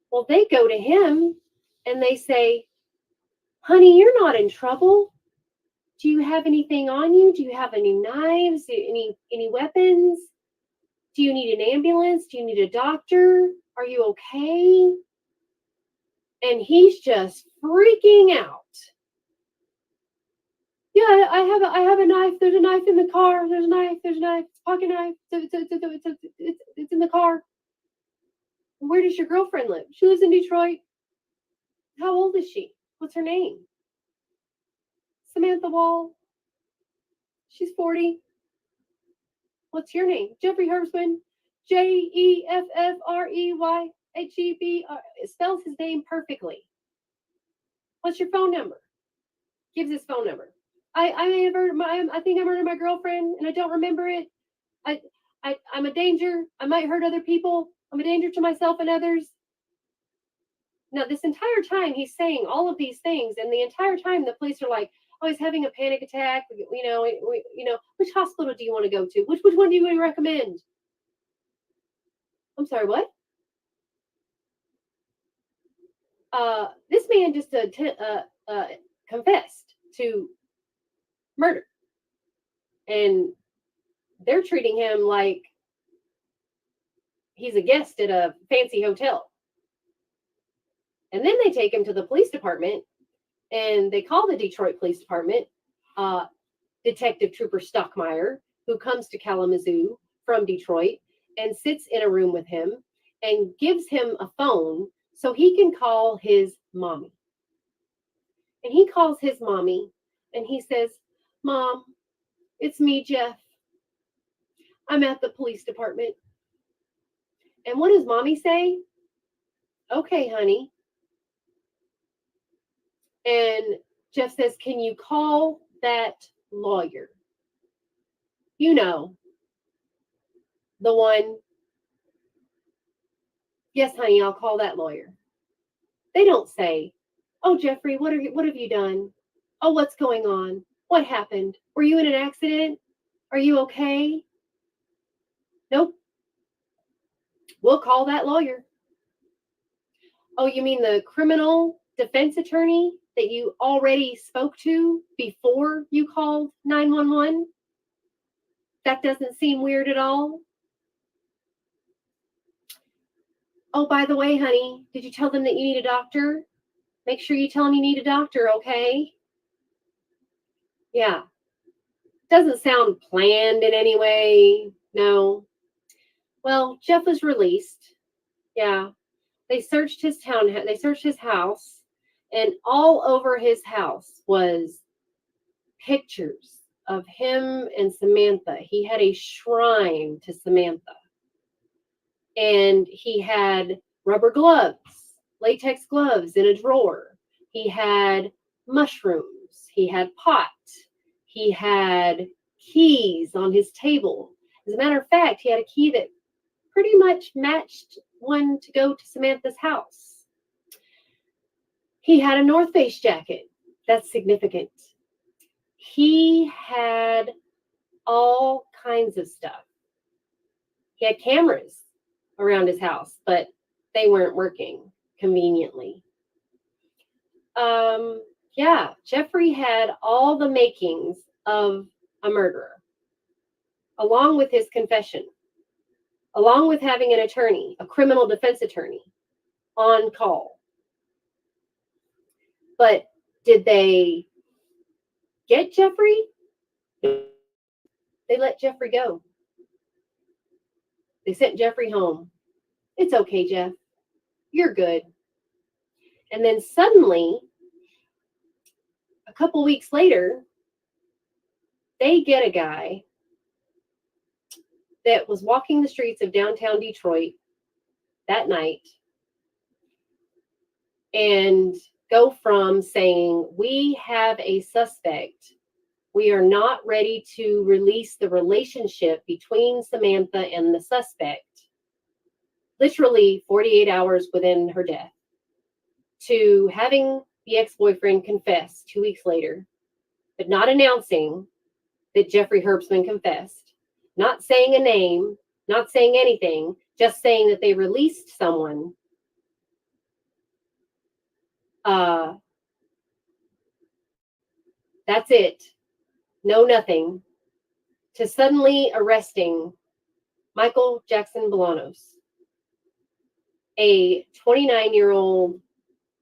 Well, they go to him and they say, "Honey, you're not in trouble. Do you have anything on you? Do you have any knives? Any weapons? Do you need an ambulance? Do you need a doctor? Are you okay?" And he's just freaking out. "Yeah, I have a knife. There's a knife in the car. There's a knife. It's a pocket knife. It's in the car." "Where does your girlfriend live?" "She lives in Detroit." "How old is she? What's her name?" "Samantha Wall." "She's 40. "What's your name?" "Jeffrey Herbstman." JEFFREYHEB. It spells his name perfectly. "What's your phone number?" Gives his phone number. I think I murdered my girlfriend and I don't remember it. I'm a danger. I might hurt other people. I'm a danger to myself and others. Now, this entire time he's saying all of these things, and the entire time the police are like, "Oh, he's having a panic attack. Which hospital do you want to go to? Which one do you recommend?" "I'm sorry, what?" This man just confessed to murder. And they're treating him like he's a guest at a fancy hotel. And then they take him to the police department and they call the Detroit Police Department, Detective Trooper Stockmeyer, who comes to Kalamazoo from Detroit and sits in a room with him and gives him a phone so he can call his mommy. And he calls his mommy and he says, "Mom, it's me, Jeff. I'm at the police department. And what does mommy say? Okay, honey. And Jeff says, can you call that lawyer? You know, the one. Yes, honey, I'll call that lawyer. They don't say, oh, Jeffrey, what have you done? Oh, what's going on? What happened? Were you in an accident? Are you okay? Nope. We'll call that lawyer. Oh, you mean the criminal defense attorney that you already spoke to before you called 911? That doesn't seem weird at all. Oh, by the way, honey, did you tell them that you need a doctor? Make sure you tell them you need a doctor, okay? Yeah. Doesn't sound planned in any way. No. Well, Jeff was released. Yeah. They searched his they searched his house, and all over his house was pictures of him and Samantha. He had a shrine to Samantha. And he had rubber gloves, latex gloves in a drawer. He had mushrooms. He had pot. He had keys on his table. As a matter of fact, he had a key that pretty much matched one to go to Samantha's house. He had a North Face jacket. That's significant. He had all kinds of stuff. He had cameras around his house, but they weren't working conveniently. Yeah, Jeffrey had all the makings of a murderer, along with his confession, along with having an attorney, a criminal defense attorney, on call. But did they get Jeffrey? They let Jeffrey go. They sent Jeffrey home. It's okay, Jeff. You're good. And then suddenly, a couple weeks later, they get a guy that was walking the streets of downtown Detroit that night and go from saying, we have a suspect. We are not ready to release the relationship between Samantha and the suspect, literally 48 hours within her death, to having the ex-boyfriend confess 2 weeks later, but not announcing that Jeffrey Herbstman confessed, not saying a name, not saying anything, just saying that they released someone. That's it. No, nothing. To suddenly arresting Michael Jackson Bolanos, a 29-year-old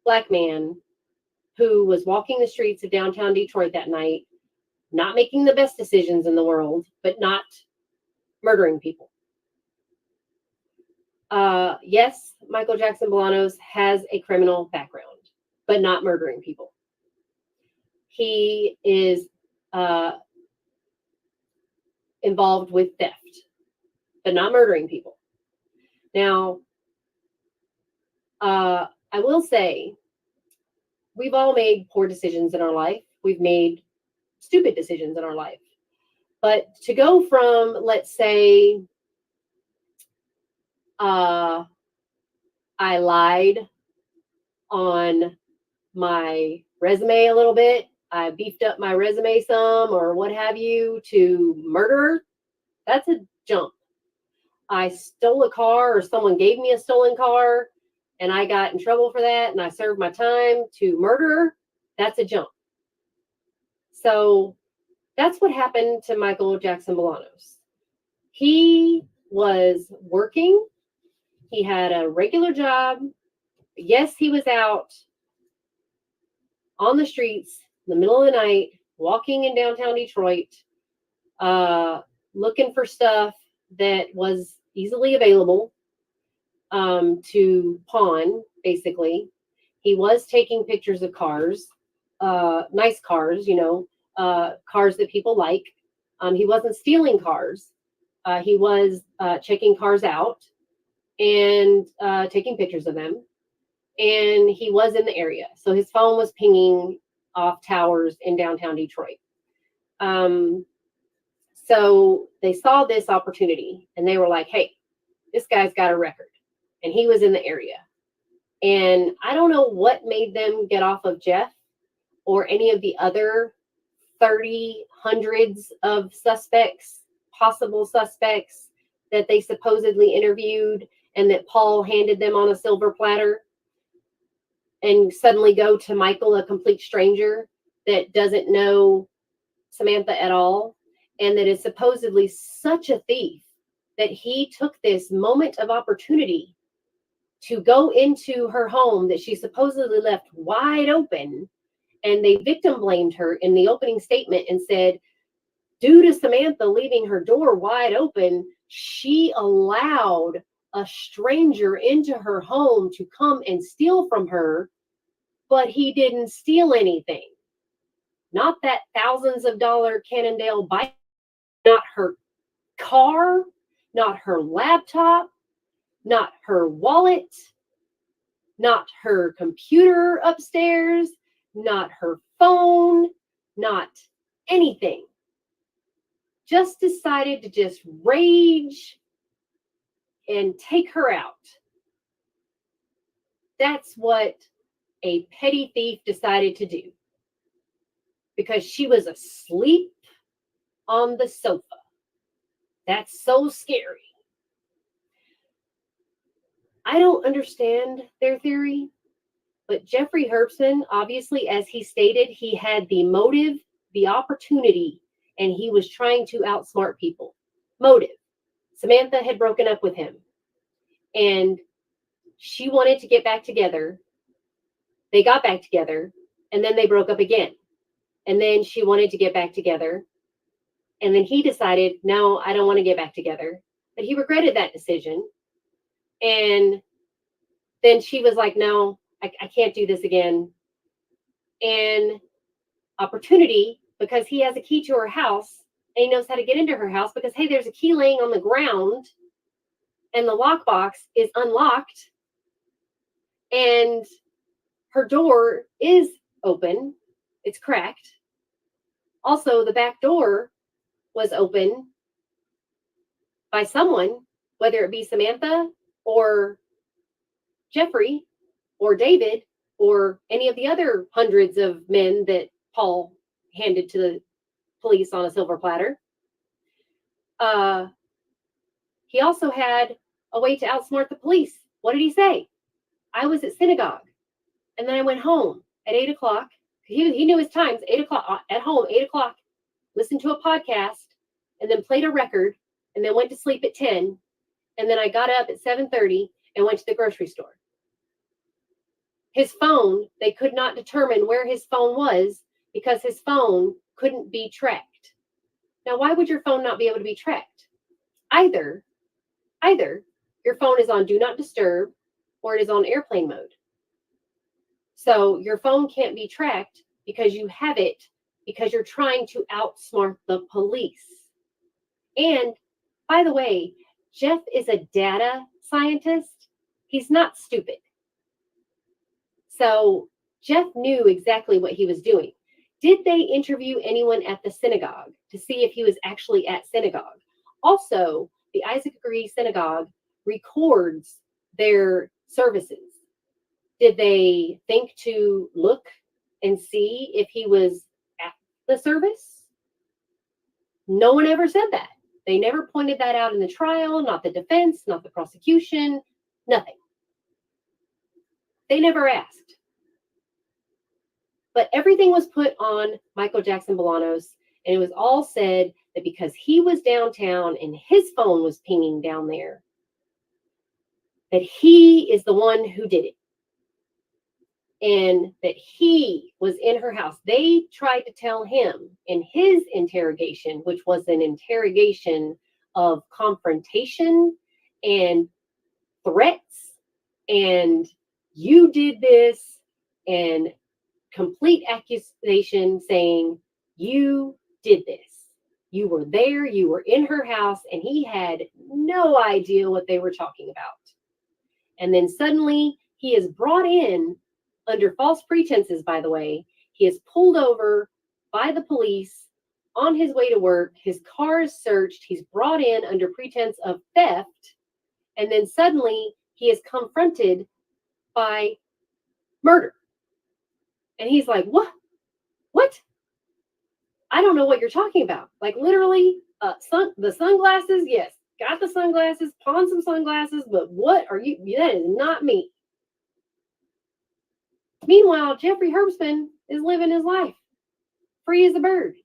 Black man who was walking the streets of downtown Detroit that night, not making the best decisions in the world, but not murdering people. Yes, Michael Jackson Bolanos has a criminal background, but not murdering people. He is involved with theft, but not murdering people. Now, I will say, we've all made poor decisions in our life. We've made stupid decisions in our life. But to go from, let's say, I lied on my resume a little bit, I beefed up my resume some or what have you, to murder, that's a jump. I stole a car or someone gave me a stolen car and I got in trouble for that and I served my time, to murder, that's a jump. So that's what happened to Michael Jackson Bolanos. He was working. He had a regular job. Yes, he was out on the streets in the middle of the night, walking in downtown Detroit, looking for stuff that was easily available to pawn, basically. He was taking pictures of cars, nice cars, cars that people like. He wasn't stealing cars, He was checking cars out and taking pictures of them. And he was in the area. So his phone was pinging off towers in downtown Detroit. So they saw this opportunity and they were like, hey, this guy's got a record. And he was in the area. And I don't know what made them get off of Jeff or any of the other 30 hundreds of suspects, possible suspects that they supposedly interviewed and that Paul handed them on a silver platter, and suddenly go to Michael, a complete stranger that doesn't know Samantha at all, and that is supposedly such a thief that he took this moment of opportunity to go into her home that she supposedly left wide open. And they victim blamed her in the opening statement and said, due to Samantha leaving her door wide open, she allowed a stranger into her home to come and steal from her, but he didn't steal anything. Not that thousands of dollar Cannondale bike, not her car, not her laptop, not her wallet, not her computer upstairs, not her phone, not anything. Just decided to just rage and take her out. That's what a petty thief decided to do, because she was asleep on the sofa. That's so scary. I don't understand their theory, but Jeffrey Herbson, obviously, as he stated, he had the motive, the opportunity, and he was trying to outsmart people. Motive. Samantha had broken up with him, and she wanted to get back together. They got back together, and then they broke up again. And then she wanted to get back together, and then he decided, no, I don't want to get back together. But he regretted that decision. And then she was like, no, I can't do this again. And opportunity, because he has a key to her house and he knows how to get into her house, because, hey, there's a key laying on the ground and the lockbox is unlocked and her door is open. It's cracked. Also, the back door was open by someone, whether it be Samantha or Jeffrey or David or any of the other hundreds of men that Paul handed to the police on a silver platter. He also had a way to outsmart the police. What did he say? I was at synagogue and then I went home at 8 o'clock. He knew his times, 8 o'clock at home, 8 o'clock, listened to a podcast and then played a record and then went to sleep at 10. And then I got up at 7:30 and went to the grocery store. His phone, they could not determine where his phone was because his phone couldn't be tracked. Now, why would your phone not be able to be tracked? Either your phone is on do not disturb or it is on airplane mode. So your phone can't be tracked because you have it because you're trying to outsmart the police. And by the way, Jeff is a data scientist. He's not stupid. So Jeff knew exactly what he was doing. Did they interview anyone at the synagogue to see if he was actually at synagogue? Also, the Isaac Agree Synagogue records their services. Did they think to look and see if he was at the service? No one ever said that. They never pointed that out in the trial, not the defense, not the prosecution, nothing. They never asked. But everything was put on Michael Jackson Bolanos, and it was all said that because he was downtown and his phone was pinging down there, that he is the one who did it. And that he was in her house. They tried to tell him in his interrogation, which was an interrogation of confrontation and threats, and you did this, and complete accusation saying you did this. You were there, you were in her house, and he had no idea what they were talking about. And then suddenly he is brought in under false pretenses, by the way. He is pulled over by the police on his way to work. His car is searched. He's brought in under pretense of theft. And then suddenly he is confronted by murder. And he's like, what? What? I don't know what you're talking about. Like literally, the sunglasses, yes, got the sunglasses, pawned some sunglasses, but what are you? That is not me. Meanwhile, Jeffrey Herbstman is living his life, free as a bird.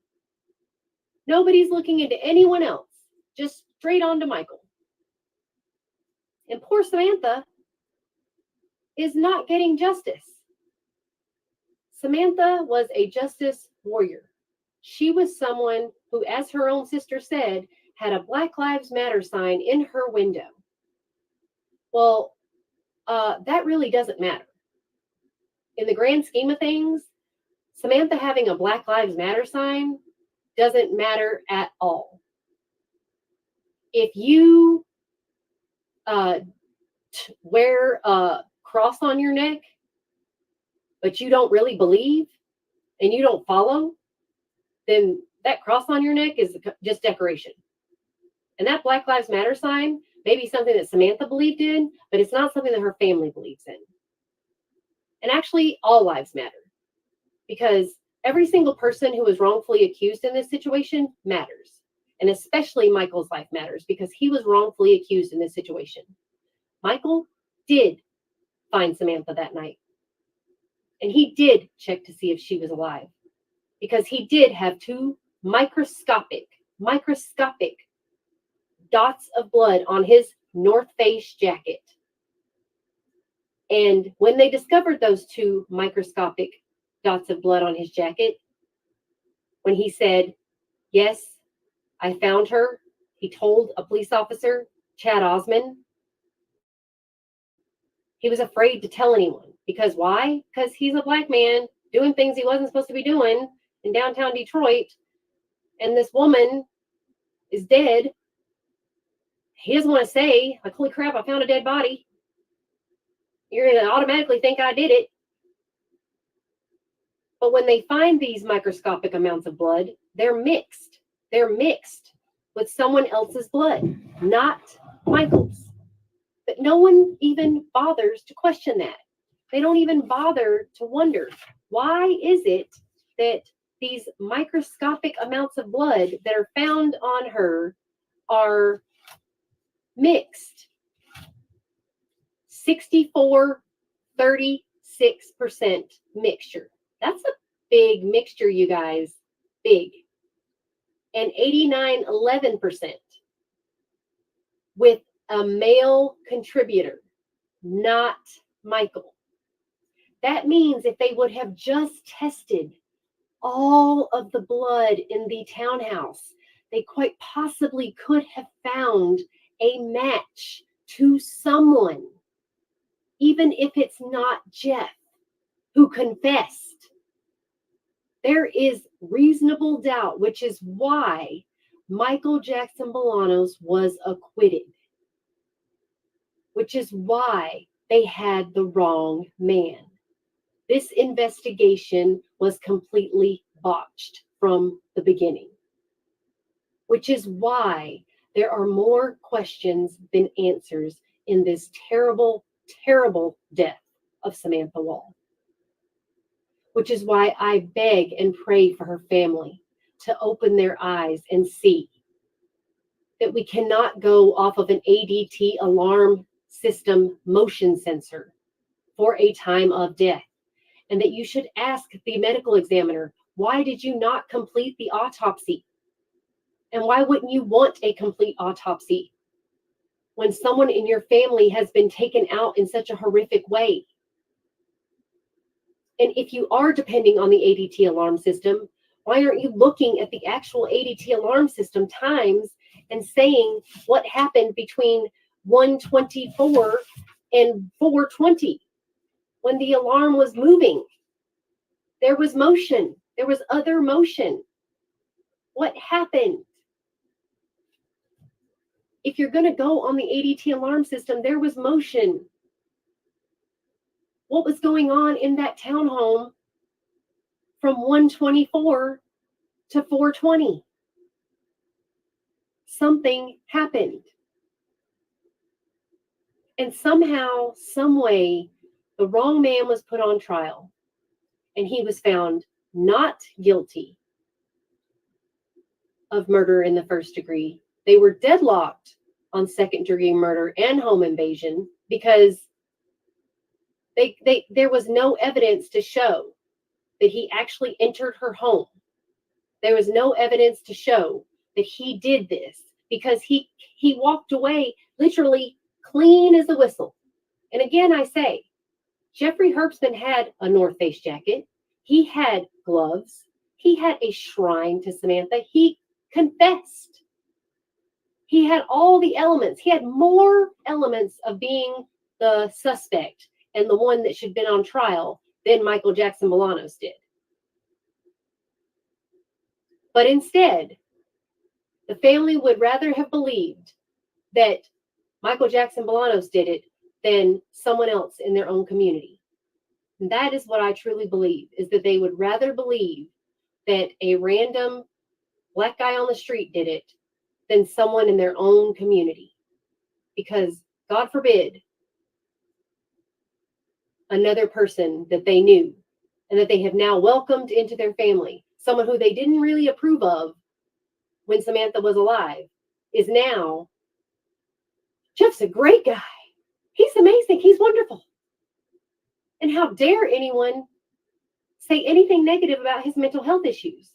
Nobody's looking into anyone else, just straight on to Michael. And poor Samantha is not getting justice. Samantha was a justice warrior. She was someone who, as her own sister said, had a Black Lives Matter sign in her window. Well, that really doesn't matter. In the grand scheme of things, Samantha having a Black Lives Matter sign doesn't matter at all. If you wear a cross on your neck, but you don't really believe and you don't follow, then that cross on your neck is just decoration. And that Black Lives Matter sign may be something that Samantha believed in, but it's not something that her family believes in. And actually, all lives matter, because every single person who was wrongfully accused in this situation matters. And especially Michael's life matters, because he was wrongfully accused in this situation. Michael did find Samantha that night. And he did check to see if she was alive, because he did have two microscopic dots of blood on his North Face jacket. And when they discovered those two microscopic dots of blood on his jacket, when he said, yes, I found her, he told a police officer, Chad Osman, he was afraid to tell anyone. Because why? Because he's a Black man doing things he wasn't supposed to be doing in downtown Detroit. And this woman is dead. He doesn't want to say, like, holy crap, I found a dead body. You're going to automatically think I did it. But when they find these microscopic amounts of blood, they're mixed. They're mixed with someone else's blood, not Michael's. But no one even bothers to question that. They don't even bother to wonder, why is it that these microscopic amounts of blood that are found on her are mixed? 64, 36% mixture. That's a big mixture, you guys. Big. And 89, 11% with a male contributor, not Michael. That means if they would have just tested all of the blood in the townhouse, they quite possibly could have found a match to someone, even if it's not Jeff, who confessed. There is reasonable doubt, which is why Michael Jackson Bolanos was acquitted, which is why they had the wrong man. This investigation was completely botched from the beginning, which is why there are more questions than answers in this terrible, terrible death of Samantha Wall. Which is why I beg and pray for her family to open their eyes and see that we cannot go off of an ADT alarm system motion sensor for a time of death. And that you should ask the medical examiner, why did you not complete the autopsy? And why wouldn't you want a complete autopsy when someone in your family has been taken out in such a horrific way? And if you are depending on the ADT alarm system, why aren't you looking at the actual ADT alarm system times and saying what happened between 1:24 and 4:20 when the alarm was moving? There was motion. There was other motion. What happened? if you're going to go on the ADT alarm system, there was motion. What was going on in that townhome from 124 to 420? Something happened. And somehow, some way, the wrong man was put on trial, and he was found not guilty of murder in the first degree. They were deadlocked on second degree murder and home invasion because there was no evidence to show that he actually entered her home. There was no evidence to show that he did this because he walked away literally clean as a whistle. And again, I say, Jeffrey Herbstman had a North Face jacket. He had gloves. He had a shrine to Samantha. He confessed. He had all the elements. He had more elements of being the suspect and the one that should have been on trial than Michael Jackson Bolanos did. But instead, the family would rather have believed that Michael Jackson Bolanos did it than someone else in their own community. And that is what I truly believe, is that they would rather believe that a random black guy on the street did it than someone in their own community. Because God forbid another person that they knew and that they have now welcomed into their family, someone who they didn't really approve of when Samantha was alive, is now, Jeff's a great guy. He's amazing. He's wonderful. And how dare anyone say anything negative about his mental health issues?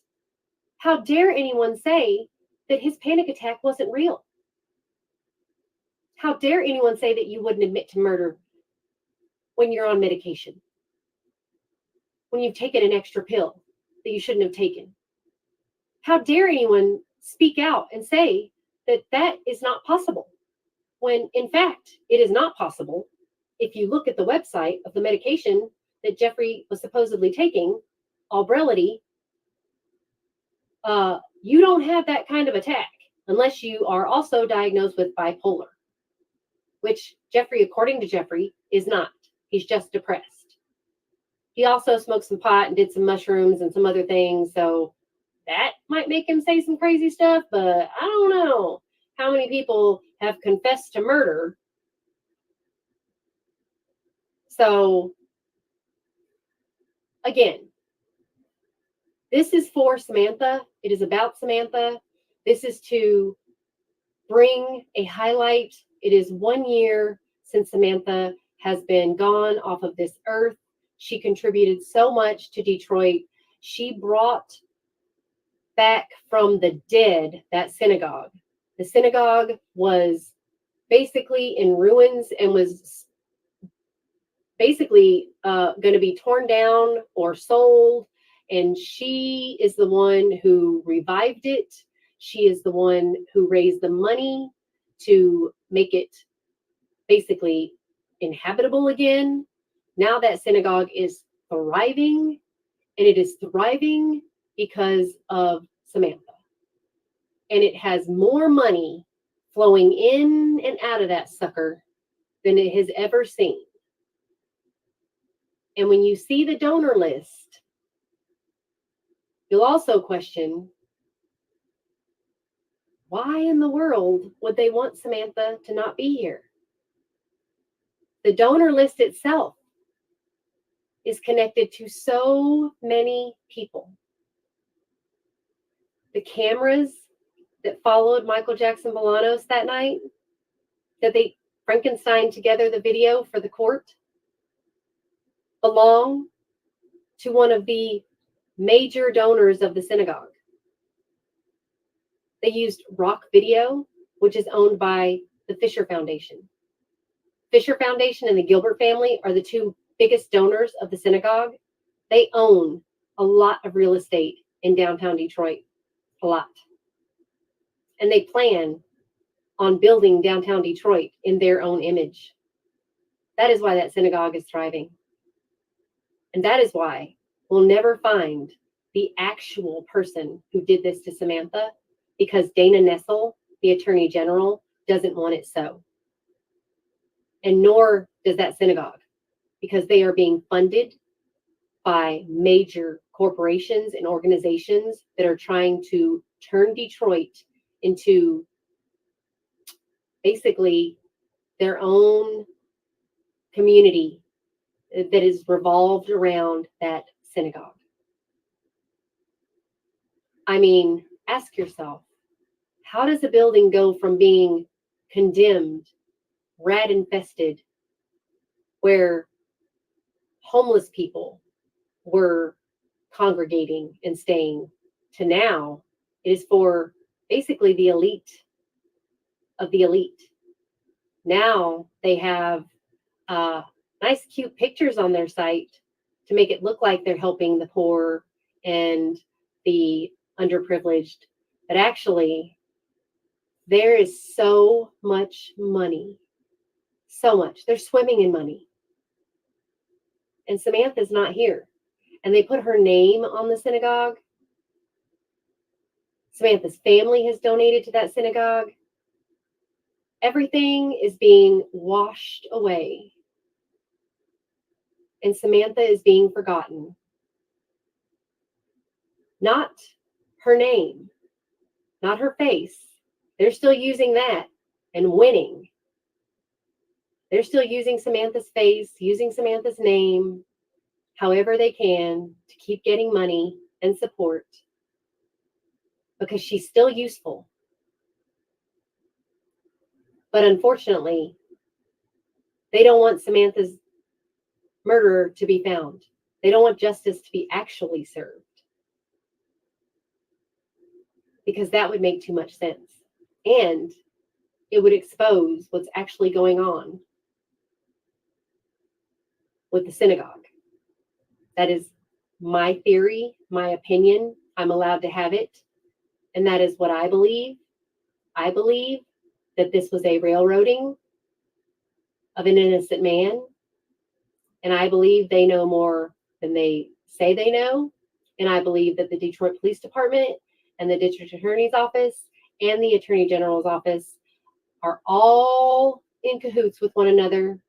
How dare anyone say that his panic attack wasn't real? How dare anyone say that you wouldn't admit to murder when you're on medication? When you've taken an extra pill that you shouldn't have taken? How dare anyone speak out and say that that is not possible? When in fact, it is not possible. If you look at the website of the medication that Jeffrey was supposedly taking, Albrelity, you don't have that kind of attack unless you are also diagnosed with bipolar, which Jeffrey, according to Jeffrey, is not. He's just depressed. He also smoked some pot and did some mushrooms and some other things, so that might make him say some crazy stuff, but I don't know how many people have confessed to murder. So, again, this is for Samantha. It is about Samantha. This is to bring a highlight. It is 1 year since Samantha has been gone off of this earth. She contributed so much to Detroit. She brought back from the dead that synagogue. The synagogue was basically in ruins and was basically going to be torn down or sold. And she is the one who revived it. She is the one who raised the money to make it basically inhabitable again. Now that synagogue is thriving, and it is thriving because of Samantha. And it has more money flowing in and out of that sucker than it has ever seen. And when you see the donor list, you'll also question, why in the world would they want Samantha to not be here? The donor list itself is connected to so many people. The cameras that followed Michael Jackson Bolanos that night, that they Frankenstein together the video for the court, belong to one of the major donors of the synagogue. They used Rock Video, which is owned by the Fisher Foundation. Fisher Foundation and the Gilbert family are the two biggest donors of the synagogue. They own a lot of real estate in downtown Detroit, a lot. And they plan on building downtown Detroit in their own image. That is why that synagogue is thriving. And that is why we'll never find the actual person who did this to Samantha, because Dana Nessel, the Attorney General, doesn't want it so. And nor does that synagogue, because they are being funded by major corporations and organizations that are trying to turn Detroit into basically their own community that is revolved around that synagogue. I mean, ask yourself, how does a building go from being condemned, rat infested, where homeless people were congregating and staying, to now it is for basically the elite of the elite? Now they have nice, cute pictures on their site to make it look like they're helping the poor and the underprivileged. But actually, there is so much money. So much. They're swimming in money. And Samantha's not here. And they put her name on the synagogue. Samantha's family has donated to that synagogue. Everything is being washed away. And Samantha is being forgotten. Not her name, not her face. They're still using that and winning. They're still using Samantha's face, using Samantha's name, however they can to keep getting money and support, because she's still useful. But unfortunately, they don't want Samantha's murderer to be found. They don't want justice to be actually served, because that would make too much sense. And it would expose what's actually going on with the synagogue. That is my theory, my opinion. I'm allowed to have it. And that is what I believe. I believe that this was a railroading of an innocent man. And I believe they know more than they say they know. And I believe that the Detroit Police Department and the District Attorney's Office and the Attorney General's Office are all in cahoots with one another.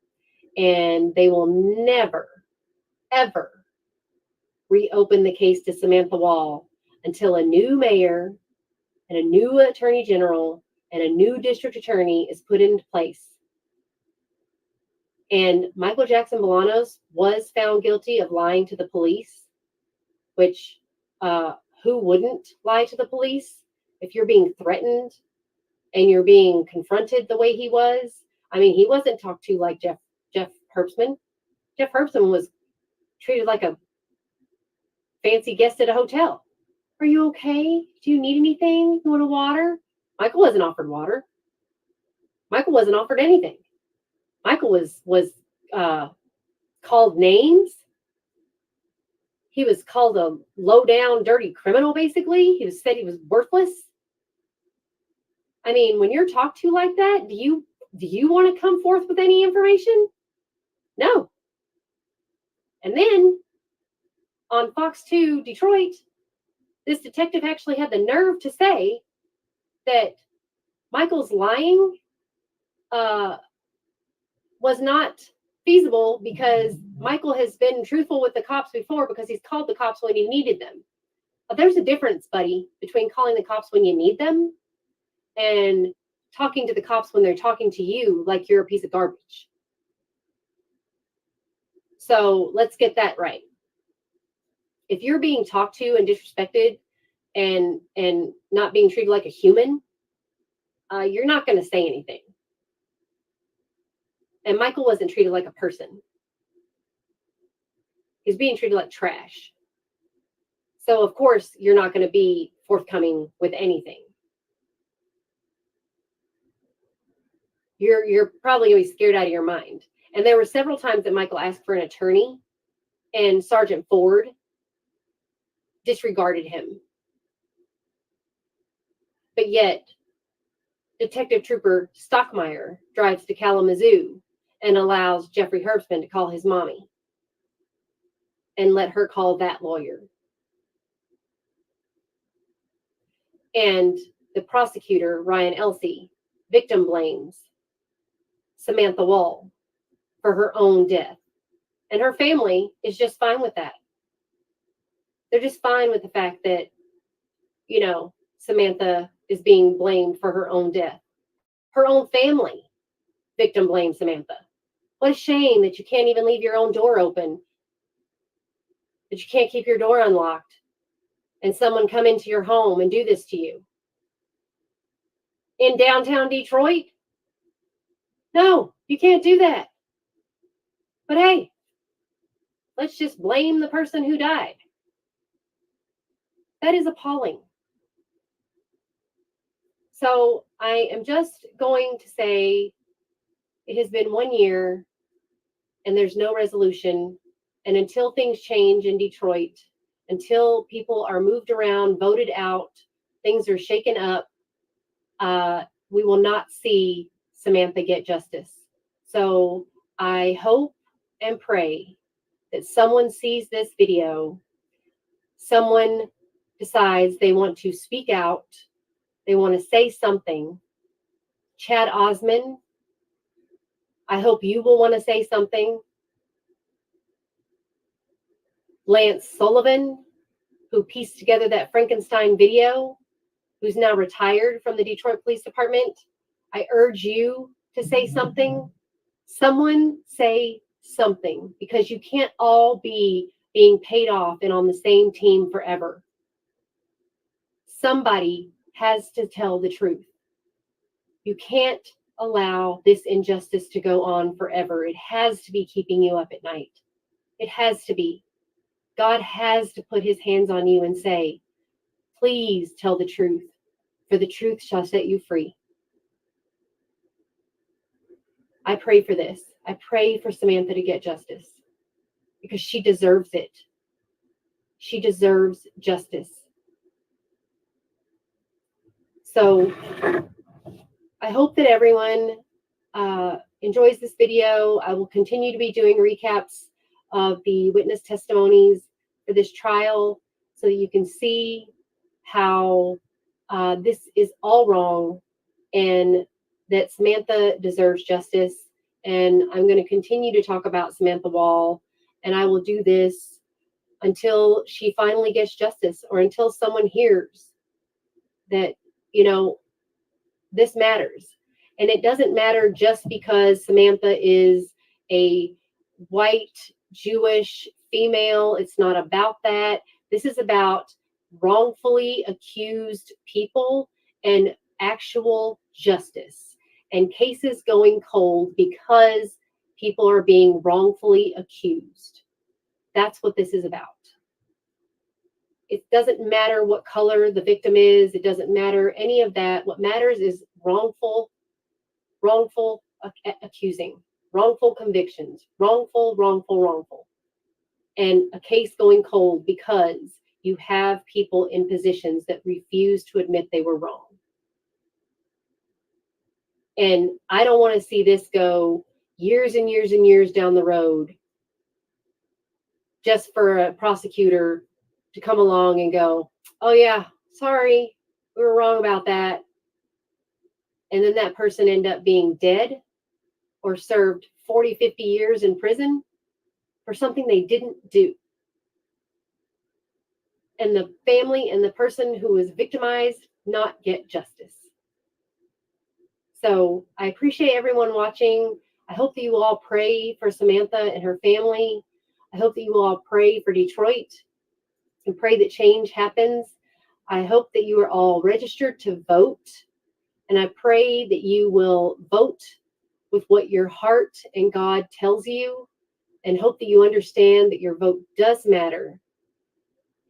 And they will never, ever reopen the case to Samantha Wall until a new mayor and a new attorney general and a new district attorney is put into place. And Michael Jackson Bolanos was found guilty of lying to the police, which who wouldn't lie to the police if you're being threatened and you're being confronted the way he was? I mean, he wasn't talked to like Jeff Herbstman. Jeff Herbstman was treated like a fancy guest at a hotel. Are you okay? Do you need anything? You want a water? Michael wasn't offered water. Michael wasn't offered anything. Michael was called names. He was called a low-down, dirty criminal, basically. He was said he was worthless. I mean, when you're talked to like that, do you want to come forth with any information? No. And then on Fox 2 Detroit, this detective actually had the nerve to say that Michael's lying was not feasible because Michael has been truthful with the cops before, because he's called the cops when he needed them. But there's a difference, buddy, between calling the cops when you need them and talking to the cops when they're talking to you like you're a piece of garbage. So let's get that right. If you're being talked to and disrespected and not being treated like a human, you're not going to say anything. And Michael wasn't treated like a person. He's being treated like trash. So of course you're not going to be forthcoming with anything. You're probably going to be scared out of your mind. And there were several times that Michael asked for an attorney, and Sergeant Ford disregarded him. But yet, Detective Trooper Stockmeyer drives to Kalamazoo and allows Jeffrey Herbstman to call his mommy and let her call that lawyer. And the prosecutor, Ryan Elsey, victim blames Samantha Wall for her own death. And her family is just fine with that. They're just fine with the fact that, you know, Samantha is being blamed for her own death. Her own family victim blames Samantha. What a shame that you can't even leave your own door open, that you can't keep your door unlocked, and someone come into your home and do this to you. In downtown Detroit? No, you can't do that. But hey, let's just blame the person who died. That is appalling. So I am just going to say it has been 1 year and there's no resolution. And until things change in Detroit, until people are moved around, voted out, things are shaken up, we will not see Samantha get justice. So I hope and pray that someone sees this video, someone decides they want to speak out, they want to say something. Chad Osman, I hope you will want to say something. Lance Sullivan, who pieced together that Frankenstein video, who's now retired from the Detroit Police Department, I urge you to say something. Someone say something, because you can't all be being paid off and on the same team forever. Somebody has to tell the truth. You can't allow this injustice to go on forever. It has to be keeping you up at night. It has to be. God has to put his hands on you and say, please tell the truth, for the truth shall set you free. I pray for this. I pray for Samantha to get justice, because she deserves it. She deserves justice. So I hope that everyone enjoys this video. I will continue to be doing recaps of the witness testimonies for this trial so that you can see how this is all wrong and that Samantha deserves justice. And I'm going to continue to talk about Samantha Wall, and I will do this until she finally gets justice, or until someone hears that, you know, this matters. And it doesn't matter just because Samantha is a white Jewish female. It's not about that. This is about wrongfully accused people and actual justice, and cases going cold because people are being wrongfully accused. That's what this is about. It doesn't matter what color the victim is. It doesn't matter any of that. What matters is wrongful accusing, wrongful convictions, wrongful. And a case going cold because you have people in positions that refuse to admit they were wrong. And I don't want to see this go years and years and years down the road just for a prosecutor to come along and go, oh yeah, sorry, we were wrong about that. And then that person end up being dead or served 40, 50 years in prison for something they didn't do. And the family and the person who was victimized not get justice. So I appreciate everyone watching. I hope that you all pray for Samantha and her family. I hope that you all pray for Detroit and pray that change happens. I hope that you are all registered to vote. And I pray that you will vote with what your heart and God tells you, and hope that you understand that your vote does matter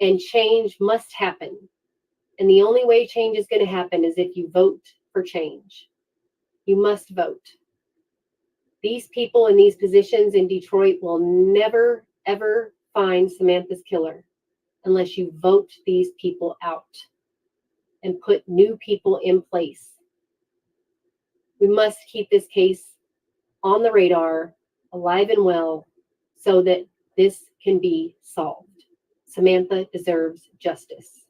and change must happen. And the only way change is going to happen is if you vote for change. You must vote. These people in these positions in Detroit will never, ever find Samantha's killer unless you vote these people out and put new people in place. We must keep this case on the radar, alive and well, so that this can be solved. Samantha deserves justice.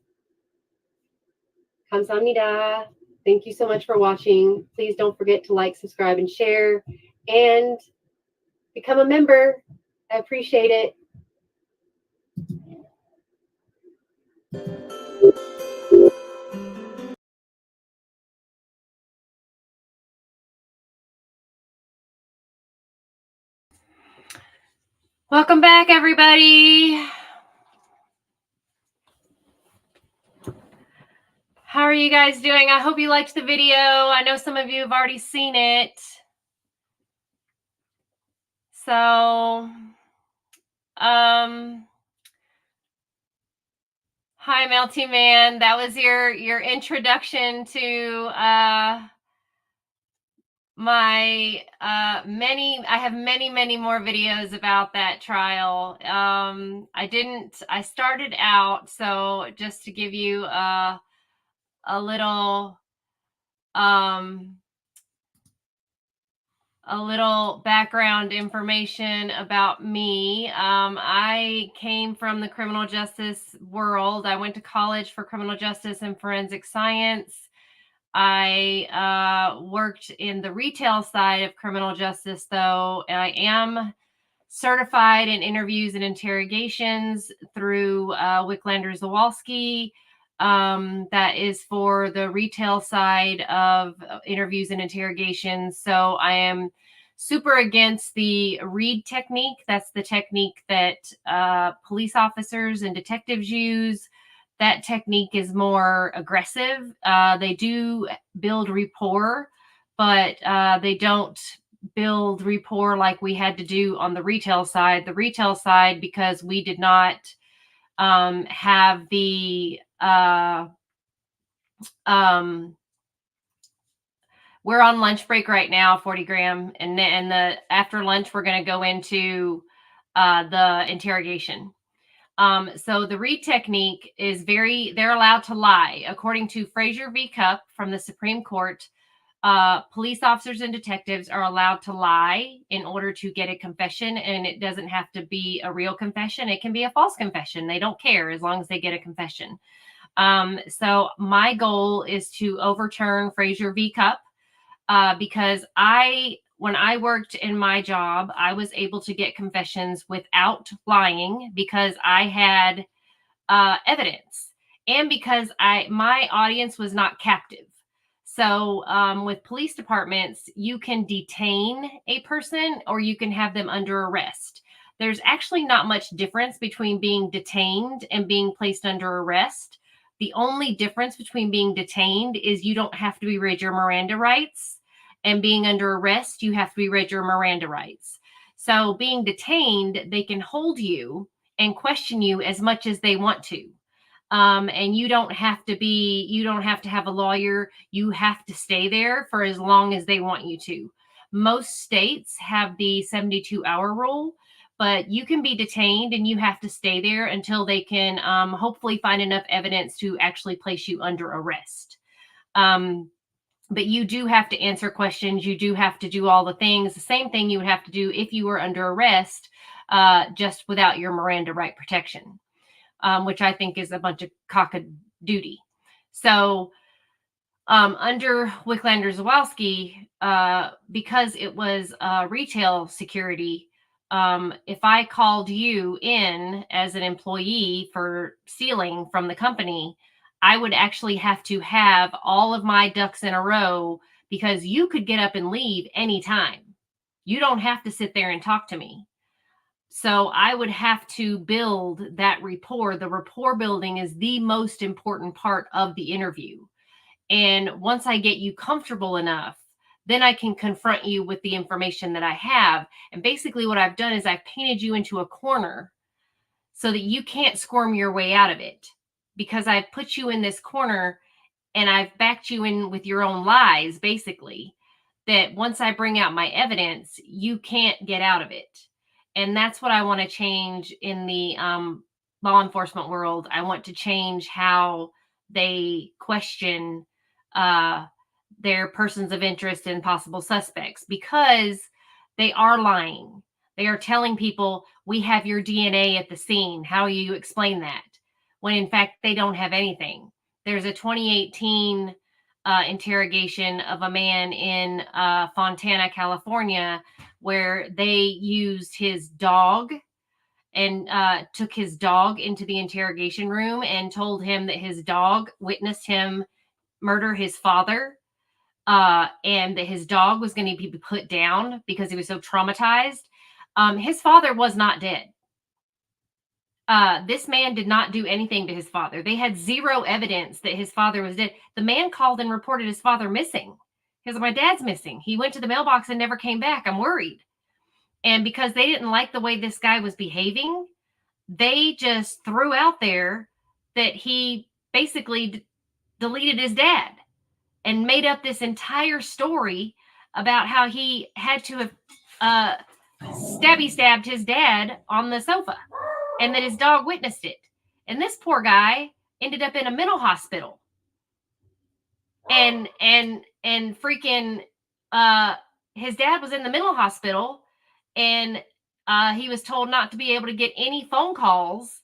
감사합니다. Thank you so much for watching. Please don't forget to like, subscribe, and share, and become a member. I appreciate it. Welcome back, everybody. How are you guys doing? I hope you liked the video. I know some of you have already seen it. So, hi, Melty Man. That was your introduction to my I have many more videos about that trial. I started out, so just to give you a little background information about me. I came from the criminal justice world. I went to college for criminal justice and forensic science. I worked in the retail side of criminal justice, though. I am certified in interviews and interrogations through Wicklander-Zawalski. That is for the retail side of interviews and interrogations. So I am super against the read technique. That's the technique that police officers and detectives use. That technique is more aggressive. They do build rapport, but they don't build rapport like we had to do on the retail side. The retail side, because we did not have the we're on lunch break right now, 40 gram, and the after lunch we're going to go into the interrogation. So the read technique is they're allowed to lie. According to Frazier v. Cupp from the Supreme Court, police officers and detectives are allowed to lie in order to get a confession, and it doesn't have to be a real confession. It can be a false confession. They don't care as long as they get a confession. So my goal is to overturn Frazier v. Cupp because when I worked in my job, I was able to get confessions without lying because I had evidence and because my audience was not captive. So with police departments, you can detain a person or you can have them under arrest. There's actually not much difference between being detained and being placed under arrest. The only difference between being detained is you don't have to be read your Miranda rights, and being under arrest, you have to be read your Miranda rights. So being detained, they can hold you and question you as much as they want to. And you don't have to have a lawyer. You have to stay there for as long as they want you to. Most states have the 72-hour rule, but you can be detained and you have to stay there until they can hopefully find enough evidence to actually place you under arrest. But you do have to answer questions. You do have to do all the things, the same thing you would have to do if you were under arrest, just without your Miranda right protection, which I think is a bunch of cock-a-doodle. So under Wicklander-Zawalski, because it was retail security, if I called you in as an employee for stealing from the company, I would actually have to have all of my ducks in a row because you could get up and leave anytime. You don't have to sit there and talk to me. So I would have to build that rapport. The rapport building is the most important part of the interview. And once I get you comfortable enough, then I can confront you with the information that I have. And basically what I've done is I've painted you into a corner so that you can't squirm your way out of it, because I've put you in this corner and I've backed you in with your own lies, basically, that once I bring out my evidence, you can't get out of it. And that's what I want to change in the law enforcement world. I want to change how they question their persons of interest and possible suspects, because they are lying. They are telling people, we have your DNA at the scene. How do you explain that? When in fact, they don't have anything. There's a 2018 interrogation of a man in Fontana, California, where they used his dog and took his dog into the interrogation room and told him that his dog witnessed him murder his father, and that his dog was going to be put down because he was so traumatized. His father was not dead. This man did not do anything to his father. They had zero evidence that his father was dead. The man called and reported his father missing. He was like, my dad's missing. He went to the mailbox and never came back. I'm worried. And because they didn't like the way this guy was behaving, they just threw out there that he basically deleted his dad and made up this entire story about how he had to have stabbed his dad on the sofa and that his dog witnessed it. And this poor guy ended up in a mental hospital. And freaking his dad was in the mental hospital, and he was told not to be able to get any phone calls.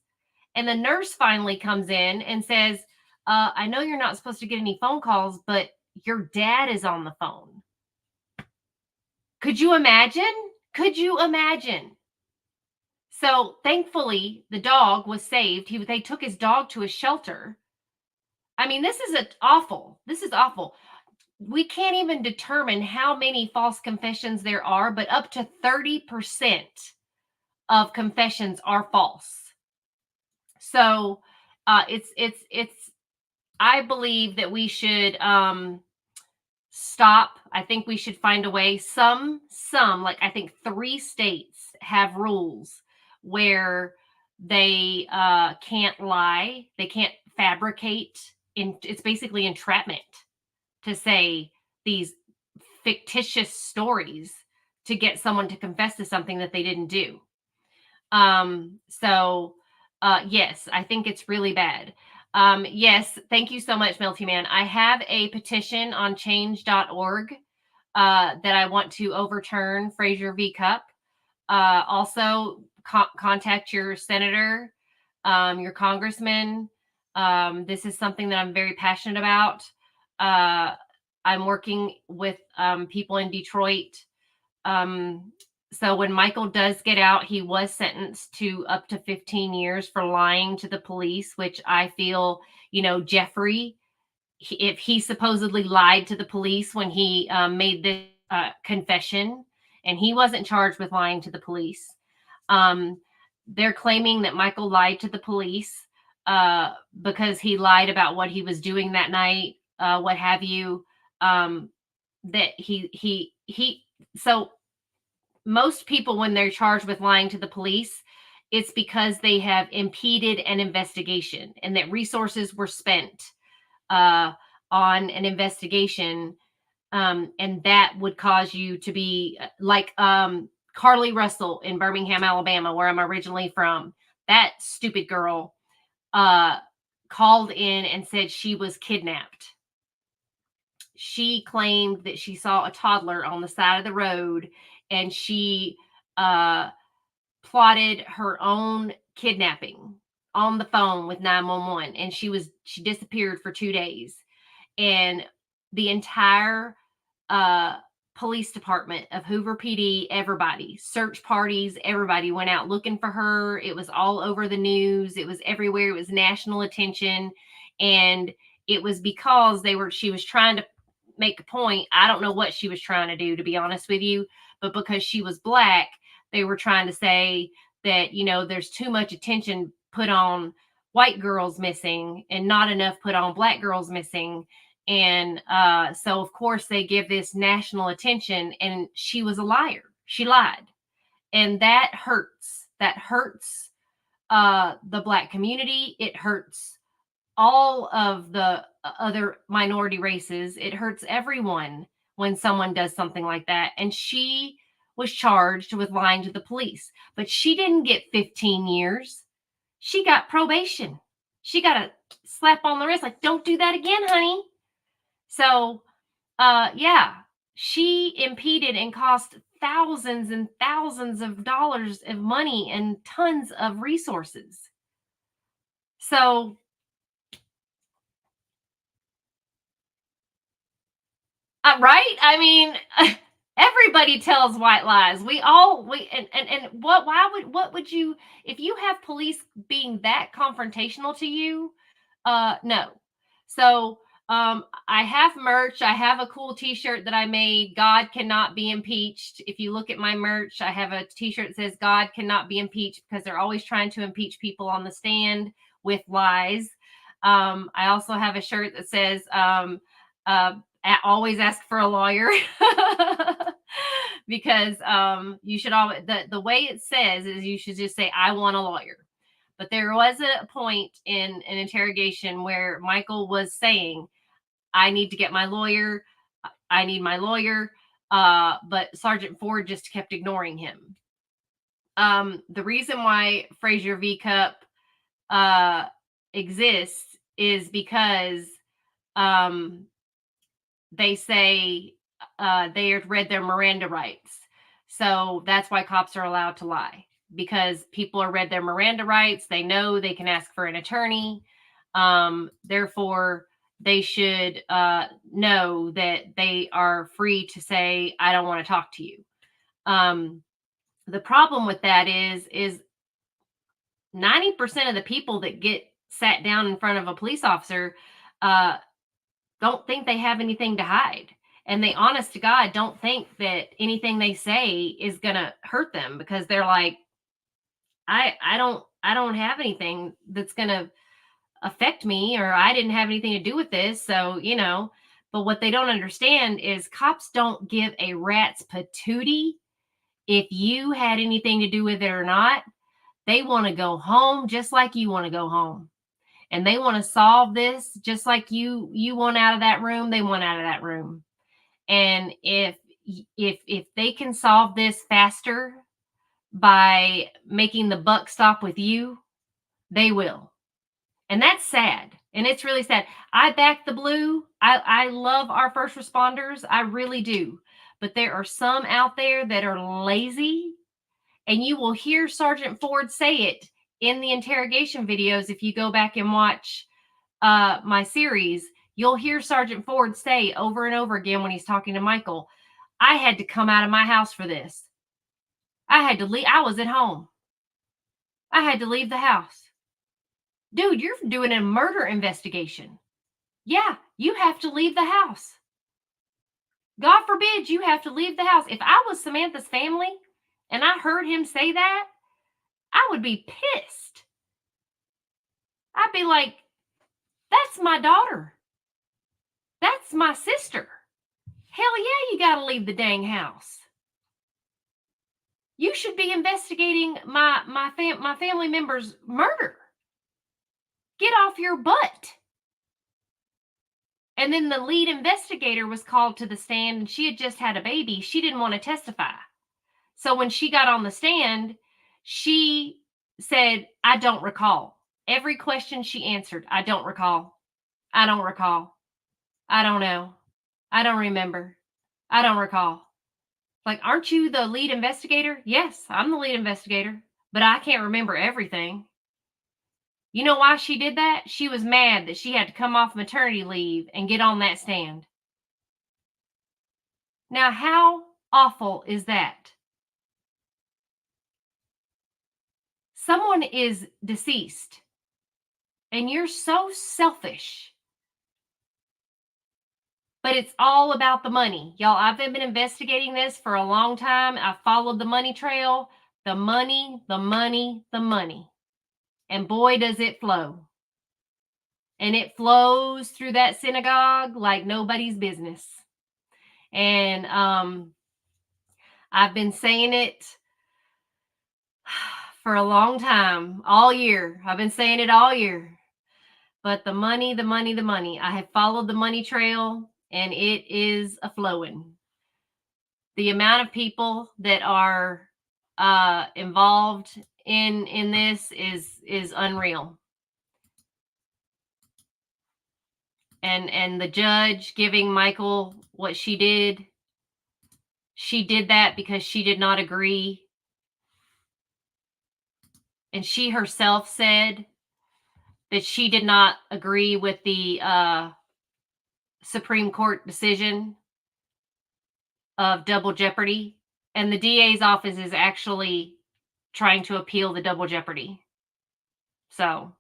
And the nurse finally comes in and says, I know you're not supposed to get any phone calls, but your dad is on the phone. Could you imagine? Could you imagine? So thankfully, the dog was saved. They took his dog to a shelter. I mean, this is awful. This is awful. We can't even determine how many false confessions there are, but up to 30% of confessions are false. So I believe that we should stop. I think we should find a way. Some, like I think 3 states have rules where they can't lie. They can't fabricate. It's basically entrapment to say these fictitious stories to get someone to confess to something that they didn't do. Yes, I think it's really bad. Yes, thank you so much, Melty Man. I have a petition on change.org that I want to overturn Frazier v. Cupp. Also, contact your senator, your congressman. This is something that I'm very passionate about. I'm working with people in Detroit. So when Michael does get out, he was sentenced to up to 15 years for lying to the police, which I feel, Jeffrey, if he supposedly lied to the police when he made this confession, and he wasn't charged with lying to the police. They're claiming that Michael lied to the police because he lied about what he was doing that night, what have you. So most people, when they're charged with lying to the police, it's because they have impeded an investigation and that resources were spent on an investigation. And that would cause you to be like Carly Russell in Birmingham, Alabama, where I'm originally from. That stupid girl called in and said she was kidnapped. She claimed that she saw a toddler on the side of the road, and she plotted her own kidnapping on the phone with 911, and she disappeared for 2 days. And the entire police department of Hoover PD, everybody, search parties, everybody went out looking for her. It was all over the news. It was everywhere. It was national attention. And it was because she was trying to make a point. I don't know what she was trying to do, to be honest with you, but because she was Black, they were trying to say that, there's too much attention put on white girls missing and not enough put on Black girls missing. And so, of course, they give this national attention, and she was a liar. She lied. And that hurts. That hurts the Black community. It hurts all of the other minority races. It hurts everyone when someone does something like that. And she was charged with lying to the police, but she didn't get 15 years. She got probation. She got a slap on the wrist, like, don't do that again, honey. So, she impeded and cost thousands and thousands of dollars of money and tons of resources. So, Right? I mean, everybody tells white lies. What would you, if you have police being that confrontational to you? No. So, I have merch. I have a cool t-shirt that I made. God cannot be impeached. If you look at my merch, I have a t-shirt that says God cannot be impeached, because they're always trying to impeach people on the stand with lies. I also have a shirt that says, always ask for a lawyer. Because you should always, the way it says is you should just say, I want a lawyer. But there was a point in an interrogation where Michael was saying, I need to get my lawyer. I need my lawyer. But Sergeant Ford just kept ignoring him. The reason why Frazier v. Cup exists is because they say they had read their Miranda rights. So that's why cops are allowed to lie, because people are read their Miranda rights. They know they can ask for an attorney. Therefore, they should know that they are free to say, I don't want to talk to you. The problem with that is 90% of the people that get sat down in front of a police officer don't think they have anything to hide. And they, honest to God, don't think that anything they say is going to hurt them, because they're like, I don't have anything that's going to affect me, or I didn't have anything to do with this. So, but what they don't understand is cops don't give a rat's patootie if you had anything to do with it or not. They want to go home just like you want to go home. And they want to solve this just like you want out of that room. They want out of that room. And if they can solve this faster by making the buck stop with you, they will. And that's sad. And it's really sad. I back the blue. I love our first responders. I really do. But there are some out there that are lazy. And you will hear Sergeant Ford say it in the interrogation videos. If you go back and watch my series, you'll hear Sergeant Ford say over and over again when he's talking to Michael, I had to come out of my house for this. I had to leave. I was at home. I had to leave the house. Dude, you're doing a murder investigation. Yeah, you have to leave the house. God forbid you have to leave the house. If I was Samantha's family and I heard him say that, I would be pissed. I'd be like, that's my daughter. That's my sister. Hell yeah, you got to leave the dang house. You should be investigating my family member's murder. Get off your butt. And then the lead investigator was called to the stand, and she had just had a baby. She didn't want to testify. So when she got on the stand, she said, I don't recall. Every question she answered, I don't recall. I don't recall. I don't know. I don't remember. I don't recall. Like, aren't you the lead investigator? Yes, I'm the lead investigator, but I can't remember everything. You know why she did that? She was mad that she had to come off maternity leave and get on that stand. Now, how awful is that? Someone is deceased, and you're so selfish. But it's all about the money. Y'all, I've been investigating this for a long time. I followed the money trail. The money, the money, the money. And boy, does it flow. And it flows through that synagogue like nobody's business. And I've been saying it for a long time, all year. I've been saying it all year. But the money, the money, the money. I have followed the money trail, and it is a flowing. The amount of people that are involved in this is unreal. And the judge giving Michael what she did that because she did not agree. And she herself said that she did not agree with the Supreme Court decision. of double jeopardy, and the DA's office is actually trying to appeal the double jeopardy. So,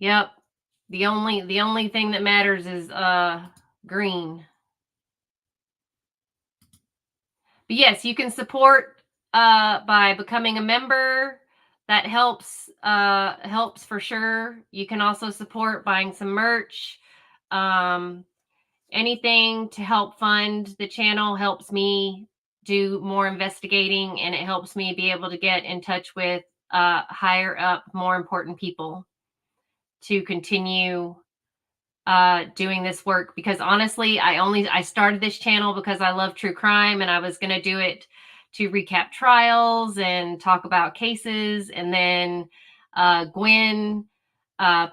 yep. The only thing that matters is green. But yes, you can support by becoming a member. That helps for sure. You can also support buying some merch. Anything to help fund the channel helps me do more investigating, and it helps me be able to get in touch with higher up, more important people to continue doing this work. Because honestly, I started this channel because I love true crime, and I was going to do it to recap trials and talk about cases. And then Gwen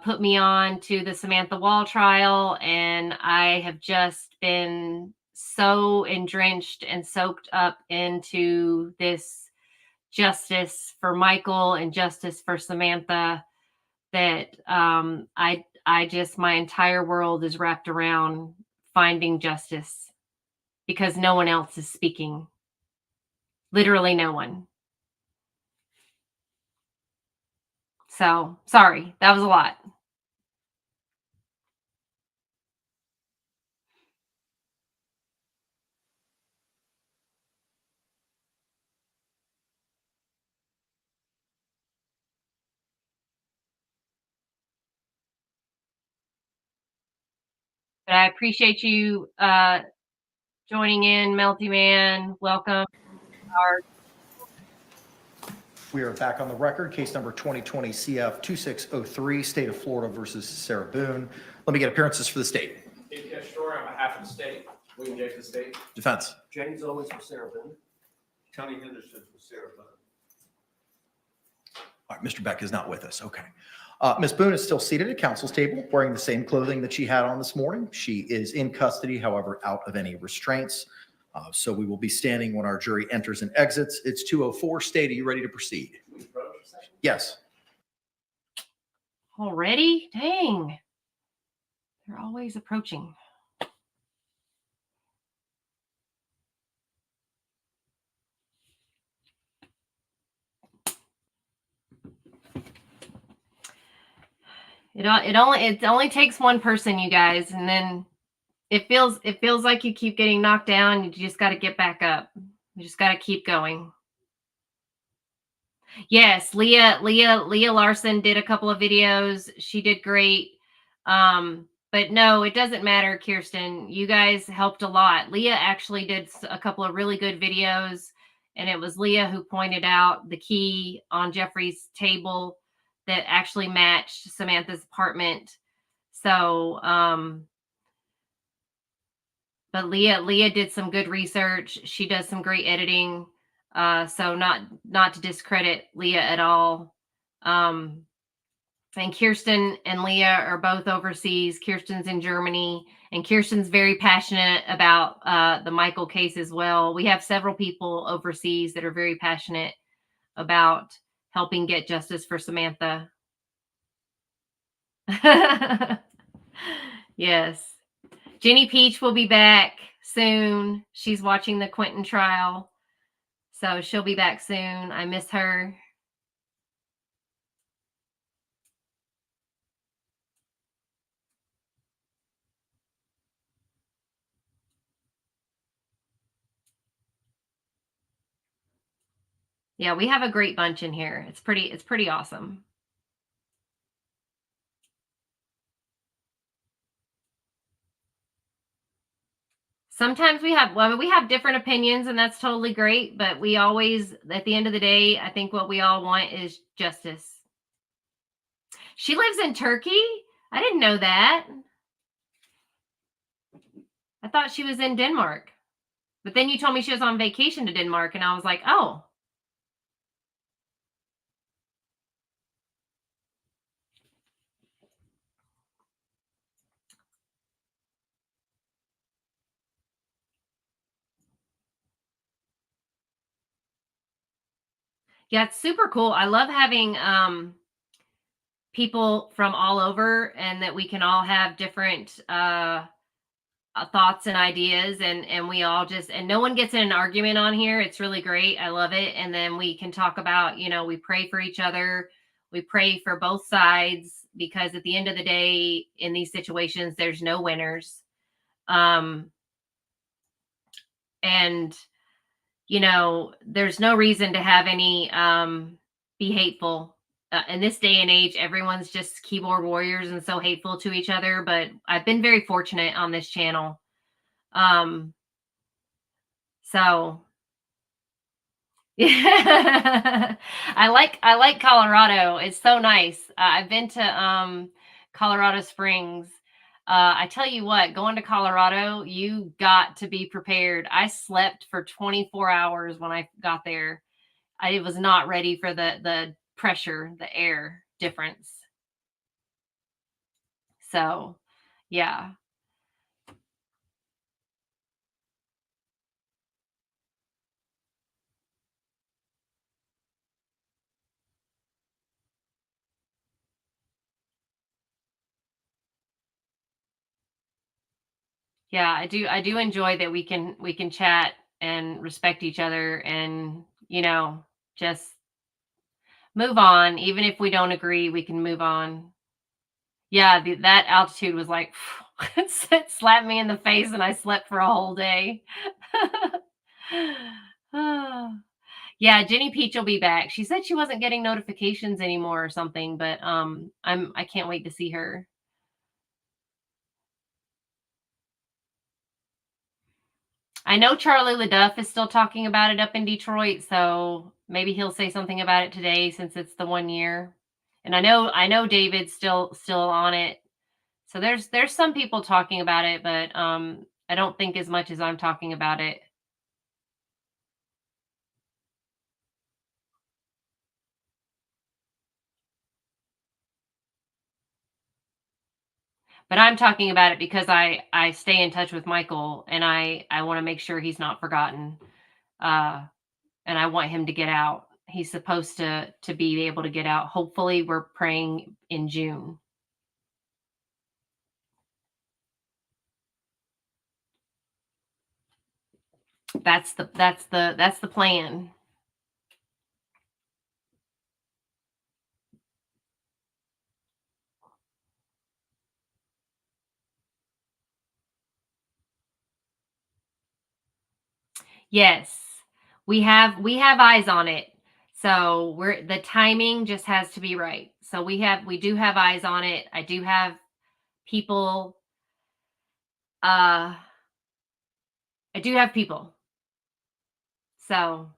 put me on to the Samantha Wall trial, and I have just been so drenched and soaked up into this justice for Michael and justice for Samantha that I just, my entire world is wrapped around finding justice because no one else is speaking. Literally no one. So sorry, that was a lot. But I appreciate you joining in, Melty Man. Welcome. We are back on the record. Case number 2020 CF 2603, State of Florida versus Sarah Boone. Let me get appearances for the state. Dave Story on behalf of the state. William J. for the state. Defense. James Owens for Sarah Boone. Tony Henderson for Sarah Boone. All right, Mr. Beck is not with us. Okay. Ms. Boone is still seated at counsel's table, wearing the same clothing that she had on this morning. She is in custody, however, out of any restraints. So we will be standing when our jury enters and exits. It's 2:04. State, are you ready to proceed? Yes. Already? Dang. They're always approaching. It only takes one person, you guys, and then it feels like you keep getting knocked down. You just got to get back up. You just got to keep going. Yes, Leah Larson did a couple of videos. She did great. But no, it doesn't matter, Kirsten. You guys helped a lot. Leah actually did a couple of really good videos, and it was Leah who pointed out the key on Jeffrey's table that actually matched Samantha's apartment. So, but Leah did some good research. She does some great editing. So not to discredit Leah at all. And Kirsten and Leah are both overseas. Kirsten's in Germany, and Kirsten's very passionate about the Michael case as well. We have several people overseas that are very passionate about helping get justice for Samantha. Yes. Jenny Peach will be back soon. She's watching the Quentin trial. So she'll be back soon. I miss her. Yeah, we have a great bunch in here. It's pretty awesome. Sometimes we have different opinions, and that's totally great. But we always, at the end of the day, I think what we all want is justice. She lives in Turkey? I didn't know that. I thought she was in Denmark. But then you told me she was on vacation to Denmark, and I was like, oh. Yeah, it's super cool. I love having people from all over, and that we can all have different thoughts and ideas, and we all just, and no one gets in an argument on here. It's really great. I love it. And then we can talk about, we pray for each other. We pray for both sides, because at the end of the day, in these situations, there's no winners. And there's no reason to have any be hateful. In this day and age, everyone's just keyboard warriors and so hateful to each other. But I've been very fortunate on this channel. So yeah, I like Colorado. It's so nice. I've been to Colorado Springs. I tell you what, going to Colorado, you got to be prepared. I slept for 24 hours when I got there. I was not ready for the pressure, the air difference. So, yeah. Yeah, I do enjoy that we can chat and respect each other, and just move on. Even if we don't agree, we can move on. Yeah, that altitude was like, it slapped me in the face, and I slept for a whole day. Yeah, Jenny Peach will be back. She said she wasn't getting notifications anymore or something, but I can't wait to see her. I know Charlie LaDuff is still talking about it up in Detroit, so maybe he'll say something about it today since it's the 1 year. And I know David's still on it. So there's some people talking about it, but I don't think as much as I'm talking about it. But I'm talking about it because I stay in touch with Michael, and I want to make sure he's not forgotten. And I want him to get out. He's supposed to be able to get out. Hopefully, we're praying in June. That's the plan. Yes, we have eyes on it. So the timing just has to be right. So we do have eyes on it. I do have people. I do have people. So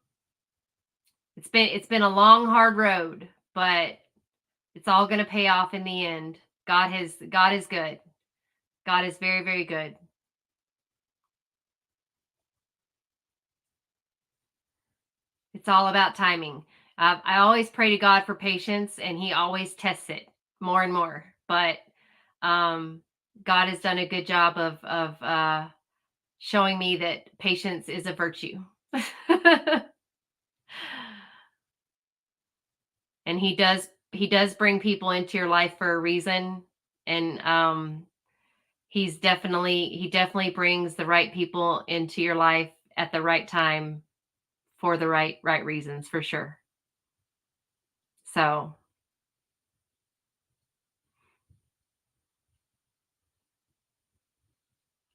it's been a long, hard road, but it's all going to pay off in the end. God is good. God is very, very good. It's all about timing. I always pray to God for patience, and he always tests it more and more. But God has done a good job of showing me that patience is a virtue. And he does bring people into your life for a reason. And he definitely brings the right people into your life at the right time for the right reasons, for sure. So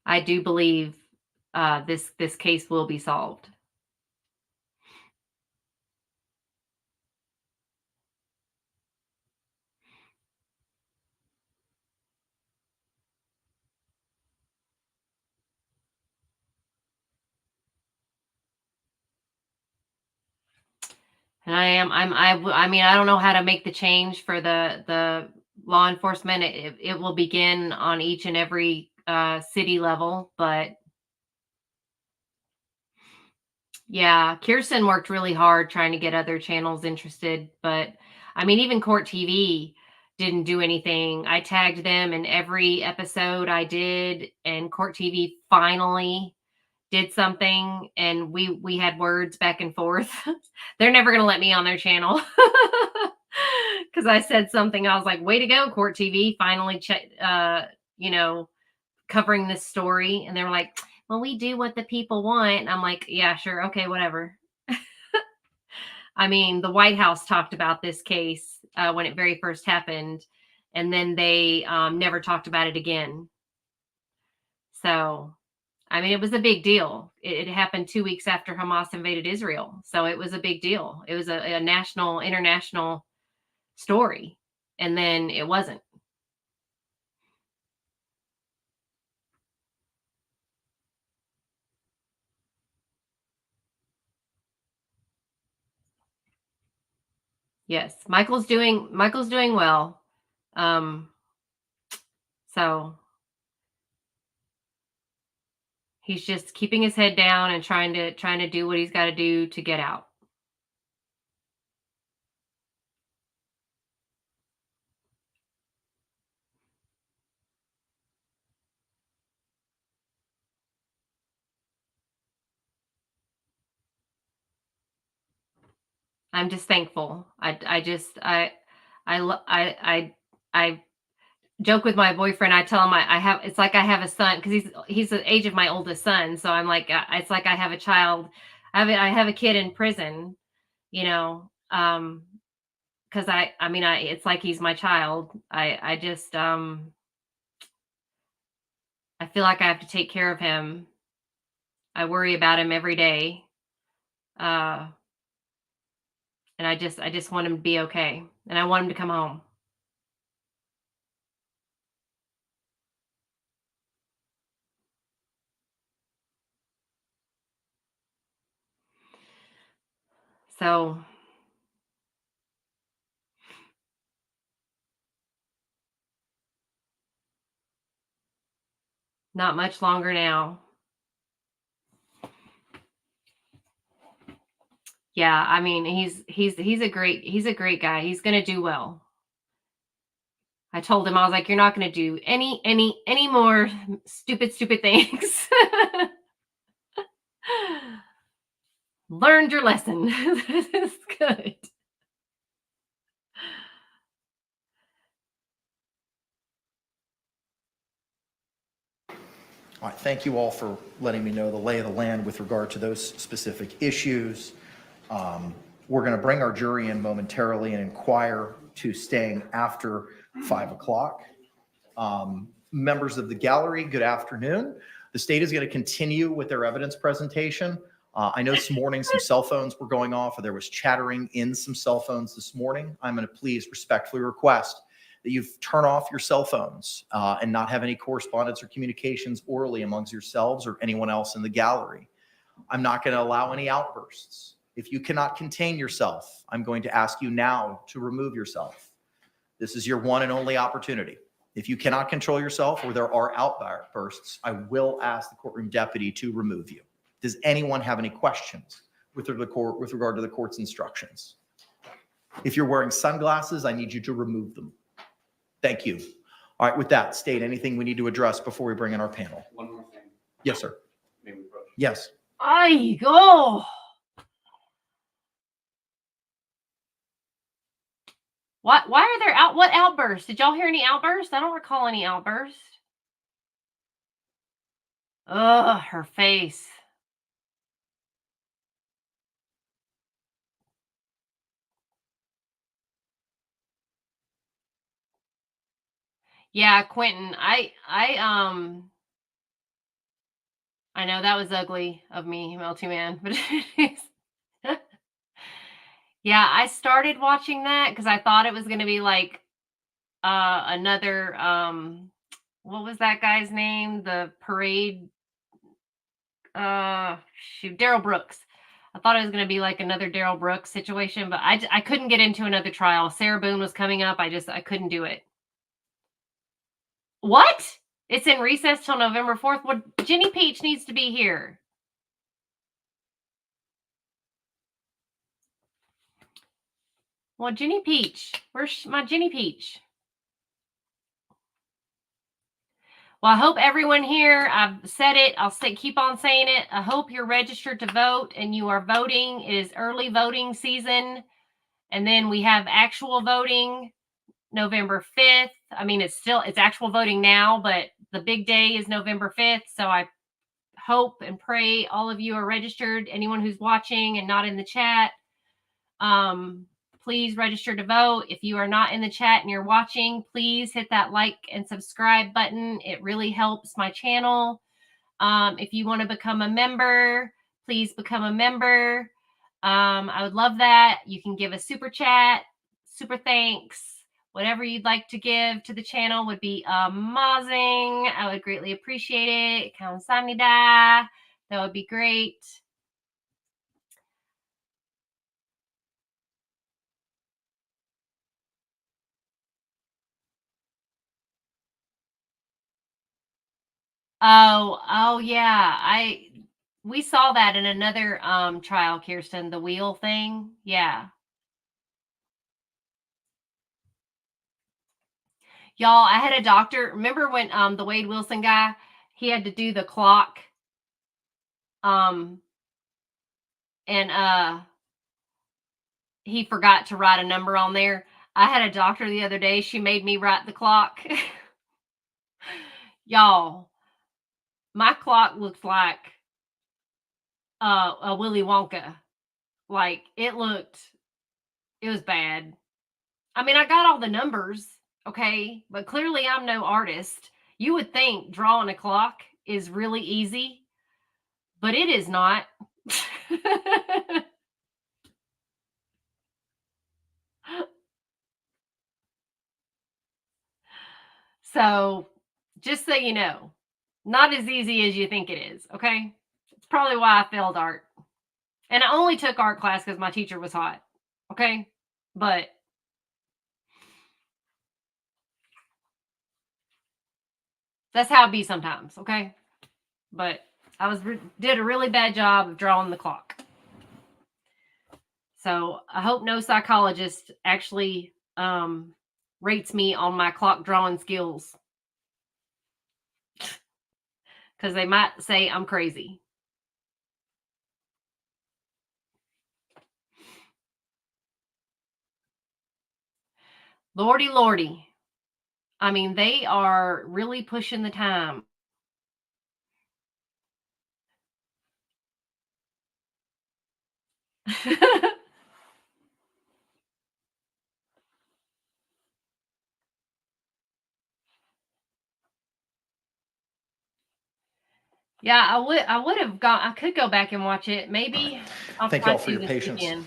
I do believe this case will be solved. And I mean, I don't know how to make the change for the law enforcement. It will begin on each and every city level, but yeah, Kirsten worked really hard trying to get other channels interested, but I mean, even Court TV didn't do anything. I tagged them in every episode I did, and Court TV finally did something, and we had words back and forth. They're never going to let me on their channel because I said something. I was like, way to go, Court TV. Finally, covering this story, and they were like, well, we do what the people want. And I'm like, yeah, sure. Okay, whatever. I mean, the White House talked about this case when it very first happened, and then they never talked about it again. So, I mean, it was a big deal. It happened 2 weeks after Hamas invaded Israel. So it was a big deal. It was a national, international story. And then it wasn't. Yes, Michael's doing well. So he's just keeping his head down and trying to do what he's got to do to get out. I'm just thankful. I joke with my boyfriend. I tell him it's like I have a son, because he's the age of my oldest son. So I'm like, it's like I have a child. I have a kid in prison, you know, because it's like he's my child. I feel like I have to take care of him. I worry about him every day. And I just want him to be okay. And I want him to come home. So not much longer now. Yeah, I mean, he's a great guy. He's gonna do well. I told him, I was like, you're not gonna do any more stupid things. Learned your lesson. That's good. All right, thank you all for letting me know the lay of the land with regard to those specific issues. We're going to bring our jury in momentarily and inquire to staying after 5 o'clock. Members of the gallery, good afternoon. The state is going to continue with their evidence presentation. I know this morning some cell phones were going off, or there was chattering in some cell phones this morning. I'm going to please respectfully request that you turn off your cell phones and not have any correspondence or communications orally amongst yourselves or anyone else in the gallery. I'm not going to allow any outbursts. If you cannot contain yourself, I'm going to ask you now to remove yourself. This is your one and only opportunity. If you cannot control yourself or there are outbursts, I will ask the courtroom deputy to remove you. Does anyone have any questions with regard to the court's instructions? If you're wearing sunglasses, I need you to remove them. Thank you. All right, with that, state anything we need to address before we bring in our panel. One more thing. Yes, sir. May we approach? Yes. I go. Why are there what outbursts? Did y'all hear any outbursts? I don't recall any outbursts. Ugh, her face. Yeah, Quentin, I know that was ugly of me, Melty-Man, but yeah, I started watching that because I thought it was going to be like another what was that guy's name? The parade Daryl Brooks. I thought it was going to be like another Daryl Brooks situation, but I couldn't get into another trial. Sarah Boone was coming up. I couldn't do it. What? It's in recess till November 4th. Well, Jenny Peach needs to be here. Well, Jenny Peach. Where's my Jenny Peach? Well, I hope everyone here, I've said it, keep on saying it. I hope you're registered to vote and you are voting. It is early voting season. And then we have actual voting November 5th. I mean, it's actual voting now, but the big day is November 5th. So I hope and pray all of you are registered. Anyone who's watching and not in the chat, please register to vote. If you are not in the chat and you're watching, please hit that like and subscribe button. It really helps my channel. If you want to become a member, please become a member. I would love that. You can give a super chat, super thanks, whatever you'd like to give to the channel would be amazing. I would greatly appreciate it. Kamsahamnida. That would be great. Oh yeah. We saw that in another trial, Kirsten, the wheel thing. Yeah. Y'all, I had a doctor. Remember when the Wade Wilson guy, he had to do the clock. And he forgot to write a number on there. I had a doctor the other day. She made me write the clock. Y'all, my clock looks like a Willy Wonka. Like it was bad. I mean, I got all the numbers, okay, but clearly I'm no artist. You would think drawing a clock is really easy, but it is not. So just so you know, not as easy as you think it is, okay? It's probably why I failed art. And I only took art class because my teacher was hot, okay? But that's how it be sometimes, okay? But I did a really bad job of drawing the clock. So I hope no psychologist actually rates me on my clock drawing skills. Because they might say I'm crazy. Lordy, lordy. I mean, they are really pushing the time. Yeah, I would have gone. I could go back and watch it. Maybe I'll Thank try you all for to your this patience. weekend.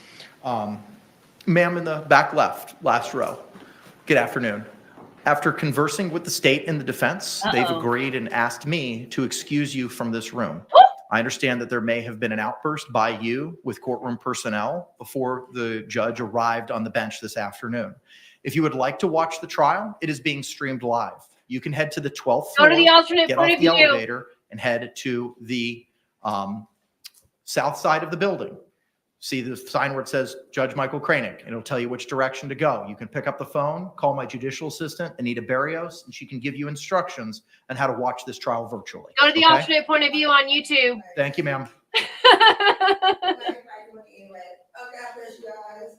Ma'am in the back left, last row. Good afternoon. After conversing with the state and the defense, they've Uh-oh. agreed and asked me to excuse you from this room. I understand that there may have been an outburst by you with courtroom personnel before the judge arrived on the bench this afternoon. If you would like to watch the trial, it is being streamed live. You can head to the 12th Go floor, to the alternate get point off of the view. elevator, and head to the south side of the building. See the sign where it says Judge Michael Kranick, and it'll tell you which direction to go. You can pick up the phone, call my judicial assistant, Anita Barrios, and she can give you instructions on how to watch this trial virtually. Go to the Okay? alternate point of view on YouTube. Thank you, ma'am. Okay, God bless you guys.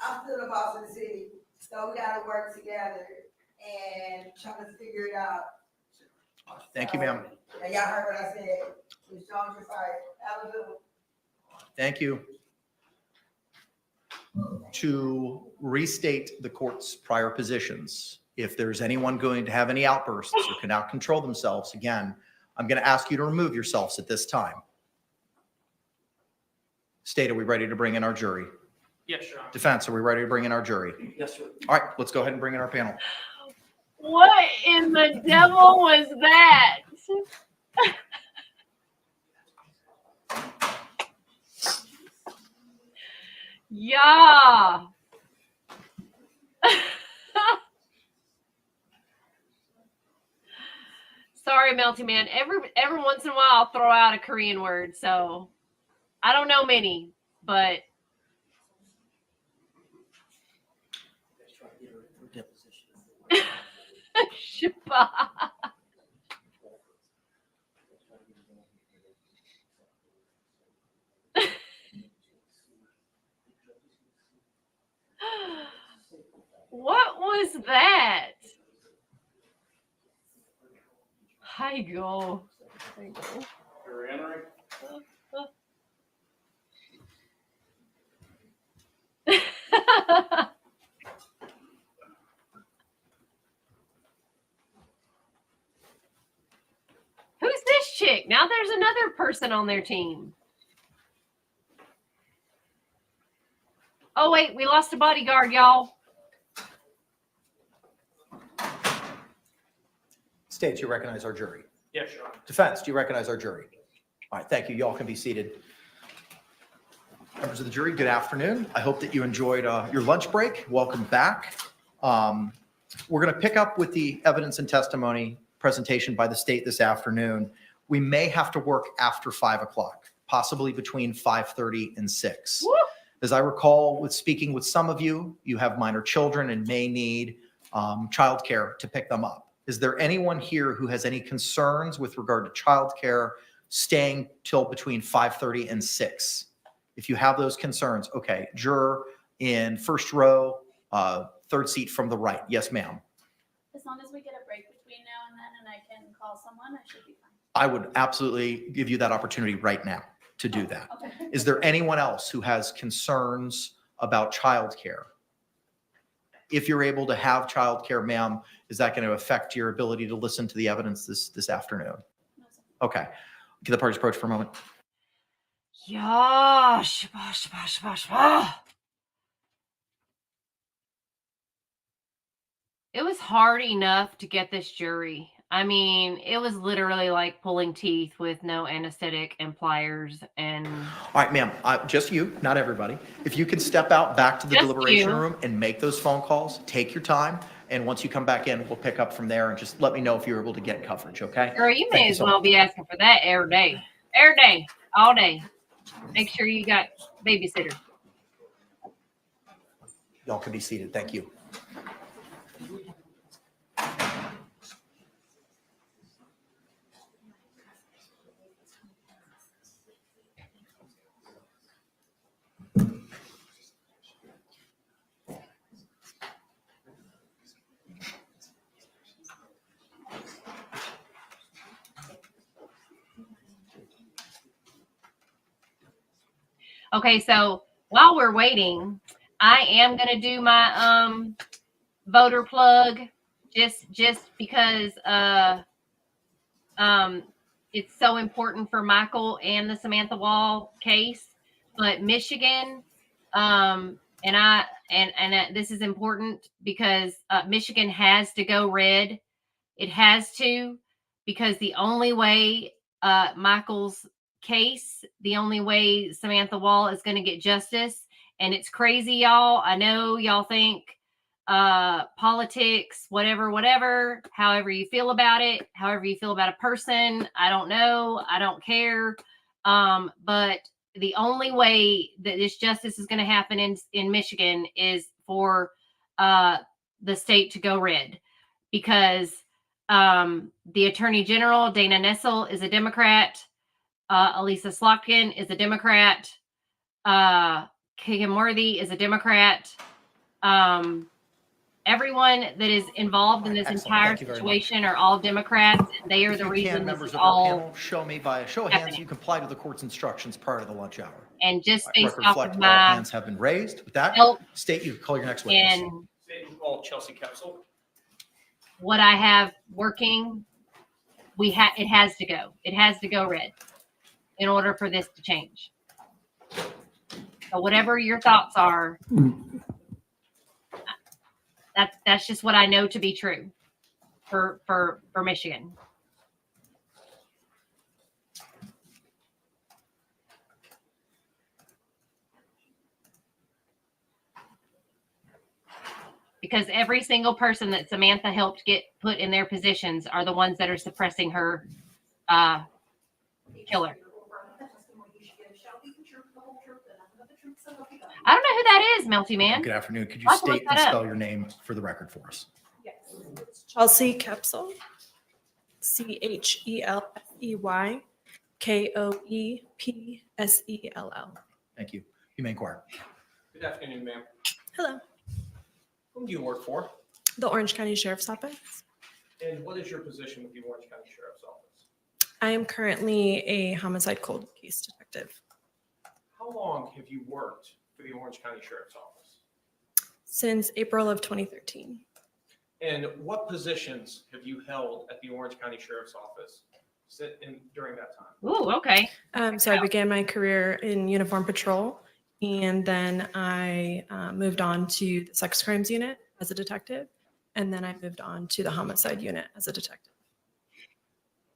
I'm still the boss of the city, so we gotta work together and try to figure it out. Thank you, ma'am. And y'all heard what I said. Ms. Jones, you're fired. Have a good one. Thank you. To restate the court's prior positions, if there's anyone going to have any outbursts or cannot control themselves, again, I'm going to ask you to remove yourselves at this time. State, are we ready to bring in our jury? Yes, Your Honor. Defense, are we ready to bring in our jury? Yes, sir. All right, let's go ahead and bring in our panel. What in the devil was that? Yeah. Sorry, Melty Man. Every once in a while I'll throw out a Korean word, so I don't know many, but Shabbat. What was Hi, go. You're entering. Who's this chick? Now there's another person on their team. Oh, wait, we lost a bodyguard, y'all. State, do you recognize our jury? Yes, Your Honor. Defense, do you recognize our jury? All right, thank you. Y'all can be seated. Members of the jury, good afternoon. I hope that you enjoyed your lunch break. Welcome back. We're going to pick up with the evidence and testimony presentation by the state this afternoon. We may have to work after 5 o'clock, possibly between 5:30 and 6. Woo! As I recall, with speaking with some of you, you have minor children and may need childcare to pick them up. Is there anyone here who has any concerns with regard to childcare staying till between 5:30 and 6? If you have those concerns, okay. Juror in first row, third seat from the right. Yes, ma'am. As long as we get a break between now and then and I can call someone, I should be fine. I would absolutely give you that opportunity right now to do that. Okay. Is there anyone else who has concerns about childcare? If you're able to have childcare, ma'am, is that going to affect your ability to listen to the evidence this afternoon? No, sir. Okay. Can the parties approach for a moment? Gosh. It was hard enough to get this jury. I mean, it was literally like pulling teeth with no anesthetic and pliers and... All right, ma'am, just you, not everybody. If you can step out back to the Just deliberation you. room and make those phone calls, take your time. And once you come back in, we'll pick up from there and just let me know if you're able to get coverage, okay? Girl, you Thank may you as so well much. be asking for that every day. Every day. All day. Make sure you got babysitter. Y'all can be seated. Thank you. Okay, so while we're waiting, I am gonna do my voter plug just because it's so important for Michael and the Samantha Wall case. But Michigan, this is important because Michigan has to go red. It has to, because the only way Michael's case, the only way Samantha Wall is going to get justice, and it's crazy, y'all. I know y'all think politics, whatever, however you feel about it, however you feel about a person, I don't know, I don't care. But the only way that this justice is going to happen in Michigan is for the state to go red, because the Attorney General, Dana Nessel, is a Democrat. Elisa Slotkin is a Democrat. Kagan Worthy is a Democrat. Everyone that is involved in this Excellent. entire Thank you very situation are all Democrats, and they are If the you reason can, this members is of our all. panel, show me by a show of hands you comply to the court's instructions prior to the lunch hour. And just All right, based record off reflect of all my hands have been raised. With that, help state you call your next witness. and State and call Chelsea Kepsel. what I have working, it has to go. It has to go red in order for this to change. So whatever your thoughts are, that's just what I know to be true for Michigan. Because every single person that Samantha helped get put in their positions are the ones that are suppressing her killer. I don't know who that is, Melty Man. Good afternoon. Could you I'll have to look state and that up. spell your name for the record for us? Chelsea Kepsel, CHELSEY, KOEPSELL. Thank you. You may inquire. Good afternoon, ma'am. Hello, Whom do you work for? the Orange County Sheriff's Office. And what is your position with the Orange County Sheriff's Office? I am currently a homicide cold case detective. How long have you worked for the Orange County Sheriff's Office? Since April of 2013. And what positions have you held at the Orange County Sheriff's Office during that time? Ooh, okay. So I began my career in uniform patrol, and then I moved on to the sex crimes unit as a detective, and then I moved on to the homicide unit as a detective.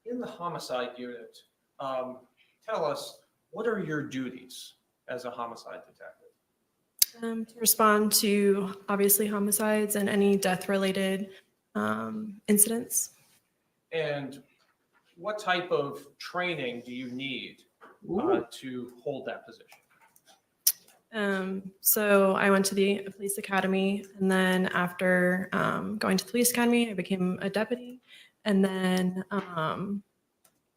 In the homicide unit, tell us, what are your duties as a homicide detective? To respond to obviously homicides and any death-related incidents. And what type of training do you need to hold that position? So I went to the police academy, and then after going to the police academy, I became a deputy, and then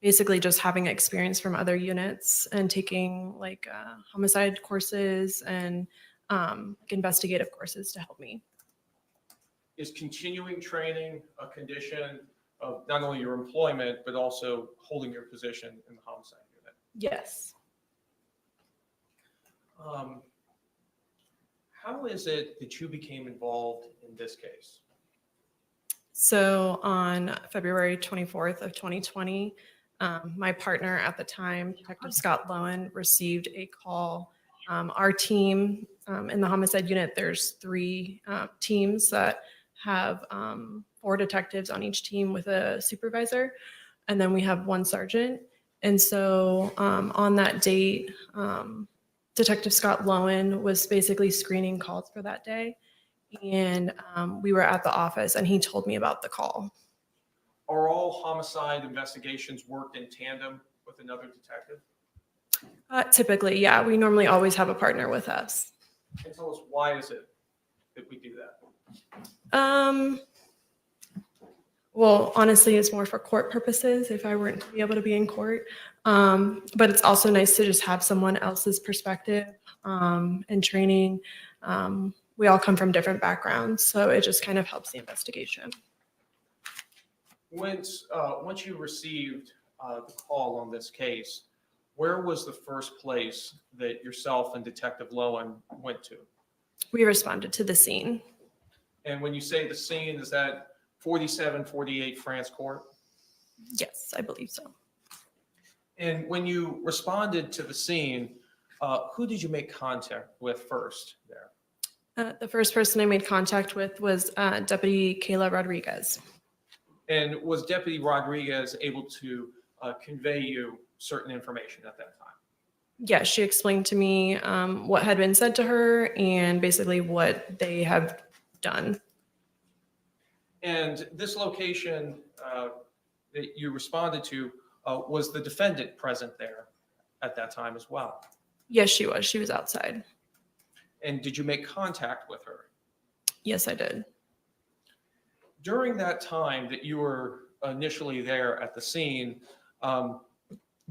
basically just having experience from other units and taking like homicide courses and like investigative courses to help me. Is continuing training a condition of not only your employment, but also holding your position in the homicide unit? Yes. How is it that you became involved in this case? So on February 24th of 2020, my partner at the time, Detective Scott Lowen, received a call. Our team in the homicide unit, there's 3 teams that have 4 detectives on each team with a supervisor, and then we have 1 sergeant. And so on that date, Detective Scott Lowen was basically screening calls for that day. And we were at the office, and he told me about the call. Are all homicide investigations worked in tandem with another detective? Typically, yeah, we normally always have a partner with us. And tell us, why is it that we do that? Well, honestly, it's more for court purposes if I weren't to be able to be in court. But it's also nice to just have someone else's perspective and training. We all come from different backgrounds, so it just kind of helps the investigation. Once you received the call on this case, where was the first place that yourself and Detective Lowen went to? We responded to the scene. And when you say the scene, is that 4748 France Court? Yes, I believe so. And when you responded to the scene, who did you make contact with first there? The first person I made contact with was Deputy Kayla Rodriguez. And was Deputy Rodriguez able to convey you certain information at that time? Yeah, she explained to me what had been said to her and basically what they have done. And this location that you responded to, was the defendant present there at that time as well? Yes, she was. She was outside. And did you make contact with her? Yes, I did. During that time that you were initially there at the scene,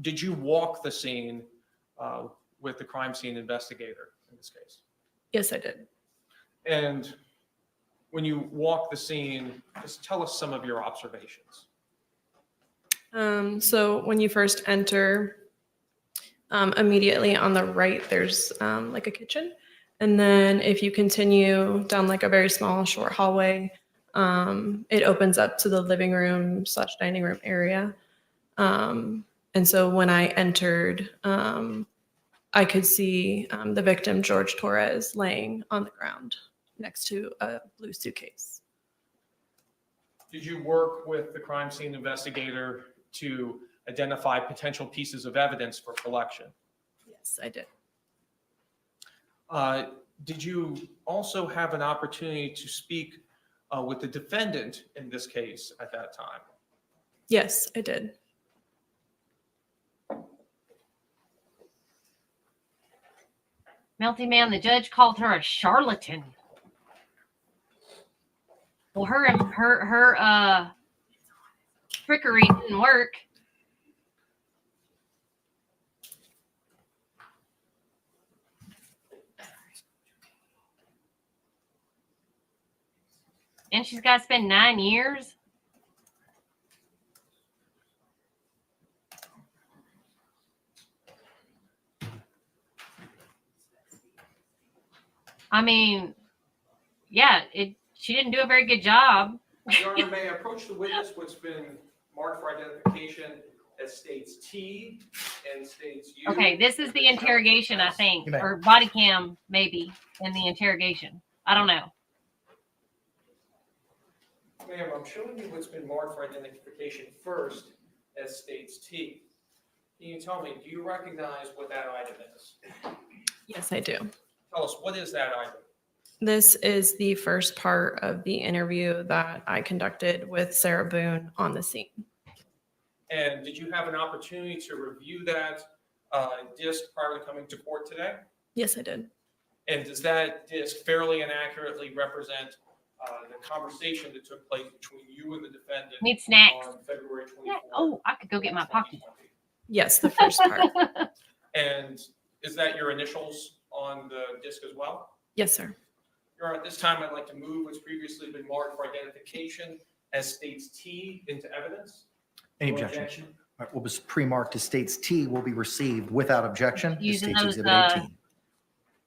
did you walk the scene with the crime scene investigator in this case? Yes, I did. And when you walk the scene, just tell us some of your observations. So when you first enter, immediately on the right, there's like a kitchen. And then if you continue down like a very small, short hallway, it opens up to the living room / dining room area. And so when I entered, I could see the victim, George Torres, laying on the ground next to a blue suitcase. Did you work with the crime scene investigator to identify potential pieces of evidence for collection? Yes, I did. Did you also have an opportunity to speak with the defendant in this case at that time? Yes, I did. Melty Man, the judge called her a charlatan. Well, her trickery didn't work. And she's got to spend 9 years. I mean, yeah, she didn't do a very good job. Your Honor, may I approach the witness what's been marked for identification as states T and states U? Okay, this is the interrogation, I think, You may. or body cam, maybe, in the interrogation. I don't know. Ma'am, I'm showing you what's been marked for identification first as states T. Can you tell me, do you recognize what that item is? Yes, I do. Tell us, what is that item? This is the first part of the interview that I conducted with Sarah Boone on the scene. And did you have an opportunity to review that disc prior to coming to court today? Yes, I did. And does that disc fairly and accurately represent the conversation that took place between you and the defendant Need snacks. on February 24th? Yeah. Oh, I could go get my pocket. Yes, the first part. And is that your initials on the disc as well? Yes, sir. Your Honor, at this time, I'd like to move what's previously been marked for identification as states T into evidence. Any No objection? All right, what was pre-marked as states T will be received without objection as Using states those, Exhibit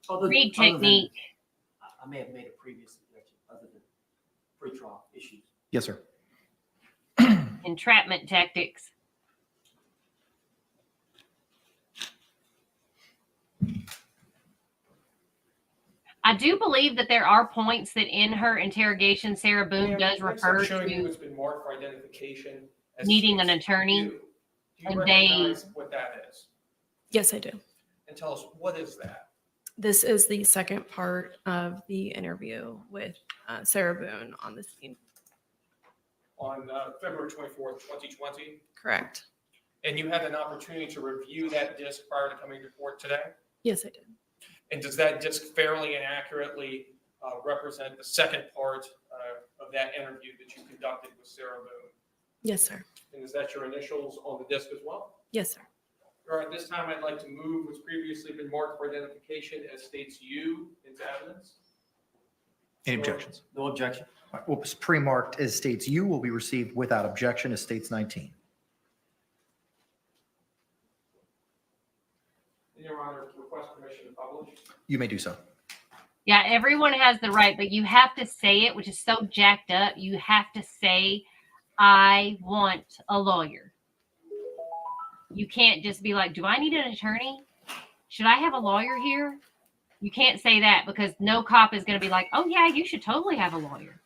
18. read technique. I may have made a previous objection other than pre-trial issues. Yes, sir. Entrapment tactics. I do believe that there are points that in her interrogation, Sarah Boone Ma'am, does next refer I'm showing you to what's been marked for identification as needing an states attorney. U. Do you and recognize what that is? Yes, I do. And tell us, what is that? This is the second part of the interview with Sarah Boone on the scene. On February 24th, 2020, Correct. and you had an opportunity to review that disc prior to coming to court today? Yes, I did. And does that disc fairly and accurately represent the second part of that interview that you conducted with Sarah Boone? Yes, sir. And is that your initials on the disc as well? Yes, sir. All right, this time I'd like to move what's previously been marked for identification as states U into evidence. Any objections? No objection. All right, what was pre-marked as states U will be received without objection as states 19. In your honor, request permission to publish. You may do so. Yeah, everyone has the right, but you have to say it, which is so jacked up. You have to say, I want a lawyer. You can't just be like, do I need an attorney? Should I have a lawyer here? You can't say that because no cop is going to be like, oh, yeah, you should totally have a lawyer.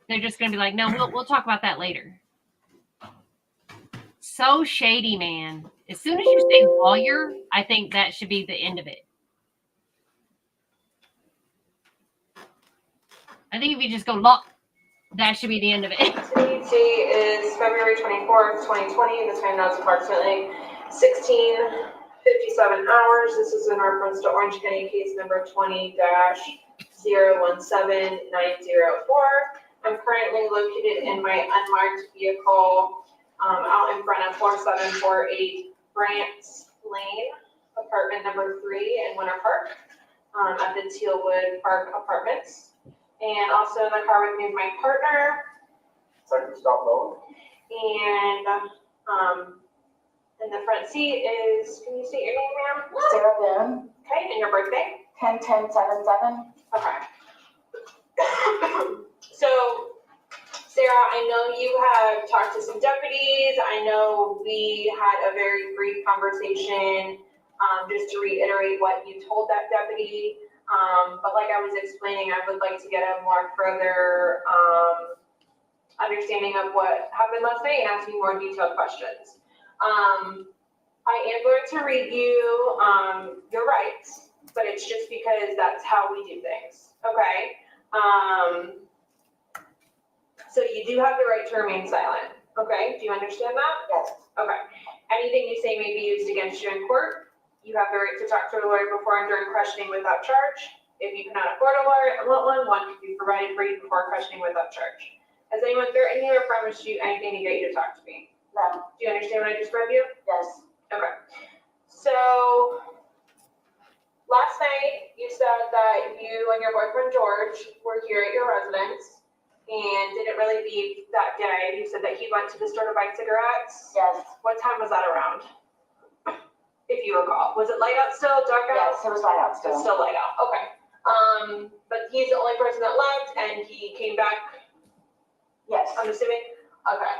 They're just going to be like, no, we'll talk about that later. So shady, man. As soon as you say lawyer, I think that should be the end of it. I think if you just go law, that should be the end of it. Today's date is February 24th, 2020. The time now is approximately 16:57 hours. This is in reference to Orange County case number 20-017904. I'm currently located in my unmarked vehicle out in front of 4748 Brant Lane, apartment number 3 in Winter Park at the Tealwood Park Apartments. And also in the car with me is my partner. Second stop lower. And in the front seat is, can you state your name, ma'am? Sarah Boone, Okay, and your birthday? 10/10/77. Okay. So, Sarah, I know you have talked to some deputies. I know we had a very brief conversation, just to reiterate what you told that deputy. But like I was explaining, I would like to get a more further understanding of what happened last night and ask you more detailed questions. I am going to read you your rights, but it's just because that's how we do things, okay? So you do have the right to remain silent, okay? Do you understand that? Yes. Okay. Anything you say may be used against you in court. You have the right to talk to a lawyer before and during questioning without charge. If you cannot afford a lawyer and want one can be provided for you before questioning without charge. Has anyone threatened you or promised you anything to get you to talk to me? No. Do you understand what I just read you? Yes. Okay. So last night you said that you and your boyfriend George were here at your residence and didn't really leave that day. You said that he went to the store to buy cigarettes. Yes. What time was that around? if you recall. Was it light out still, dark out? Yes, it was light out It's still. still light out, okay. But he's the only person that left and he came back, Yes, I'm assuming? Okay,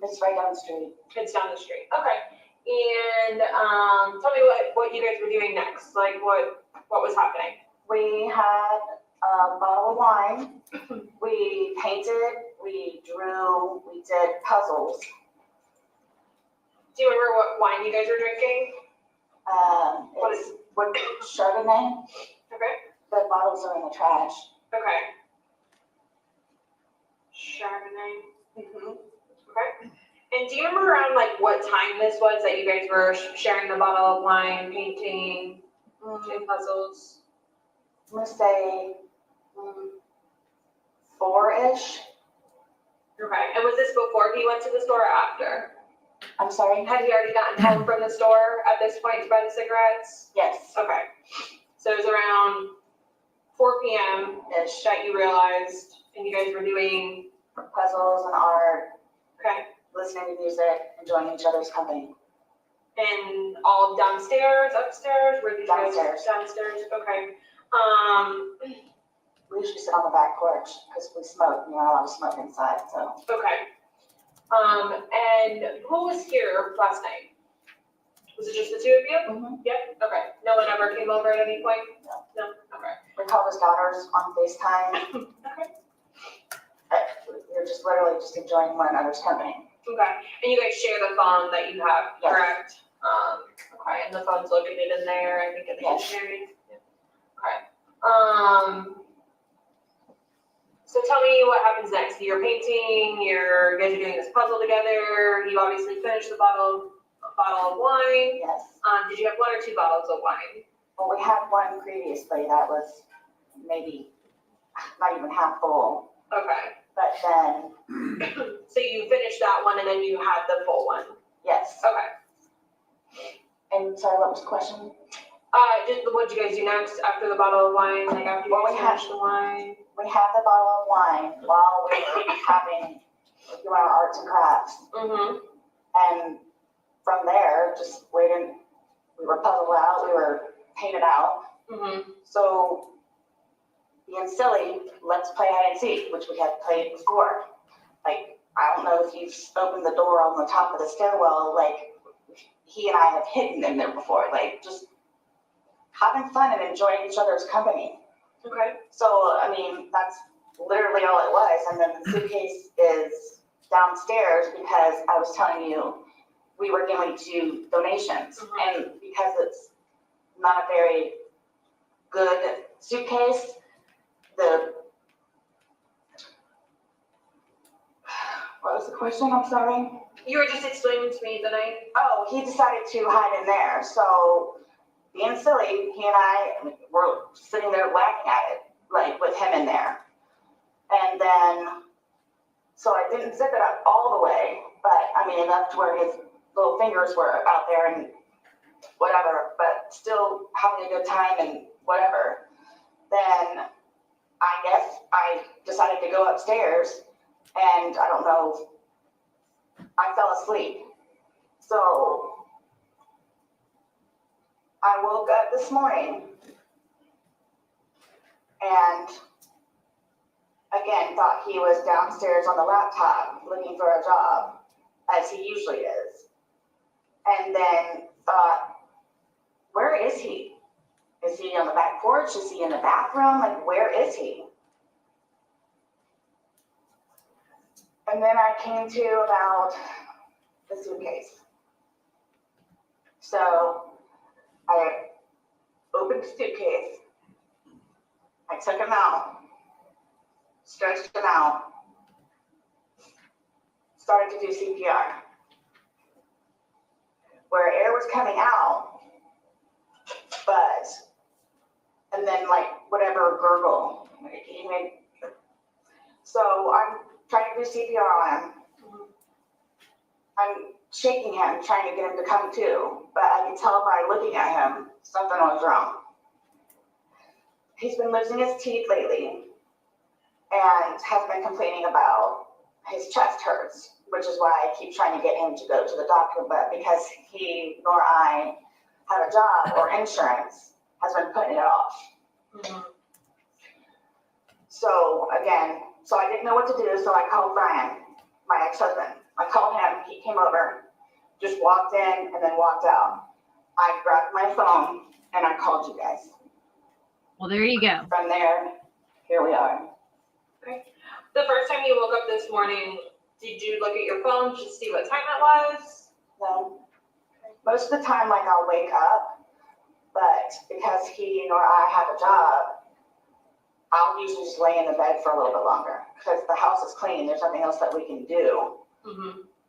it's right down the street. it's down the street, okay. And, tell me what you guys were doing next, like what was happening? We had a bottle of wine. We painted, we drew, we did puzzles. Do you remember what wine you guys were drinking? What It's what Chardonnay. Okay, The bottles are in the trash. okay. Chardonnay. Okay. And do you remember around like what time this was that you guys were sharing the bottle of wine, painting, doing puzzles? I'm gonna say 4-ish. Okay. And was this before he went to the store or after? I'm sorry? Had he already gotten home from the store at this point to buy the cigarettes? Yes. Okay. So it was around 4 p.m.-ish that you realized, and you guys were doing Puzzles and art, okay, listening to music, enjoying each other's company. and all downstairs, upstairs, where did you guys? Downstairs. Downstairs, okay. We usually sit on the back porch because we smoke, you're not allowed to smoke inside, so. Okay. And who was here last night? Was it just the two of you? Mm-hmm. Yep, okay. No one ever came over at any point? No. No, okay. We call his daughters on FaceTime. Okay. We're just literally just enjoying one another's company. Okay, and you guys share the phone that you have, Yes. correct? Okay, and the phone's located in there, I think in the Yes. dictionary. Okay. So tell me what happens next. You're painting, you guys are doing this puzzle together, you obviously finished the bottle of wine. Yes. Did you have 1 or 2 bottles of wine? Well, we had one previously that was maybe not even half full, Okay. but then, So you finished that one and then you had the full one? yes. Okay. And sorry, what was the question? What'd you guys do next after the bottle of wine, like after you Well, we had- finished the wine? We had the bottle of wine while we were doing our arts and crafts. Mm-hmm. And from there, just waiting, we were puzzled out, we were painted out. Mm-hmm. So being silly, let's play hide and seek, which we had played before. Like, I don't know if you've opened the door on the top of the stairwell, like, he and I have hidden in there before, like, just having fun and enjoying each other's company. Okay. So, I mean, that's literally all it was. And then the suitcase is downstairs because I was telling you, we were going to do donations. And because it's not a very good suitcase, what was the question? I'm sorry. You were just explaining to me that Oh, he decided to hide in there. So being silly, he and I were sitting there laughing at it, like with him in there. And then, so I didn't zip it up all the way, but I mean, enough to where his little fingers were out there and whatever, but still having a good time and whatever. Then I guess I decided to go upstairs and I don't know, I fell asleep. So I woke up this morning and again thought he was downstairs on the laptop looking for a job, as he usually is. And then thought, where is he? Is he on the back porch? Is he in the bathroom? Like, where is he? And then I came to about the suitcase. So I opened the suitcase, I took him out, stretched him out, started to do CPR. Where air was coming out, but, and then like whatever gurgle, he made. So I'm trying to do CPR on him. I'm shaking him, trying to get him to come to, but I can tell by looking at him, something was wrong. He's been losing his teeth lately and has been complaining about his chest hurts which is why I keep trying to get him to go to the doctor, but because he nor I have a job or insurance, has been putting it off. So again, so I didn't know what to do, so I called Brian, my ex-husband. I called him, he came over, just walked in and then walked out. I grabbed my phone and I called you guys. Well, there you go. From there, here we are. Okay. The first time you woke up this morning, did you look at your phone to see what time it was? No. Most of the time, like I'll wake up, but because he nor I have a job, I'll usually just lay in the bed for a little bit longer because the house is clean. There's nothing else that we can do.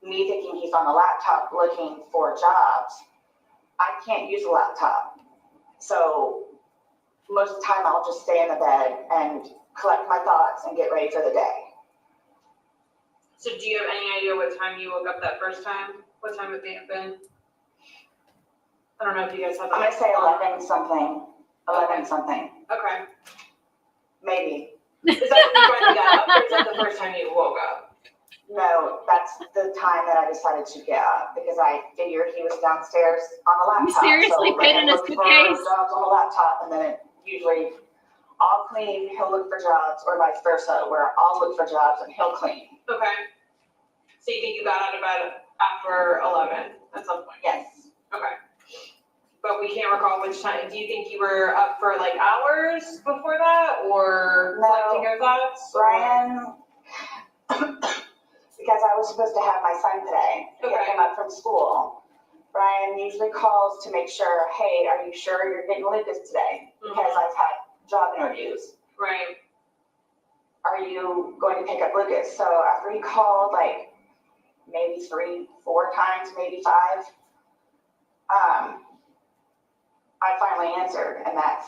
Me thinking he's on the laptop looking for jobs, I can't use a laptop. So most of the time I'll just stay in the bed and collect my thoughts and get ready for the day. So do you have any idea what time you woke up that first time? What time it may have been? I don't know if you guys have that. I'm gonna say 11 something, 11 something. Okay. Maybe. Is that when you finally got up, or is that the first time you woke up? No, that's the time that I decided to get up because I figured he was downstairs on the laptop. seriously painting a look for suitcase? jobs on the laptop, and then usually I'll clean, he'll look for jobs, or vice versa, where I'll look for jobs and he'll clean. Okay. So you think you got out of bed after 11 at some point? Yes. Okay. But we can't recall which time. Do you think you were up for like hours before that, or collecting your thoughts? Brian, because I was supposed to have my son today to pick him up from school. Brian usually calls to make sure, hey, are you sure you're getting Lucas today? Because I've had job interviews. Right. Are you going to pick up Lucas? So after he called like maybe 3, 4 times, maybe 5, I finally answered, and that's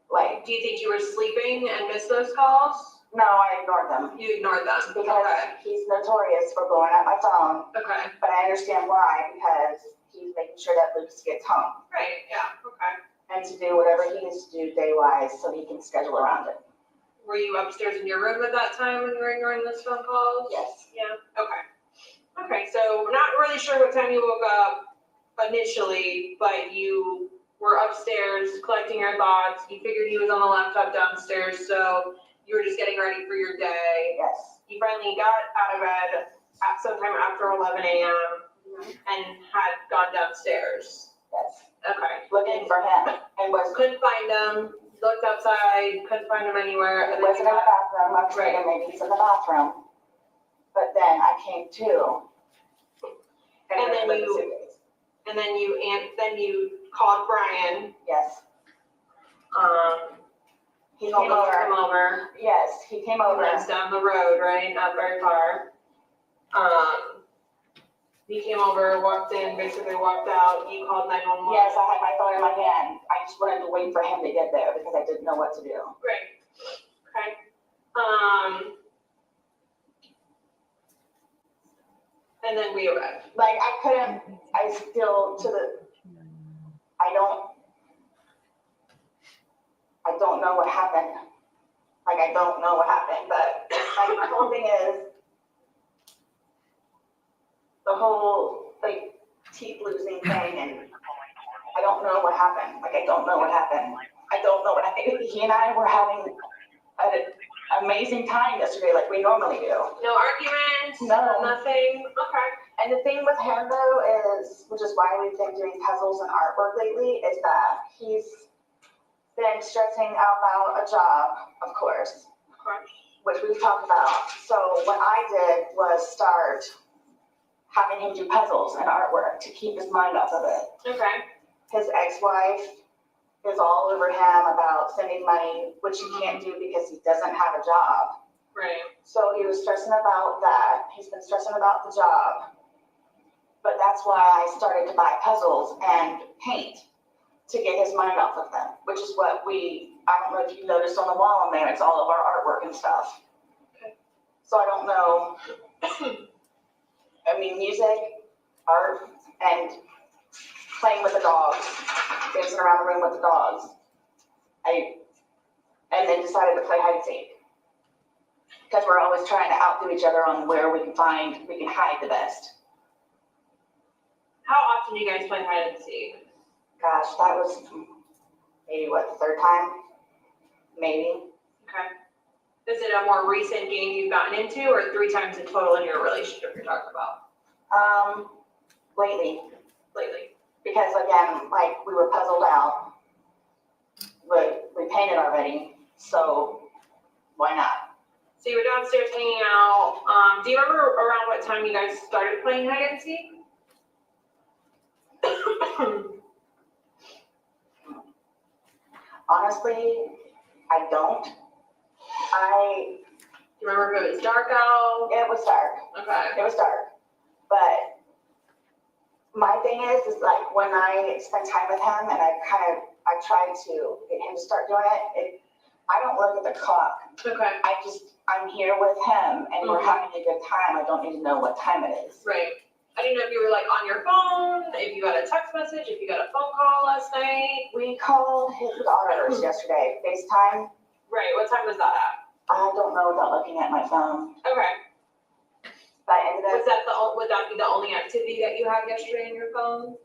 like. Do you think you were sleeping and missed those calls? No, I ignored them. You ignored them? Because he's notorious for blowing up my phone. Okay. But I understand why, because he's making sure that Lucas gets home. Right, yeah, okay. And to do whatever he needs to do day-wise so he can schedule around it. Were you upstairs in your room at that time when you were ignoring those phone calls? Yes. Yeah, okay. Okay, so we're not really sure what time you woke up initially, but you were upstairs collecting your thoughts. You figured he was on the laptop downstairs, so you were just getting ready for your day. Yes. You finally got out of bed at sometime after 11 a.m. and had gone downstairs. Yes. Okay. Looking for him and couldn't find him. Looked outside, couldn't find him anywhere. He wasn't in the bathroom. I was thinking maybe he's in the bathroom. But then I came to. And then you called Brian. Yes. He came over. Yes, he came over. That's down the road, right? Not very far. He came over, walked in, basically walked out. You called 911. Yes, I had my phone in my hand. I just wanted to wait for him to get there because I didn't know what to do. Great. Okay. And then we arrived. Like I still I don't know what happened. Like I don't know what happened, but like my whole thing is the whole like teeth losing thing, and I don't know what happened. Like I don't know what happened. I don't know what happened. He and I were having an amazing time yesterday, like we normally do. No arguments? No. Nothing? Okay. And the thing with him though is, which is why we've been doing puzzles and artwork lately, is that he's been stressing out about a job, of course, which we've talked about. So what I did was start having him do puzzles and artwork to keep his mind off of it. Okay. His ex-wife is all over him about sending money, which he can't do because he doesn't have a job. Right. So he was stressing about that. He's been stressing about the job. But that's why I started to buy puzzles and paint to get his mind off of them, which is what I don't know if you noticed on the wall in there, it's all of our artwork and stuff. Okay. So I don't know, I mean, music, art, and playing with the dogs, dancing around the room with the dogs. And then decided to play hide and seek. because we're always trying to outdo each other on where we can hide the best. How often do you guys play hide and seek? Gosh, that was maybe what, the third time? Maybe. Okay. Is it a more recent game you've gotten into, or 3 times in total in your relationship you're talking about? Lately. Lately. Because again, like we were puzzled out. We painted already, so why not? So you were downstairs hanging out. Do you remember around what time you guys started playing hide and seek? Honestly, I don't. Do you remember if it was dark out? It was dark. Okay. It was dark. But my thing is like when I spend time with him and I try to get him to start doing it, I don't look at the clock. Okay. I'm here with him and we're having a good time. I don't need to know what time it is. Right. I didn't know if you were like on your phone, if you got a text message, if you got a phone call last night. We called his daughters yesterday, FaceTime. Right. What time was that at? I don't know without looking at my phone. Okay. But I ended up, Would that be the only activity that you had yesterday on your phone?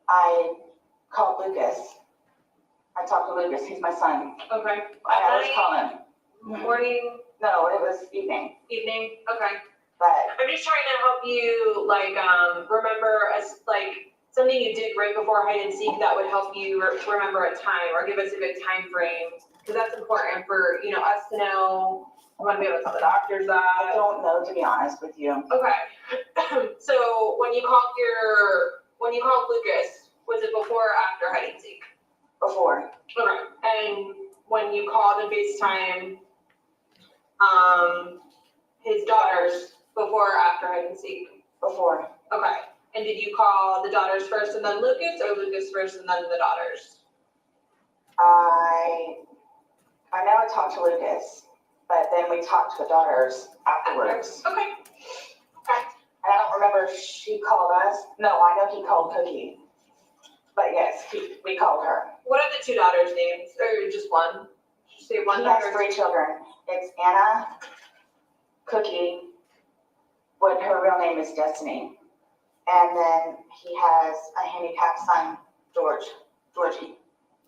I called Lucas. I talked to Lucas. He's my son. Okay. I always call him. Morning? No, it was evening. Evening? Okay. But I'm just trying to help you, like, remember something you did right before hide and seek that would help you remember a time or give us a good time frame. Because that's important for, us to know. I want to be able to tell the doctors that. I don't know, to be honest with you. Okay. So when you called Lucas, was it before or after hide and seek? Before. Okay. And when you called and FaceTime, his daughters, before or after hide and seek? Before. Okay. And did you call the daughters first and then Lucas, or Lucas first and then the daughters? I know I talked to Lucas, but then we talked to the daughters afterwards. Okay. Okay. And I don't remember if she called us. No, I know he called Cookie. But yes, we called her. What are the 2 daughters' names? Or just one? Did you say one He daughter? has 3 children. It's Anna, Cookie, what her real name is Destiny. And then he has a handicapped son, Georgie.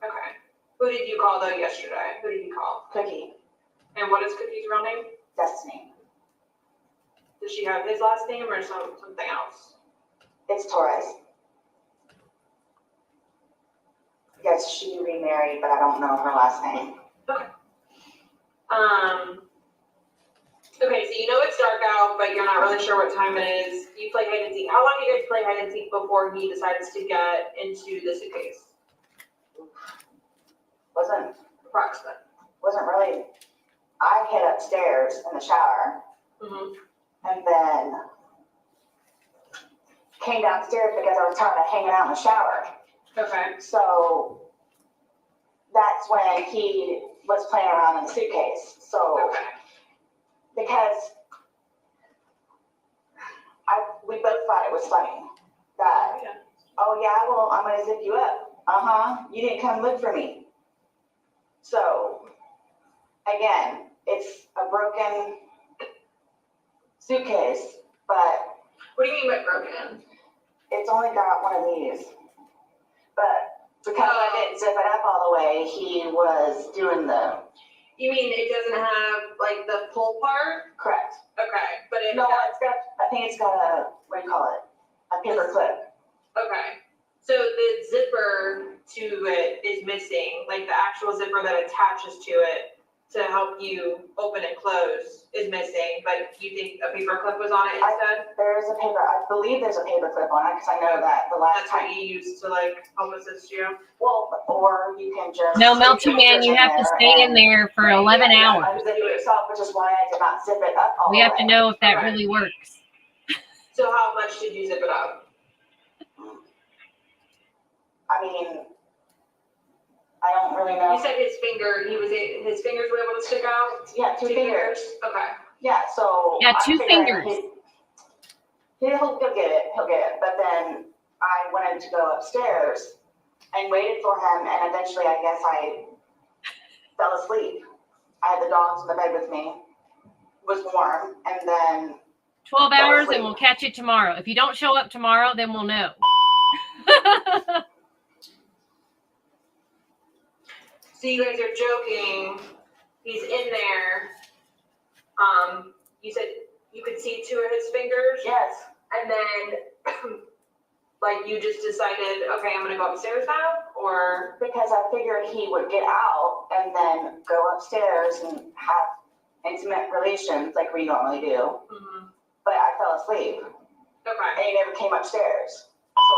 Okay. Who did you call though yesterday? Who did you call? Cookie. And what is Cookie's real name? Destiny. Does she have his last name or something else? It's Torres. Yes, she remarried, but I don't know her last name. Okay. Okay, so you know it's dark out, but you're not really sure what time it is. You play hide and seek. How long do you guys play hide and seek before he decides to get into the suitcase? Wasn't really. I hid upstairs in the shower. And then came downstairs because I was tired of hanging out in the shower. Okay. So that's when he was playing around in the suitcase. So because we both thought it was funny that, oh yeah, well, I'm gonna zip you up. You didn't come look for me. So again, it's a broken suitcase, but. What do you mean by broken? It's only got one of these. But because I didn't zip it up all the way, he was doing the. You mean it doesn't have like the pull part? Correct. Okay, but it. No, I think it's got a, what do you call it? A paper clip. Okay. So the zipper to it is missing, like the actual zipper that attaches to it to help you open and close is missing, but you think a paper clip was on it instead? I believe there's a paper clip on it, because I know that the last That's time. what you used to like help assist you? Well, or you can just. No, Melty Man, you have to stay in there for 11 hours. Unzip it yourself, which is why I did not zip it up all the We way. have to know if that really works. So how much did you zip it up? I mean, I don't really know. You said his fingers were able to stick out? Yeah, two fingers. Okay. Yeah, so. Yeah, I'm 2 figuring fingers. He'll get it. But then I wanted to go upstairs and waited for him, and eventually I guess I fell asleep. I had the dogs in the bed with me, was warm, and then 12 Fell hours asleep. and we'll catch you tomorrow. If you don't show up tomorrow, then we'll know. So you guys are joking. He's in there. You said you could see 2 of his fingers? yes, And then, like, you just decided, okay, I'm gonna go upstairs now? Or? because I figured he would get out and then go upstairs and have intimate relations like we normally do. But I fell asleep. Okay. And he never came upstairs. So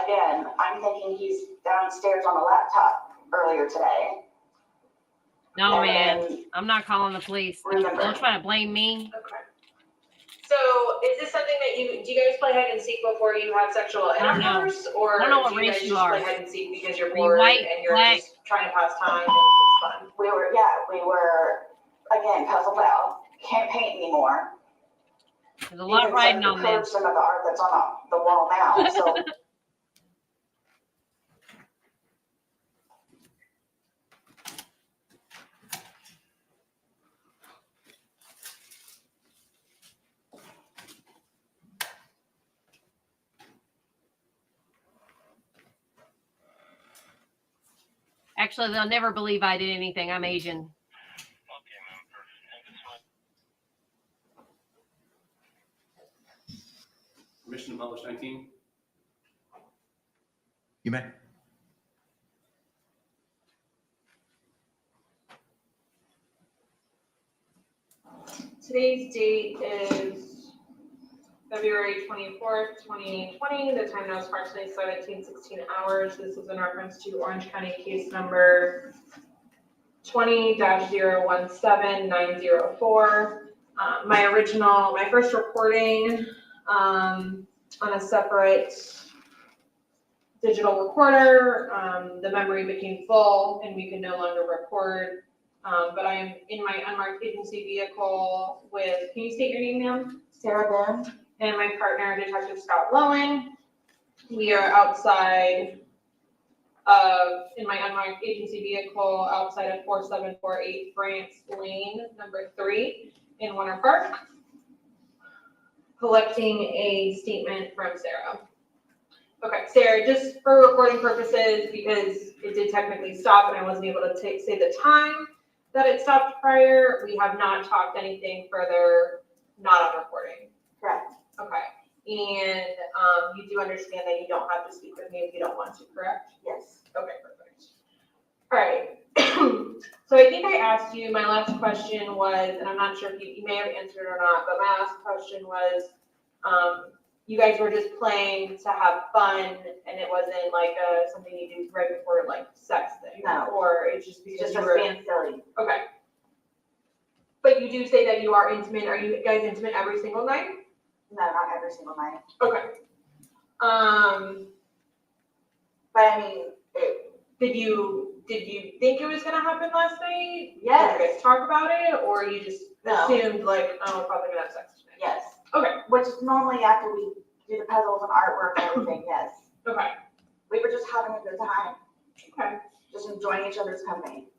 again, I'm thinking he's downstairs on the laptop earlier today. No, And man. then I'm not calling the police. Remember. Don't try to blame me. Okay. So is this something that do you guys play hide and seek before you have sexual I don't know. intercourse? Or I don't know what do you race guys you just are. play hide and seek because you're Are you bored white, and you're black? just trying to pass time and it's fun? we were, again, puzzled out. Can't paint anymore. There's a lot Even riding some on of the this. curves, some of the art that's on the wall now, so. Actually, they'll never believe I did anything. I'm Asian. Permission to publish 19? You may. Today's date is February 24th, 2020. The time now is approximately 17:16 hours. This is in reference to Orange County case number 20-017904. My first recording on a separate digital recorder, the memory became full and we could no longer record. But I am in my unmarked agency vehicle with, can you state your name, ma'am? Sarah Boone. And my partner, Detective Scott Lowen. We are outside in my unmarked agency vehicle outside of 4748 France Lane, number 3 in Winter Park, collecting a statement from Sarah. Okay, Sarah, just for recording purposes, because it did technically stop and I wasn't able to say the time that it stopped prior, we have not talked anything further, not on recording. Correct. Okay, and you do understand that you don't have to speak with me if you don't want to, correct? Yes. Okay, perfect. All right. So I think I asked you, my last question was, and I'm not sure if you may have answered or not, but my last question was, you guys were just playing to have fun and it wasn't like something you do right before like sex thing? No. Or it's just because Just you us were, being silly. okay. But you do say that you are intimate. Are you guys intimate every single night? No, not every single night. Okay. But I mean, Did you think it was gonna happen last night? Yes. Did you guys talk about it, or you just No. assumed like, oh, we're probably gonna have sex tonight? yes. Okay. Which is normally after we do the puzzles and artwork and everything, yes. Okay. We were just having a good time, Okay. just enjoying each other's company,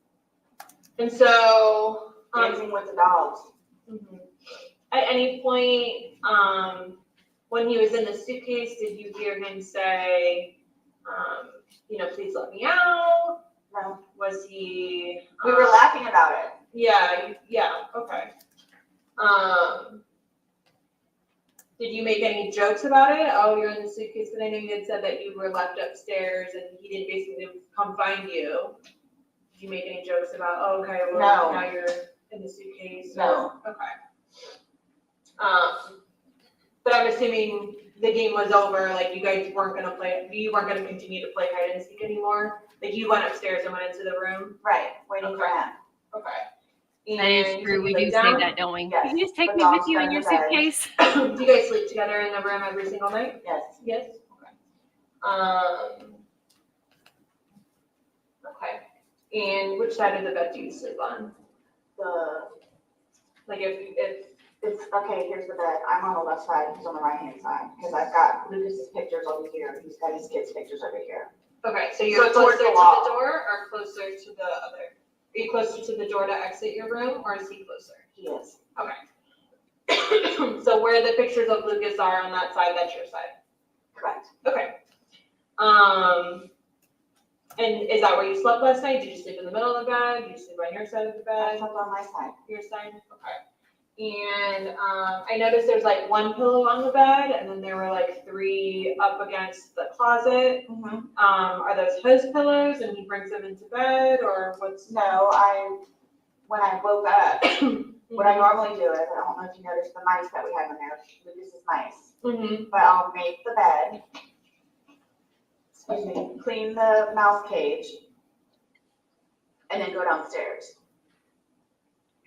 And so, dancing with the dogs. mhm. At any point, when he was in the suitcase, did you hear him say, please let me out? No. Was he? We were laughing about it. Yeah, okay. Did you make any jokes about it? Oh, you're in the suitcase, because I know you had said that you were left upstairs and he didn't basically come find you. Did you make any jokes about, oh, okay, well, No. now you're in the suitcase? No. Okay. But I'm assuming the game was over, like you guys weren't gonna continue to play hide and seek anymore? Like you went upstairs and went into the room? Right, waiting for him. Okay. That is And true. We you do laid say down? that, don't we? Yes. Can you just take The me with dog's you got in your in the bed. suitcase? Do you guys sleep together in the room every single night? Yes. Yes? Okay. And which side of the bed do you sleep on? Like if It's, okay, here's the bed. I'm on the left side, he's on the right-hand side, because I've got Lucas's pictures over here, he's got his kids' pictures over here. okay, so you're So towards closer the to wall. the door or closer to the other? Are you closer to the door to exit your room or is he closer? He is. Okay. So where the pictures of Lucas are on that side, that's your side. Correct. Okay. And is that where you slept last night? Did you sleep in the middle of the bed? Did you sleep on your side of the I bed? slept on my side. Your side? Okay. And I noticed there's like one pillow on the bed, and then there were like 3 up against the closet. Are those his pillows, and he brings them into bed, or what's? No, when I woke up, what I normally do is, I don't know if you noticed the mice that we have in there, Lucas's mice. But I'll make the bed, excuse me, clean the mouse cage, and then go downstairs.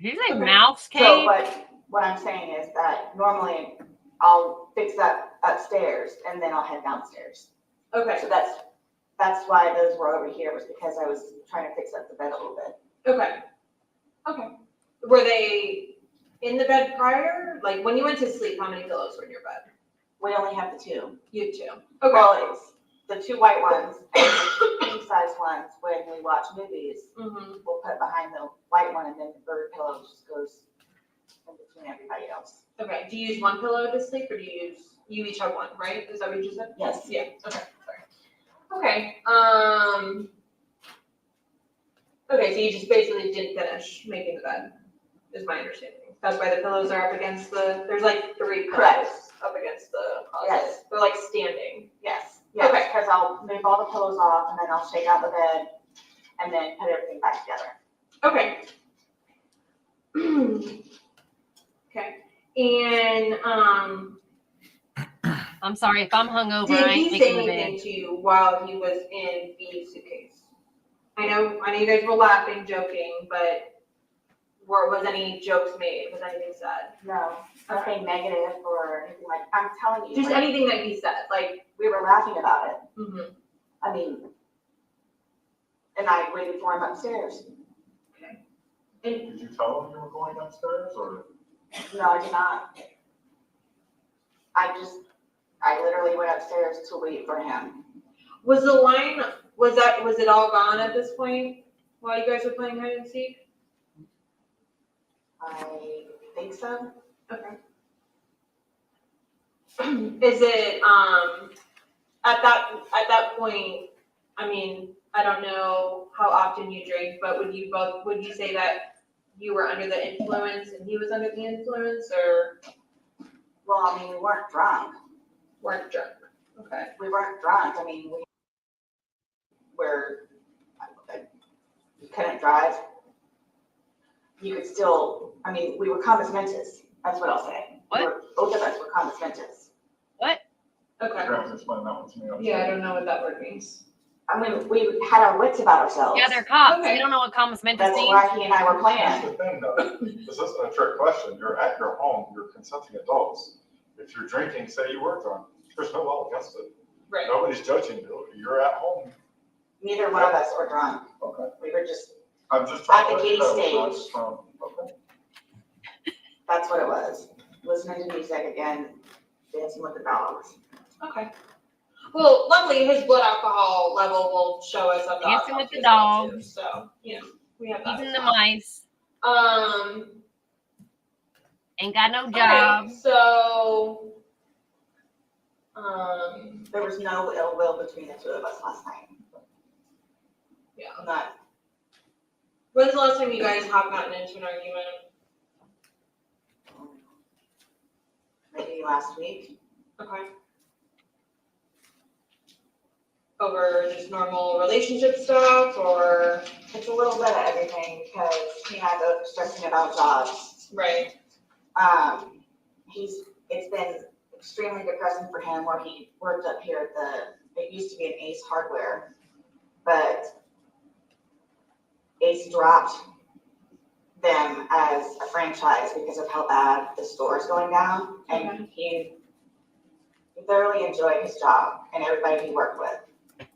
Did you say mouse cage? So, but what I'm saying is that normally I'll fix that upstairs and then I'll head downstairs. Okay. So that's why those were over here, was because I was trying to fix up the bed a little bit. Okay. Okay. Were they in the bed prior? Like when you went to sleep, how many pillows were in your bed? We only have the 2. You 2. Okay. Well, it's the 2 white ones and the king size ones. When we watch movies, we'll put behind the white one, and then the bird pillow just goes in between everybody else. Okay. Do you use one pillow to sleep, or do you each have one, right? Is that what you just said? Yes. Yeah. Okay. Sorry. Okay. Okay, so you just basically didn't finish making the bed, is my understanding. That's why the pillows are up against there's like 3 pillows Correct. up against the closet. Yes. They're like standing. Yes. Yes. Okay. Because I'll move all the pillows off, and then I'll shake out the bed, and then put everything back together. Okay. Okay. And I'm sorry if I'm hungover. did I ain't he say making the anything bed. to you while he was in the suitcase? I know you guys were laughing, joking, but was any jokes made? Was anything said? No, nothing negative or anything like. I'm telling you. Just like, anything that he said, like. we were laughing about it. Mm-hmm. I mean, and I waited for him upstairs. Okay. Did you tell him you were going upstairs, or? No, I did not. I literally went upstairs to wait for him. Was the line, was it all gone at this point while you guys were playing hide and seek? I think so. Okay. Is it, at that point, I mean, I don't know how often you drink, but would you say that you were under the influence and he was under the influence, or? Well, I mean, we weren't drunk. Weren't drunk. Okay. We weren't drunk. I mean, you couldn't drive. You could still, I mean, we were compass mentis. That's what I'll say. What? Both of us were compass mentis. What? Okay. You're gonna have to explain that one to me. Yeah, I don't know what that word means. I mean, we had our wits about ourselves. Yeah, they're cops. Okay. They don't know what commas meant to That's mean. why he and I were That's playing. the thing, though. This isn't a trick question. You're at your home. You're consenting adults. If you're drinking, say you were drunk, there's no law against it. Right. Nobody's judging you. You're at home. Neither one of us were drunk. Okay. We were just, I'm just trying At to the let you giddy know it's stage. not from, okay. that's what it was. Listening to music again, dancing with the dogs. Okay. Well, luckily his blood alcohol level will show us up. Dancing with the dogs. So, you know, we have that. Feeding as the well. mice. Ain't got no Okay, job. so, There was no ill will between the 2 of us last night. yeah. Not, When's the last time you guys have gotten into an argument? maybe last week. Okay. Over just normal relationship stuff, or? It's a little bit of everything because he and I both are stressing about jobs. Right. It's been extremely depressing for him where he worked up here at it used to be an Ace Hardware, but Ace dropped them as a franchise because of how bad the store is going down. And he thoroughly enjoyed his job and everybody he worked with.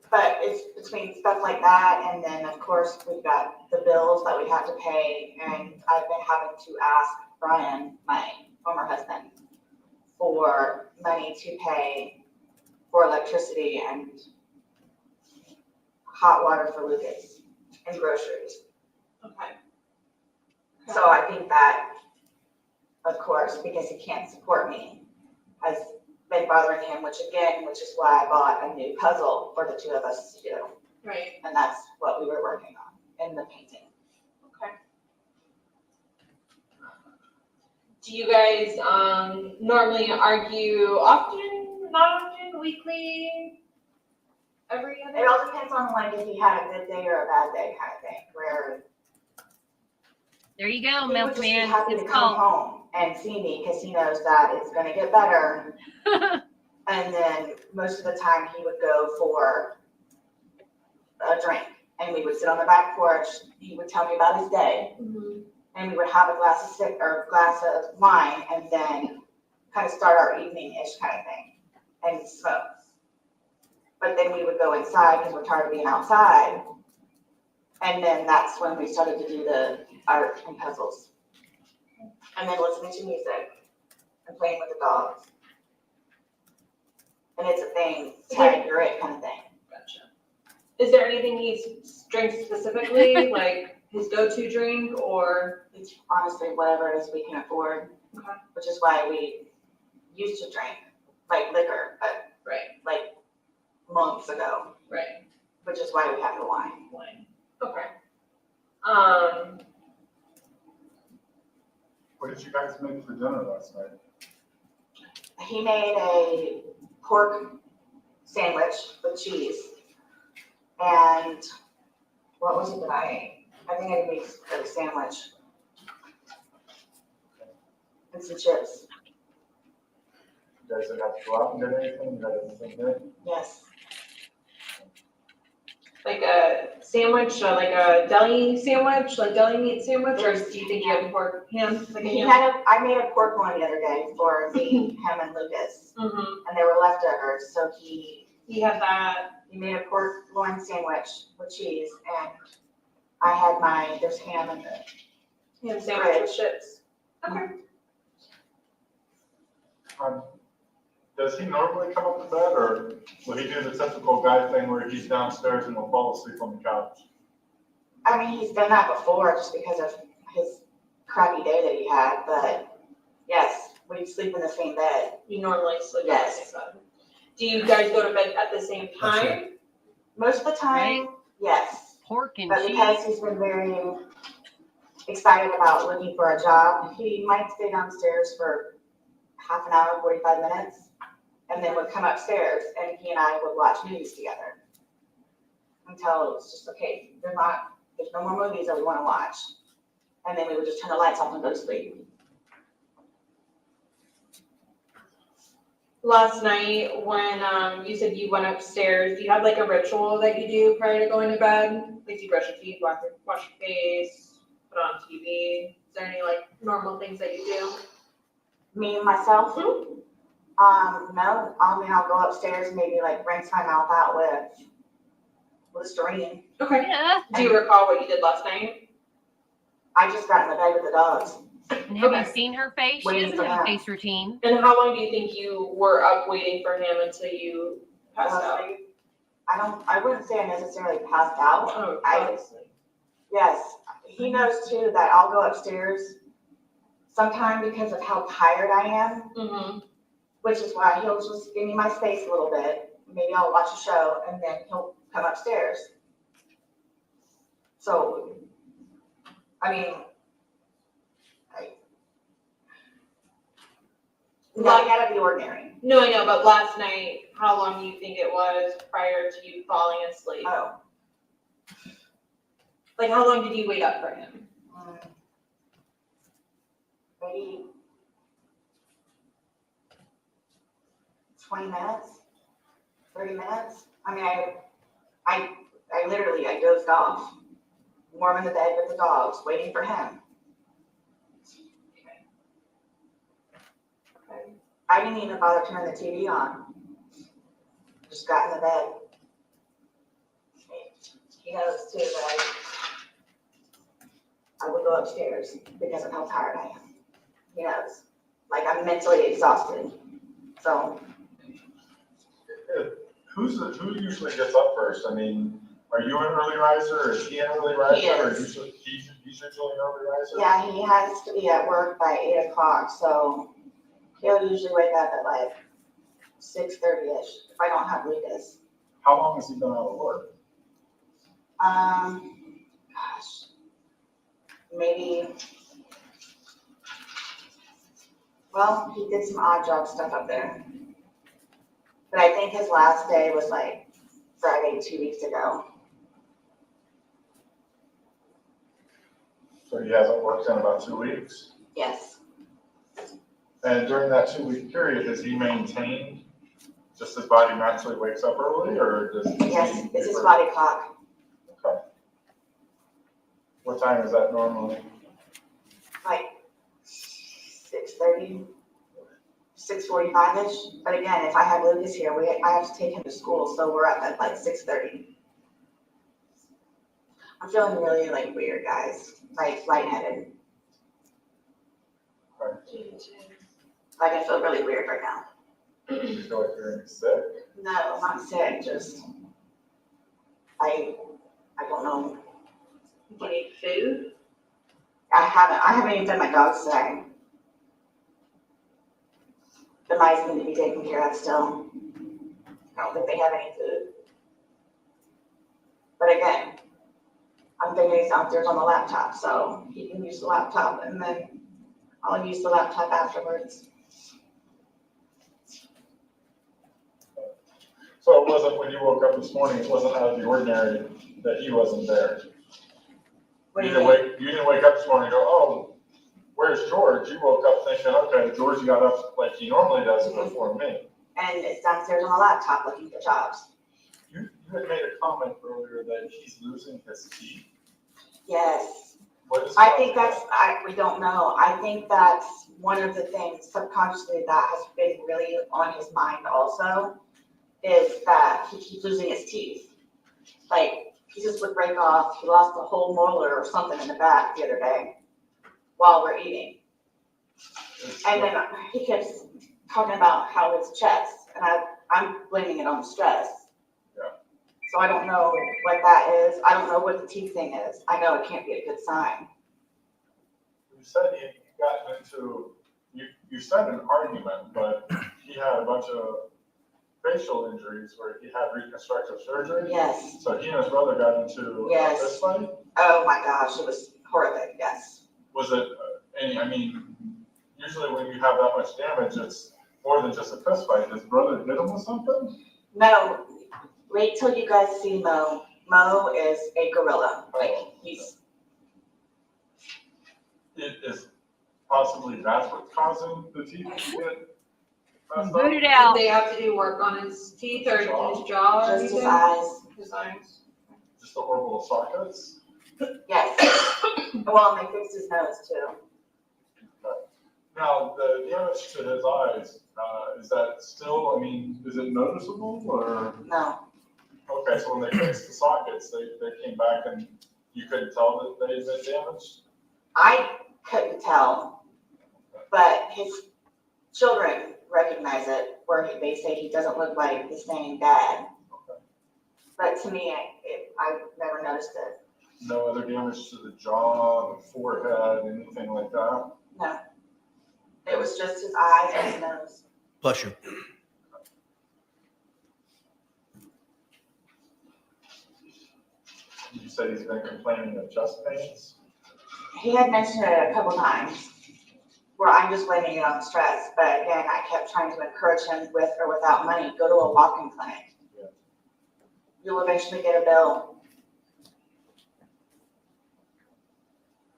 But it's between stuff like that, and then of course we've got the bills that we have to pay, and I've been having to ask Brian, my former husband, for money to pay for electricity and hot water for Lucas and groceries. Okay. So I think that of course, because he can't support me, has been bothering him, which is why I bought a new puzzle for the two of us to do. Right. And that's what we were working on in the painting. Okay. Do you guys normally argue often, not often, weekly, every other? It all depends on like if he had a good day or a bad day kind of thing, where There you go, he would just be milkman. happy It's to come called. home and see me because he knows that it's gonna get better. And then most of the time he would go for a drink and we would sit on the back porch. He would tell me about his day and we would have a glass of wine and then kind of start our evening-ish kind of thing and smoke. But then we would go inside because we're tired of being outside. And then that's when we started to do the art and puzzles. And then listening to music and playing with the dogs. And it's a thing, tag, you're it kind of thing. Gotcha. Is there anything he drinks specifically, like his go-to drink, or? It's honestly whatever it is we can afford. Okay. Which is why we used to drink like liquor, but Right. like months ago. Right. Which is why we have the wine. Wine. Okay. What did you guys make for dinner last night? He made a pork sandwich with cheese. And what was it that I ate? I think I made a sandwich. And some chips. You guys didn't have to go out and get anything? You got everything there? Yes. Like a sandwich, like a deli sandwich, like deli meat sandwich, or do you think you have pork ham? Like a ham? I made a pork one the other day for him and Lucas. And they were leftovers, so he had that. He made a pork loin sandwich with cheese, and I had there's ham in the Ham sandwich with chips. Okay. Does he normally come up to bed, or will he do the typical guy thing where he's downstairs and will fall asleep on the couch? I mean, he's done that before just because of his crappy day that he had, but yes, we sleep in the same bed. You normally sleep in the Yes. same bed. Do you guys go to bed at the same time? Most of the time, yes. Pork and But cheese. because he's been very excited about looking for a job, he might stay downstairs for half an hour, 45 minutes, and then would come upstairs and he and I would watch movies together until it's just, okay, there's no more movies that we want to watch. And then we would just turn the lights off and go to sleep. Last night, when you said you went upstairs, do you have like a ritual that you do prior to going to bed? Like, do you brush your teeth, wash your face, put on TV? Is there any like normal things that you do? Me, myself? Mm-hmm. No. I mean, I'll go upstairs and maybe like rinse my mouth out with Listerine. Okay. Yeah. Do you recall what you did last night? I just got in the bed with the dogs. And have you seen her face? She Waiting doesn't for have a him. face routine. And how long do you think you were up waiting for him until you passed out? I wouldn't say I necessarily passed out. Oh, Yes, he knows too that I'll go upstairs sometime because of how tired I am, which is why he'll just give me my space a little bit. Maybe I'll watch a show and then he'll come upstairs. So, I mean, nothing out of the ordinary. No, I know, but last night, how long do you think it was prior to you falling asleep? Oh. Like, how long did you wait up for him? Maybe 20 minutes, 30 minutes. I mean, I literally, I dozed off, warm in the bed with the dogs, waiting for him. I didn't even bother turning the TV on. Just got in the bed. He knows too that I would go upstairs because of how tired I am. He knows. Like, I'm mentally exhausted. So. Who usually gets up first? I mean, are you an early riser, or is he an early riser? He Or is. he's usually an early riser? Yeah, he has to be at work by 8 o'clock, so he'll usually wake up at like 6:30-ish if I don't have Lucas. How long has he been out of work? Gosh, maybe, well, he did some odd job stuff up there. But I think his last day was like Friday 2 weeks ago. So he hasn't worked in about 2 weeks? Yes. And during that 2 week period, has he maintained just his body naturally wakes up early, or does he? Yes, it's his body clock. Okay. What time is that normally? Like 6:30, 6:45-ish. But again, if I have Lucas here, I have to take him to school, so we're up at like 6:30. I'm feeling really like weird, guys, like lightheaded. Like I feel really weird right now. You feel like you're sick? No, I'm not sick, just, I don't know. Do you need food? I haven't even fed my dogs today. The mice need to be taken care of still. I don't think they have any food. But again, I'm thinking he's downstairs on the laptop, so he can use the laptop and then I'll use the laptop afterwards. So it wasn't, when you woke up this morning, it wasn't out of the ordinary that he wasn't there? What do You you didn't wake up this morning and go, oh, where's George? You woke up thinking, okay, George got up like he normally does before me. And it's downstairs on the laptop looking for jobs. You had made a comment earlier that he's losing his teeth. Yes. What is I think we don't know. I think that's one of the things subconsciously that has been really on his mind also, is that he keeps losing his teeth. Like, pieces would break off. He lost a whole molar or something in the back the other day while we're eating. And then he keeps talking about how his chest, and I'm blaming it on stress. Yeah. So I don't know what that is. I don't know what the teeth thing is. I know it can't be a good sign. You said he got into, you said an argument, but he had a bunch of facial injuries where he had reconstructive surgery. Yes. So he and his brother got into Yes. a fist fight? Oh my gosh, it was horrific, yes. Was it, I mean, usually when you have that much damage, it's more than just a fist fight. His brother hit him with something? No, wait till you guys see Mo. Mo is a gorilla. Like, he's. It is possibly that's what's causing the teeth to get messed up? Boot it out. Did they have to do work on his teeth or his jaw or Just anything? his eyes. His eyes. Just the orbital sockets? Yes. Well, and they fixed his nose too. Now, the damage to his eyes, is that still, I mean, is it noticeable or? No. Okay, so when they fixed the sockets, they came back and you couldn't tell that they had been damaged? I couldn't tell, but his children recognize it, where they say he doesn't look like the same dad. Okay. But to me, I never noticed it. No other damage to the jaw, the forehead, anything like that? No. It was just his eyes and his nose. Bless you. You said he's been complaining of chest pains? He had mentioned it a couple times, where I'm just blaming it on stress. But again, I kept trying to encourage him with or without money, go to a walk-in clinic. Yeah. You'll eventually get a bill.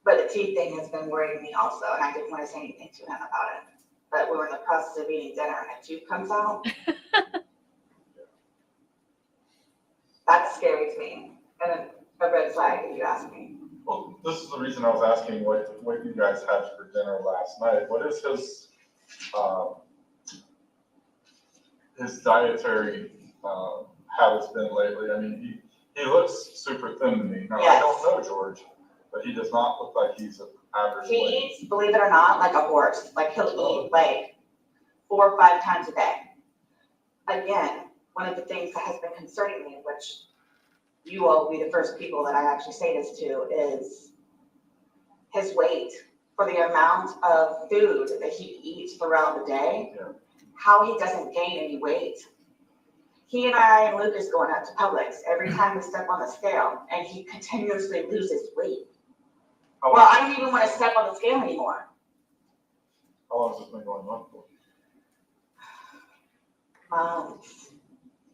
But the teeth thing has been worrying me also, and I didn't want to say anything to him about it. But we were in the process of eating dinner and a tooth comes out. That's scary to me, and a red flag if you ask me. Well, this is the reason I was asking what you guys had for dinner last night. What is his dietary habits been lately? I mean, he looks super thin to me. Now, I don't know George, but he does not look like he's an average He weight. eats, believe it or not, like a horse. Like he'll eat like 4 or 5 times a day. Again, one of the things that has been concerning me, which you all will be the first people that I actually say this to, is his weight for the amount of food that he eats throughout the day, how he doesn't gain any weight. He and I and Luke is going up to Publix every time we step on the scale, and he continuously loses weight. Well, I don't even want to step on the scale anymore. How long has this been going on for?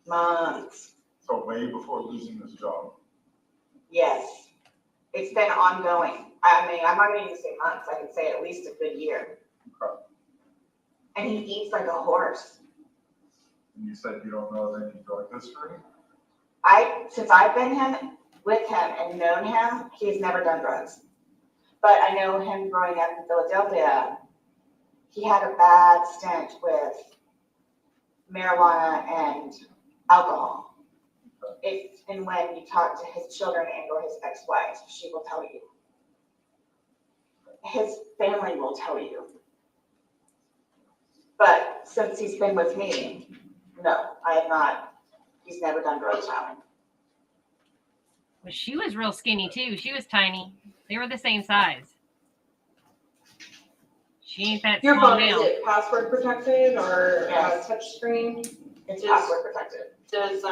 Months. So way before losing this job. Yes, it's been ongoing. I mean, I'm not going to even say months. I can say at least a good year. Okay. And he eats like a horse. And you said you don't know of any drug history? Since I've been with him and known him, he's never done drugs. But I know him growing up in Philadelphia, he had a bad stint with marijuana and alcohol. If and when you talk to his children and or his ex-wife, she will tell you. His family will tell you. But since he's been with me, no, I have not. He's never done drugs, Alan. Well, she was real skinny too. She was tiny. They were the same size. She ain't that Your small phone, is now. it password protected or Yes. touch screen? It's password protected. Does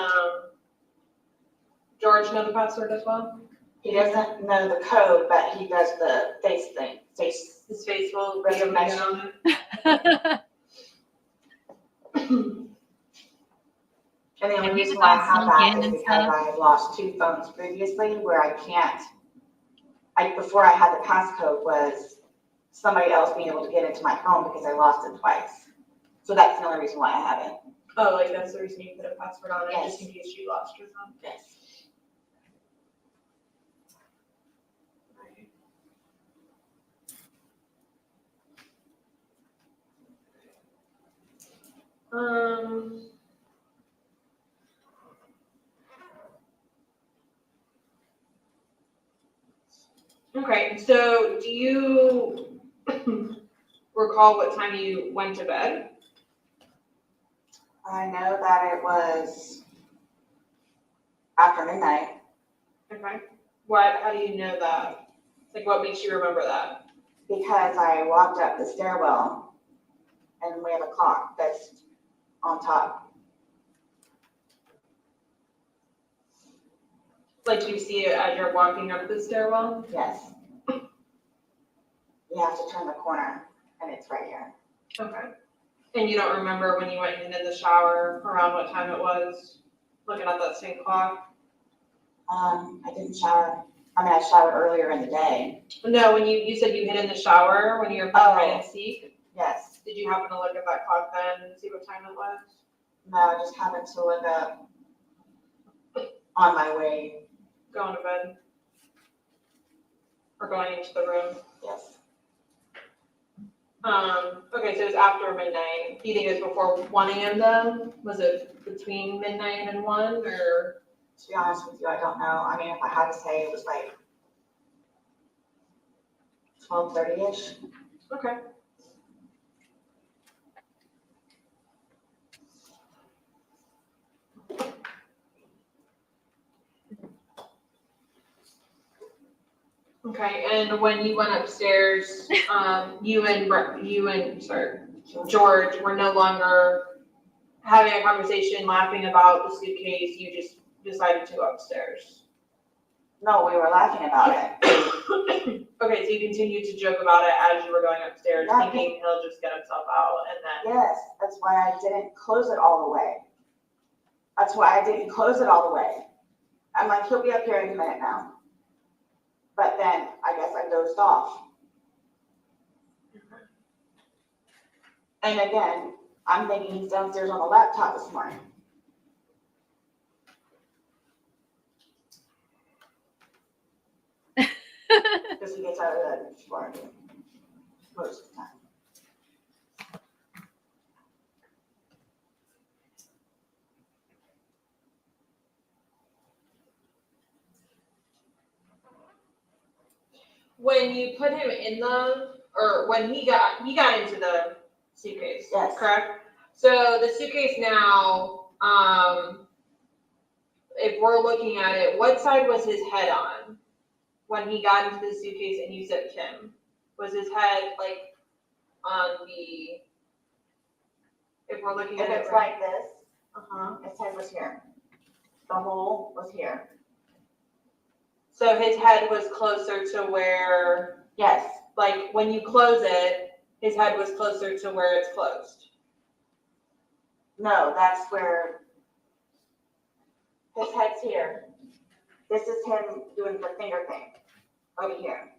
George know the password as well? He doesn't know the code, but he does the face thing. His face will recognition on it. And the only Have you reason why I all have sunk that in is and because stuff? I have lost 2 phones previously where I can't. Before I had the passcode was somebody else being able to get into my phone because I lost it twice. So that's the only reason why I have it. Oh, like that's the reason you put a password on it, Yes. just in case you lost your phone? Yes. Okay, so do you recall what time you went to bed? I know that it was after midnight. Okay. How do you know that? Like, what makes you remember that? Because I walked up the stairwell and we have a clock that's on top. Like, you see it as you're walking up the stairwell? Yes. You have to turn the corner and it's right here. Okay. And you don't remember when you went into the shower around what time it was, looking at that same clock? I didn't shower. I mean, I showered earlier in the day. No, when you said you hid in the shower when you were playing hide and seek? Yes. Did you happen to look at that clock then and see what time it was? No, I just happened to look up on my way. Going to bed? Or going into the room? Yes. Okay, so it was after midnight. Do you think it was before 1 a.m. though? Was it between midnight and 1 or? To be honest with you, I don't know. I mean, if I had to say, it was like 12:30-ish. Okay. Okay, and when you went upstairs, you and George were no longer having a conversation, laughing about the suitcase. You just decided to go upstairs. No, we were laughing about it. Okay, so you continued to joke about it as you were going upstairs, Yeah, thinking he'll just get himself out and then. Yes, that's why I didn't close it all the way. That's why I didn't close it all the way. I'm like, he'll be up here any minute now. But then I guess I dozed off. And again, I'm thinking he's downstairs on the laptop this morning. Because he gets out of bed before I do, most of the time. When you put him in or when he got into the suitcase, Yes. correct? So the suitcase now, if we're looking at it, what side was his head on when he got into the suitcase and you zipped him, was his head like on the, if we're looking If at it it's right? like this, his head was here. The hole was here. So his head was closer to where, Yes, like when you close it, his head was closer to where it's closed. no, that's where his head's here. This is him doing the finger thing over here.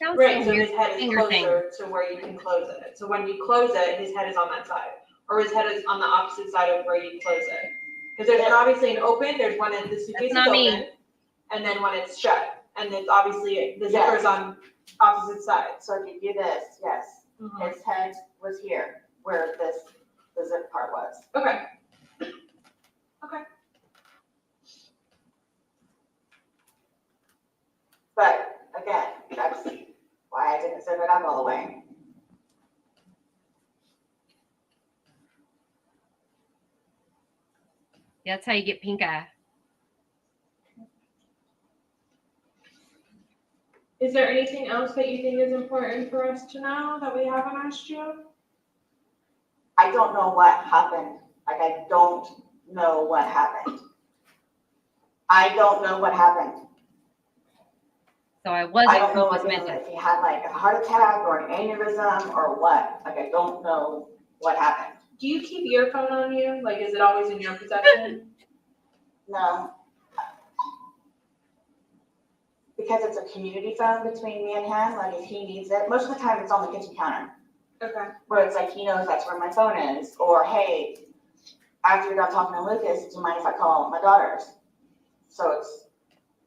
Sounds Right, so so weird. his head is Finger thing. closer to where you can close it. So when you close it, his head is on that side. Or his head is on the opposite side of where you close it. Because there's obviously an open, there's one in the suitcase is not me. open, and then when it's shut. And it's obviously, the zipper's on opposite sides. So if you do this, yes, his head was here, where the zip part was. Okay. Okay. But again, that's why I didn't zip it up all the way. Yeah, that's how you get pink eye. Is there anything else that you think is important for us to know that we haven't asked you? I don't know what happened. Like, I don't know what happened. I don't know what happened. So I wasn't I don't know compos again, mentis. if he had like a heart attack or an aneurysm or what. Like, I don't know what happened. Do you keep your phone on you? Like, is it always in your possession? No. Because it's a community phone between me and him, like if he needs it, most of the time it's on the kitchen counter. Okay. Where it's like, he knows that's where my phone is, or hey, after you're done talking to Lucas, do you mind if I call my daughters? So it's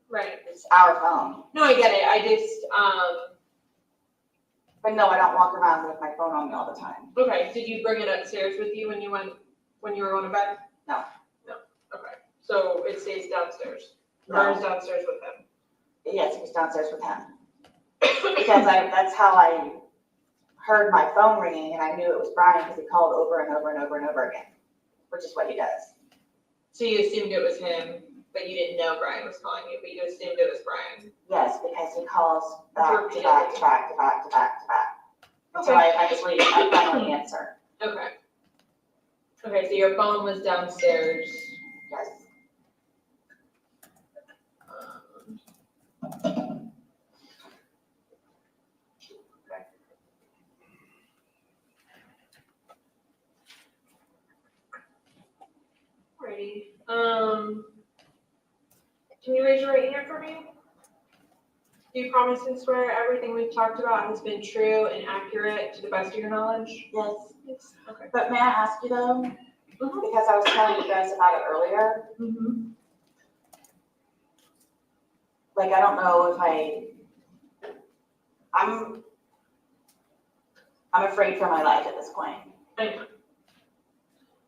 Right. our phone. No, I get it. I just, But no, I don't walk around with my phone on me all the time. okay. Did you bring it upstairs with you when you were going to bed? No. No. Okay. So it stays downstairs. No. Or is downstairs with him? Yes, he was downstairs with him. Because that's how I heard my phone ringing and I knew it was Brian because he called over and over and over and over again, which is what he does. So you assumed it was him, but you didn't know Brian was calling you, but you assumed it was Brian. Yes, because he calls back to back to back to back to back to back. So Okay. I just leave, I finally answer. Okay. Okay, so your phone was downstairs. Yes. Alrighty. Can you raise your right hand for me? Do you promise and swear everything we've talked about has been true and accurate to the best of your knowledge? Yes. Yes. Okay. But may I ask you though, because I was telling you guys about it earlier, like I don't know if I'm afraid for my life at this point. I know.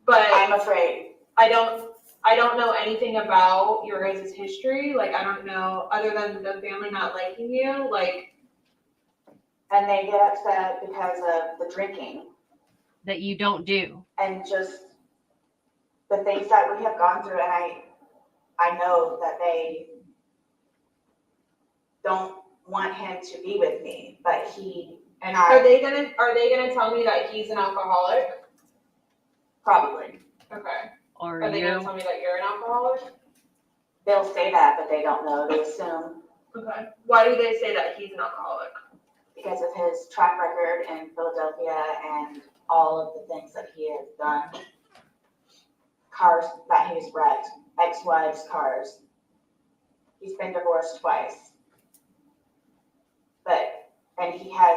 But I'm afraid. I don't know anything about your guys' history. Like, I don't know, other than the family not liking you, like. And they get upset because of the drinking. That you don't do. And just the things that we have gone through. And I know that they don't want him to be with me, but he and I. Are they gonna tell me that he's an alcoholic? Probably. Okay. Or Are they gonna tell me that you're an alcoholic? They'll say that, but they don't know. They assume. Okay. Why do they say that he's an alcoholic? Because of his track record in Philadelphia and all of the things that he has done. Cars that he's wrecked, ex-wives' cars. He's been divorced twice. And he has.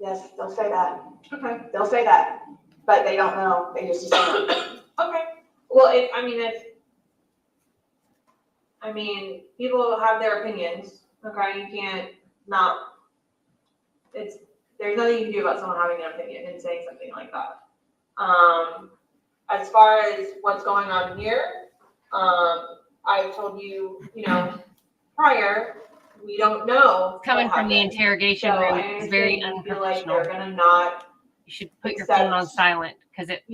Yes, they'll say that. Okay. They'll say that, but they don't know. They just assume. Okay. Well, people have their opinions. Okay, you can't not. There's nothing you can do about someone having an opinion and saying something like that. As far as what's going on here, I've told you, prior. We don't know. Coming from the interrogation room is very feel like unprofessional. they're gonna not. You should put your phone on silent because it.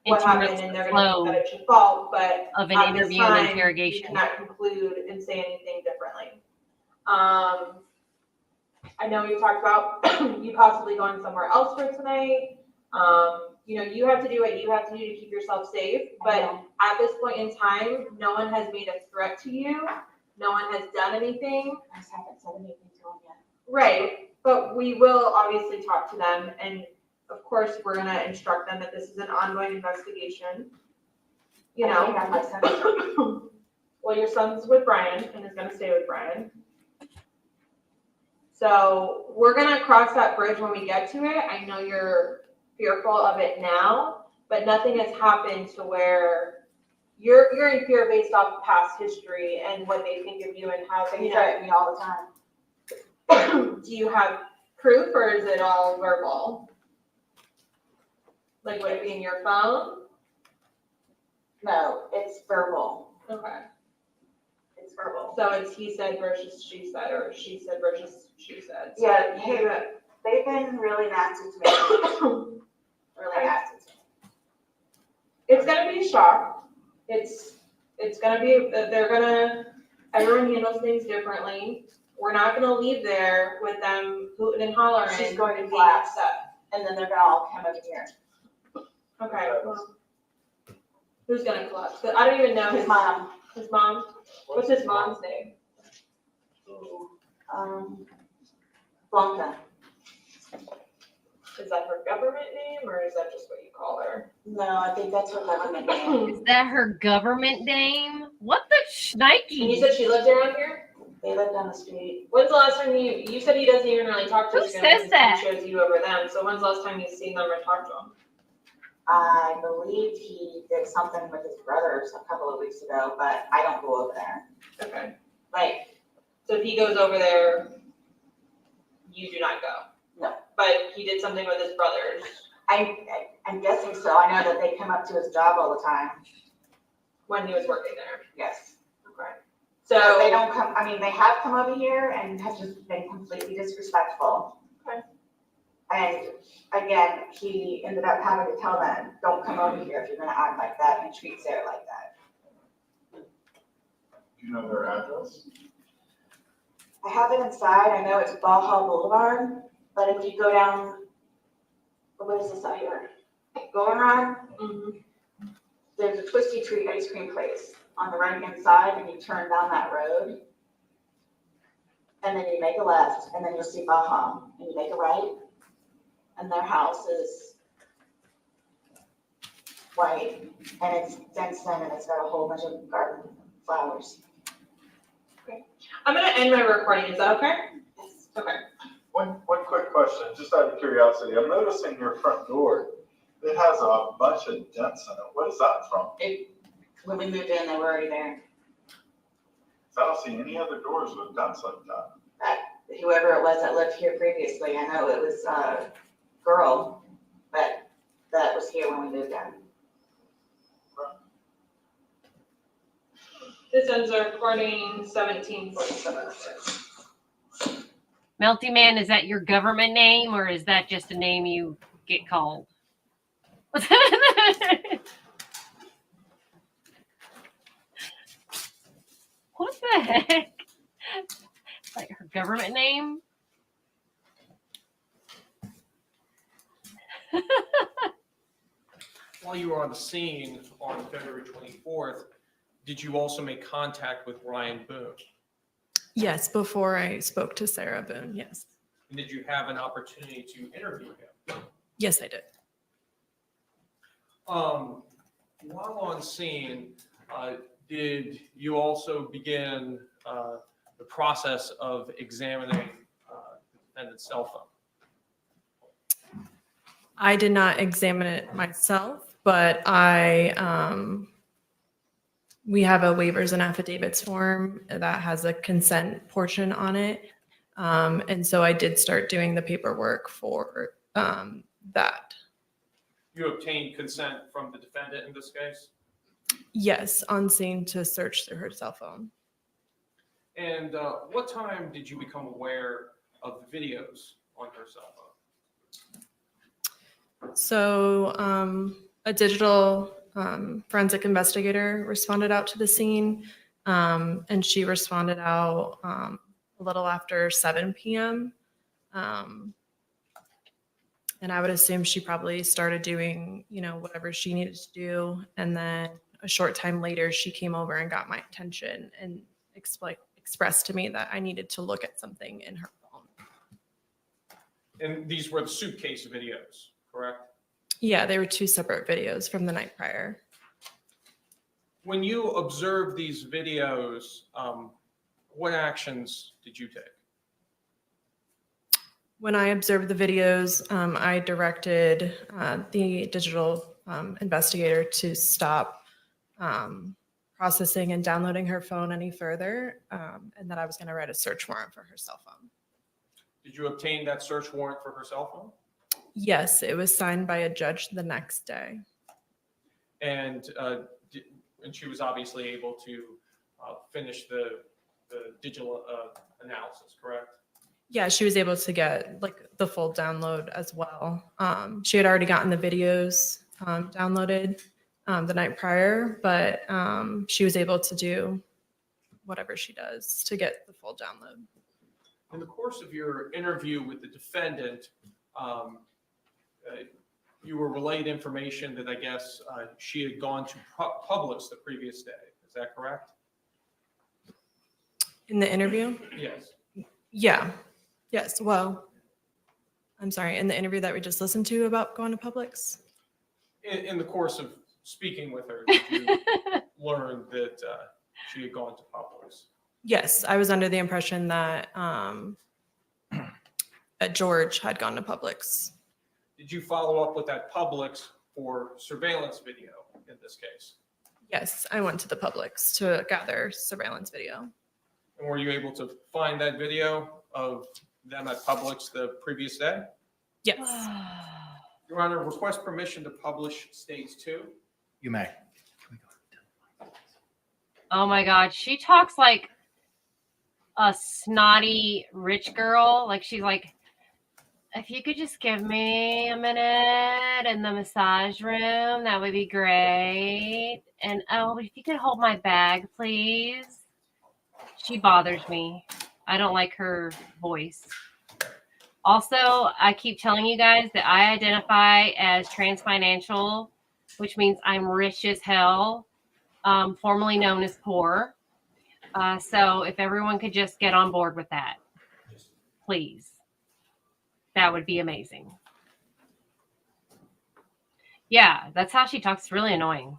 what happened, Interests and the they're gonna think flow that it's your fault, but of an at this interview and time, interrogation. you cannot conclude and say anything differently. I know you talked about you possibly going somewhere else for tonight. You know, you have to do what you have to do to keep yourself safe, but at this point in time, no one has made a threat to you. No one has done anything. I just haven't said anything to him yet. Right, but we will obviously talk to them, and of course, we're gonna instruct them that this is an ongoing investigation. You I think know, I'm my son. well, your son's with Brian and is gonna stay with Brian. So we're gonna cross that bridge when we get to it. I know you're fearful of it now, but nothing has happened to where you're in fear based off of past history and what they think of you and how They threaten me all the time. Do you have proof or is it all verbal? Like would it be in your phone? No, it's verbal. Okay. It's verbal. So it's he said versus she said, or she said versus she said. So Yeah, you they've been really nasty to me. Really nasty to me. It's gonna be a shock. It's gonna be, everyone handles things differently. We're not gonna leave there with them hooting and hollering. She's going to and being class, upset. and then they're gonna all come over here. Okay, well, who's gonna collapse? I don't even know. His mom. His mom? What's his mom's name? Blanca. Is that her government name or is that just what you call her? No, I think that's her government name. Is that her government name? What the shnikey? And you said she lived around here? They live down the street. When's the last time you said he doesn't even really talk to Who his family, says that? He shows you over them. So when's the last time you've seen them or talked to them? I believe he did something with his brothers a couple of weeks ago, but I don't go over there. Okay. Like, So if he goes over there, you do not go? No. But he did something with his brothers? I'm guessing so. I know that they come up to his job all the time. When he was working there? Yes. Okay. So So they don't come, I mean, they have come over here and have just been completely disrespectful. Okay. And again, he ended up having to tell them, don't come over here if you're gonna act like that and treat Sarah like that. Do you know their address? I have it inside. I know it's Baja Boulevard, but if you go down, what is this out here? Goldenrod? Mm-hmm. There's a Twisty Treat ice cream place on the right-hand side, and you turn down that road. And then you make a left, and then you'll see Baja, and you make a right. And their house is white, and it's fenced in, and it's got a whole bunch of garden flowers. I'm gonna end my recording. Is that okay? Yes. Okay. One quick question, just out of curiosity. I'm noticing your front door, it has a bunch of dents in it. What is that from? When we moved in, they were already there. I don't see any other doors with dents like that. Whoever it was that lived here previously, I know it was a girl, but that was here when we moved in. This ends our recording 17:47. Melty Man, is that your government name or is that just a name you get called? What the heck? Like her government name? While you were on the scene on February 24th, did you also make contact with Ryan Boone? Yes, before I spoke to Sarah Boone, yes. And did you have an opportunity to interview him? Yes, I did. While on scene, did you also begin the process of examining the defendant's cell phone? I did not examine it myself, but we have a waivers and affidavits form that has a consent portion on it. And so I did start doing the paperwork for that. You obtained consent from the defendant in this case? Yes, on scene to search through her cell phone. And what time did you become aware of the videos on her cell phone? So a digital forensic investigator responded out to the scene, and she responded out a little after 7 p.m. And I would assume she probably started doing, whatever she needed to do. And then a short time later, she came over and got my attention and expressed to me that I needed to look at something in her phone. And these were the suitcase videos, correct? Yeah, they were 2 separate videos from the night prior. When you observed these videos, what actions did you take? When I observed the videos, I directed the digital investigator to stop processing and downloading her phone any further, and that I was going to write a search warrant for her cell phone. Did you obtain that search warrant for her cell phone? Yes, it was signed by a judge the next day. And she was obviously able to finish the digital analysis, correct? Yeah, she was able to get the full download as well. She had already gotten the videos downloaded the night prior, but she was able to do whatever she does to get the full download. In the course of your interview with the defendant, you were relayed information that I guess she had gone to Publix the previous day. Is that correct? In the interview? Yes. Yeah. Yes. Well, I'm sorry. In the interview that we just listened to about going to Publix? In the course of speaking with her, did you learn that she had gone to Publix? Yes. I was under the impression that George had gone to Publix. Did you follow up with that Publix for surveillance video in this case? Yes. I went to the Publix to gather surveillance video. And were you able to find that video of them at Publix the previous day? Yes. Your Honor, request permission to publish stage 2. You may. Oh my God. She talks like a snotty rich girl. Like she's like, if you could just give me a minute in the massage room, that would be great. And oh, if you could hold my bag, please. She bothers me. I don't like her voice. Also, I keep telling you guys that I identify as transfinancial, which means I'm rich as hell, formerly known as poor. So if everyone could just get on board with that, please. That would be amazing. Yeah, that's how she talks. It's really annoying.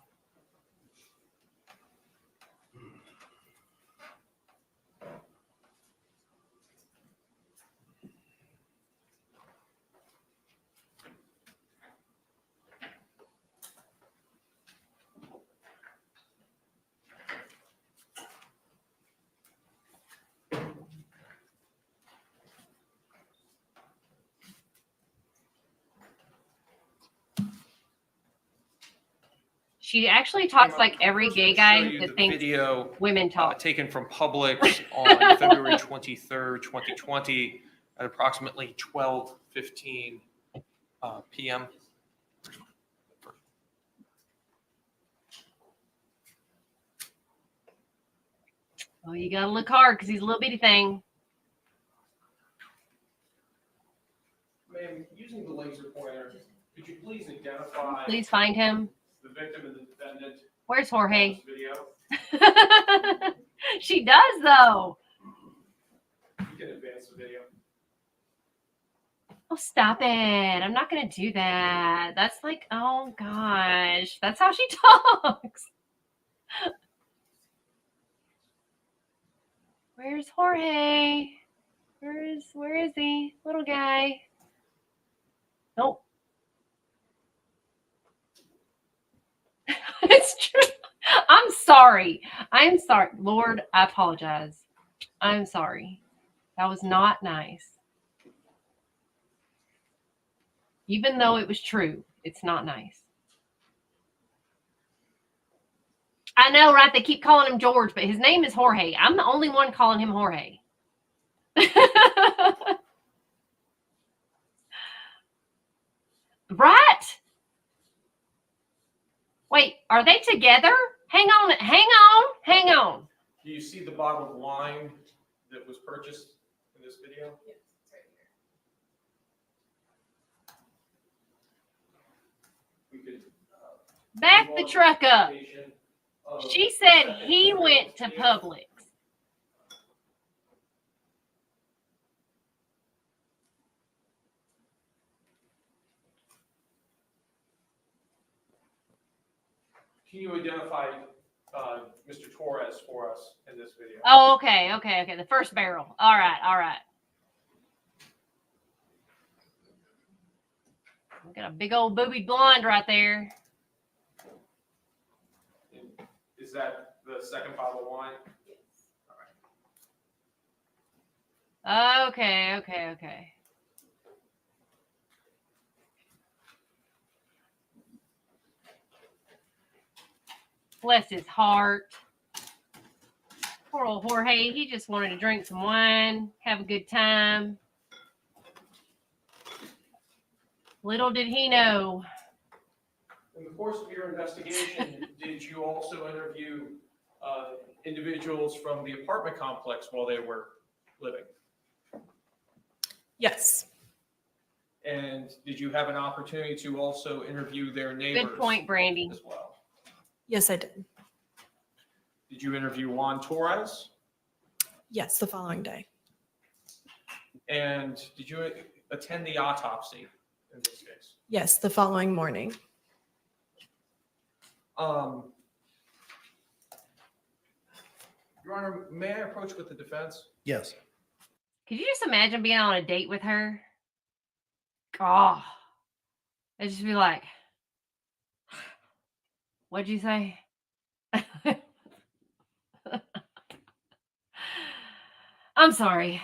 She actually talks like every gay guy that thinks video women talk. taken from Publix on February 23rd, 2020 at approximately 12:15 p.m. Oh, you gotta look hard because he's a little bitty thing. Ma'am, using the laser pointer, could you please identify Please find him. the victim and the defendant? Where's Jorge? in this video? She does though. You can advance the video. Oh, stop it. I'm not going to do that. That's like, oh gosh. That's how she talks. Where's Jorge? Where is he? Little guy. Nope. It's true. I'm sorry. I'm sorry. Lord, I apologize. I'm sorry. That was not nice. Even though it was true, it's not nice. I know, right? They keep calling him George, but his name is Jorge. I'm the only one calling him Jorge. Right? Are they together? Hang on, hang on, hang on. Do you see the bottle of wine that was purchased in this video? Yes, it's right here. We could, Back the truck up. of She said second he video went to scan. Publix. Can you identify Mr. Torres for us in this video? Oh, okay, okay, okay. The first barrel. All right, all right. Got a big old booby blonde right there. Is that the second bottle of wine? Okay, okay, okay. Bless his heart. Poor old Jorge. He just wanted to drink some wine, have a good time. Little did he know. In the course of your investigation, did you also interview individuals from the apartment complex while they were living? Yes. And did you have an opportunity to also interview their neighbors? Good point, Brandy. As well. Yes, I did. Did you interview Juan Torres? Yes, the following day. And did you attend the autopsy in this case? Yes, the following morning. Your Honor, may I approach with the defense? Yes. Could you just imagine being on a date with her? Oh, I'd just be like, what'd you say? I'm sorry.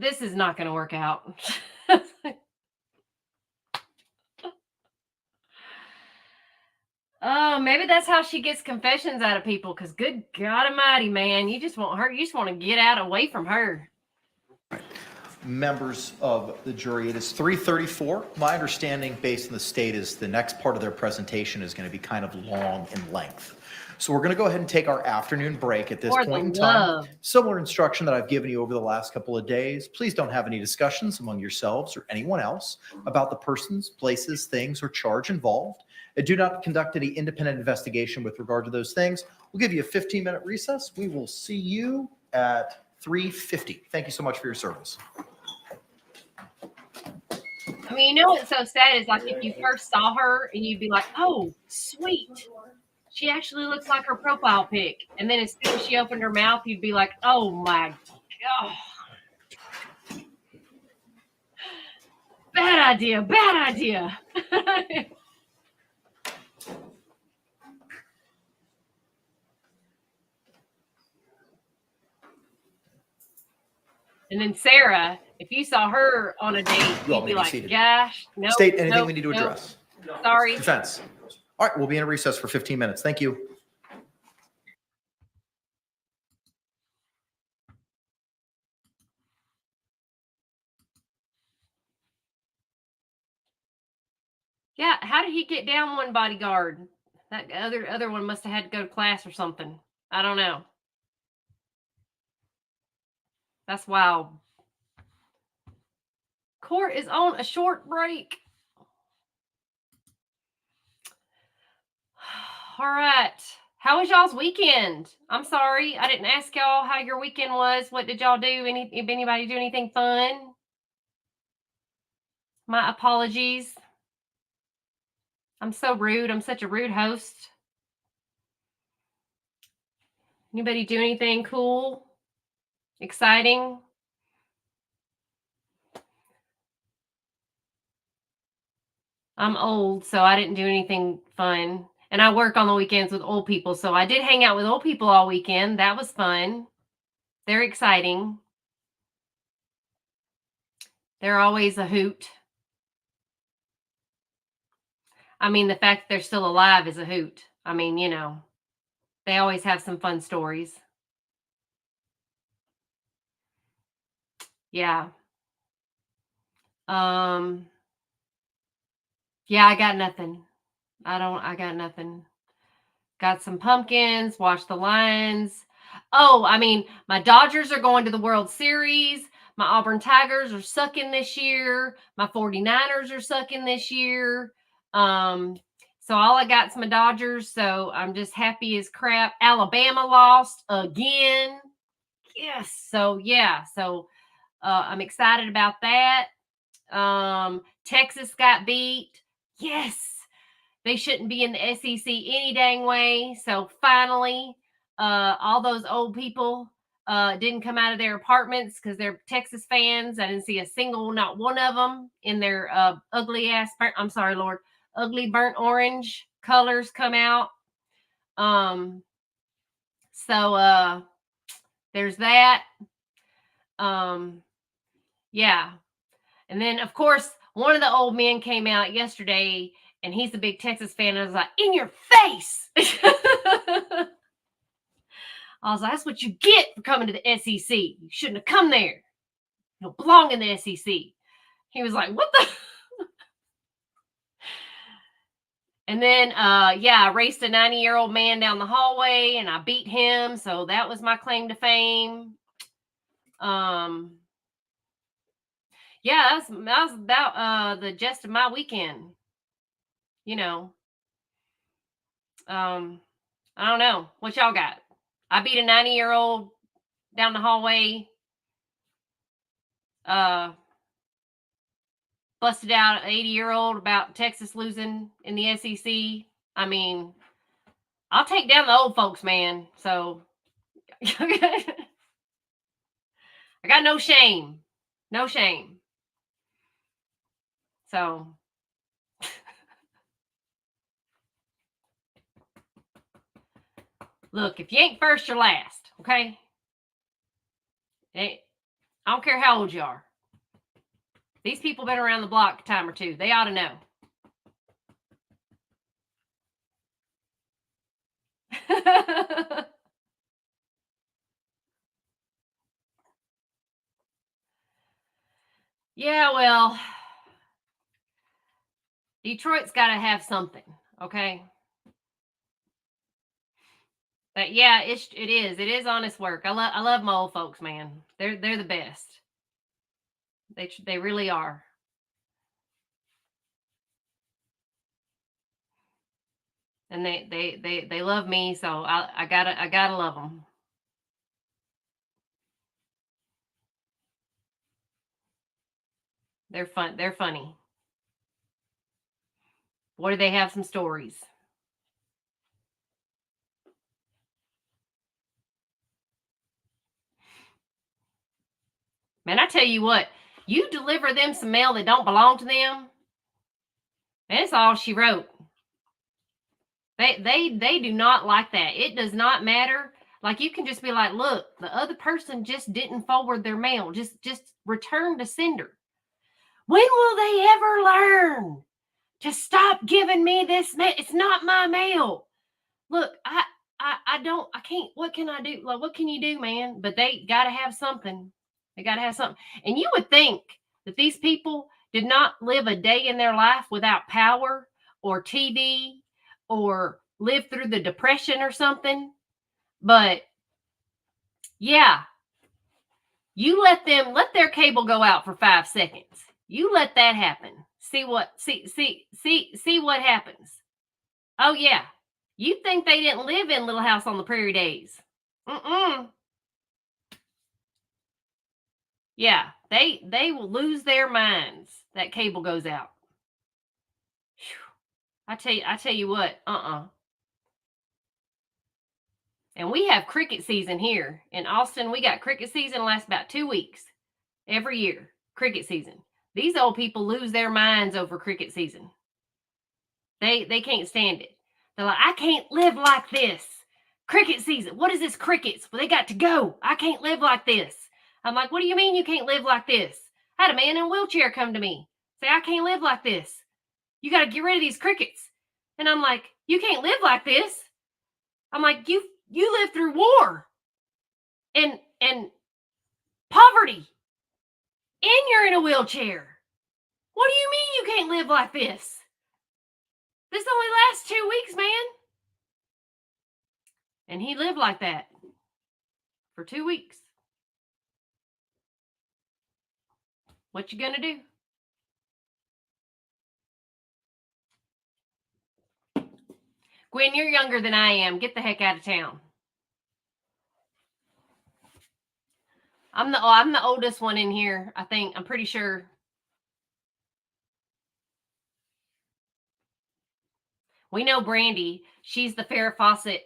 This is not going to work out. Oh, maybe that's how she gets confessions out of people. Because good God Almighty, man, you just want her. You just want to get out away from her. Members of the jury, it is 3:34. My understanding based on the state is the next part of their presentation is going to be kind of long in length. So we're going to go ahead and take our afternoon break at this For point in the time. love. Similar instruction that I've given you over the last couple of days. Please don't have any discussions among yourselves or anyone else about the persons, places, things, or charge involved. And do not conduct any independent investigation with regard to those things. We'll give you a 15-minute recess. We will see you at 3:50. Thank you so much for your service. I mean, you know what's so sad is like if you first saw her and you'd be like, oh, sweet. She actually looks like her profile pic. And then as soon as she opened her mouth, you'd be like, oh my God. Bad idea. Bad idea. And then Sarah, if you saw her on a date, You you'd want me be to be like, seated? gosh, no. State, anything we need to address? Sorry. Defense. All right, we'll be in a recess for 15 minutes. Thank you. Yeah, how did he get down one bodyguard? That other one must have had to go to class or something. I don't know. That's wild. Court is on a short break. All right. How was y'all's weekend? I'm sorry. I didn't ask y'all how your weekend was. What did y'all do? Anybody do anything fun? My apologies. I'm so rude. I'm such a rude host. Anybody do anything cool? Exciting? I'm old, so I didn't do anything fun. And I work on the weekends with old people, so I did hang out with old people all weekend. That was fun. They're exciting. They're always a hoot. I mean, the fact that they're still alive is a hoot. I mean, you know, they always have some fun stories. Yeah. Yeah, I got nothing. I got nothing. Got some pumpkins, watched the Lions. Oh, I mean, my Dodgers are going to the World Series. My Auburn Tigers are sucking this year. My 49ers are sucking this year. So all I got is my Dodgers. So I'm just happy as crap. Alabama lost again. Yes. So yeah. So I'm excited about that. Texas got beat. Yes. They shouldn't be in the SEC any dang way. So finally, all those old people didn't come out of their apartments because they're Texas fans. I didn't see a single, not one of them in their ugly ass, I'm sorry, Lord, ugly burnt orange colors come out. So there's that. Yeah. And then, of course, one of the old men came out yesterday, and he's a big Texas fan. And I was like, in your face. I was like, that's what you get for coming to the SEC. You shouldn't have come there. You don't belong in the SEC. He was like, what the? And then, yeah, I raced a 90-year-old man down the hallway, and I beat him. So that was my claim to fame. Yeah, that was about the gist of my weekend. You know, I don't know what y'all got. I beat a 90-year-old down the hallway. Busted out an 80-year-old about Texas losing in the SEC. I mean, I'll take down the old folks, man. So I got no shame. No shame. So look, if you ain't first, you're last, okay? I don't care how old you are. These people been around the block a time or two. They ought to know. Yeah, well, Detroit's got to have something, okay? But yeah, it is. It is honest work. I love my old folks, man. They're the best. They really are. And they love me, so I gotta love them. They're fun. They're funny. Boy, do they have some stories. Man, I tell you what, you deliver them some mail that don't belong to them, that's all she wrote. They do not like that. It does not matter. Like, you can just be like, look, the other person just didn't forward their mail. Just return to sender. When will they ever learn to stop giving me this mail? It's not my mail. Look, I can't. What can I do? Like, what can you do, man? But they got to have something. They got to have something. And you would think that these people did not live a day in their life without power or TV or live through the Depression or something. But yeah, you let their cable go out for 5 seconds. You let that happen. See what happens. Oh yeah. You think they didn't live in Little House on the Prairie days. Yeah, they will lose their minds. That cable goes out. Whew. I tell you what, And we have cricket season here in Austin. We got cricket season lasts about 2 weeks every year. Cricket season. These old people lose their minds over cricket season. They can't stand it. They're like, I can't live like this. Cricket season. What is this crickets? Well, they got to go. I can't live like this. I'm like, what do you mean you can't live like this? I had a man in a wheelchair come to me. Say, I can't live like this. You got to get rid of these crickets. And I'm like, you can't live like this. I'm like, you lived through war and poverty. And you're in a wheelchair. What do you mean you can't live like this? This only lasts 2 weeks, man. And he lived like that for 2 weeks. What you gonna do? Gwen, you're younger than I am. Get the heck out of town. I'm the oldest one in here, I think. I'm pretty sure. We know Brandy. She's the Farrah Fawcett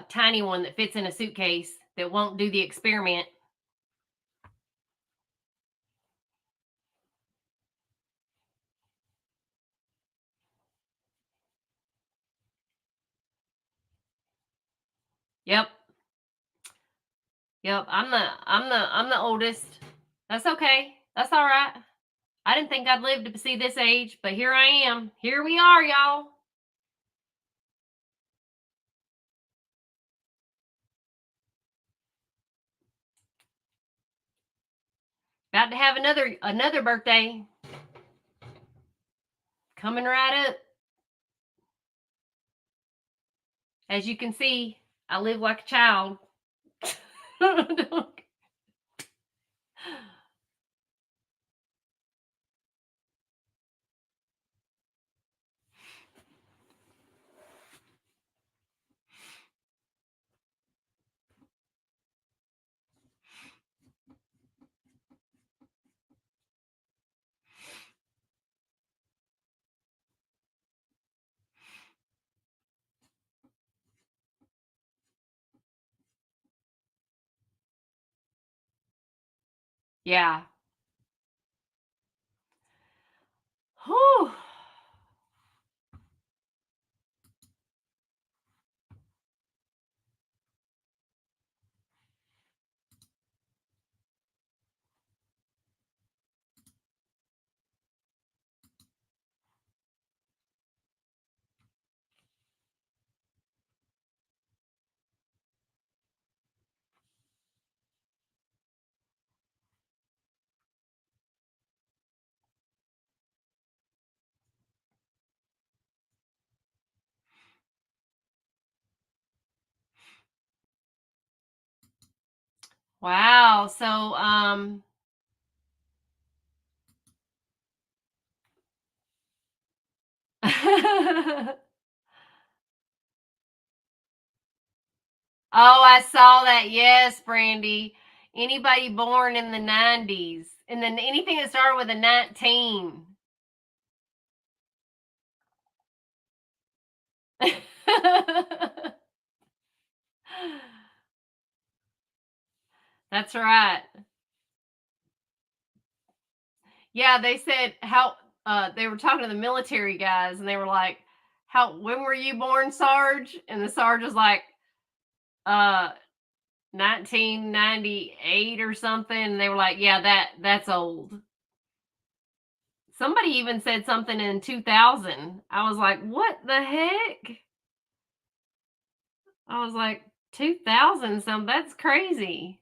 tiny one that fits in a suitcase that won't do the experiment. Yep. I'm the oldest. That's okay. That's all right. I didn't think I'd live to see this age, but here I am. Here we are, y'all. About to have another birthday. Coming right up. As you can see, I live like a child. Yeah. Whew. Wow. So, oh, I saw that. Yes, Brandy. Anybody born in the 90s, and then anything that started with a 19. That's right. Yeah, they said how they were talking to the military guys, and they were like, when were you born, Sarge? And the Sarge was like, 1998 or something. And they were like, yeah, that's old. Somebody even said something in 2000. I was like, what the heck? I was like, 2000 something. That's crazy.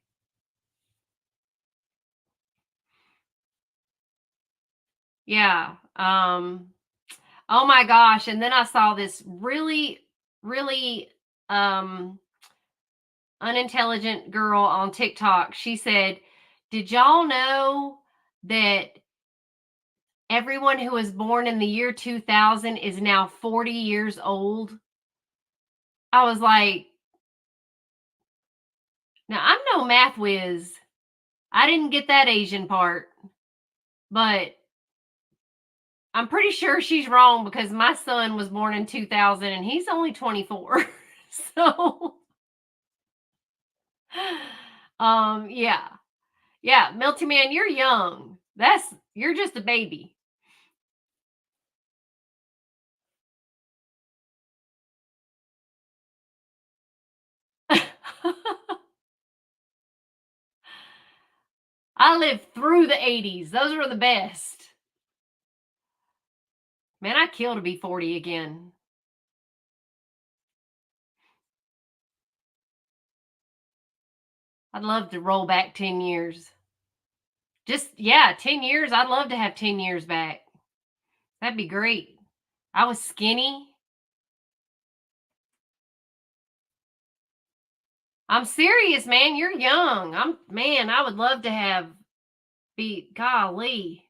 Yeah. Oh my gosh. And then I saw this really, really unintelligent girl on TikTok. She said, did y'all know that everyone who was born in the year 2000 is now 40 years old? I was like, now I'm no math whiz. I didn't get that Asian part, but I'm pretty sure she's wrong because my son was born in 2000 and he's only 24. So, yeah. Yeah, Milty Man, you're young. You're just a baby. I lived through the 80s. Those were the best. Man, I'd kill to be 40 again. I'd love to roll back 10 years. 10 years. I'd love to have 10 years back. That'd be great. I was skinny. I'm serious, man. You're young. I would love to golly.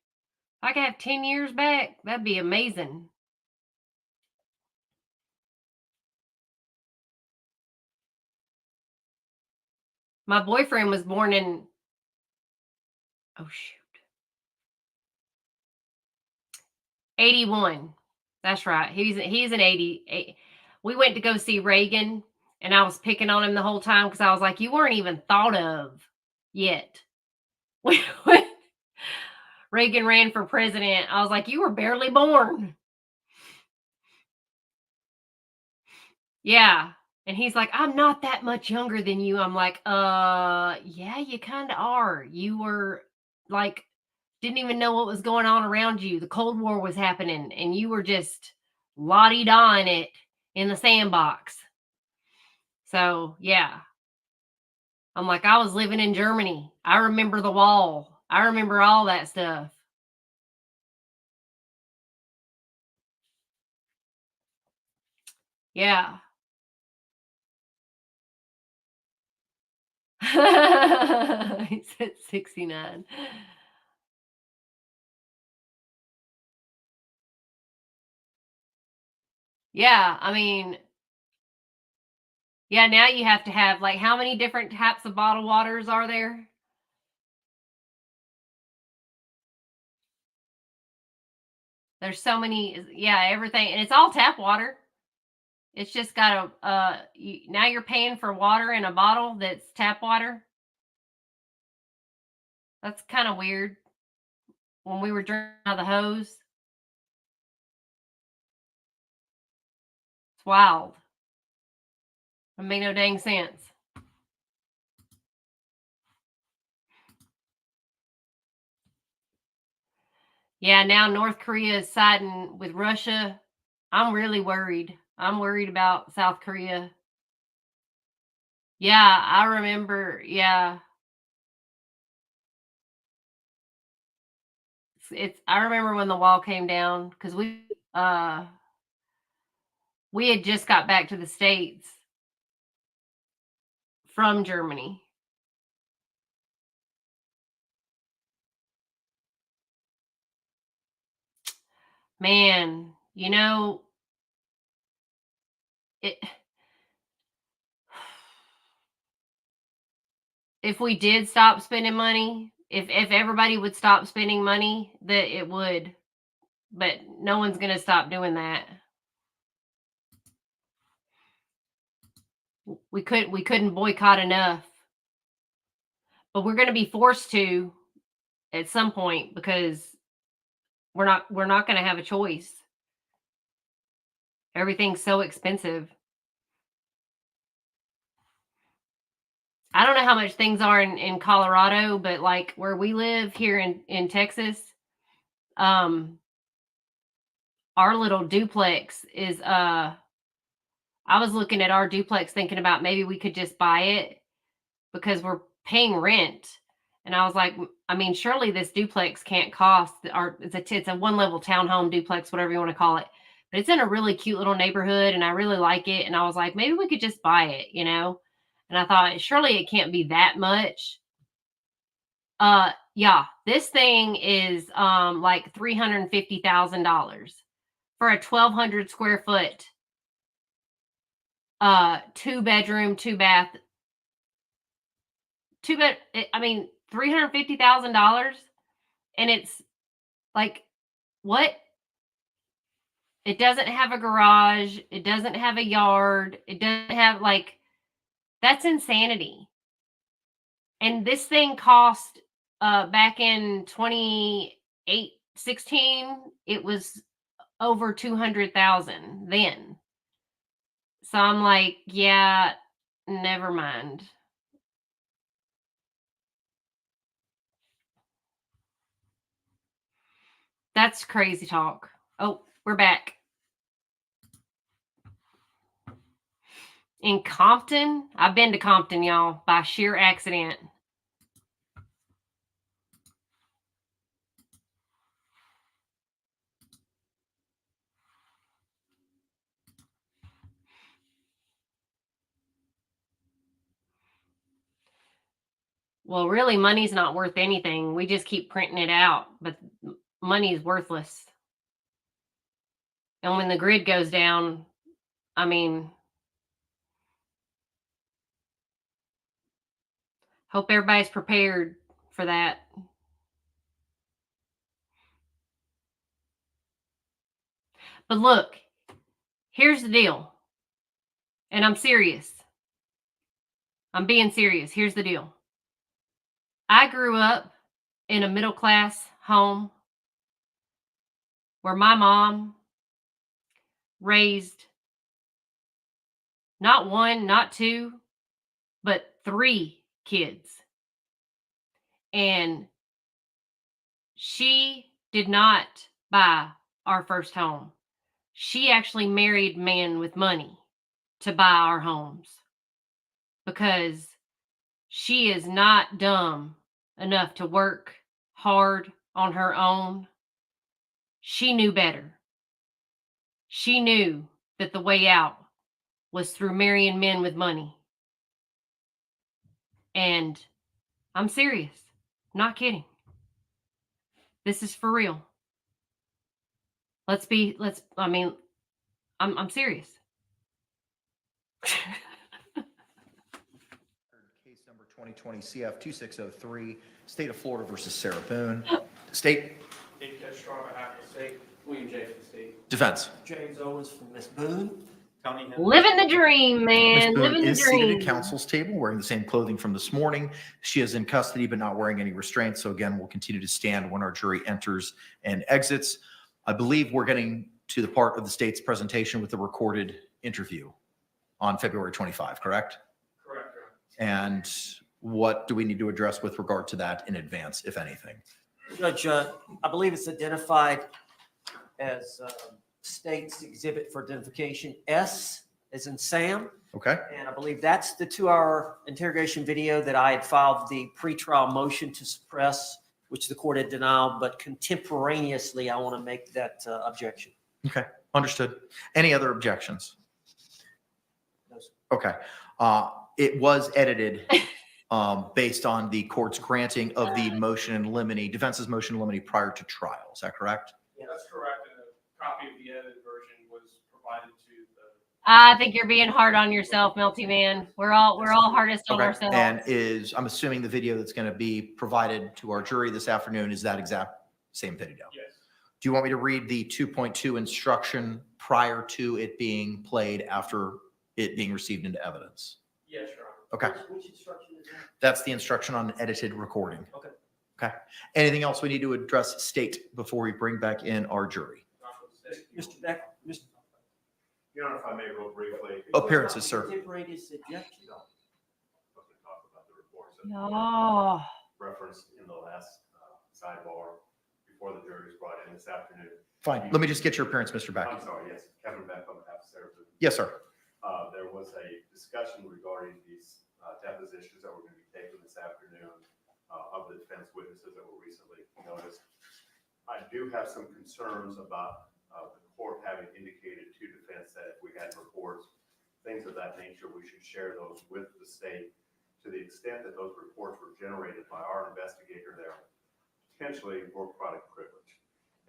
If I could have 10 years back, that'd be amazing. My boyfriend was born in, oh shoot, 81. That's right. He's an 80. We went to go see Reagan, and I was picking on him the whole time because I was like, you weren't even thought of yet. When Reagan ran for president, I was like, you were barely born. Yeah. And he's like, I'm not that much younger than you. I'm like, yeah, you kind of are. You were like, didn't even know what was going on around you. The Cold War was happening, and you were just la-di-da in it in the sandbox. So, yeah. I'm like, I was living in Germany. I remember the wall. I remember all that stuff. Yeah. He said 69. Yeah, I mean, yeah, now you have to have, like, how many different types of bottled waters are there? There's so many, yeah, everything, and it's all tap water. It's just got now you're paying for water in a bottle that's tap water. That's kind of weird. When we were drinking out of the hose. It's wild. It made no dang sense. Yeah, now North Korea is siding with Russia. I'm really worried. I'm worried about South Korea. Yeah, I remember. Yeah. I remember when the wall came down because we had just got back to the States from Germany. Man, if we did stop spending money, if everybody would stop spending money, that it would. But no one's going to stop doing that. We couldn't boycott enough. But we're going to be forced to at some point because we're not going to have a choice. Everything's so expensive. I don't know how much things are in Colorado, but like where we live here in Texas, our little duplex is I was looking at our duplex thinking about maybe we could just buy it because we're paying rent. And I was like, I mean, surely this duplex can't cost, or it's a one level townhome duplex, whatever you want to call it. But it's in a really cute little neighborhood and I really like it. And I was like, maybe we could just buy it, And I thought, surely it can't be that much. Yeah, this thing is like $350,000 for a 1,200 square foot 2-bedroom, 2-bath. $350,000, and it's like, what? It doesn't have a garage. It doesn't have a yard. It doesn't have that's insanity. And this thing cost back in 2016, it was over 200,000 then. So I'm like, yeah, never mind. That's crazy talk. Oh, we're back. In Compton, I've been to Compton, y'all, by sheer accident. well, really, money's not worth anything. We just keep printing it out, but money is worthless. And when the grid goes down, I mean, hope everybody's prepared for that. But look, here's the deal. And I'm serious. I'm being serious. Here's the deal. I grew up in a middle class home where my mom raised not one, not two, but 3 kids. And she did not buy our first home. She actually married men with money to buy our homes because she is not dumb enough to work hard on her own. She knew better. She knew that the way out was through marrying men with money. And I'm serious. I'm not kidding. This is for real. I'm serious. Case number 2020 CF 2603, State of Florida versus Sarah Boone. State. David Kestrel on behalf of the state. William J. for the state. Defense. James Owens from Miss Boone. Tony Henry. Living the dream, man. Ms. Boone Living the is seated dream. at counsel's table wearing the same clothing from this morning. She is in custody but not wearing any restraints. So again, we'll continue to stand when our jury enters and exits. I believe we're getting to the part of the state's presentation with the recorded interview on February 25, correct? Correct. And what do we need to address with regard to that in advance, if anything? Judge, I believe it's identified as state's exhibit for identification, S as in Sam. Okay. And I believe that's the 2-hour interrogation video that I had filed the pretrial motion to suppress, which the court had denied, but contemporaneously, I want to make that objection. Okay, understood. Any other objections? No, sir. Okay. It was edited based on the court's granting of the motion in limine, defense's motion in limine prior to trial. Is that correct? Yeah, that's correct. And a copy of the edited version was provided to the. I think you're being hard on yourself, Melty man. We're all hardest on Okay. ourselves. And I'm assuming the video that's going to be provided to our jury this afternoon is that exact same video? Yes. Do you want me to read the 2.2 instruction prior to it being played after it being received into evidence? Yes, Your Honor. Okay. Which instruction is that? That's the instruction on edited recording. Okay. Okay. Anything else we need to address state before we bring back in our jury? Mr. Beck, Mr. Your Honor, if I may real briefly. Appearances, sir. Contemporaneous objection. Talk about the reports that No. referenced in the last sidebar before the jury was brought in this afternoon. Fine. Let me just get your appearance, Mr. Beck. I'm sorry, yes, Kevin Beck on behalf of Sarah Boone. Yes, sir. There was a discussion regarding these depositions that were going to be taken this afternoon of the defense witnesses that were recently noticed. I do have some concerns about the court having indicated to defense that if we had reports, things of that nature, we should share those with the state to the extent that those reports were generated by our investigator there, potentially work product privilege.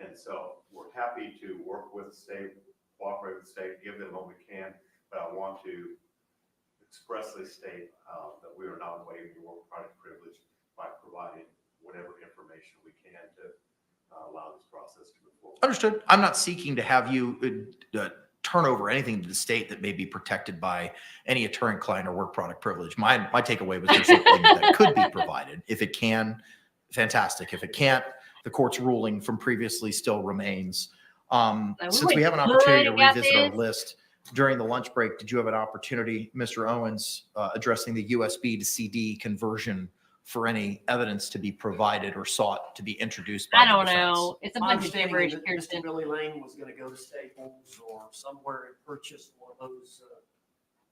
And so we're happy to work with the state, cooperate with the state, give them what we can, but I want to expressly state that we are not waiving the work product privilege by providing whatever information we can to allow this process to move forward. Understood. I'm not seeking to have you turn over anything to the state that may be protected by any attorney-client or work product privilege. My takeaway was there's something that could be provided. If it can, fantastic. If it can't, the court's ruling from previously still remains. Since we have an opportunity to revisit our list during the lunch break, did you have an opportunity, Mr. Owens, addressing the USB to CD conversion for any evidence to be provided or sought to be introduced by I the don't defense? know. It's a My bunch of understanding gibberish, is that Kirsten. Mr. Billy Lane was going to go to Staples or somewhere and purchase one of those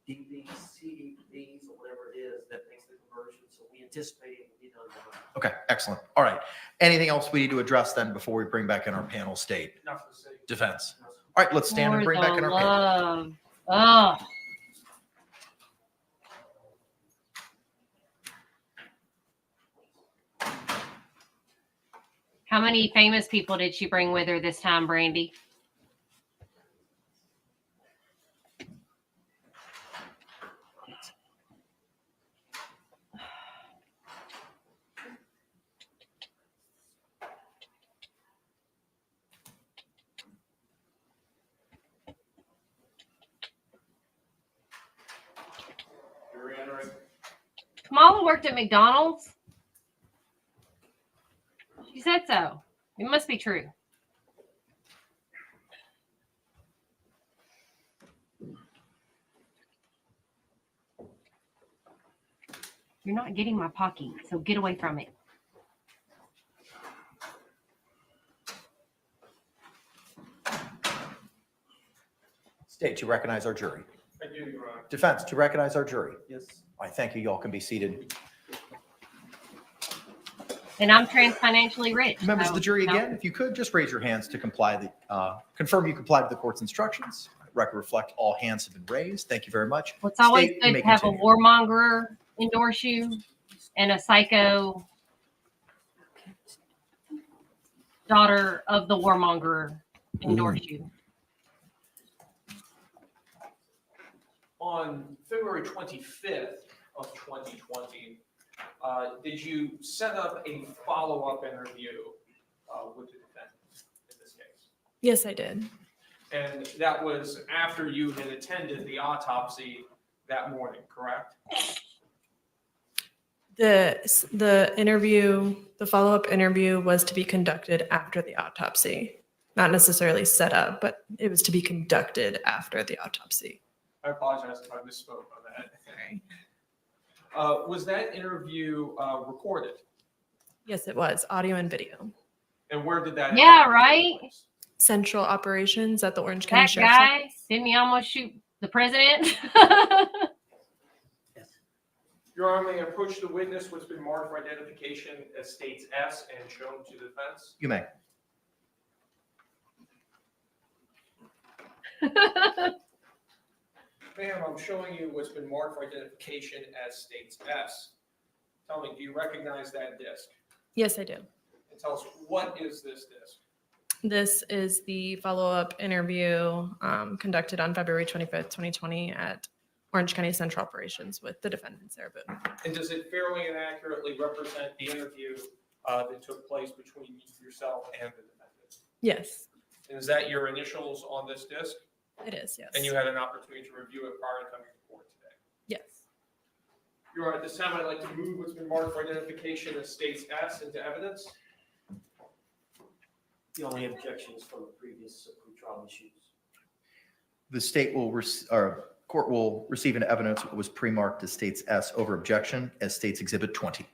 DVDs, CDs, or whatever it is that makes the conversion. So we anticipate it will be done tomorrow. Okay, excellent. All right. Anything else we need to address then before we bring back in our panel state? Not for the city. Defense. All right, let's stand and bring back in our panel. Oh. How many famous people did she bring with her this time, Brandy? You're entering. Kamala worked at McDonald's. She said so. It must be true. You're not getting my Pocky, so get away from it. State, to recognize our jury. I do, Your Honor. Defense, to recognize our jury. Yes. I thank you. Y'all can be seated. And I'm transfinancially rich. Members so, of the jury, no. again, if you could just raise your hands to confirm you complied with the court's instructions. Record reflect all hands have been raised. Thank you very much. Well, it's always State, you good may to have continue. a warmonger endorse you and a psycho daughter of the warmonger endorse you. On February 25th of 2020, did you set up a follow-up interview with the defendant in this case? Yes, I did. And that was after you had attended the autopsy that morning, correct? The interview, the follow-up interview was to be conducted after the autopsy. Not necessarily set up, but it was to be conducted after the autopsy. I apologize if I misspoke on that. Was that interview recorded? Yes, it was audio and video. And where did that? Yeah, interview right? take place? Central operations at the Orange County That Sheriff's guy, Office. didn't he almost shoot the president? Your Honor, may I approach the witness what's been marked for identification as states S and shown to the defense? You may. Ma'am, I'm showing you what's been marked for identification as states S. Tell me, do you recognize that disc? Yes, I do. And tell us, what is this disc? This is the follow-up interview conducted on February 25th, 2020 at Orange County Central Operations with the defendant, Sarah Boone. And does it fairly and accurately represent the interview that took place between yourself and the defendant? Yes, And is that your initials on this disc? it is, yes. And you had an opportunity to review it prior to coming to court today? Yes. Your Honor, at this time, I'd like to move what's been marked for identification as states S into evidence. The only objection is from the previous pretrial issues. The state will, court will receive an evidence that was pre-marked as states S over objection as states exhibit 20.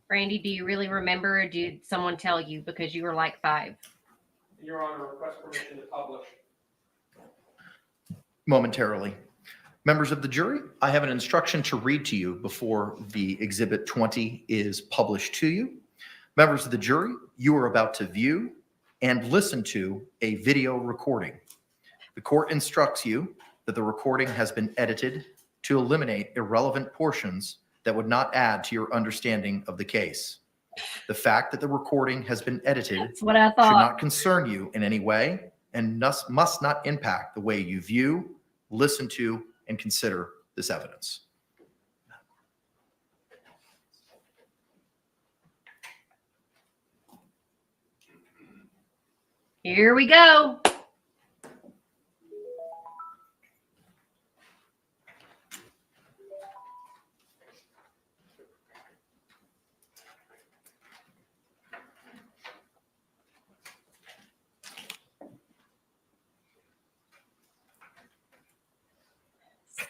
Brandy, do you really remember, or did someone tell you because you were like 5? Your Honor, request permission to publish. Momentarily. Members of the jury, I have an instruction to read to you before the exhibit 20 is published to you. Members of the jury, you are about to view and listen to a video recording. The court instructs you that the recording has been edited to eliminate irrelevant portions that would not add to your understanding of the case. The fact that the recording has been edited That's what I should thought. not concern you in any way and must not impact the way you view, listen to, and consider this evidence. Here we go.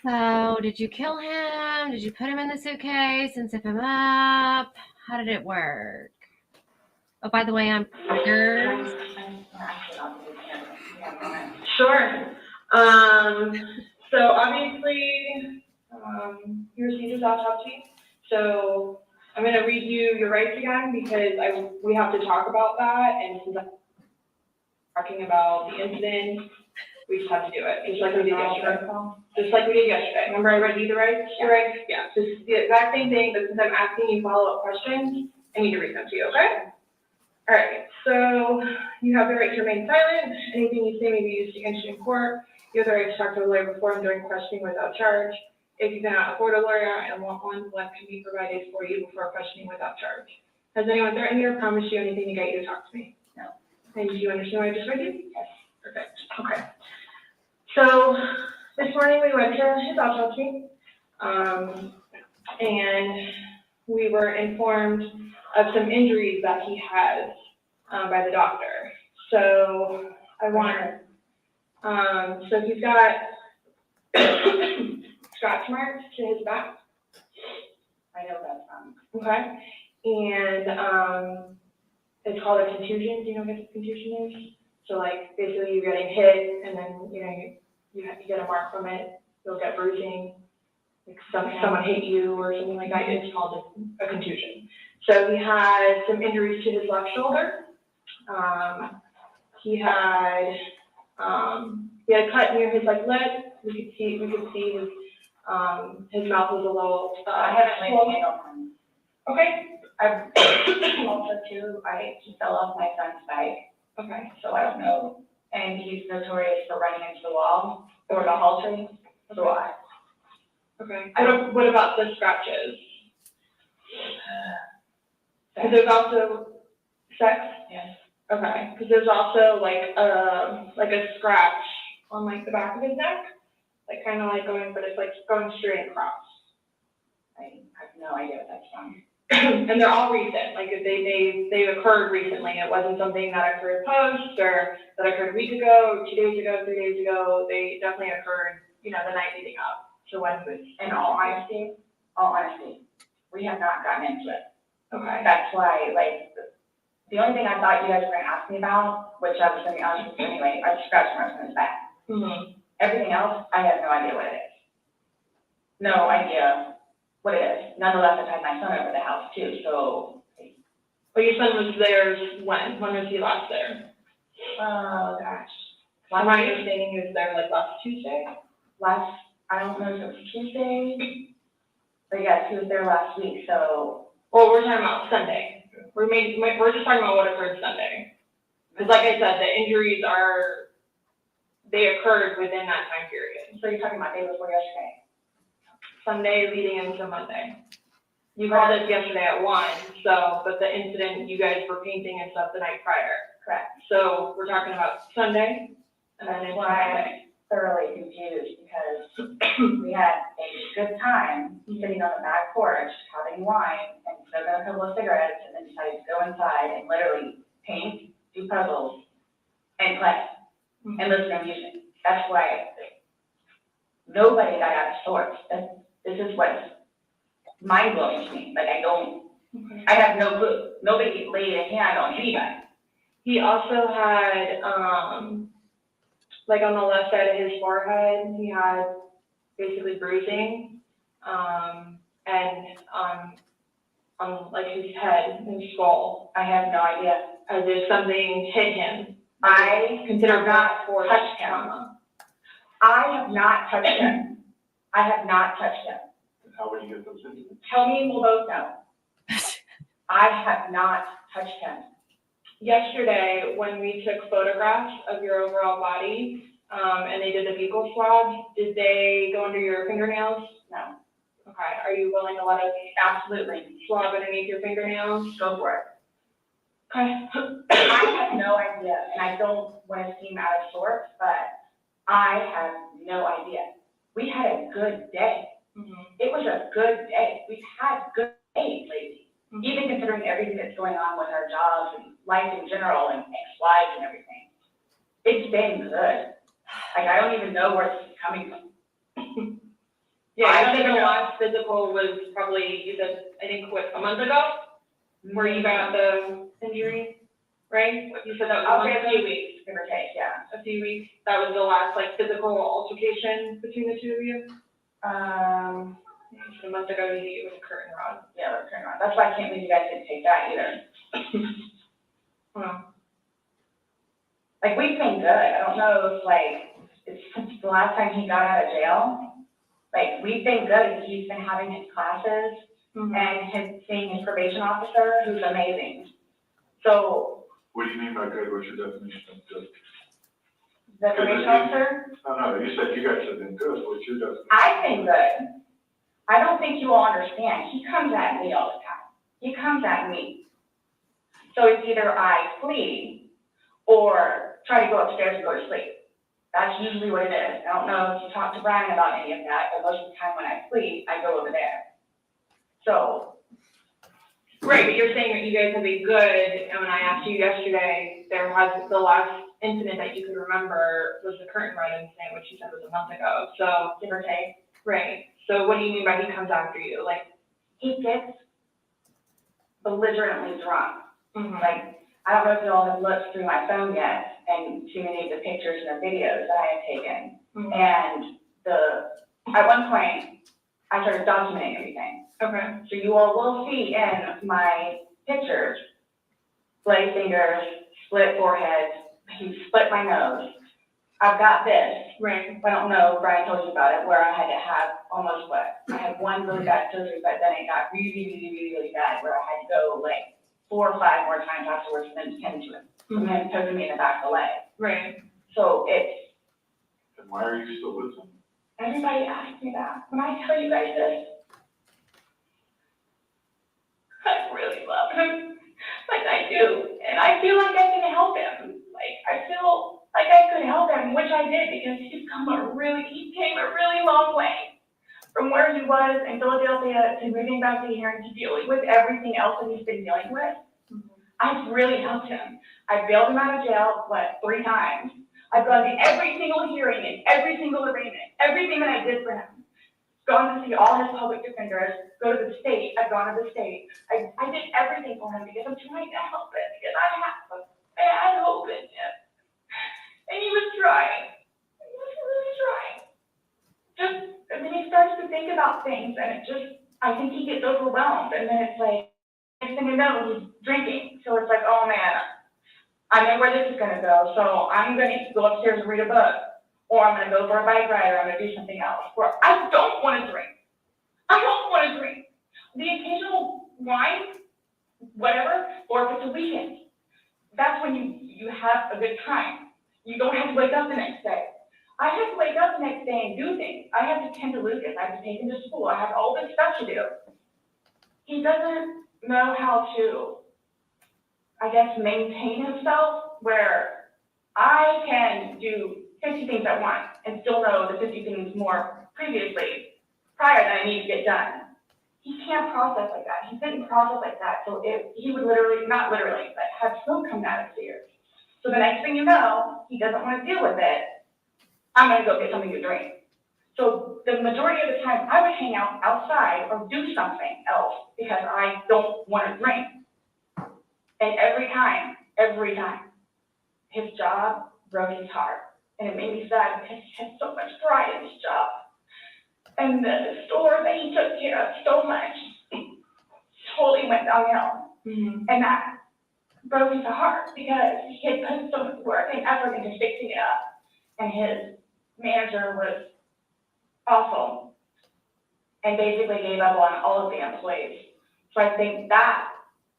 So, did you kill him? Did you put him in the suitcase and zip him up? How did it work? Oh, by the way, I'm yours. Sure. So obviously, you received his autopsy. So I'm going to read you your rights again because we have to talk about that. And since I'm talking about the incident We just have to do it, just like we did yesterday. Just like we did yesterday. Remember I read you the regs? The regs? Yeah, just the exact same thing, but since I'm asking you follow-up questions, I need to read them to you, okay? All right, so you have the right to remain silent. Anything you say may be used against you in court. You have the right to talk to a lawyer before and during questioning without charge. If you cannot afford a lawyer and want one, one can be provided for you before questioning without charge. Has anyone threatened you or promised you anything to get you to talk to me? No. And do you understand what I just read you? Yes. Perfect, okay. So this morning we went to his autopsy, and we were informed of some injuries that he has by the doctor. So I want, so he's got scratch marks to his back. I know that's okay. And it's called a contusion. Do you know what a contusion is? So like basically you're getting hit and then you get a mark from it. You'll get bruising. Like someone hit you or something like that. It's called a contusion. So he had some injuries to his left shoulder. He had a cut near his lip. We could see his mouth was a little. I haven't laid hands on him. Okay. I've also too. He fell off my son's bike. Okay. So I don't know. And he's notorious for running into the wall or the halter. So I. Okay. What about the scratches? Because there's also sex. Yes. Okay. Because there's also like a scratch on like the back of his neck, like kind of like going, but it's like going straight across. I have no idea what that's from. And they're all recent. Like they occurred recently. It wasn't something that occurred post or that occurred a week ago, 2 days ago, 3 days ago. They definitely occurred, the night leading up to when it was. In all honesty, we have not gotten into it. Okay. That's why, the only thing I thought you guys were going to ask me about, which I was going to be honest with you anyway, are the scratch marks on his back. Mm-hmm. Everything else, I have no idea what it is. No idea what it is. Nonetheless, I've had my son over the house too, so. Well, your son was there when? When was he last there? Oh, gosh. My understanding is there last Tuesday? I don't know if it was Tuesday, but yes, he was there last week, so. Well, we're talking about Sunday. We're just talking about what occurred Sunday. Because like I said, the injuries they occurred within that time period. So you're talking about day before yesterday? Sunday leading into Monday. You called us yesterday at 1, but the incident, you guys were painting and stuff the night prior. Correct. So we're talking about Sunday, and then into Monday. Thoroughly confused because we had a good time sitting on the back porch having wine and smoking a couple of cigarettes, and then decided to go inside and literally paint, do puzzles, and play and listen to music. That's why nobody got out of sorts. This is what's mind blowing to me. I have no clue. Nobody laid a hand on anybody. He also had on the left side of his forehead, he had basically bruising, and on his head, his skull. I have no idea. As if something hit him. I consider not touched him. I have not touched him. I have not touched him. How would you get those injuries? Tell me, we'll both know. I have not touched him. Yesterday, when we took photographs of your overall body, and they did the buccal swab, did they go under your fingernails? No. Okay, are you willing to let us absolutely swab underneath your fingernails? Go for it. Okay. I have no idea, and I don't want to seem out of sorts, but I have no idea. We had a good day. Mm-hmm. It was a good day. We've had good days lately, even considering everything that's going on with our jobs and life in general and ex-wives and everything. It's been good. I don't even know where this is coming from. Yeah, I think the last physical was probably, you said, I think, a month ago, where you got the injury, right? You said that was a few weeks, give or take, yeah. A few weeks. That was the last, physical altercation between the two of you? A month ago, you think it was a curtain rod. Yeah, it was a curtain rod. That's why I can't believe you guys didn't take that either. We've been good. I don't know if, since the last time he got out of jail, like, we've been good. He's been having his classes and seeing his probation officer, who's amazing. So What do you mean by good? What's your definition of good? the probation officer, No, you said you guys have been good. What's your definition? I've been good. I don't think you all understand. He comes at me all the time. He comes at me. So it's either I flee or try to go upstairs and go to sleep. That's usually what it is. I don't know if you talked to Brian about any of that, but most of the time when I flee, I go over there. So. Right, but you're saying that you guys have been good, and when I asked you yesterday, there was the last incident that you could remember was the curtain rod incident, which you said was a month ago, so give or take. Right, so what do you mean by he comes after you, like? He gets belligerently drunk. Like, I don't know if you all have looked through my phone yet and seen any of the pictures and the videos that I have taken. And at one point, I started documenting everything. Okay. So you all will see in my pictures, bloody fingers, split forehead, he split my nose. I've got this. Right. I don't know if Brian told you about it, where I had to have almost I had one really bad surgery, but then it got really bad, where I had to go like 4 or 5 more times afterwards and then tend to it. And then poking me in the back of the leg. Right. So it's, And why are you still with him? everybody asks me that. When I tell you guys this, I really love him, like I do, and I feel like I can help him. Like, I feel like I could help him, which I did, because he came a really long way from where he was in Philadelphia to moving back to here and to dealing with everything else that he's been dealing with. I've really helped him. I bailed him out of jail, 3 times. I've gone to every single hearing and every single arraignment, everything that I did for him. Gone to see all his public defenders, go to the state, I've gone to the state. I did everything for him because I'm trying to help him, because I had hope in him. And he was trying. He was really trying. And then he starts to think about things, and I think he gets overwhelmed, and then it's like, next thing you know, he's drinking. So it's like, oh man, I know where this is gonna go, so I'm gonna go upstairs and read a book. Or I'm gonna go for a bike ride, or I'm gonna do something else. Or I don't wanna drink. I don't wanna drink. The occasional wine, whatever, or if it's a weekend, that's when you have a good time. You don't have to wake up the next day. I have to wake up the next day and do things. I have to tend to Lucas. I have to take him to school. I have all this stuff to do. He doesn't know how to, I guess, maintain himself, where I can do 50 things at once and still know the 50 things more prior that I need to get done. He can't process like that. He didn't process like that. So he would not literally, but have smoke come out of his ears. So the next thing you know, he doesn't want to deal with it. I'm going to go get something to drink. So the majority of the time, I would hang out outside or do something else because I don't want to drink. And every time, his job broke his heart. And it made me sad because he had so much pride in his job. And the store that he took care of so much totally went downhill. And that broke his heart because he had put so much work and effort into fixing it up. And his manager was awful and basically gave up on all of the employees. So I think that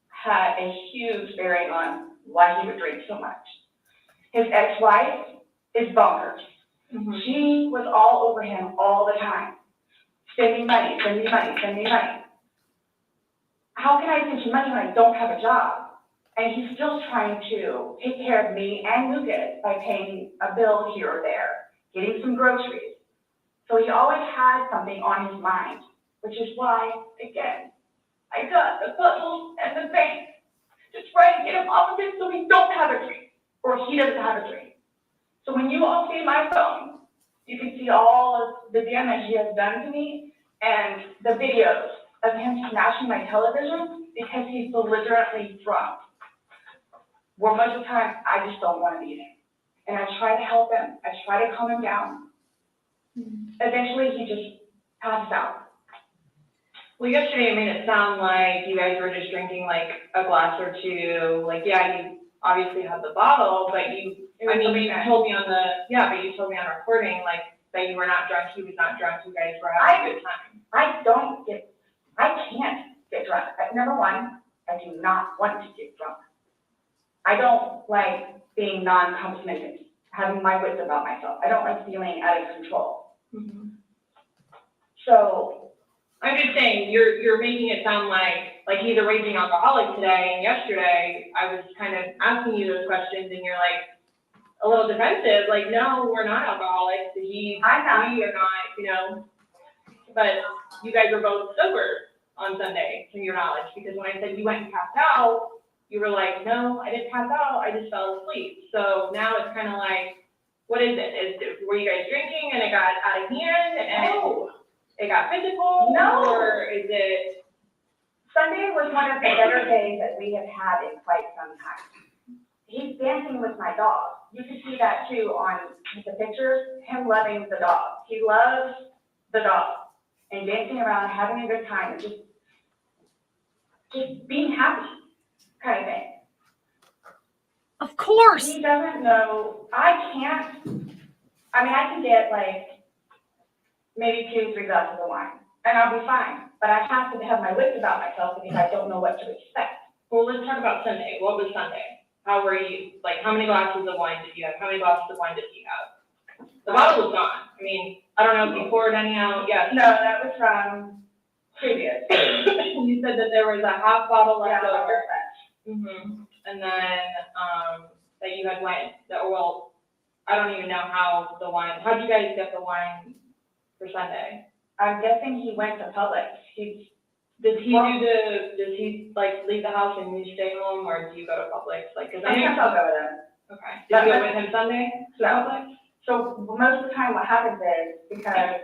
had a huge bearing on why he would drink so much. His ex-wife is bonkers. She was all over him all the time. Send me money, send me money, send me money. How can I send you money when I don't have a job? And he's still trying to take care of me and Lucas by paying a bill here or there, getting some groceries. So he always had something on his mind, which is why, again, I got the puzzles and the bank to try to get him off of it so he don't have a drink, or he doesn't have a drink. So when you all see my phone, you can see all of the damage he has done to me and the videos of him smashing my television because he's belligerently drunk. Where most of the time, I just don't want to be there. And I try to help him. I try to calm him down. Eventually, he just passes out. Well, yesterday you made it sound like you guys were just drinking like a glass or two. Like, yeah, you obviously had the bottle, but you told me but you told me on recording, like, that you were not drunk, he was not drunk, you guys were having a good time. I can't get drunk. Number one, I do not want to get drunk. I don't like being non-complimented, having my wits about myself. I don't like feeling out of control. So, I'm just saying, you're making it sound like he's a raging alcoholic today, and yesterday I was kind of asking you those questions, and you're like a little defensive, like, no, we're not alcoholics. We are not, but you guys were both sober on Sunday, to your knowledge, because when I said you went and passed out, you were like, no, I didn't pass out, I just fell asleep. So now it's kind of like, what is it? Were you guys drinking and it got out of hand and it got physical? No. Or is it? Sunday was one of the better days that we have had in quite some time. He's dancing with my dog. You can see that too on the pictures, him loving the dog. He loves the dog and dancing around, having a good time, and just being happy kind of thing. Of course. He doesn't know, I can get like maybe 2-3 glasses of wine and I'll be fine. But I have to have my wits about myself because I don't know what to expect. Well, let's talk about Sunday. What was Sunday? How were you? Like, how many glasses of wine did you have? How many glasses of wine did he have? The bottle was gone. I mean, I don't know if you poured any out. Yes. No, that was from previous. You said that there was a half bottle left Yeah, over. And then, that you had wine, I don't even know how how'd you guys get the wine for Sunday? I'm guessing he went to Publix. Does he like leave the house and you stay home, or do you go to Publix? Like, cause Sometimes I'll go with him. Okay. Did you go with him Sunday to Publix? So most of the time what happens is, because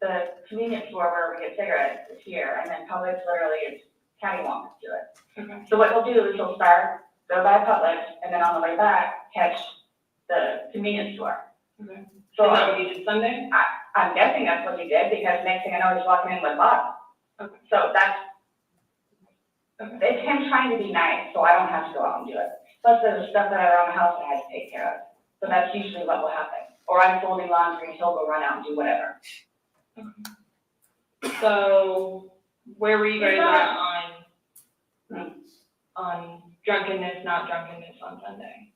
the convenience store where we get cigarettes is here, and then Publix literally is cattywampus to it. Okay. So what he'll do is he'll start, go by Publix, and then on the way back, catch the convenience store. Okay. So is that what you did Sunday? I'm guessing that's what he did, because next thing I know, he's walking in with bottles. Okay. So it's him trying to be nice, so I don't have to go out and do it. Plus, there's stuff that are around the house that I have to take care of. So that's usually what will happen. Or I'm folding laundry and he'll go run out and do whatever. So where were you guys at on drunkenness, not drunkenness on Sunday?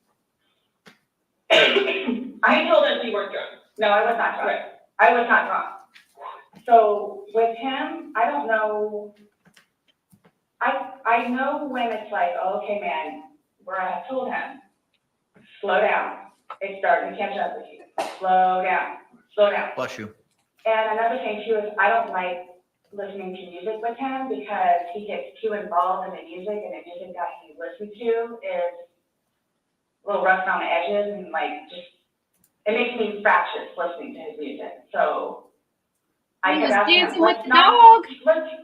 I told us you weren't drunk. No, I was not drunk. Right. I was not drunk. So with him, I don't know. I know when it's like, oh, okay, man, where I have told him, slow down. It's starting to catch up with you. Slow down. Slow down. Bless you. And another thing too is I don't like listening to music with him because he gets too involved in the music, and the music that he listens to is a little rough around the edges, and like it makes me fractious listening to his music. So I could ask him, let's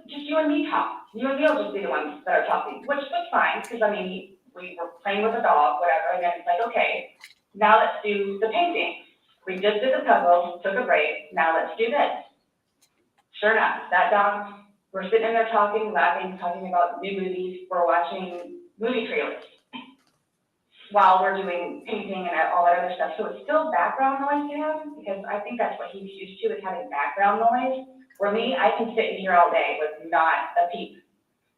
just you and me talk. You and me will just be the ones that are talking, which was fine, because I mean, we were playing with a dog, whatever, and then it's like, okay, now let's do the painting. We just did the puzzle, took a break, now let's do this. Sure enough, that dog, we're sitting in there talking, laughing, talking about new movies, we're watching movie trailers while we're doing painting and all that other stuff. So it's still background noise to him, because I think that's what he's used to, is having background noise. For me, I can sit in here all day with not a peep,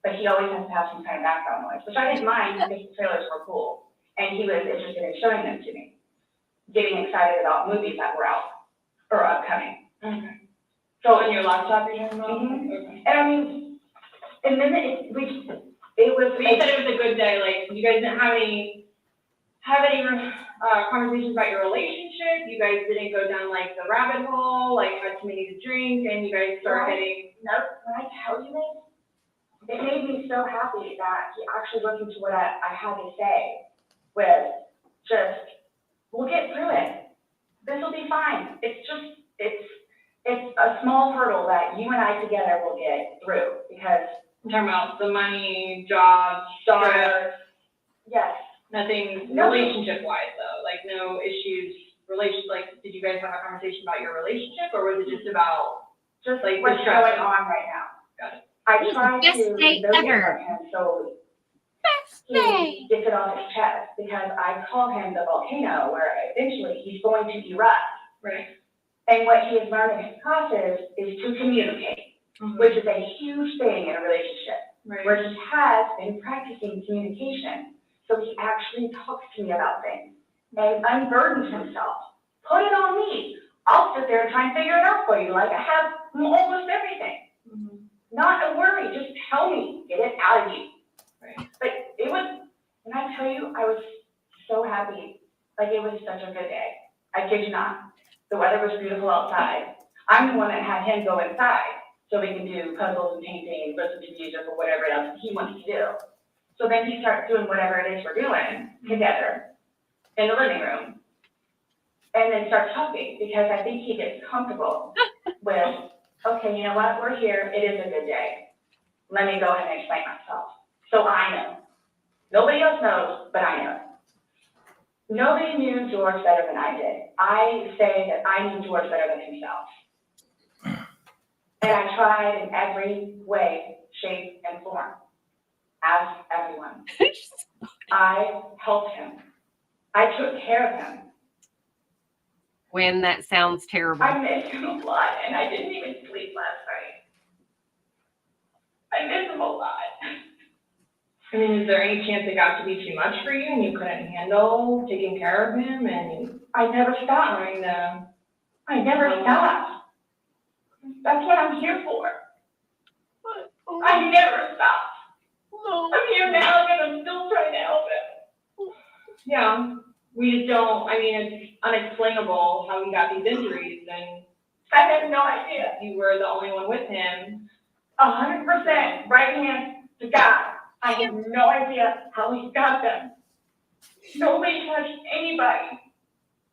but he always has to have some kind of background noise, which I didn't mind because the trailers were cool, and he was interested in showing them to me, getting excited about movies that were out or upcoming. Okay. So on your laptop, you're talking about? Okay. And I mean, and then it was. So you said it was a good day. Like, you guys didn't have any conversations about your relationship. You guys didn't go down like the rabbit hole, like had too many to drink, and you guys started getting. Nope. When I tell you this, it made me so happy that he actually listened to what I had to say. With just, we'll get through it. This will be fine. It's a small hurdle that you and I together will get through, because I'm talking about the money, jobs, daughter. Yes. Nothing relationship wise though, like no issues, like did you guys have a conversation about your relationship, or was it just about like what's going on right now? Got it. I try to Best day notice ever. him so he gets it off his chest, because I call him the volcano where eventually he's going to erupt. Right. And what he has learned in his classes is to communicate, which is a huge thing in a relationship, Right. where he has been practicing communication. So he actually talks to me about things and unburdens himself. Put it on me. I'll sit there and try and figure it out for you, like I have almost everything. Not a worry, just tell me, get it out of you. Right. But it was, when I tell you, I was so happy. Like, it was such a good day. I kid you not. The weather was beautiful outside. I'm the one that had him go inside so we can do puzzles and painting, listen to music or whatever else he wants to do. So then he starts doing whatever it is we're doing together in the living room. And then starts talking because I think he gets comfortable with, okay, you know what, we're here, it is a good day. Let me go ahead and explain myself. So I know. Nobody else knows, but I know. Nobody knew George better than I did. I say that I knew George better than himself. And I tried in every way, shape, and form. Ask everyone. I helped him. I took care of him. When that sounds terrible. I miss him a lot, and I didn't even sleep last night. I miss him a lot. I mean, is there any chance it got to be too much for you and you couldn't handle taking care of him? And I never stopped. trying to, I never stopped. That's what I'm here for. I never stopped. No. I'm here now and I'm still trying to help him. yeah, we just don't, I mean, it's unexplainable how he got these injuries and I have no idea. you were the only one with him. 100% right hand to God. I have no idea how he got them. Nobody touched anybody.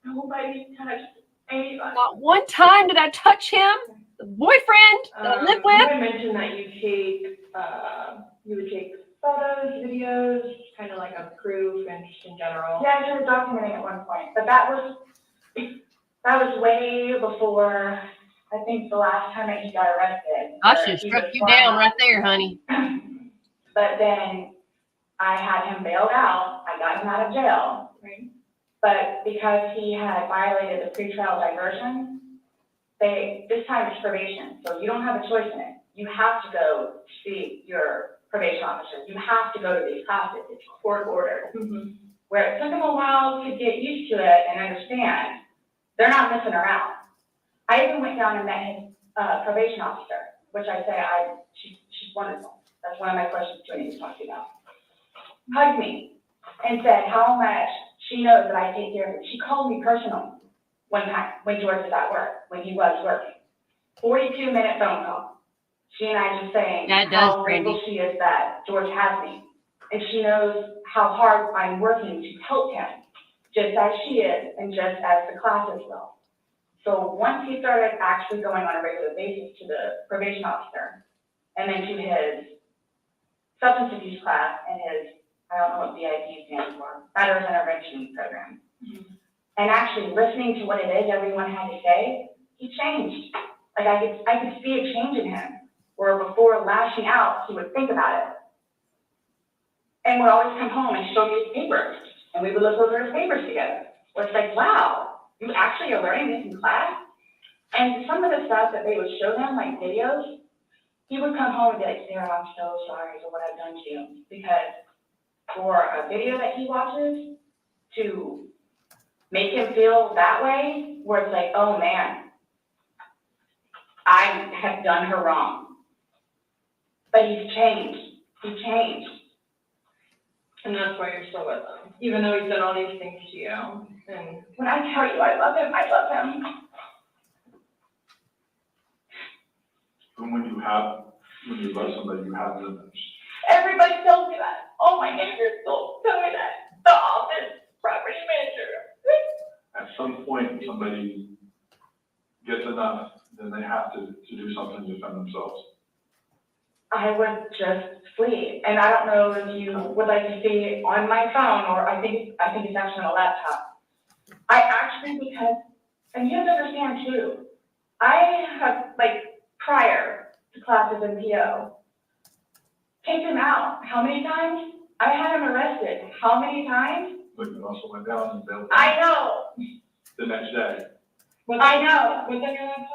Nobody touched anybody. Not one time did I touch him. The boyfriend that I live You with. had mentioned that you would take photos, videos, kind of like a proof and just in general. Yeah, I started documenting at one point, but that was way before, I think, the last time that he got arrested. I should have struck you down right there, honey. But then I had him bailed out. I got him out of jail. Right. But because he had violated the pretrial diversion, this time it's probation, so you don't have a choice in it. You have to go see your probation officer. You have to go to these classes. It's court ordered. Where it took him a while to get used to it and understand, they're not messing around. I even went down and met his probation officer, which I say she's wonderful. That's one of my questions to him to talk to you about. Hugged me and said how much she knows that I take care of him. She called me personally one time when George was at work, when he was working. 42-minute phone call. She and I just saying how grateful she is that George has me. And she knows how hard I'm working to help him, just as she is and just as the classes will. So once he started actually going on a regular basis to the probation officer and then to his substance abuse class and his, I don't know what VIP stands for, Better Intervention Program. And actually listening to what it is everyone had to say, he changed. Like I could see a change in him, where before lashing out, he would think about it. And would always come home and show me his papers, and we would look over his papers together. Where it's like, wow, you actually are learning this in class? And some of the stuff that they would show them, like videos, he would come home and be like, Sarah, I'm so sorry for what I've done to you. Because for a video that he watches, to make him feel that way, where it's like, oh man, I have done her wrong. But he's changed. He changed. And that's why you're still with him, even though he said all these things to you. And when I tell you I love him, I love him. And when you love somebody, you have limits. Everybody tells me that. All my neighbors tell me that. The office, property manager. At some point, somebody gets enough, then they have to do something to defend themselves. I would just flee. And I don't know if you would like to see on my phone, or I think it's actually on a laptop. I actually, because, and you have to understand too, I have, like, prior to classes in PO, take him out. How many times? I had him arrested. How many times? But you also went down and built I know, the next day. I know. What's on your laptop?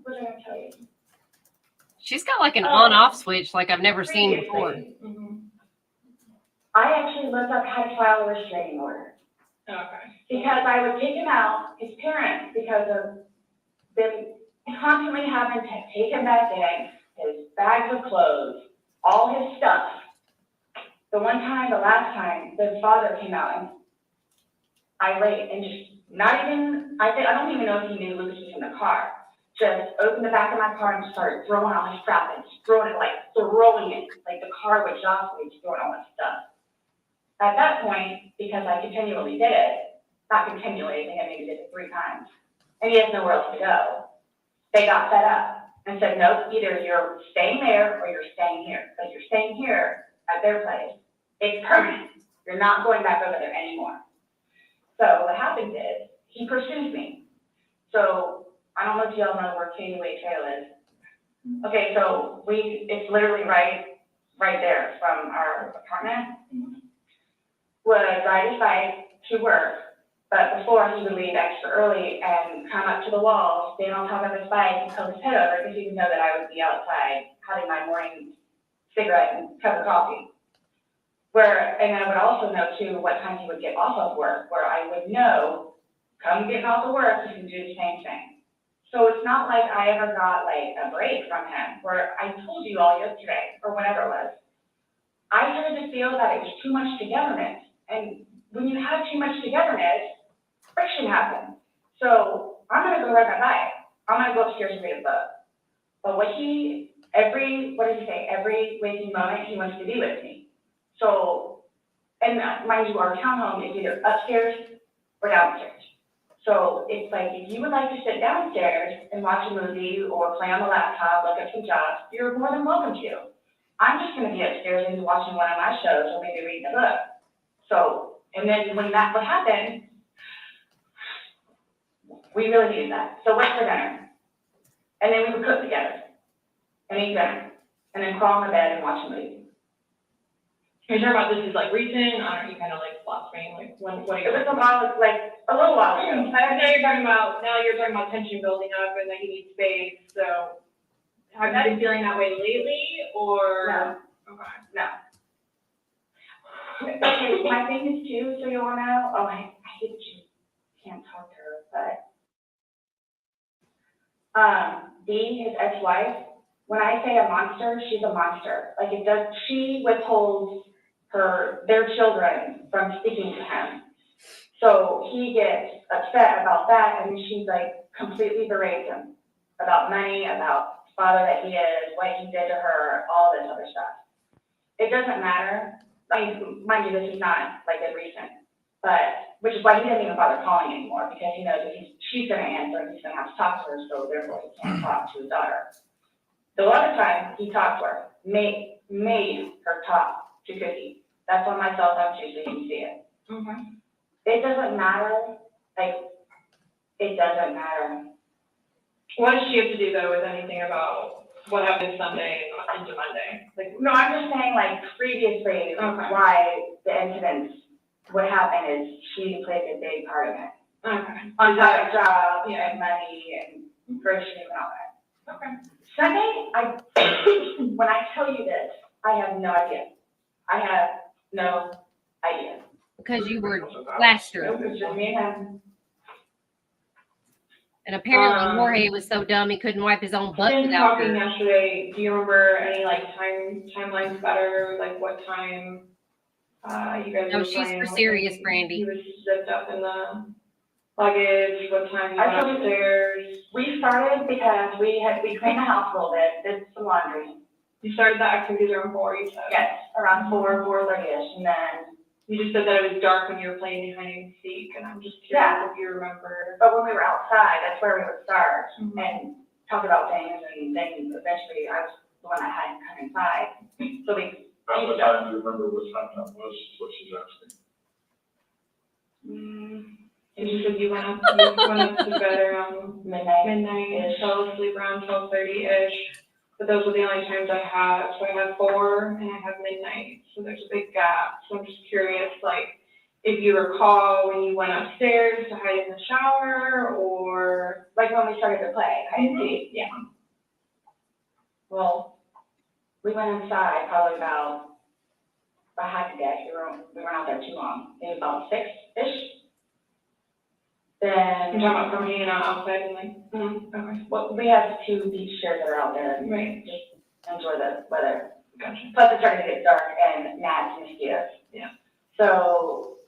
What did I tell you? She's got like an Oh. on-off switch like I've never seen before. Previously, I actually looked up how to file a restraining order. Okay. Because I would take him out, his parents, because of them constantly having to take him back in, his bags of clothes, all his stuff. The last time, the father came out and irate and just not even, I don't even know if he knew Lucas was in the car. Just opened the back of my car and just started throwing all his crap and just throwing it, like the car would jostle and just throwing all his stuff. At that point, because I continually did it, not continually, I think I maybe did it 3 times, and he has nowhere else to go, they got fed up and said, nope, either you're staying there or you're staying here. Because you're staying here at their place, it's permanent. You're not going back over there anymore. So what happens is, he pursues me. So, I don't know if y'all know where Katie Way Trail is. Okay, so it's literally right there from our apartment. Would ride his bike to work, but before he would leave extra early and come up to the wall, stand on top of his bike and tilt his head over because he would know that I would be outside having my morning cigarette and cup of coffee. And I would also know too what time he would get off of work, where I would know, come getting off of work, he can do the same thing. So it's not like I ever got like a break from him, where I told you all yesterday, or whatever it was. I started to feel that it was too much togetherness. And when you have too much togetherness, friction happens. So I'm gonna go ride my bike. I'm gonna go upstairs and read a book. But every waking moment, he wants to be with me. So, and mind you, our townhome is either upstairs or downstairs. So it's like, if you would like to sit downstairs and watch a movie or play on the laptop, look at some jobs, you're more than welcome to. I'm just gonna be upstairs and watching one of my shows or maybe reading a book. So, and then when that would happen, we really needed that. So what's for dinner? And then we would cook together and eat dinner and then crawl in the bed and watch a movie. Are you sure about this is like recent, or are you kind of like lost me? Like what are you? It was a little while ago. Now you're talking about tension building up and that you need space, so have you been feeling that way lately, or? No. Okay. No. Okay, my thing is too, so you all know, I hate that you can't talk to her, but, Dee, his ex-wife, when I say a monster, she's a monster. Like she withholds their children from speaking to him. So he gets upset about that, and she's like completely berates him about money, about the father that he is, what he did to her, all this other stuff. It doesn't matter. I mean, mind you, this is not like a recent, but, which is why he doesn't even bother calling anymore, because he knows that she's gonna answer and he's gonna have to talk to her, so therefore he can't talk to his daughter. The other time he talked to her, made her talk to Cookie. That's on my cell phone too, so you can see it. Okay. It doesn't matter, it doesn't matter. What does she have to do though with anything about what happened Sunday and into Monday? No, I'm just saying previously, why the incidents would happen is she played a big part of it. Okay. On top of job, and money, and groceries and all that. Okay. Sunday, when I tell you this, I have no idea. I have no idea. Because you were last year. It was just me and him. And apparently Jorge was so dumb he couldn't wipe his own butt Since without talking her. yesterday, do you remember any timelines better, like what time you guys No, were she's playing? for serious, Brandy. He was zipped up in the luggage, what time you I went told you, upstairs? we started because we cleaned the house a little bit, did some laundry. You started the activities around 4, you said? Yes, around 4:30ish, and then. You just said that it was dark when you were playing hide and seek, and I'm just Yeah. curious if you remember. But when we were outside, that's where we would start and talk about things, and then eventually I was the one that had to come inside. So we. At the time, you remember what time that was, is what she's asking. And you said you went up to bed around Midnight. midnight, and fell asleep around 12:30-ish. but those were the only times I had. So I had 4 and I had midnight. So there's a big gap. So I'm just curious, like, if you recall when you went upstairs to hide in the shower, or Like when we started to play, hide and seek. yeah. Well, we went inside probably about half a day. We weren't out there too long. Maybe about 6-ish. Then. You're talking about from hanging out outside and like, okay. Well, we have 2 beach chairs that are out there. And Right. just enjoy the weather. Gotcha. Plus it's starting to get dark and gnats and mosquitoes. Yeah. So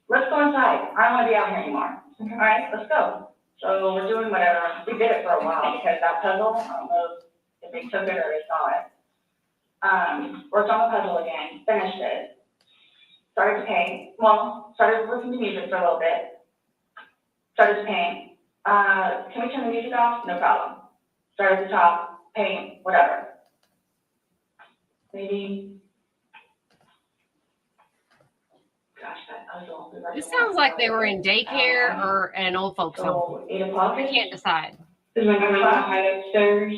let's go inside. I don't want to be out here anymore. Okay. All right, let's go. So we're doing whatever. We did it for a while because that puzzle, I don't know if they took it or they saw it. Worked on the puzzle again, finished it. Started to paint. Well, started listening to music for a little bit. Started to paint. Can we turn the music off? No problem. Started to talk, paint, whatever. Maybe. Gosh, that puzzle. This sounds like they were in daycare or an old folks home. So 8 o'clock. I can't decide. Is when I went to hide upstairs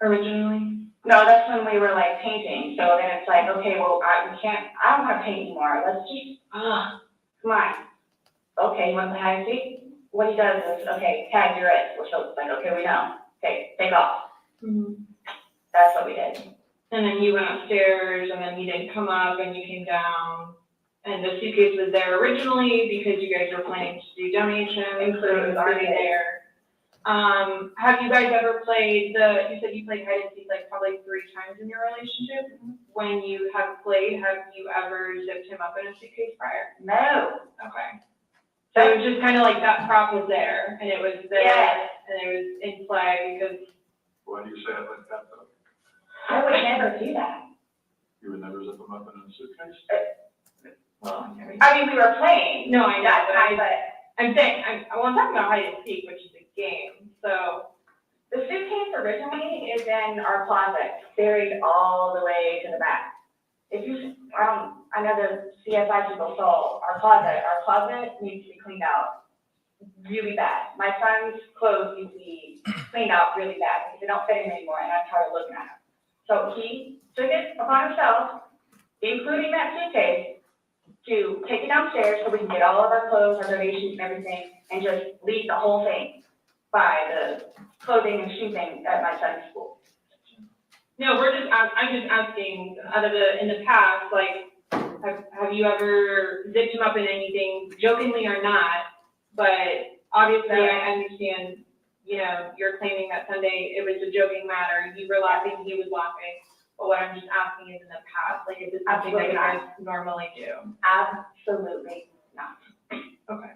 originally? No, that's when we were like painting. So then it's like, okay, well, I don't want to paint anymore. Let's just, come on. Okay, you want to play hide and seek? What he does is, okay, tag, you're it. So it's like, okay, we know. Okay, take off. That's what we did. And then you went upstairs, and then you didn't come up, and you came down, and the suitcase was there originally because you guys were planning to do donations, so it was already there. Have you guys ever played you said you played hide and seek like probably 3 times in your relationship? When you have played, have you ever zipped him up in a suitcase prior? No. Okay. So it was just kind of like that prop was there, and it was there, Yes. and it was in play because. Why do you say it like that though? I would never do that. You would never zip them up in a suitcase? Well, I mean, we were playing. No, I know, That's but fine, but I'm saying, I'm talking about hide and seek, which is a game, so. the suitcase originally is in our closet, buried all the way to the back. If you, I know the CSI people saw our closet. Our closet needs to be cleaned out really bad. My son's clothes need to be cleaned out really bad because they don't fit him anymore, and I'm tired of looking at them. So he took it upon himself, including that suitcase, to take it downstairs so we can get all of our clothes, our donations and everything, and just leave the whole thing by the clothing and shoe thing at my son's school. No, I'm just asking, in the past, like, have you ever zipped him up in anything, jokingly or not? But obviously, I understand, you're claiming that Sunday it was a joking matter, you were laughing, he was laughing. But what I'm just asking is in the past, like, is it something that you guys normally do? Absolutely not. Okay.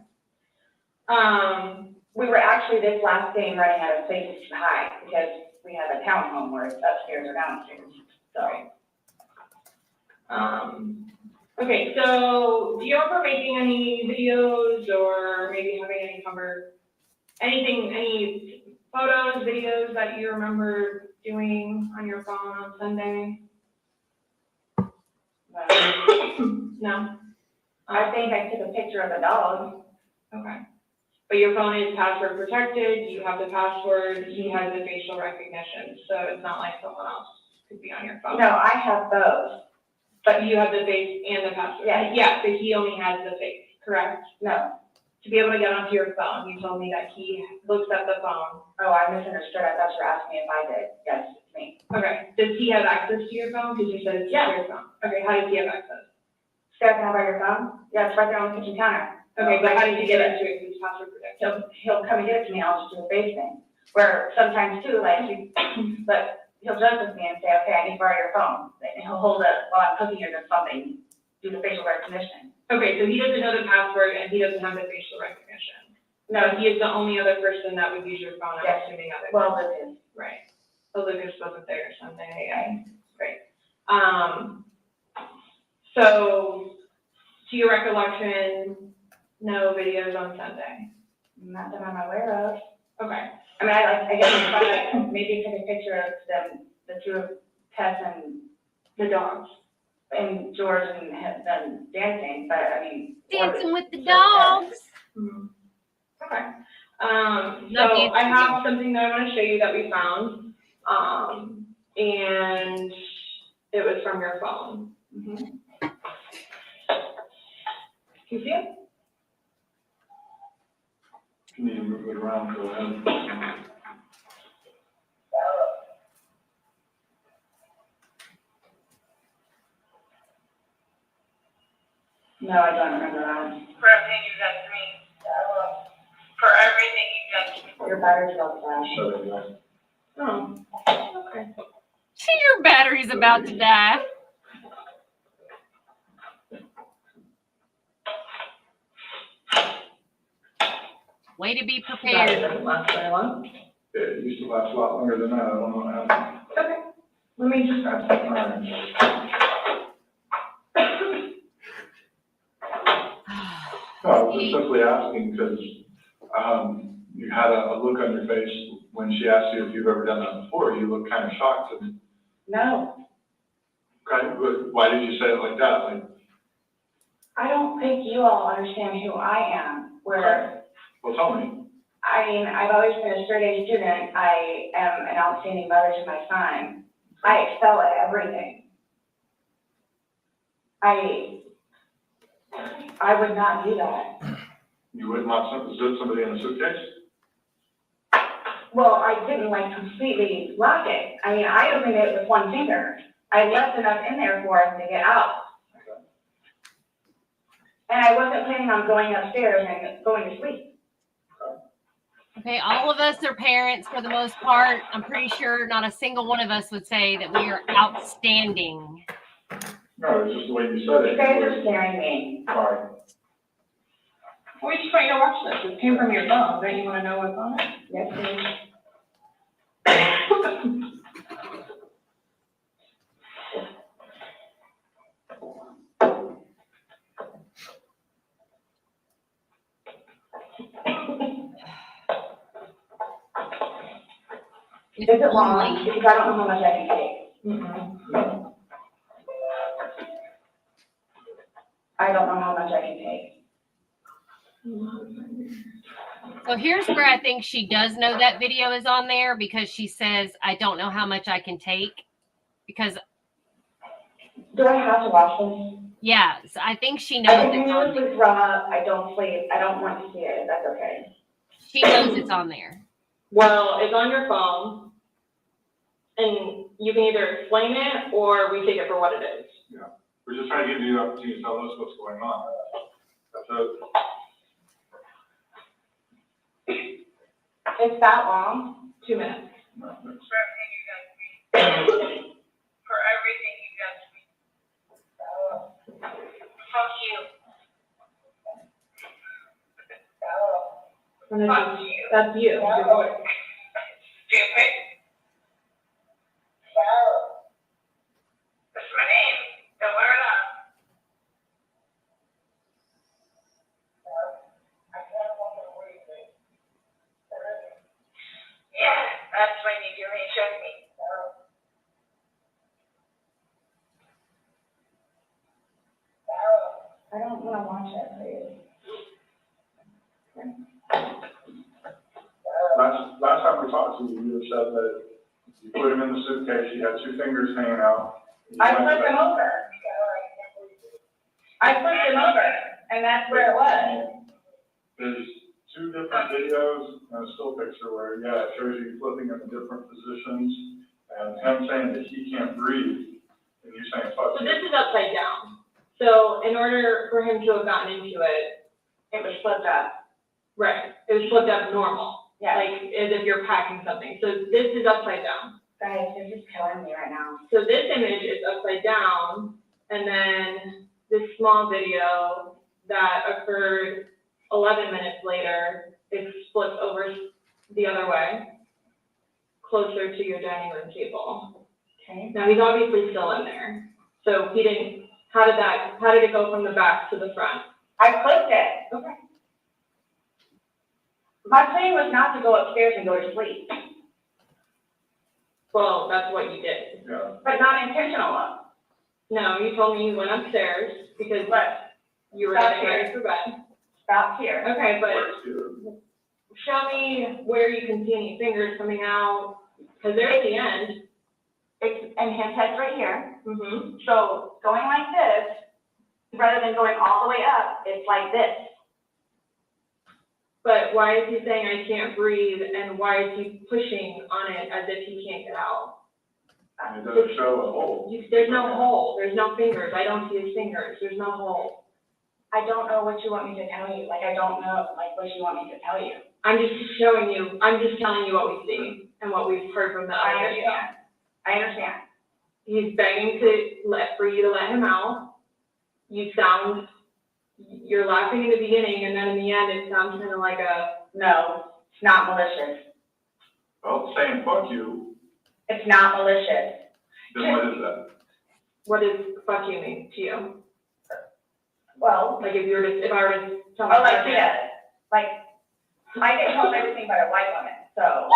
We were actually this last game running out of places to hide because we have a townhome where it's upstairs or downstairs. So. Okay, so do you remember making any videos or maybe having any any photos, videos that you remember doing on your phone on Sunday? No? I think I took a picture of a dog. Okay. But your phone is password protected, you have the password, he has the facial recognition, so it's not like someone else could be on your phone. No, I have both. But you have the face and the password? Yes. Yeah, but he only has the face, correct? No. To be able to get onto your phone, you told me that he looks at the phone. Oh, I misunderstood. I thought you were asking me if I did. Yes, it's me. Okay, does he have access to your phone? Because you said it's your phone. Okay, how does he have access? Sarah, can I borrow your phone? Yeah, it's right there on the kitchen counter. Okay, but how did you get into it? Because it's password protected. He'll come and get it to me, I'll just do a face thing. Where sometimes too, like, but he'll joke with me and say, okay, I need to borrow your phone. And he'll hold it while I'm cooking or just something, do the facial recognition. Okay, so he doesn't know the password and he doesn't have the facial recognition. No, he is the only other person that would use your phone, I'm assuming other. Well, Lucas. Right. So Lucas wasn't there Sunday. Okay. Great. So, to your recollection, no videos on Sunday? Not that I'm aware of. Okay. I mean, I guess maybe take a picture of them, the two of Tess and the dogs, and George and them dancing, but I mean. Dancing with the dogs. Okay. So I have something that I want to show you that we found. And it was from your phone. Can you see it? Can you move it around? Go ahead. No, I don't remember that. For everything you've done to me. For everything you've done to me. Your battery's about to die. Shut it down. Oh, okay. Your battery's about to die. Way to be That prepared. doesn't last very long. It used to last a lot longer than that. I don't know what happened. Okay. Let me just grab some. No, I was just simply asking because, you had a look on your face when she asked you if you've ever done that before. You looked kind of shocked and, No, okay, but why did you say it like that? Like, I don't think you all understand who I am, where, well, tell me. I mean, I've always been a straight A student. I am an outstanding mother to my son. I excel at everything. I would not do that. You would not zip somebody in a suitcase? Well, I didn't like completely lock it. I mean, I opened it with one finger. I left enough in there for us to get out. And I wasn't planning on going upstairs and going to sleep. Okay, all of us are parents for the most part. I'm pretty sure not a single one of us would say that we are outstanding. No, it's just the way you said it. You guys are scaring me. Sorry. Why did you try to watch this? It came from your phone. Don't you want to know what's on it? Yes, please. Is it long? Because I don't know how much I can take. I don't know how much I can take. So here's where I think she does know that video is on there because she says, I don't know how much I can take. Because, Do I have to watch this? yeah, so I think she I knows it's on continuously there. throw up. I don't sleep. I don't want to see it. That's okay. She knows it's on there. Well, it's on your phone, and you can either explain it or we take it for what it is. Yeah, we're just trying to give you the opportunity to tell us what's going on. That's it. It's that long? 2 minutes. No, that's- For everything you've done to me. For everything you've done to me. Fuck you. Fuck you. That's you. Stupid. That's my name. Don't wear it up. Yeah, that's when you do it. Show me. I don't want to watch it, please. Last time we talked to you, you said that you put him in the suitcase, you had two fingers hanging out. I flipped him over. I flipped him over, and that's where it was. There's two different videos and a still picture where, yeah, it shows you flipping him in different positions and him saying that he can't breathe and you saying, fuck So you. this is upside down. So in order for him to have gotten into it, It was flipped up. right, it was flipped up normal, Yeah. like as if you're packing something. So this is upside down. Guys, you're just killing me right now. So this image is upside down, and then this small video that occurred 11 minutes later, it flips over the other way, closer to your dining room table. Okay. Now, he's obviously still in there, so he didn't, how did it go from the back to the front? I flipped it. Okay. My plan was not to go upstairs and go to sleep, Well, that's what you did. Yeah. but not intentional. No, you told me you went upstairs because you were Stop getting here. ready for bed. Stop here. Okay, but show me where you can see any fingers coming out. Because they're at the end. And his head's right here. Mm-hmm. So going like this, rather than going all the way up, it's like this. But why is he saying I can't breathe, and why is he pushing on it as if he can't get out? And it doesn't show a hole. There's no hole, there's no fingers, I don't see his fingers, there's no hole. I don't know what you want me to tell you. Like, I don't know, like, what you want me to tell you. I'm just telling you what we see and what we've heard from the I other video. understand. I understand. He's begging for you to let him out. You're laughing in the beginning, and then in the end, it sounds kind of like No, it's not malicious. Well, saying fuck you, It's not malicious. then what is that? what does fuck you mean to you? Well, Like if I were to tell oh, like, my friend, yeah, like, I get told everything by a white woman, so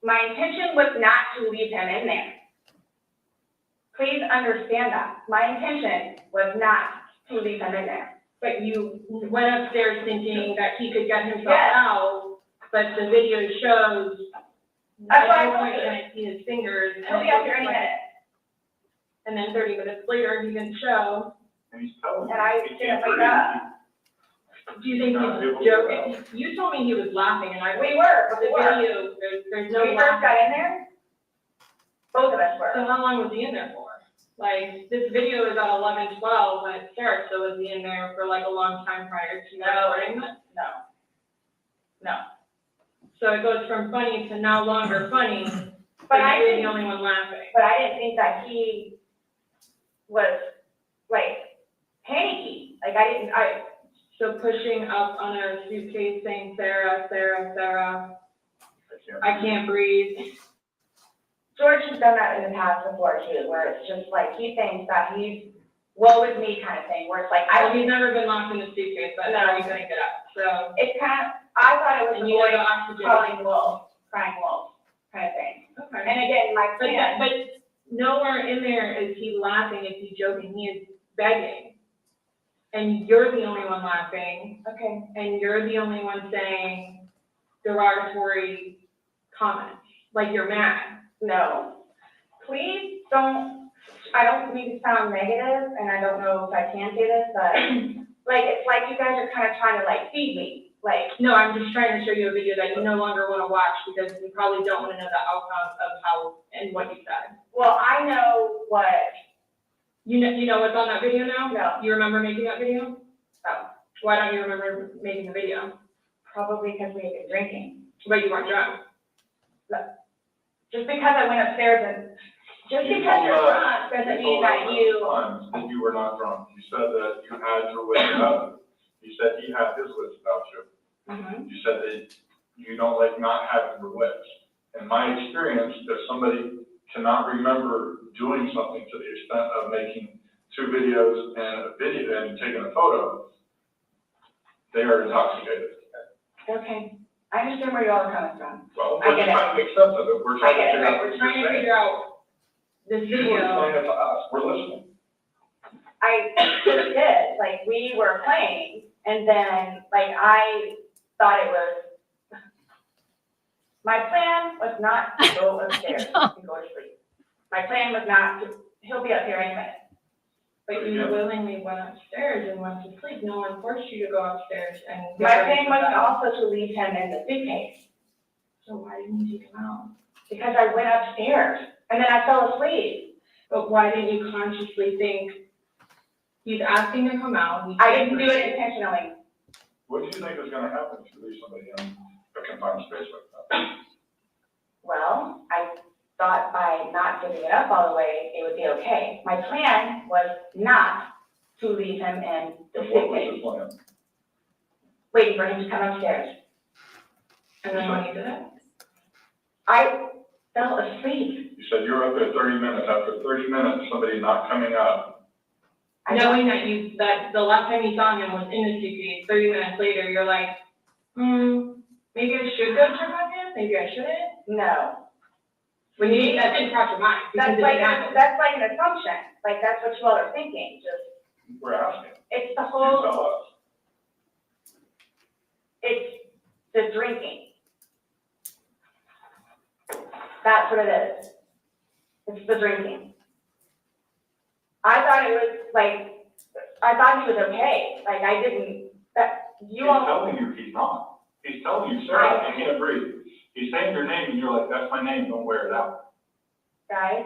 my intention was not to leave him in there. Please understand that. My intention was not to leave him in there. but you went upstairs thinking that he could get himself Yes. out, but the video shows That's what I at no told point you. can I see his fingers. He'll be out here any minute. And then 30 minutes later, he didn't show. And he's telling you. And I he didn't can't wake breathe. up. Do you think Not able he's to joking? You told me he was laughing, and I. We were, But the we were. video, there's no When we first laughing. got in there, both of us were. So how long was he in there for? Like, this video is at 11:12, but Sarah still was in there for like a long time prior to recording this. No. So it goes from funny to no longer funny, But but I you're the didn't, only one laughing. but I didn't think that he was, like, panicky. Like, So pushing up on a suitcase saying, Sarah, Sarah, Sarah, I can't breathe. George has done that in the past before too, where it's just like, he thinks that he's woe is me kind of thing, where it's like, He's never been locked in a suitcase, but now he's gonna get up, so. it's kind of, I thought it was And a you boy have oxygen. calling wolf, crying wolf kind of thing. Okay. And again, my plan. But nowhere in there is he laughing, is he joking, he is begging. And you're the only one laughing, Okay. and you're the only one saying derogatory comments, like you're mad. No. Please don't, I don't mean to sound negative, and I don't know if I can say this, but like, it's like you guys are kind of trying to like feed me, like. No, I'm just trying to show you a video that you no longer want to watch because you probably don't want to know the outcome of how and what you said. Well, I know what. You know what's on that video now? No. You remember making that video? No. Why don't you remember making the video? Probably because we had been drinking. But you weren't drunk. Just because I went upstairs and, just You because told you're us- drunk doesn't mean told us that you. times that you were not drunk. You said that you had your wits about you. You said he had his wits about you. Mhm. You said that you don't like not having your wits. In my experience, if somebody cannot remember doing something to the extent of making 2 videos and a video and taking a photo, they are intoxicated. Okay, I understand where you all are coming from. Well, I we're get just it. trying to make sense of it. We're I trying to get it, figure right, out We're what trying you're to saying. figure out this You video. explain it to us. We're listening. I just did, like, we were playing, and then, like, I thought it was, my plan was not to go upstairs and go to sleep. My plan was not to, he'll be up here any minute. But you willingly went upstairs and went to sleep. No one forced you to go upstairs and. My plan was also to leave him in the suitcase, So why didn't you take him out? because I went upstairs, and then I fell asleep. But why didn't you consciously think he's asking to come out? he I can't didn't do it breathe. intentionally. What do you think is gonna happen if you leave somebody in a confined space like that? Well, I thought by not giving it up all the way, it would be okay. My plan was not to leave him in the And what was suitcase, the plan? waiting for him to come upstairs. And then when you did it? I fell asleep. You said you were up there 30 minutes. After 30 minutes, somebody not coming up. Knowing that the last time you saw him was in the suitcase, 30 minutes later, you're like, maybe I should go check on him, maybe I shouldn't. No. When you, that didn't cross your mind. because That's it like, didn't happen. that's like an assumption, like, that's what you all are thinking, just, We're asking. it's the You whole, tell us. it's the drinking. the drinking. I thought it was like, I thought he was okay. Like I didn't, that, you He's all. telling you he's not. He's telling you, Sarah, I can't breathe. He's saying your name and you're like, that's my name, don't wear it out. Guys,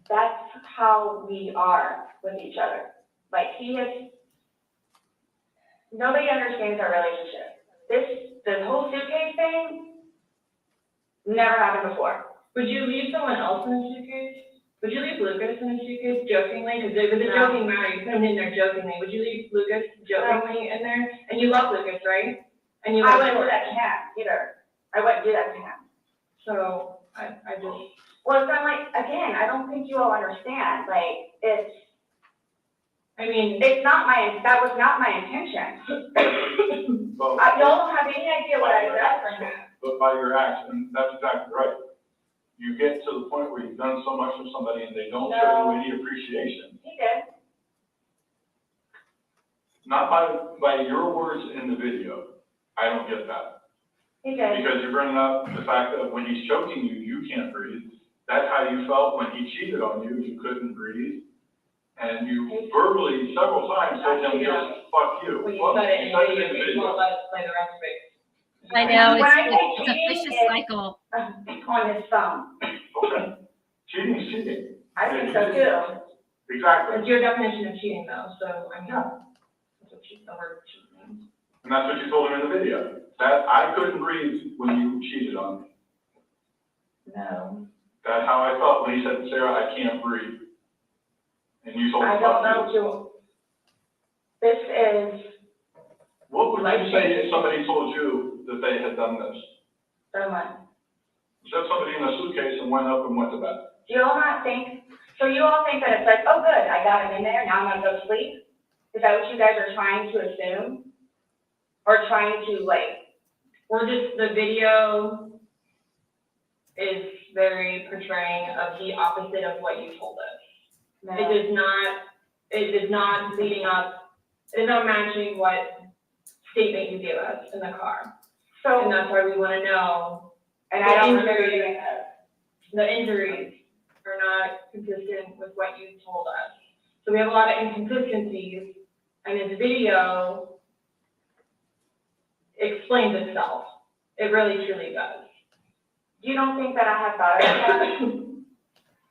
that's how we are with each other. Like nobody understands our relationship. The whole suitcase thing never happened before. Would you leave someone else in a suitcase? Would you leave Lucas in a suitcase jokingly? Because it was a No. joking matter. You put him in there jokingly. Would you leave Lucas jokingly in there? And you love Lucas, right? And you I love wouldn't do George. that to him either. I wouldn't do that to him. So I just. Well, it's not like, again, I don't think you all understand, like, that was not my intention. But, Y'all don't have any idea what I said. but by your acts, and that's exactly right. You get to the point where you've done so much for somebody and they don't show you any appreciation. He did. Not by your words in the video. I don't get that. He did. Because you're bringing up the fact that when he's choking you, you can't breathe. That's how you felt when he cheated on you, you couldn't breathe. And you verbally, several times, told him, just fuck you. Well, you Well, said it in you said the it video, but you won't let us play the rest of it. I know, When I say it's a cheating, vicious it's cycle. on his phone. Okay. Cheating is cheating. I think so too. Exactly. It's your definition of cheating though, so I mean, that's what the word cheating means. And that's what you told him in the video. That I couldn't breathe when you cheated on me. No. That's how I felt when he said, Sarah, I can't breathe. And you told him, I don't fuck you. know, this is What would you say if somebody told you that they had done this? so much. Set somebody in a suitcase and went up and went to bed. Do you all not think, so you all think that it's like, oh good, I got him in there, now I'm gonna go to sleep? Is that what you guys are trying to assume? Or trying to like, The video is very portraying of the opposite of what you told us. no. It is not leading up, it is not matching what statement you gave us in the car. And So, that's why we wanna know, and I don't remember injuries. doing this. the injuries are not consistent with what you told us. So we have a lot of inconsistencies, and this video explains itself. It really truly does. You don't think that I have thought about that?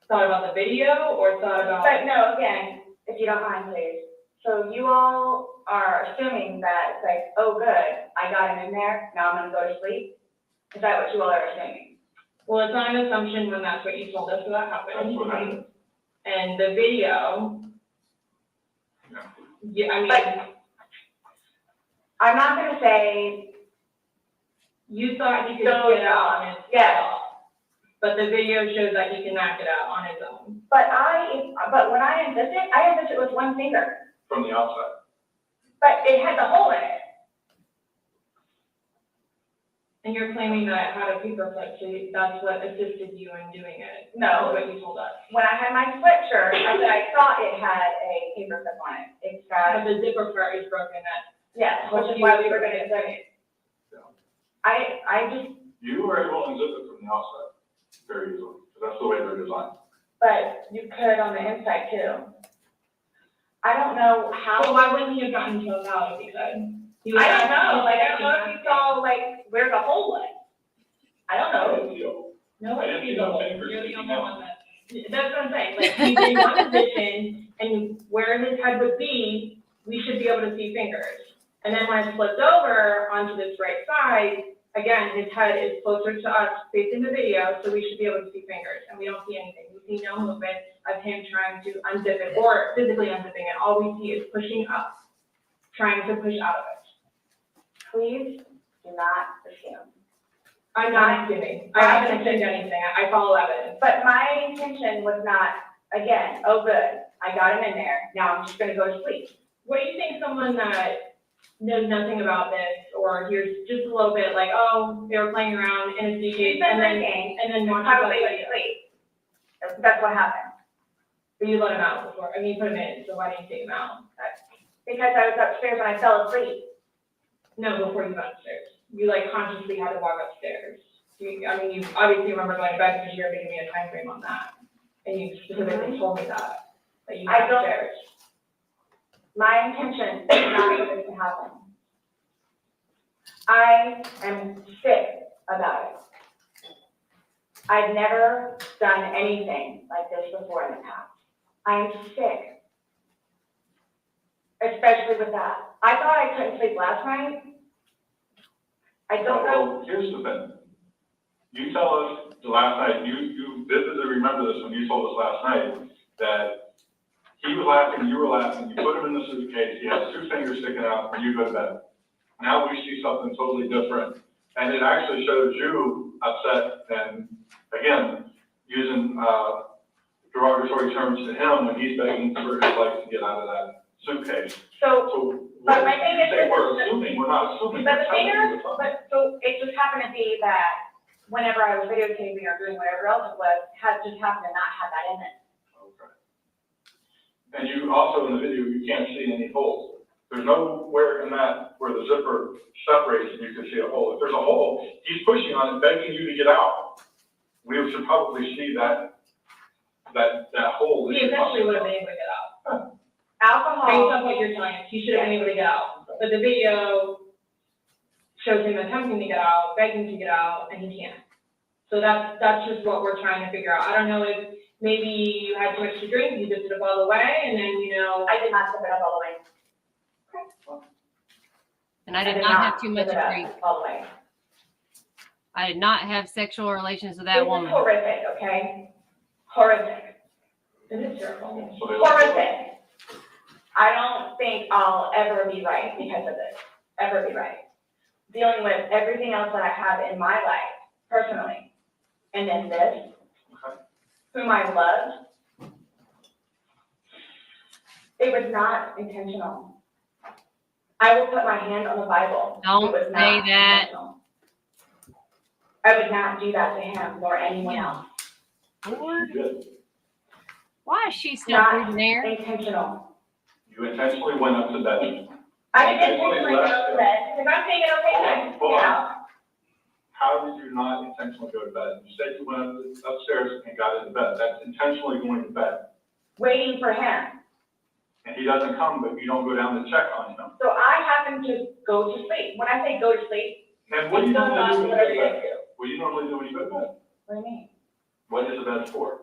Thought about the video or thought about? But no, again, if you don't mind, please. So you all are assuming that it's like, oh, good, I got him in there, now I'm gonna go to sleep? Is that what you all are assuming? Well, it's not an assumption when that's what you told us that happened. That's what happened. And the video, yeah, I mean, But I'm not gonna say, you thought he could So, get out on his yes. own. But the video shows that he can knock it out on his own. but when I unzipped it with one finger, From the outside. but it had the hole in it. And you're claiming that it had a paper clip, so that's what assisted you in doing it. No. That's what you told us. When I had my sweatshirt, I thought it had a paper clip on it. It's But got, the zipper part is broken, yeah, which is why we were gonna zip it. I just, You were able to unzip it from the outside very easily, because that's the way they're designed. but you could on the inside too. I don't know how. Well, why wouldn't he have gotten choked out if he could? He was I don't asking- know, like, I don't know if you saw, like, where the hole was. I don't I know. didn't feel. No, I didn't see no fingers you're the sticking only out. one that. That's what I'm saying, like, he's in one position, and where his head would be, we should be able to see fingers. And then when it's flipped over onto this right side, again, his head is closer to us, facing the video, so we should be able to see fingers, and we don't see anything. We see no movement of him trying to unzip it, or physically unzipping it. All we see is pushing up, trying to push out of it. Please do not assume. I'm not assuming. I haven't assumed anything. I follow evidence. But my intention was not, again, oh, good, I got him in there, now I'm just gonna go to sleep. What do you think someone that knows nothing about this, or hears just a little bit, like, oh, they were playing around in a She's suitcase, been and then, drinking, and then watches probably that went video? to sleep. That's what happened. But you let him out before, I mean, you put him in, so why didn't you take him out? Because I was upstairs and I fell asleep. No, before you got upstairs. You like consciously had to walk upstairs. I mean, you obviously remember going to bed because you were giving me a time frame on that. And you specifically told me that you went upstairs. My intention is not for this to happen. I am sick about it. I've never done anything like this before in the past. I am sick. Especially with that. I thought I couldn't sleep last night. I don't know. Well, here's the thing. You tell us the last night, you vividly remember this when you told us last night, that he was laughing, you were laughing, you put him in the suitcase, he has 2 fingers sticking out, and you go to bed. Now we see something totally different. And it actually shows you upset and, again, using derogatory terms to him when he's begging for his life to get out of that suitcase. So but my thing is, we're assuming, we're not assuming. but the thing is, so it just happened to be that whenever I was videotaping or doing whatever else it was, just happened to not have that in it. Okay. And you also, in the video, you can't see any holes. There's nowhere in that where the zipper separates and you can see a hole. If there's a hole, he's pushing on it, begging you to get out. We should probably see that hole. He eventually would have been able to get out. Alcohol. Based on what you're telling us, he should have been able to get out. But the video shows him attempting to get out, begging to get out, and he can't. So that's just what we're trying to figure out. I don't know if maybe you had too much to drink, you dipped it up all the way, and then, I did not dip it up all the way. And I did not have too much dip to it up drink. all the way. I did not have sexual relations with that This woman. is horrific, okay? Horrific. It is terrible. So they- Horrific. I don't think I'll ever be right because of this. Ever be right. Dealing with everything else that I have in my life, personally. And then this, whom I loved. It was not intentional. I will put my hand on the Bible. Don't It was say not that. intentional. I would not do that to him or anyone else. Lord. Why is she still Not breathing there? intentional. You intentionally went up to bed. I didn't intentionally go to bed, because I'm thinking, okay, then, Hold on. out. How did you not intentionally go to bed? You said you went upstairs and got into bed. That's intentionally going to bed. Waiting for him. And he doesn't come, but you don't go down to check on him. So I happen to go to sleep. When I say go to sleep, And what do you it's still normally not do when you go whatever to you bed? do. What do you normally do when you go to bed? What do you mean? What is the bed for?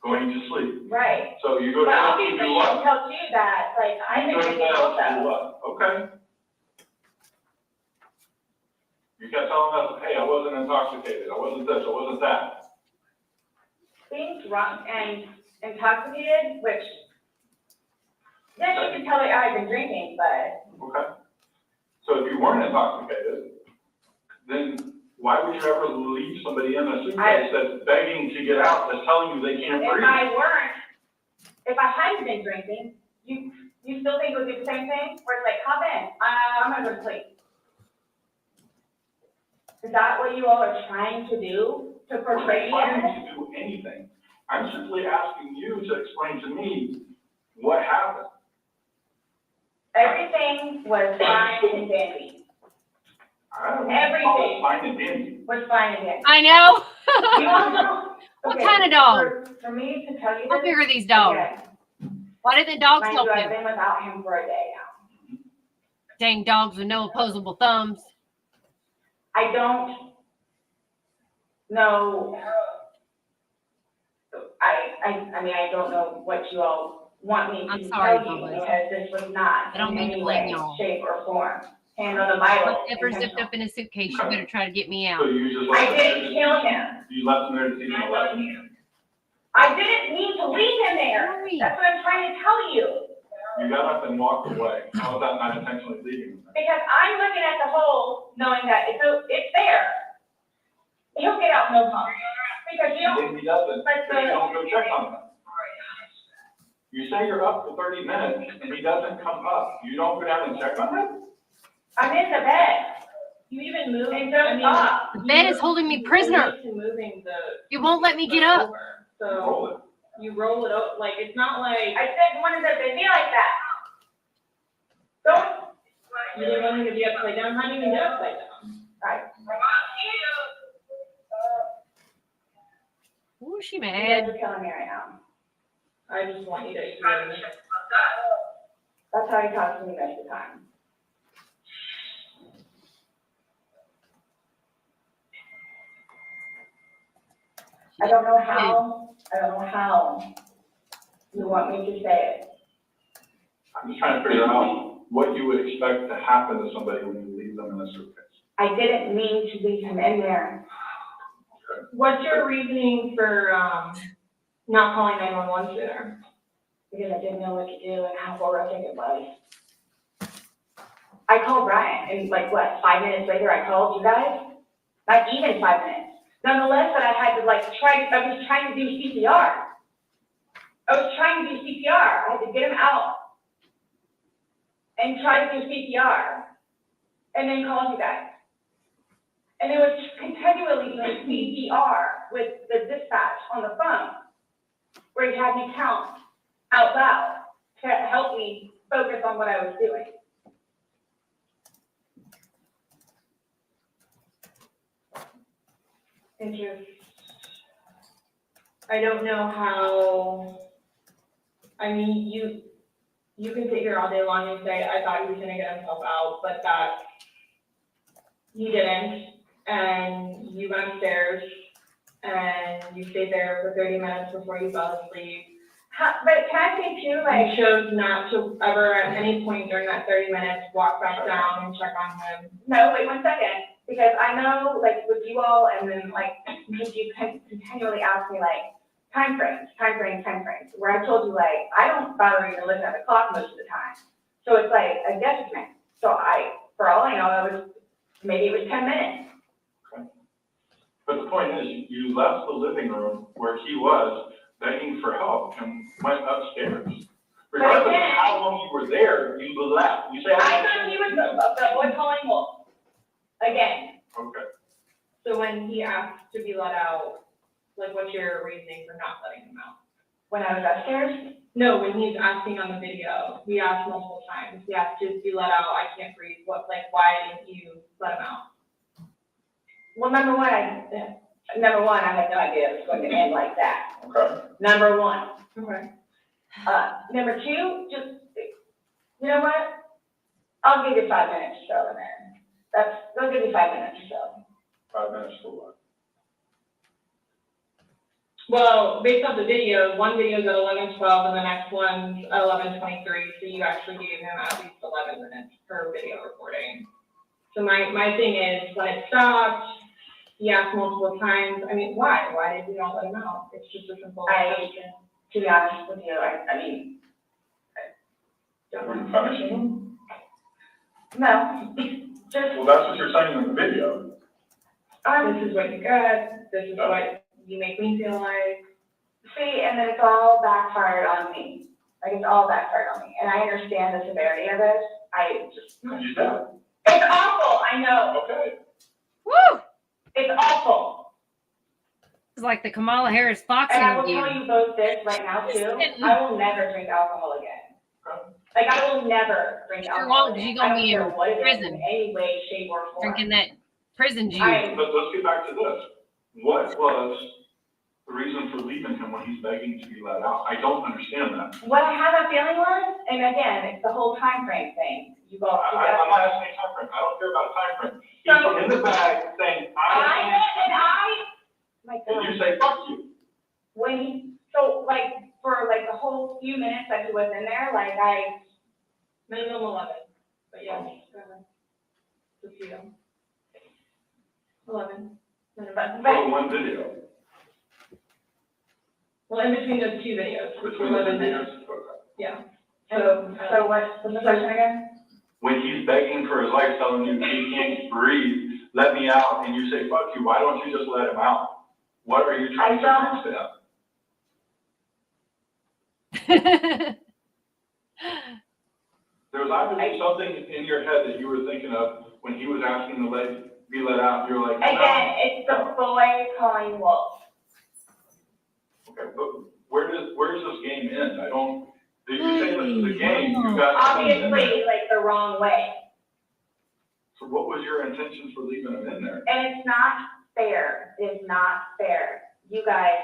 Going to sleep. Right. So you go to But bed, obviously, you do he what? tells you that, like, I You think go to it's bed, also. you do what? Okay. You kept telling us, hey, I wasn't intoxicated, I wasn't this, I wasn't that. Being drunk and intoxicated, which, yes, you can tell that I've been drinking, but Okay. So if you weren't intoxicated, then why would you ever leave somebody in a suitcase that's begging to get out, that's telling you they can't if breathe? if I hadn't been drinking, you still think it would be the same thing? Where it's like, hop in, I'm gonna go to sleep. Is that what you all are trying to do, to portray? We're not trying to do anything. I'm simply asking you to explain to me what happened. Everything was fine and dandy. I don't know. Everything. Fine and dandy. Was fine and dandy. I know. You all know. What Okay, kind of dog? For me to tell you How this. big are these dogs? again, Why did the dogs mind help you, I've him? been without him for a day now. Dang dogs with no opposable thumbs. I don't know. I mean, I don't know what you all want me I'm to sorry, tell you, Bubba. because this was not I don't in mean any to blame way, y'all. shape, or form. Hand on the Bible. Whatever zipped up in a suitcase, you better try to get me out. So you just I left didn't kill him. You left him there to teach him a lesson. I didn't mean to leave him there. Sorry. That's what I'm trying to tell you. You got up and walked away. How was that not intentionally leaving him? Because I'm looking at the hole, knowing that it's there. He'll get out no problem. Because you And don't, if he doesn't, but then you don't go check on him. You say you're up for 30 minutes and he doesn't come up. You don't go down and check on him? I'm in the bed. You even move. And don't stop. The bed is holding me prisoner. Moving the. You won't let me get up. over. Roll it. So you roll it up, like, it's not like, I said, when does it be like that? Don't. you didn't want him to be upside down, how do you even get upside down? Right. Ooh, Was she You guys mad? are killing me right now. I just want you to hear me. That's how he talks to me most of the time. I don't know how you want me to say it. I'm just trying to figure out what you would expect to happen to somebody when you leave them in a suitcase. I didn't mean to leave him in there. What's your reasoning for, not calling 911 sooner? Because I didn't know what to do and how horrific it was. I called Brian, and like, what, 5 minutes later, I called you guys? Not even 5 minutes. Nonetheless, that I had to like I was trying to do CPR. I had to get him out and try to do CPR and then call you guys. And it was continually doing CPR with the dispatch on the phone, where he had me count out loud to help me focus on what I was doing. And just, I don't know how, I mean, you can sit here all day long and say, I thought he was gonna get himself out, but that he didn't. And you went upstairs and you stayed there for 30 minutes before you fell asleep. But can I say too, I chose not to ever at any point during that 30 minutes walk back down and check on him. No, wait 1 second, because I know, like, with you all, and then, like, because you continually ask me, like, time frames, where I told you, like, I don't bother even looking at the clock most of the time. So it's like a guesstimate. So for all I know, maybe it was 10 minutes. But the point is, you left the living room where he was begging for help and went upstairs. Regardless of how long you were there, you left. You say, I thought he was the boy calling wolf. Again. Okay. So when he asked to be let out, like, what's your reasoning for not letting him out? When I was upstairs? No, when he's asking on the video, we asked multiple times. We asked to be let out, I can't breathe. Why didn't you let him out? Well, number one, I had no idea it was going to end like that. Okay. Number one. Okay. Number two, just, you know what? I'll give you 5 minutes or so in there. I'll give you 5 minutes or so. 5 minutes for what? Well, based off the video, one video is at 11:12 and the next one's at 11:23. So you actually gave him at least 11 minutes per video recording. So my thing is, when it stopped, he asked multiple times. I mean, why? Why did you not let him out? It's just a simple question. To be honest with you, I mean, Were you punishing him? no, just. Well, that's what you're saying in the video. This is what you got. This is what you make me feel like. See, and then it's all backfired on me. Like, it's all backfired on me. And I understand the severity of this. I just. You said. It's awful, I know. Okay. Woo! It's awful. It's like the Kamala Harris boxing And I will review. tell you both this right now too. I will never drink alcohol again. Like, I will never drink Sure alcohol won't, 'cause again. you're gonna I don't be care in what it is prison. in any way, shape, or form. Drinking that prison juice. But let's get back to this. What was the reason for leaving him when he's begging to be let out? I don't understand that. What I have a feeling was, and again, it's the whole time frame thing. You go. I'm not asking a time frame. I don't care about a time frame. He's in the bag saying, My and God. you say, fuck you. For like the whole few minutes that he was in there, like Minimum 11. But yes, go ahead. Just see them. 11. For one video. Well, in between those two videos. Between the 11 two minutes. videos. Okay. Yeah. So what's the question again? When he's begging for his life, telling you he can't breathe, let me out, and you say, fuck you, why don't you just let him out? What are you trying to reach to him? There was obviously something in your head that you were thinking of when he was asking to be let out. You're like, Again, it's the boy calling wolf. okay, but where does this game end? I don't. Did you say this is a game? You got Obviously, like the wrong way. So what was your intention for leaving him in there? And it's not fair. It's not fair. You guys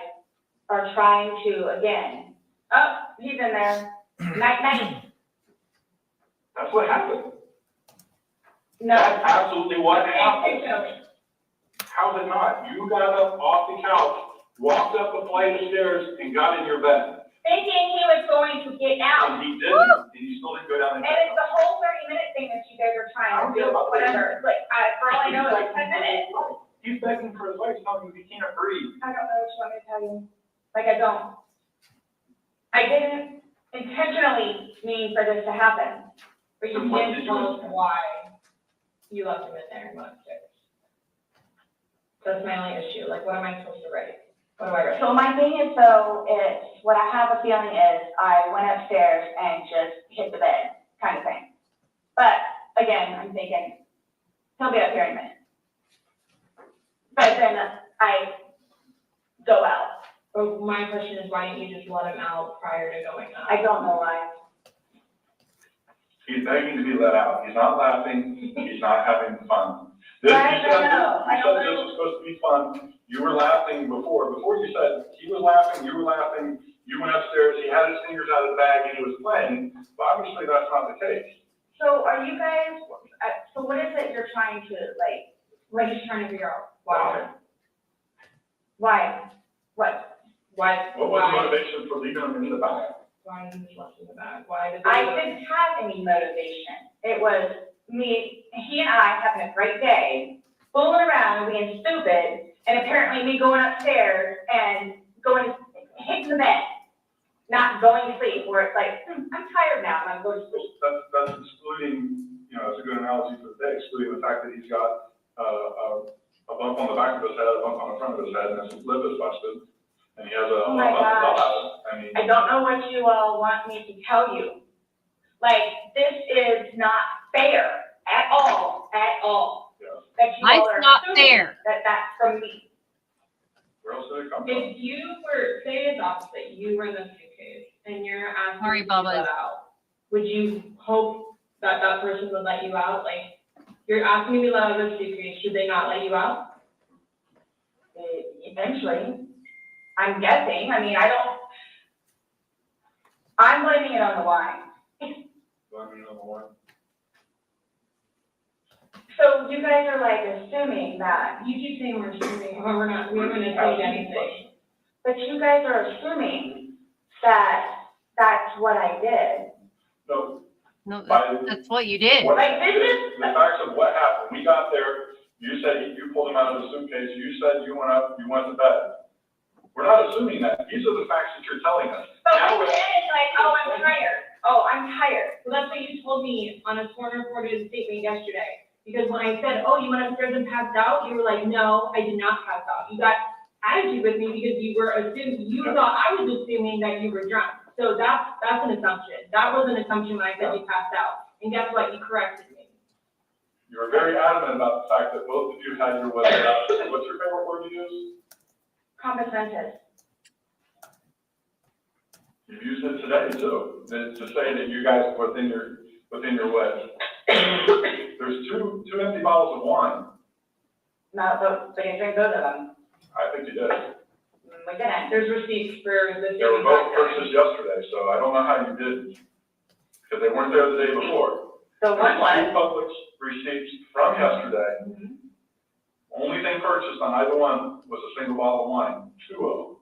are trying to, again, oh, he's in there, night, night. That's what happened. No. That's absolutely what happened. Intentionally. How's it not? You got up off the couch, walked up a flight of stairs, and got in your bed. Thinking he was going to get out. And he didn't, and you still didn't go down And and. it's the whole 30-minute thing that you guys are trying to do, whatever, like, for all I know, it's 10 minutes. He's begging for advice, telling you he can't breathe. I don't know what you want me to tell you. Like, I don't. I didn't intentionally mean for this to happen. But you can't tell us why you left him in there and went upstairs. That's my only issue. Like, what am I supposed to write? What do I write? So my thing is, though, it's, what I have a feeling is, I went upstairs and just hit the bed, kind of thing. But, again, I'm thinking, he'll be up here in a minute. But then I go out. But my question is, why didn't you just let him out prior to going out? I don't know why. He's begging to be let out. He's not laughing. He's not having fun. This, Right, you said, I know. you said this was supposed to be fun. You were laughing before. Before you said he was laughing, you were laughing. You went upstairs. He had his fingers out of the bag and he was playing. But obviously that's not the case. So are you guys, so what is it you're trying to, like, We're just trying to figure out why. why? What? Why? What was the motivation for leaving him in the bag? Why did you left in the bag? Why did I didn't have any motivation. It was me, he and I having a great day, fooling around and being stupid, and apparently me going upstairs and going, hitting the bed, not going to sleep, where it's like, I'm tired now, I'm going to sleep. That's excluding, you know, that's a good analogy for the day, excluding the fact that he's got a bump on the back of his head, a bump on the front of his head, and his lip is busted. And he has a Oh my gosh. I mean, I don't know what you all want me to tell you. Like, this is not fair at all, at all. Yeah. That you Life's all are not assuming fair. that that's from me. where else did it come from? If you were, say it's opposite, you were in the suitcase and you're asking Sorry, to be Bubba. let out, would you hope that that person would let you out? Like, you're asking to be let out of the suitcase, should they not let you out? Eventually, I'm guessing, I mean, I'm blaming it on the wine. Blaming it on the wine. So you guys are like assuming that, You keep saying we're assuming, oh, we haven't assumed anything. but you guys are assuming that that's what I did. No, No, By- that's what you did. what- Like, this is- the facts of what happened. We got there, you said you pulled him out of the suitcase, you said you went up, you went to bed. We're not assuming that. These are the facts that you're telling us. But Now when we're- it's like, oh, I'm tired. Oh, I'm tired. Well, that's what you told me on a sworn recorded statement yesterday. Because when I said, oh, you went upstairs and passed out, you were like, no, I did not pass out. You got attitude with me because you were assuming, you thought I was assuming that you were drunk. So that's an assumption. That was an assumption when I said you passed out. And guess what? You corrected me. You were very adamant about the fact that both of you had your weather out. What's your favorite word to use? Competences. You've used it today too, to say that you guys are within your wedge. There's two empty bottles of wine. No, but you drink both of them. I think you did. We didn't. There's receipts for the They were same both exact purchased yesterday, so I don't know how you did, because they weren't there the day before. So one There's two was. public receipts from yesterday. Only thing purchased on either one was a single bottle of wine, two of them.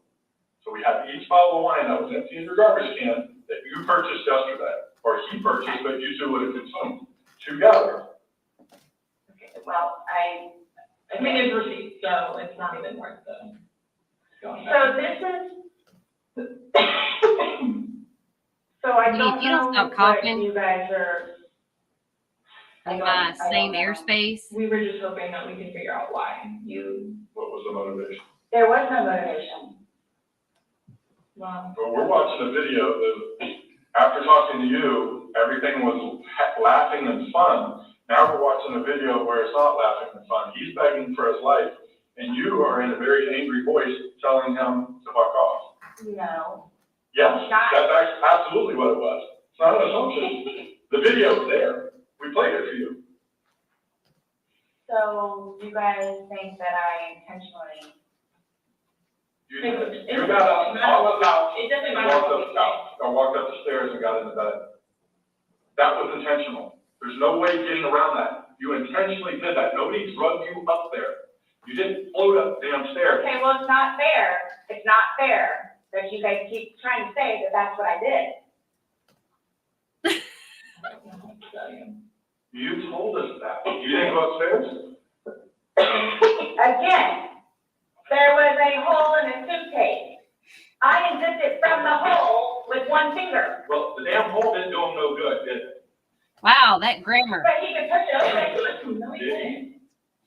So we have each bottle of wine that was empty in your garbage can that you purchased yesterday, or he purchased, but you two would have consumed together. Okay, well, I mean, it's receipts, so it's not even worth the going back. so this is. So I Lee, don't if you don't know stop what coughing. you guys are. I don't Same know. airspace. We were just hoping that we could figure out why you, What was the motivation? There was no motivation. well, Well, we're watching a video that, after talking to you, everything was laughing and fun. Now we're watching a video where it's not laughing and fun. He's begging for his life, and you are in a very angry voice telling him to fuck off. No. Yes, that's absolutely what it was. It's not an assumption. The video's there. We played it for you. So you guys think that I intentionally You It got up, off the couch, doesn't and matter walked what up we the couch, or walked up the stairs and got into bed. That was intentional. There's no way getting around that. You intentionally did that. Nobody drugged you up there. You didn't float up the damn stairs. Okay, well, it's not fair. It's not fair that you guys keep trying to say that that's what I did. You told us that. You didn't go upstairs? Again, there was a hole in the suitcase. I insisted from the hole with one finger. Well, the damn hole didn't do him no good, did it? Wow, that grammar. But he could push it open. No, he didn't.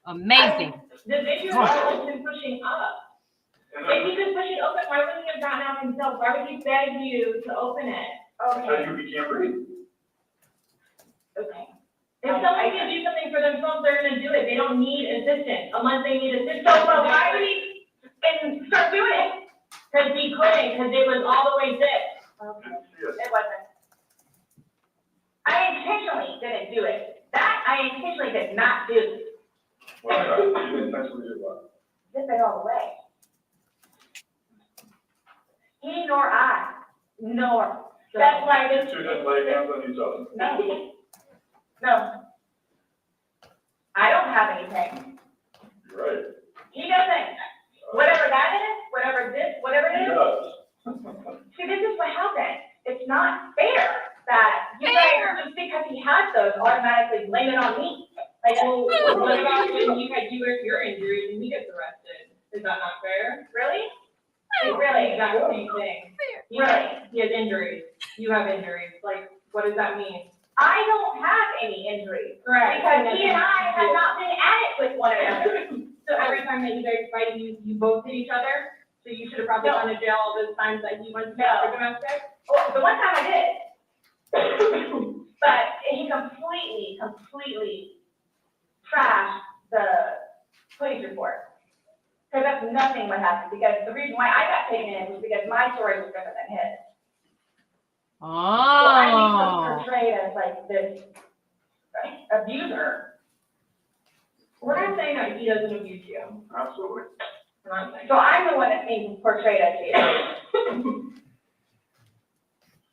Amazing. The video was him pushing up. If he could push it open, why wouldn't he have gotten out himself? Why would he beg you to open it? Because you can't breathe. Okay. If someone can do something for themselves, they're gonna do it. They don't need assistance unless they need assistance. So, but why would he start doing it? Because he couldn't, because it was all the way zipped. Okay. It wasn't. I intentionally didn't do it. That I intentionally did not do. Well, you didn't intentionally do what? Zip it all the way. He nor I, nor. That's why this. You didn't lay hands on each other. No. No. I don't have anything. You're right. He doesn't. Whatever that is, whatever this, whatever it He is. does. See, this is what happened. It's not fair that you guys, just because he has those, automatically blame it on me. Like, What about when you had your injuries and he gets arrested? Is that not fair? really? Really, exact same thing. Really? He has injuries. You have injuries. Like, what does that mean? I don't have any injuries. Correct. Because he and I have not been at it with one another. So every time that you guys fight, you both hit each other? So you should have probably No. gone to jail all those times that he went to No. jail for domestic? Well, the one time I did. But he completely trashed the police report. Because that's nothing what happened, because the reason why I got taken in was because my story was different than his. So I'm Oh. portrayed as like this abuser. We're not saying that he doesn't abuse you. Absolutely. We're not saying. So I'm the one that's being portrayed as you.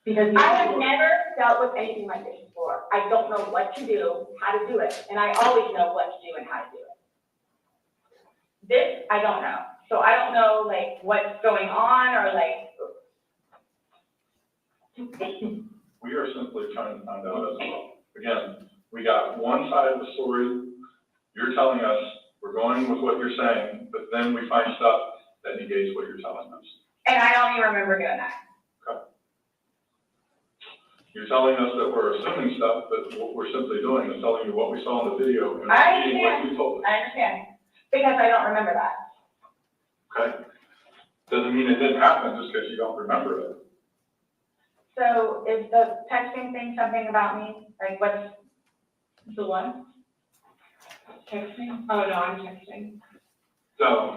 Because I have never dealt with anything like this before. I don't know what to do, how to do it, and I always know what to do and how to do it. This, I don't know. So I don't know like what's going on or like. We are simply trying to find out as well. Again, we got one side of the story. You're telling us, we're going with what you're saying, but then we find stuff that negates what you're telling us. And I don't even remember doing that. Okay. You're telling us that we're assuming stuff, but what we're simply doing is telling you what we saw in the video and I repeating what understand. you told us. I understand. Because I don't remember that. Okay? Doesn't mean it didn't happen just because you don't remember it. So is the texting thing something about me? Like what's The what? Texting? Oh, no, I'm texting. So,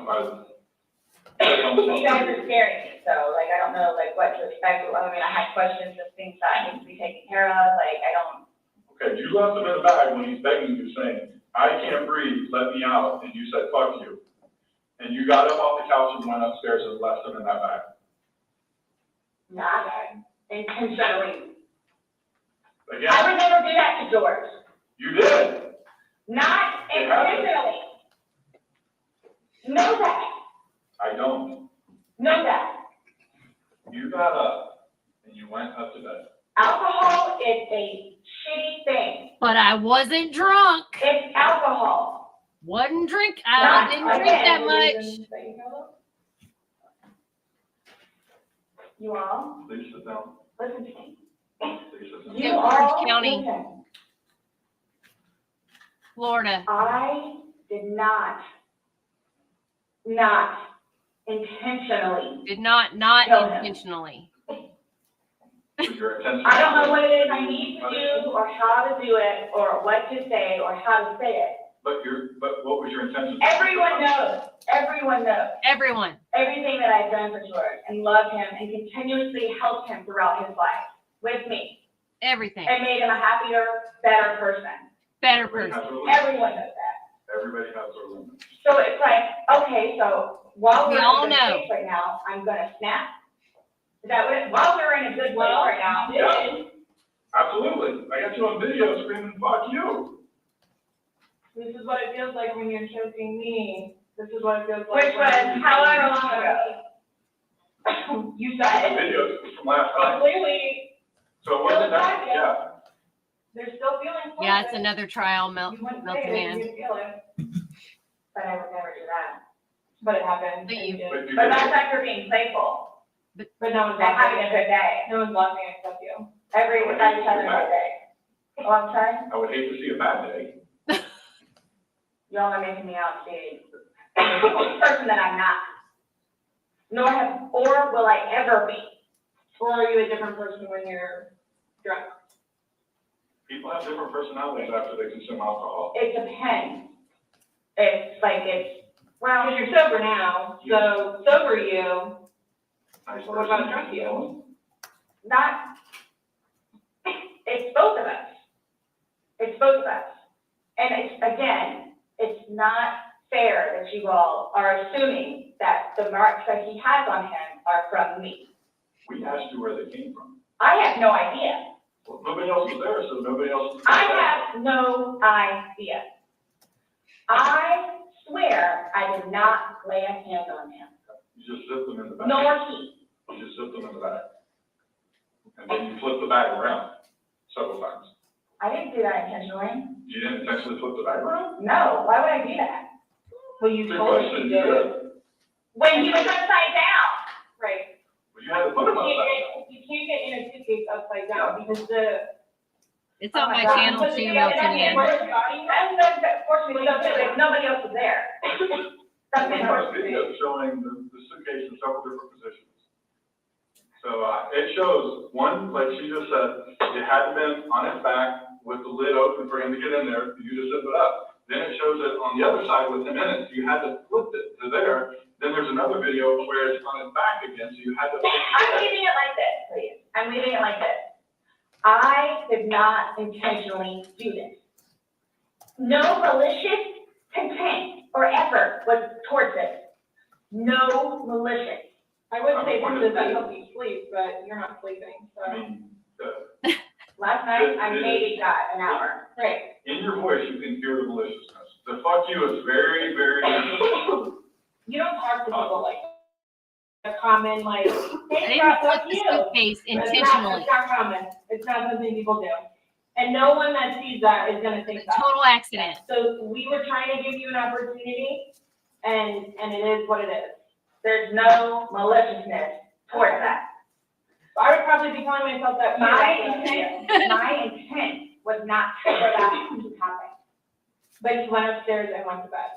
you guys are scaring me, so like I don't know like what to expect. I mean, I had questions of things that need to be taken care of, like I don't. okay, you left him in the bag when he's begging you, saying, I can't breathe, let me out, and you said, fuck you. And you got up off the couch and went upstairs and left him in that bag. Not intentionally. I Again, would never do that to George. you did. Not It happened. intentionally. Know that. I don't. Know that. You got up and you went up to bed. Alcohol is a shitty thing. But I wasn't drunk. It's alcohol. Wasn't drink. Not I didn't drink that again. much. You all, Please sit down. listen to me. Please sit down. You In Orange all, County. listen. Florida. I did not intentionally. Did not Kill him. intentionally. Was your intention? I don't know what it is I need to do, or how to do it, or what to say, or how to say it. But what was your intention? Everyone knows, everyone knows, Everyone. everything that I've done for George, and loved him, and continuously helped him throughout his life, with me, Everything. and made him a happier, better person. Better person. Everyone knows that. Everybody has their limits. So it's like, okay, so while We we're all in a good know. place right now, I'm gonna snap. Is that what it, while we're in a good place right now? Yeah. Absolutely. I got you on video screaming, "Fuck you." This is what it feels like when you're choking me. This is what it feels like. Which was however long ago. You said. The videos from last But night. clearly, So it wasn't that, yeah. they're still feeling. Yeah, it's another trial You wouldn't melting say it, in. you didn't feel it. But I would never do that. But it happened. But you- But that's after being playful. But no one's And having laughing. a good day. No one's laughing except you. Everyone's having a good day. Oh, I'm sorry? I would hate to see a bad day. Y'all are making me out to be a person that I'm not. Or will I ever be. Or are you a different person when you're drunk? People have different personalities after they consume alcohol. It depends. Well, Because you're sober now, so sober you, Nice what about person. drunk you? not, it's both of us. It's both of us. And it's not fair that you all are assuming that the marks that he has on him are from me. We asked you where they came from. I have no idea. Well, nobody else was there, so nobody else. I have no idea. I swear I did not lay a hand on him, You just zipped them in the back. nor he. You just zipped them in the back. And then you flipped the bag around several times. I didn't do that intentionally. You didn't intentionally flip the bag around? No, why would I do that? Well, you Good told us question, you you did. did. When he was upside down. Right. But you had to put them upside down. You can't get in a suitcase upside down because the. It's on my God, channel because too, the melting other in. That's fortunately, nobody else was there. That's We been have a fortunate. video showing the suitcase in several different positions. So, it shows, one, like she just said, it had to been on his back with the lid open for him to get in there, you just zip it up. Then it shows it on the other side with him in it, so you had to flip it to there. Then there's another video where it's on his back again, so you had to. I'm leaving it like this, please. I'm leaving it like this. I did not intentionally do this. No malicious intent or effort was towards this. No malicious. I would say I'm this is pointing- help you sleep, but you're not sleeping, so. I mean, Last night, I maybe got an hour. Right. in your voice, you can hear the maliciousness. The fuck you is very, very. You don't talk to people like a common, like, I hey, didn't fuck flip the you. suitcase It's intentionally. not common. It's not something people do. And no one that sees that is gonna think that. Total accident. So we were trying to give you an opportunity, and it is what it is. There's no maliciousness towards that. I would probably be telling myself that. My intent was not for that to happen. But you went upstairs and went to bed.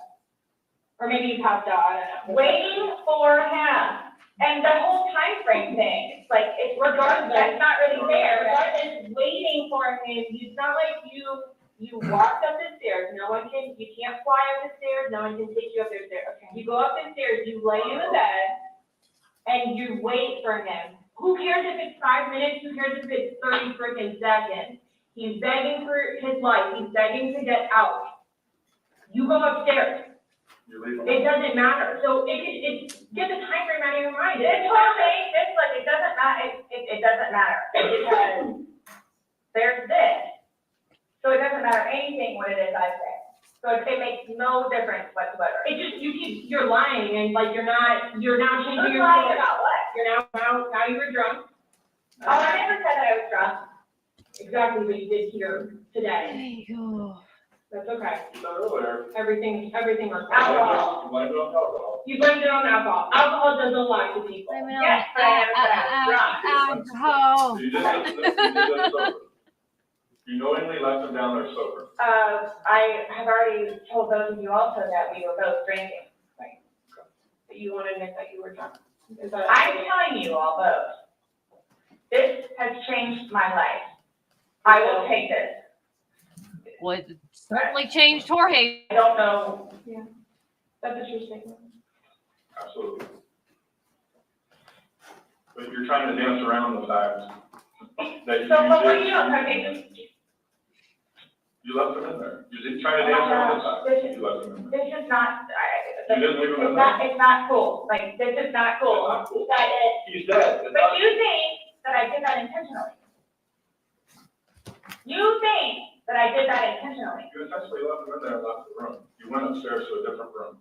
Or maybe you passed out, I don't know. Waiting for him. And the whole time frame thing, it's like, it's regardless, that's not really fair. Regardless, waiting for him, it's not like you walked up the stairs, you can't fly up the stairs, no one can take you up the stairs. You go up the stairs, you lay in the bed, and you wait for him. Who cares if it's 5 minutes, who cares if it's 30 freaking seconds? He's begging for his life, he's begging to get out. You go upstairs. You leave them. It doesn't matter, so get the time frame out of your mind. It's totally, it's like, it doesn't matter, it doesn't matter, because there's this. So it doesn't matter anything what it is I say, so it makes no difference whatsoever. It just, you're lying, and like, you're now changing your Who's lying story. about what? You're now you were drunk. Oh, I never said that I was drunk. Exactly, but you did here today. There you go. That's okay. You said earlier. Everything was. Alcohol. You blamed it on alcohol. You blamed it on alcohol. Alcohol doesn't lie to people. Yes, but I never said I was drunk. Alcohol. You did that sober. You knowingly left them down there sober. I have already told those of you also that we were both drinking. But you want to admit that you were drunk. Is that? I'm telling you all both. This has changed my life. I will take this. Well, it certainly changed Jorge. I don't know. Yeah. That's a true statement. Absolutely. But you're trying to dance around the fact that you So, but what are did. you doing? Okay, You left them in there. You didn't try to dance around the time. You left them in there. This is not, You didn't leave him in it's not cool. Like, this is not cool. It's not cool. That He's dead. It's but not- you think that I did that intentionally? You think that I did that intentionally? You essentially left him in there and left the room. You went upstairs to a different room.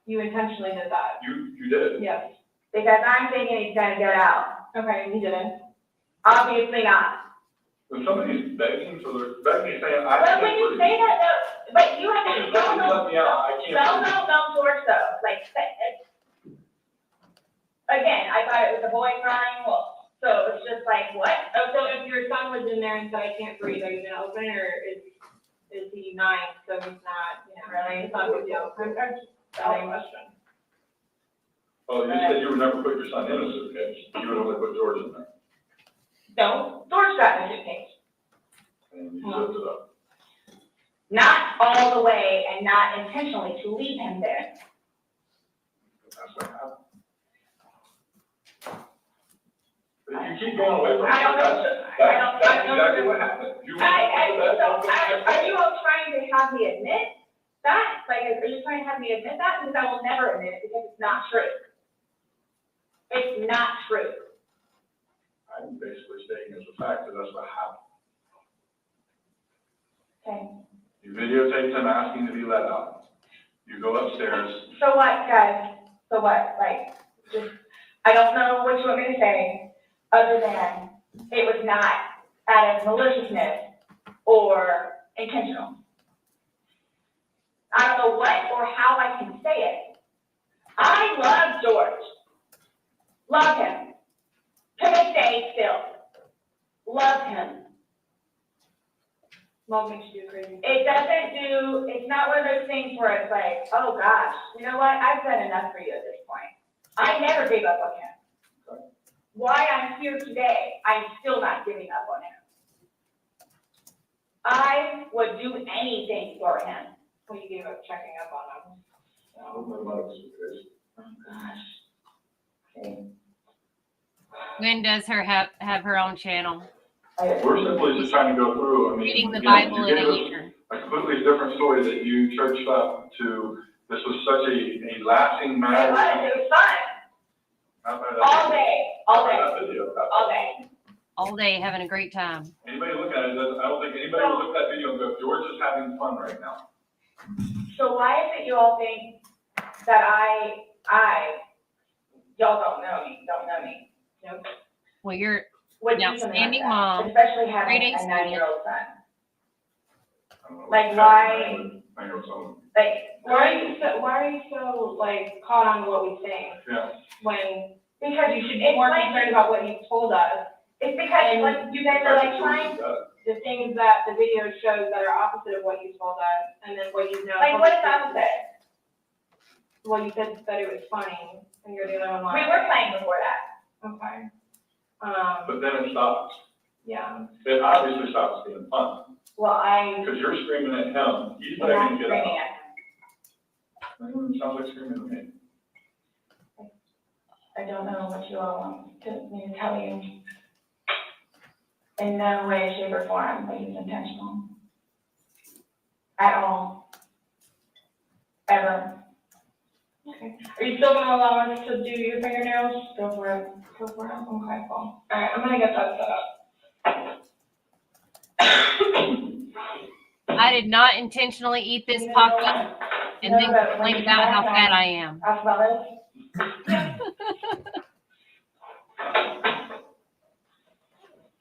You intentionally did that? You did. Yes. Because I'm thinking he's gonna get out. Okay, and he didn't. Obviously not. When somebody's begging for their, begging, saying, I But can't when you breathe. say that, though, but you have to, If somebody let me out, I can't breathe. don't force though, like, again, I thought it was a boy crying wolf, so it's just like, what? Oh, so if your son was in there and said, I can't breathe, are you gonna open it, or is he 9, so he's not, really, it's not a big deal? I'm just asking a question. Oh, you said you would never put your son in a suitcase. You would only put George in there. No, George got in the suitcase. And you zipped it up. Not all the way and not intentionally to leave him there. That's what happened. But you keep going away from it. I don't know. That's exactly what happened. You went up to the bed, don't put your Are you all trying to have me admit that? Like, are you trying to have me admit that? Because I will never admit it because it's not true. It's not true. I'm basically stating as a fact that that's what happened. Okay. You videotaped him asking to be let out. You go upstairs. So what, guys? So what? Like, just, I don't know what you want me to say, other than it was not out of maliciousness or intentional. I don't know what or how I can say it. I love George. Love him. To this day still. Love him. Love makes you do crazy. It doesn't do, it's not one of those things where it's like, oh gosh, you know what, I've done enough for you at this point. I never gave up on him. Why I'm here today, I'm still not giving up on him. I would do anything for him. Well, you gave up checking up on him. I don't know about the suitcase. Oh gosh. Okay. Gwen does have her own channel. We're simply just trying to go through, I mean. Reading the again, Bible you in a gave us year. A completely different story that you churched up to, this was such a lasting matter. It was fun. Not by that. All day, all day, Not by that video. all day. All day having a great time. Anybody look at it, I don't think anybody will look at that video and go, George is having fun right now. So why is it you all think that y'all don't know me? Nope. Well, you're Would an do something like outstanding that, mom. especially having great a student. 9-year-old son. I don't know. Like, why, I know some. like, Why are you so like caught on what we think Yeah. when because you should be more concerned about what you told us? It's because like you guys are like trying, The things that the video shows that are opposite of what you told us, and then what you know. like what is opposite? Well, you said that it was funny, and you're the only one. We were playing before that. Okay. But then it stops. Yeah. It obviously stops being fun, Well, because you're screaming at him, he's I'm not begging to get screaming out. at him. Sounds like screaming at me. I don't know what you all want me to tell you. In no way, shape, or form, that he's intentional. At all. Ever. Okay. Are you still gonna allow us to do your fingernails? Go for it. Go for it. Okay, cool. All right, I'm gonna get that set up. I did not intentionally eat this pocky and then complain about how fat I am. Ask about it.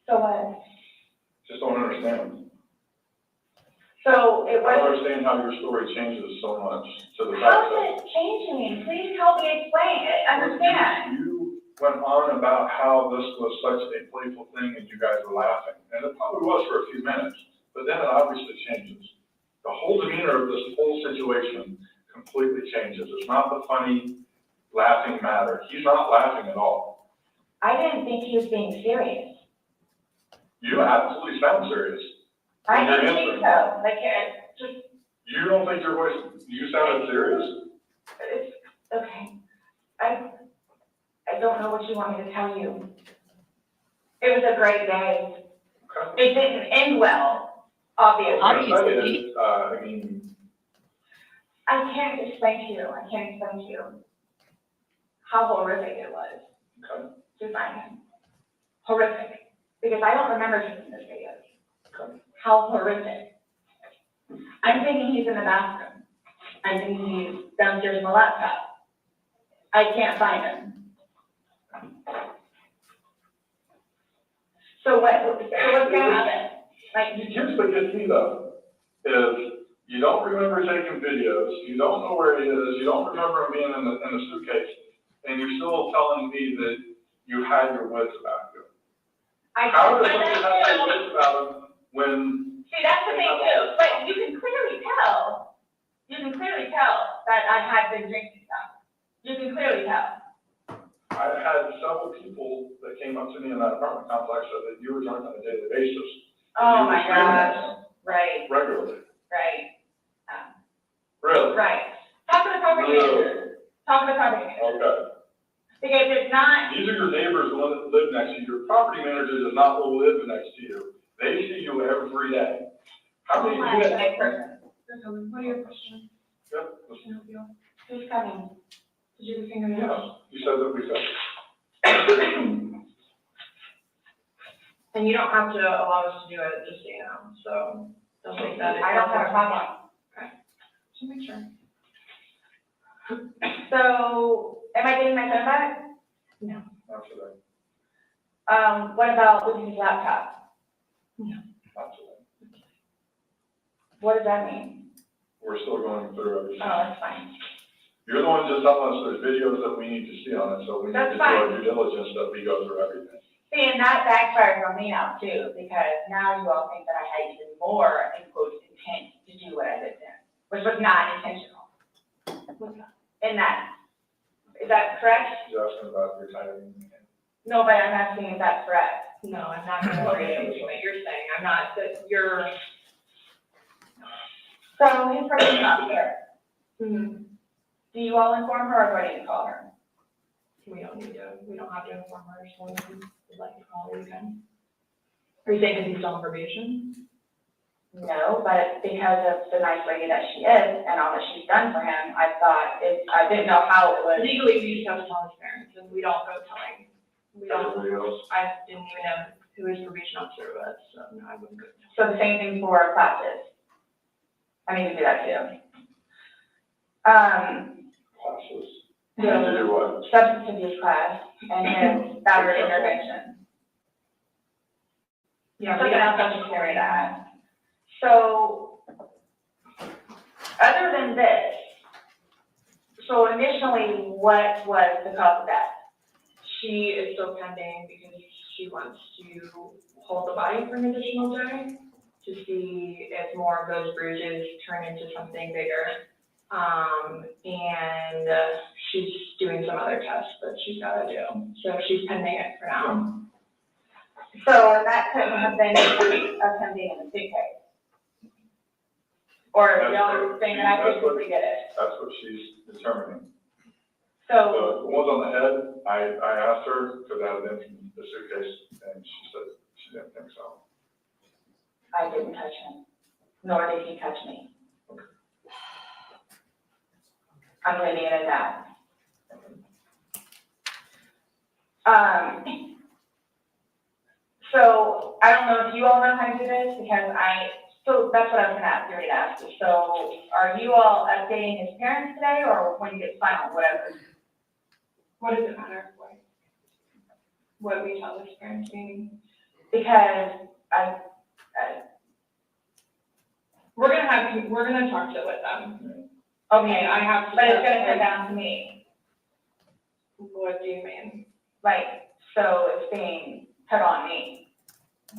So what? Just don't understand. So it I was. don't understand how your story changes so much to the fact How that. did it change me? Please help me explain it, understand. You went on about how this was such a playful thing and you guys were laughing, and it probably was for a few minutes, but then it obviously changes. The whole demeanor of this whole situation completely changes. It's not the funny, laughing matter. He's not laughing at all. I didn't think he was being serious. You absolutely sound serious. I in your didn't think answer. so, like, it just, You don't think your voice, you sounded serious? it's, okay. I don't know what you want me to tell you. It was a great day. Okay. It didn't end well. Obviously. I mean, I can't explain to you how horrific it was to find him. Horrific. Because I don't remember taking this video. How horrific. I'm thinking he's in the bathroom. I'm thinking he's downstairs in the laptop. I can't find him. So what's gonna happen? Like, here's what gets me though, is you don't remember taking videos, you don't know where he is, you don't remember him being in the suitcase, and you're still telling me that you had your wits about you. How does somebody have their wits about him when? See, that's the thing too, but you can clearly tell that I had been drinking some. You can clearly tell. I've had several people that came up to me in that apartment complex said that you were drunk on a daily basis. Oh my gosh, right, Regularly. right. Really? Right. Talk to the property manager. Talk to the property manager. Okay. Because it's not. These are your neighbors, the ones that live next to you. Your property manager does not live next to you. They see you every day. How many Oh, do you my have? person. What are your questions? Yep. Who's coming? Did you do the fingernails? Yes, you said that we said. And you don't have to allow us to do it, just so you know, so don't take that. I don't have a problem. Okay, just make sure. So, am I getting my phone back? No. Not today. What about losing his laptop? Not today. What does that mean? We're still going through everything. Oh, that's fine. You're the one just telling us there's videos that we need to see on it, so we need That's to do our fine. due diligence that we go through everything. See, and that backfires on me now too, because now you all think that I had even more, in quotes, intent to do what I did then, which was not intentional. In that, is that correct? He's asking about retiring. No, but I'm asking if that's correct. No, I'm not gonna agree with what you're saying. I'm not, that you're. So his person's not here. Mm-hmm. Do you all inform her or do I need to call her? We don't have to inform her, so we would like to call her, you can. Are you saying because he's still on probation? No, but because of the nice lady that she is and all that she's done for him, I thought I didn't know how it was. Legally, we just have to tell his parents, and we don't go telling. Everybody else? I didn't even know who his probation officer was, so no, I wouldn't go. So the same thing for classes. I need to do that too. Classes. You need to do what? Substance abuse class and his battery intervention. Yeah, Something else I should carry that. So, other than this, so initially, what was the cause of death? She is still pending because she wants to hold the body for an additional day to see if more of those bruises turn into something bigger. And she's doing some other tests that she's got to do. So she's pending it for now. So that couldn't have been of him being in the suitcase? Or y'all saying that I physically did it? That's what she's determining. So. The ones on the head, I asked her, because I had them from the suitcase, and she said she didn't think so. I didn't touch him, nor did he touch me. I'm leaving it at that. So I don't know if you all know how to do this, because so that's what I was gonna ask, you already asked. So are you all updating his parents today, or when you get final, whatever? What does it matter? What we tell his parents meeting? Because we're gonna talk to it with them. okay, I have to. but it's gonna come down to me. What do you mean? Like, so it's being put on me.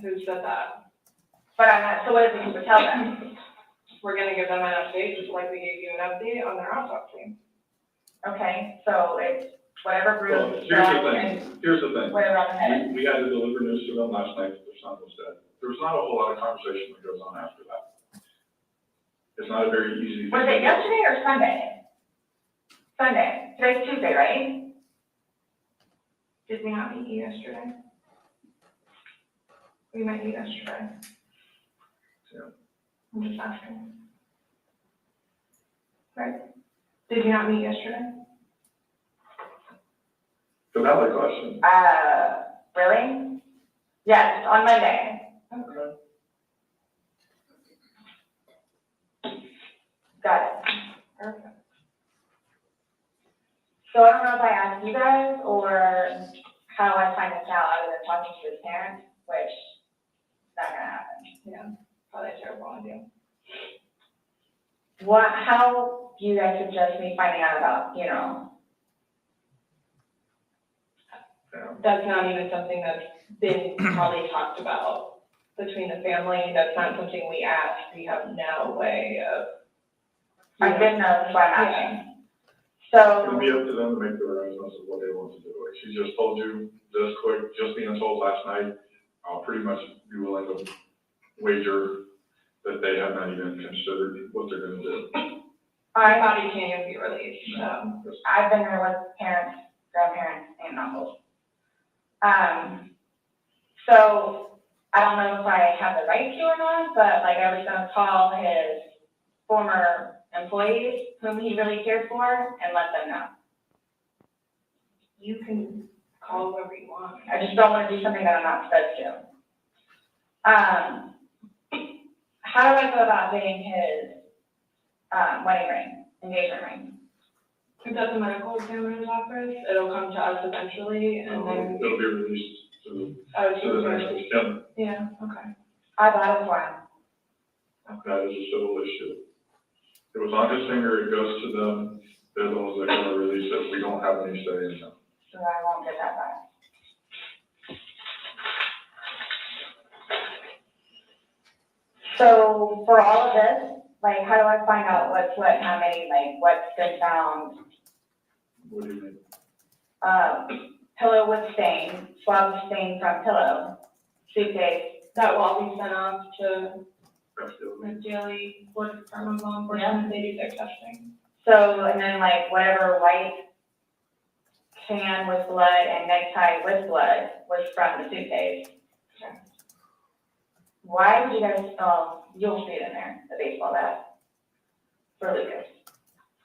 Who said that? But I'm not, so what is it to tell them? We're gonna give them an update, just like we gave you an update on their autopsy. Okay, so it's whatever Well, bruise. here's the thing. Whatever on the head. We had to deliver news to them last night that their son was dead. There's not a whole lot of conversation that goes on after that. It's not a very easy. Was it yesterday or Sunday? Sunday. Today's Tuesday, right? Did we not meet you yesterday? We met you yesterday. Yeah. I'm just asking. Right. Did you not meet yesterday? It's a valid question. Really? Yes, on Monday. Okay. Got it. Perfect. So I don't know if I asked you guys or how I find this out other than talking to his parents, which is not gonna happen. Yeah, probably terrible idea. How do you guys suggest me finding out about funeral? That's not even something that's been probably talked about between the family. That's not something we asked. We have no way of. I didn't know, that's why I'm asking. It'll be up to them to make the arrangements of what they want to do. Like she just told you this quick, just being told last night, I'll pretty much be willing to wager that they have not even considered what they're gonna do. My body can't even be released, so. I've been there with parents, grandparents, and uncles. So I don't know if I have the right to or not, but like I was gonna call his former employees whom he really cared for and let them know. You can call whoever you want. I just don't want to do something that I'm not supposed to. How do I go about getting his wedding ring, engagement ring? It's at the medical examiner's office. It'll come to us eventually, and then. It'll be released to Oh, the next of kin. Yeah, okay. I bought it for him. That is a civil issue. It was on his finger, it goes to them, they're the ones that are gonna release it, we don't have any say in that. So I won't get that back. So for all of this, like, how do I find out what's what, how many, like, what's been found? What do you mean? Pillow with stain, swab of stain from pillow, suitcase. That will all be sent off to the daily Board of Department of Law Enforcement. They do their testing. So, and then like whatever white can with blood and necktie with blood was from the suitcase. Why would you guys, you'll see it in there, the baseball bat for Lucas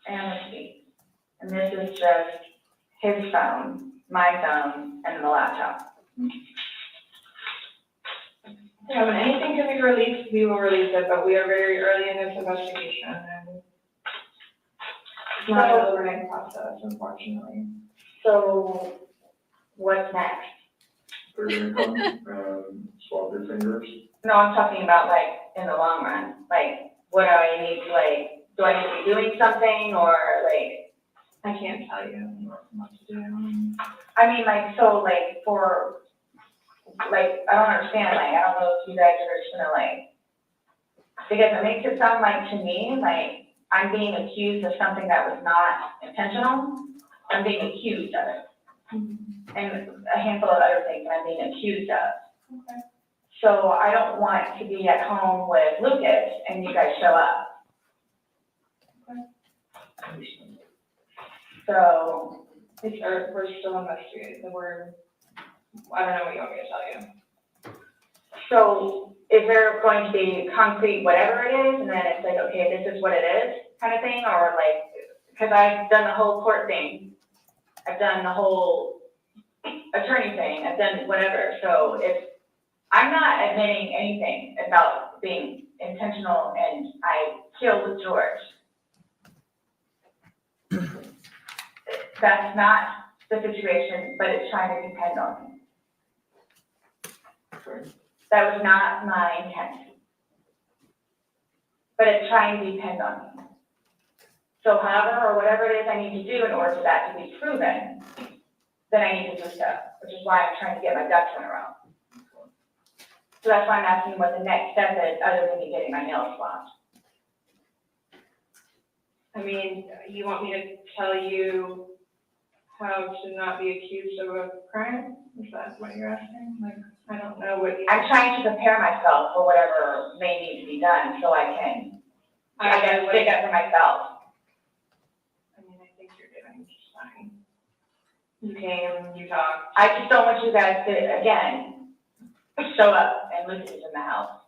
and the feet. And this is just his phone, my phone, and the laptop. Yeah, when anything can be released, we will release it, but we are very early in this investigation and it's not an overnight process, unfortunately. So what's next? They're gonna come and swab your fingers. No, I'm talking about like in the long run, like what do I need to like, do I need to be doing something or like? I can't tell you what to do. I mean, like, so like for, like, I don't understand, like, I don't know if you guys are just gonna like, because it makes it sound like to me, like, I'm being accused of something that was not intentional. I'm being accused of it. And a handful of other things I'm being accused of. Okay. So I don't want to be at home with Lucas and you guys show up. So, We're still investigating, so I don't know what you want me to tell you. so is there going to be concrete whatever it is, and then it's like, okay, this is what it is, kind of thing, or like, because I've done the whole court thing, I've done the whole attorney thing, I've done whatever, so if I'm not admitting anything about being intentional and I killed George, that's not the situation, but it's trying to depend on me. That was not my intent. But it's trying to depend on me. So however, or whatever it is I need to do in order for that to be proven, then I need to do stuff, which is why I'm trying to get my ducks in a row. So that's why I'm asking what the next step is, other than me getting my nails swabbed. I mean, you want me to tell you how to not be accused of a crime? Is that what you're asking? Like, I don't know what you. I'm trying to prepare myself for whatever may need to be done so I can, I guess, stick up for myself. I mean, I think you're doing just fine. You came, you talked. I just don't want you guys to, again, show up and Lucas is in the house.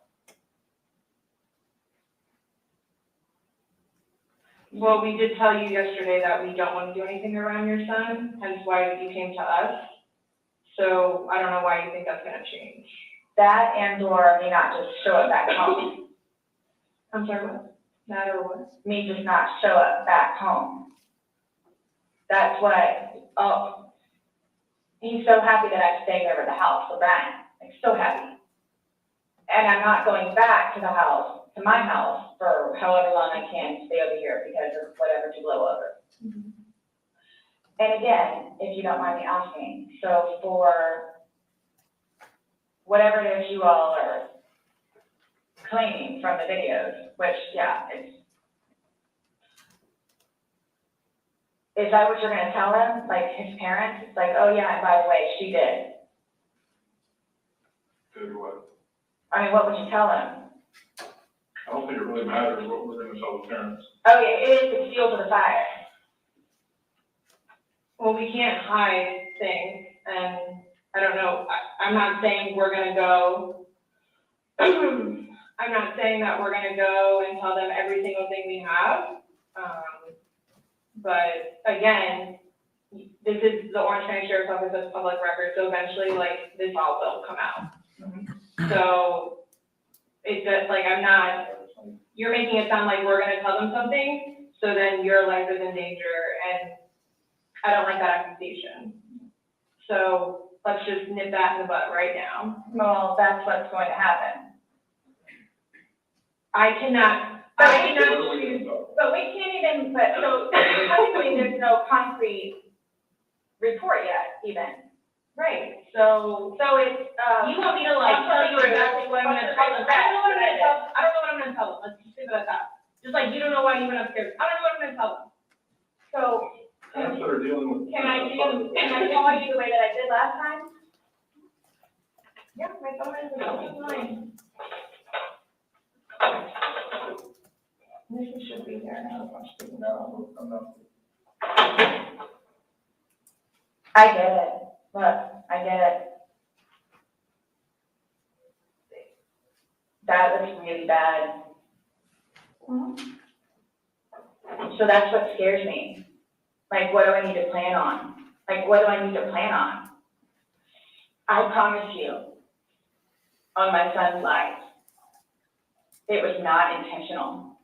Well, we did tell you yesterday that we don't want to do anything around your son, hence why you came to us. So I don't know why you think that's gonna change. That and or me not just show up back home. I'm sorry, what? That or what? Me just not show up back home. That's what, oh, he's so happy that I'm staying over at the house with Brian, like so happy. And I'm not going back to the house, to my house, for however long I can stay over here because of whatever to blow over. And again, if you don't mind me asking, so for whatever it is you all are claiming from the videos, which, yeah, is that what you're gonna tell him, like his parents? It's like, oh yeah, and by the way, she did. Did what? I mean, what would you tell him? I don't think it really matters what we're gonna tell the parents. Oh yeah, it is the fuel to the fire. Well, we can't hide things, and I don't know, I'm not saying we're gonna go, I'm not saying that we're gonna go and tell them every single thing we have. But again, this is the Orange County Sheriff's Office of Public Records, so eventually, like, this all will come out. So, it's just, like, you're making it sound like we're gonna tell them something, so then your life is in danger, and I don't like that accusation. So, let's just nip that in the bud right now. Well, that's what's going to happen. I cannot choose, but we can't even, but, so, technically, there's no concrete report yet, even. Right, so it's, you want me to like tell you exactly what I'm gonna tell them? I don't know what I'm gonna tell them, let's just leave it at that. Just like you don't know why you went upstairs, I don't know what I'm gonna tell them. So, Parents that are dealing with. can I call you the way that I did last time? Yeah, my phone is mine. This should be there now. No, I'm not. I get it, look, I get it. That was really bad. So that's what scares me. Like, what do I need to plan on? Like, what do I need to plan on? I promise you, on my son's life, it was not intentional.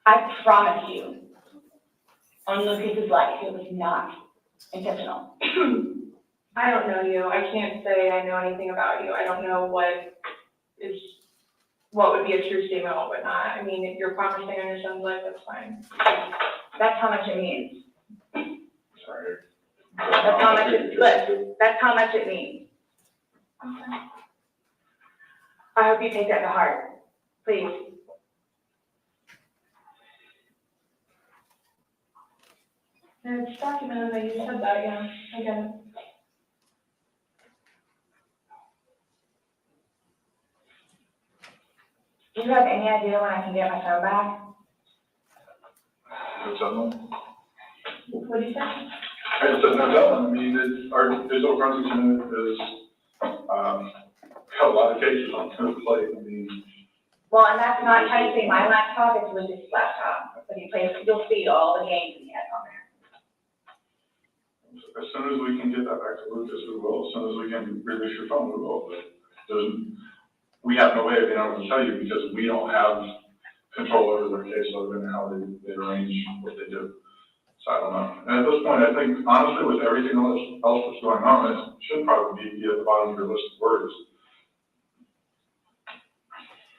I promise you, on Lucas's life, it was not intentional. I don't know you, I can't say I know anything about you, I don't know what would be a true statement, what would not. I mean, if you're promising on your son's life, that's fine. That's how much it means. Sorry. That's how much it, look, that's how much it means. I hope you take that to heart, please. It's documented that you said that, yeah, I get it. Do you have any idea when I can get my phone back? No telling. What do you say? I just said no telling. I mean, our digital forensics unit is, got a lot of cases on their plate. I mean. Well, and that's not technically my laptop, it's Lucas's laptop, but you'll see all the games he has on there. As soon as we can get that back to Lucas, we will. As soon as we can release your phone, we will. But we have no way of being able to tell you because we don't have control over their case other than how they arrange what they do. So I don't know. And at this point, I think, honestly, with everything else that's going on, it should probably be at the bottom of your list of worries.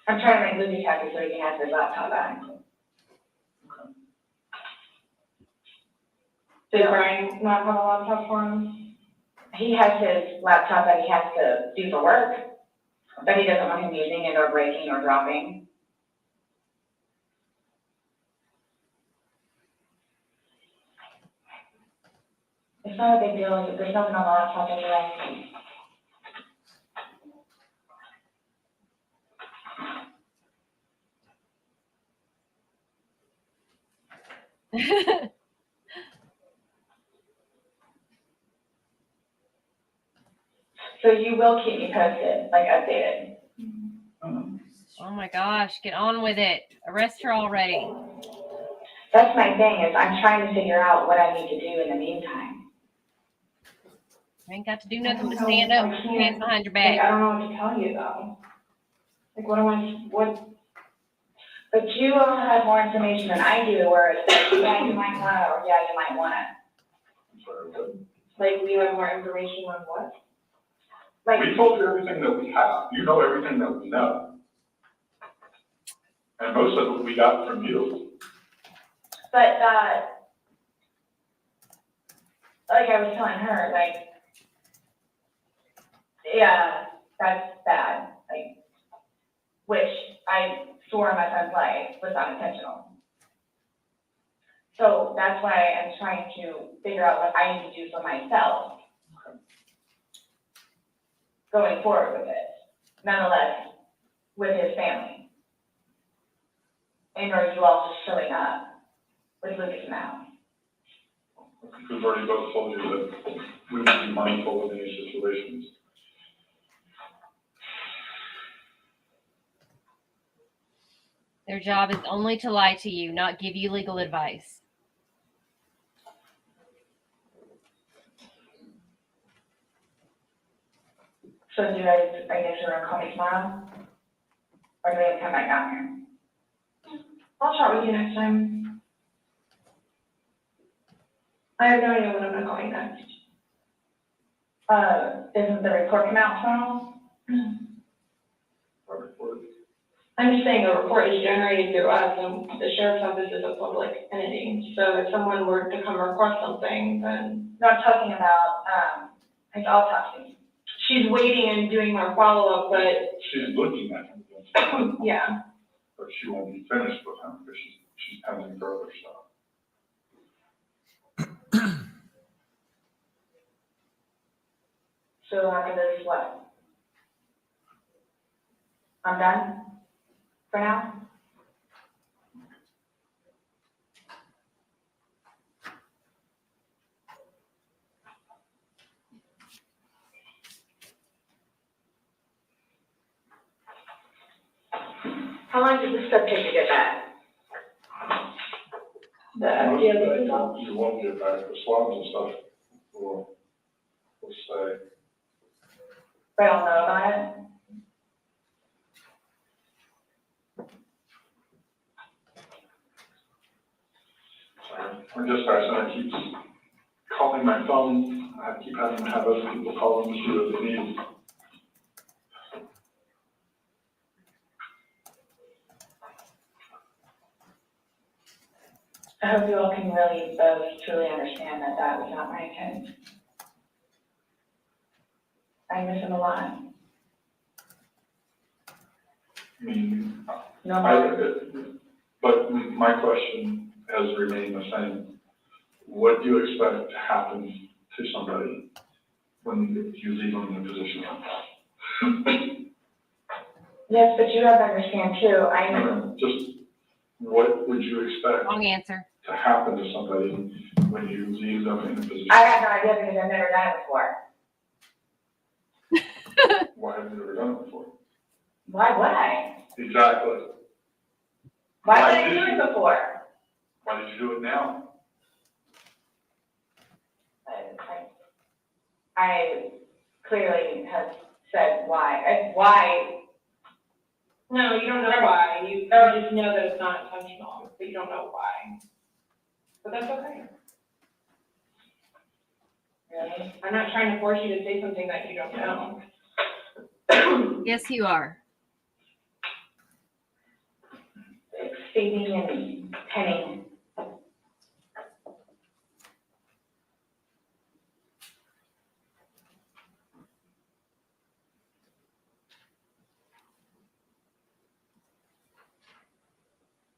I'm trying to make Lucas happy so he can have his laptop back. Did Brian not have a laptop for him? He has his laptop that he has to do for work, but he doesn't want him using it or breaking or dropping. It's not a big deal, there's nothing on the laptop anyway. So you will keep me posted, like updated. Oh my gosh, get on with it. Arrest her already. That's my thing, is I'm trying to figure out what I need to do in the meantime. You ain't got to do nothing but stand up with your hands behind your back. Like, I don't know what to tell you though. Like, but you all have more information than I do, where it's like, yeah, you might wanna, or yeah, you might wanna. Like, we have more information on what? Like, We told you everything that we have. You know everything that we know. And most of it we got from you. but, like I was telling her, like, yeah, that's bad, like, which I swore my son's life was unintentional. So that's why I'm trying to figure out what I need to do for myself going forward with it, nonetheless, with his family. And are you all just showing up with Lucas now? We've already both told you that we would be mindful in these situations. Their job is only to lie to you, not give you legal advice. So do you guys, I guess you're gonna call me tomorrow? Or do we have to come back down here? I'll chat with you next time. I have no idea when I'm gonna call you next. Isn't the report come out tomorrow? I'm just saying, a report is generated through us, and the sheriff's office is a public entity. So if someone were to come request something, then. No, I'm talking about, like autopsy. She's waiting and doing our follow-up, but. She's looking at him. Yeah. But she won't be finished with him because she's pending further stuff. So after this, what? I'm done for now? How long does this stuff take to get back? The FDA results? You won't get back the swabs and stuff. We'll say. I don't know about it. Our dispatch center keeps calling my phone. I keep having to have other people call them to see what they need. I hope you all can really both truly understand that that was not my intent. I miss him a lot. I mean, No, but my question has remained the same. What do you expect to happen to somebody when you leave them in a position like that? yes, but you have to understand too, I know. Just what would you expect Wrong answer. to happen to somebody when you leave them in a position? I have no idea because I've never done it before. Why have you never done it before? Why would I? Exactly. Why would I do it before? Why did you do it now? I clearly have said why. Why? No, you don't know why. You just know that it's not intentional, but you don't know why. But that's okay. Really? I'm not trying to force you to say something that you don't know. Yes, you are. Stating and penning.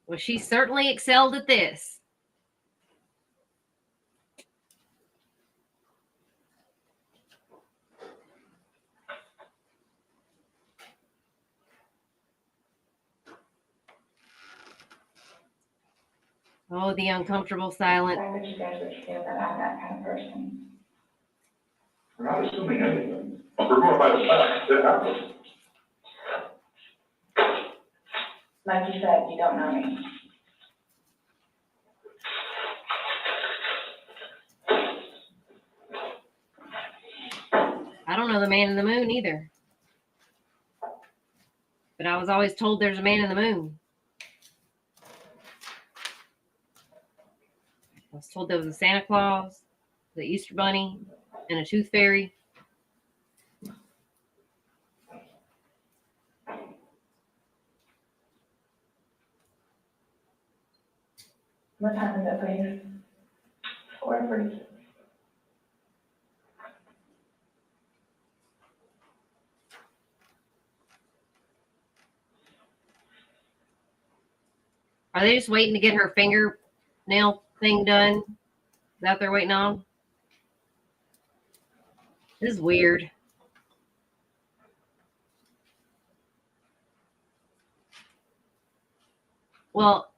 Well, she certainly excelled at this. Oh, the uncomfortable silence. I wish you guys would feel that I'm that kind of person. We're not assuming anything. We're going by the facts. It happened. Like you said, you don't know me. don't know the man in the moon either. But I was always told there's a man in the moon. I was told there was a Santa Claus, the Easter Bunny, and a Tooth Fairy. What time is it, please? 4:46. Are they just waiting to get her fingernail thing done? Is that what they're waiting on? This is weird. Well,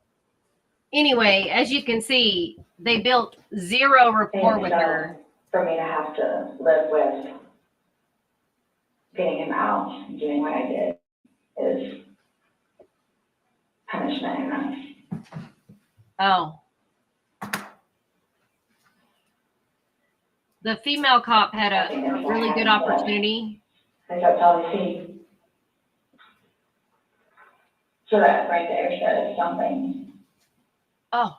anyway, as you can see, they built zero rapport with her. For me to have to live with getting him out and doing what I did is punishment enough. Oh. The female cop had a really good opportunity. I kept telling Steve. So that right there says something. Oh.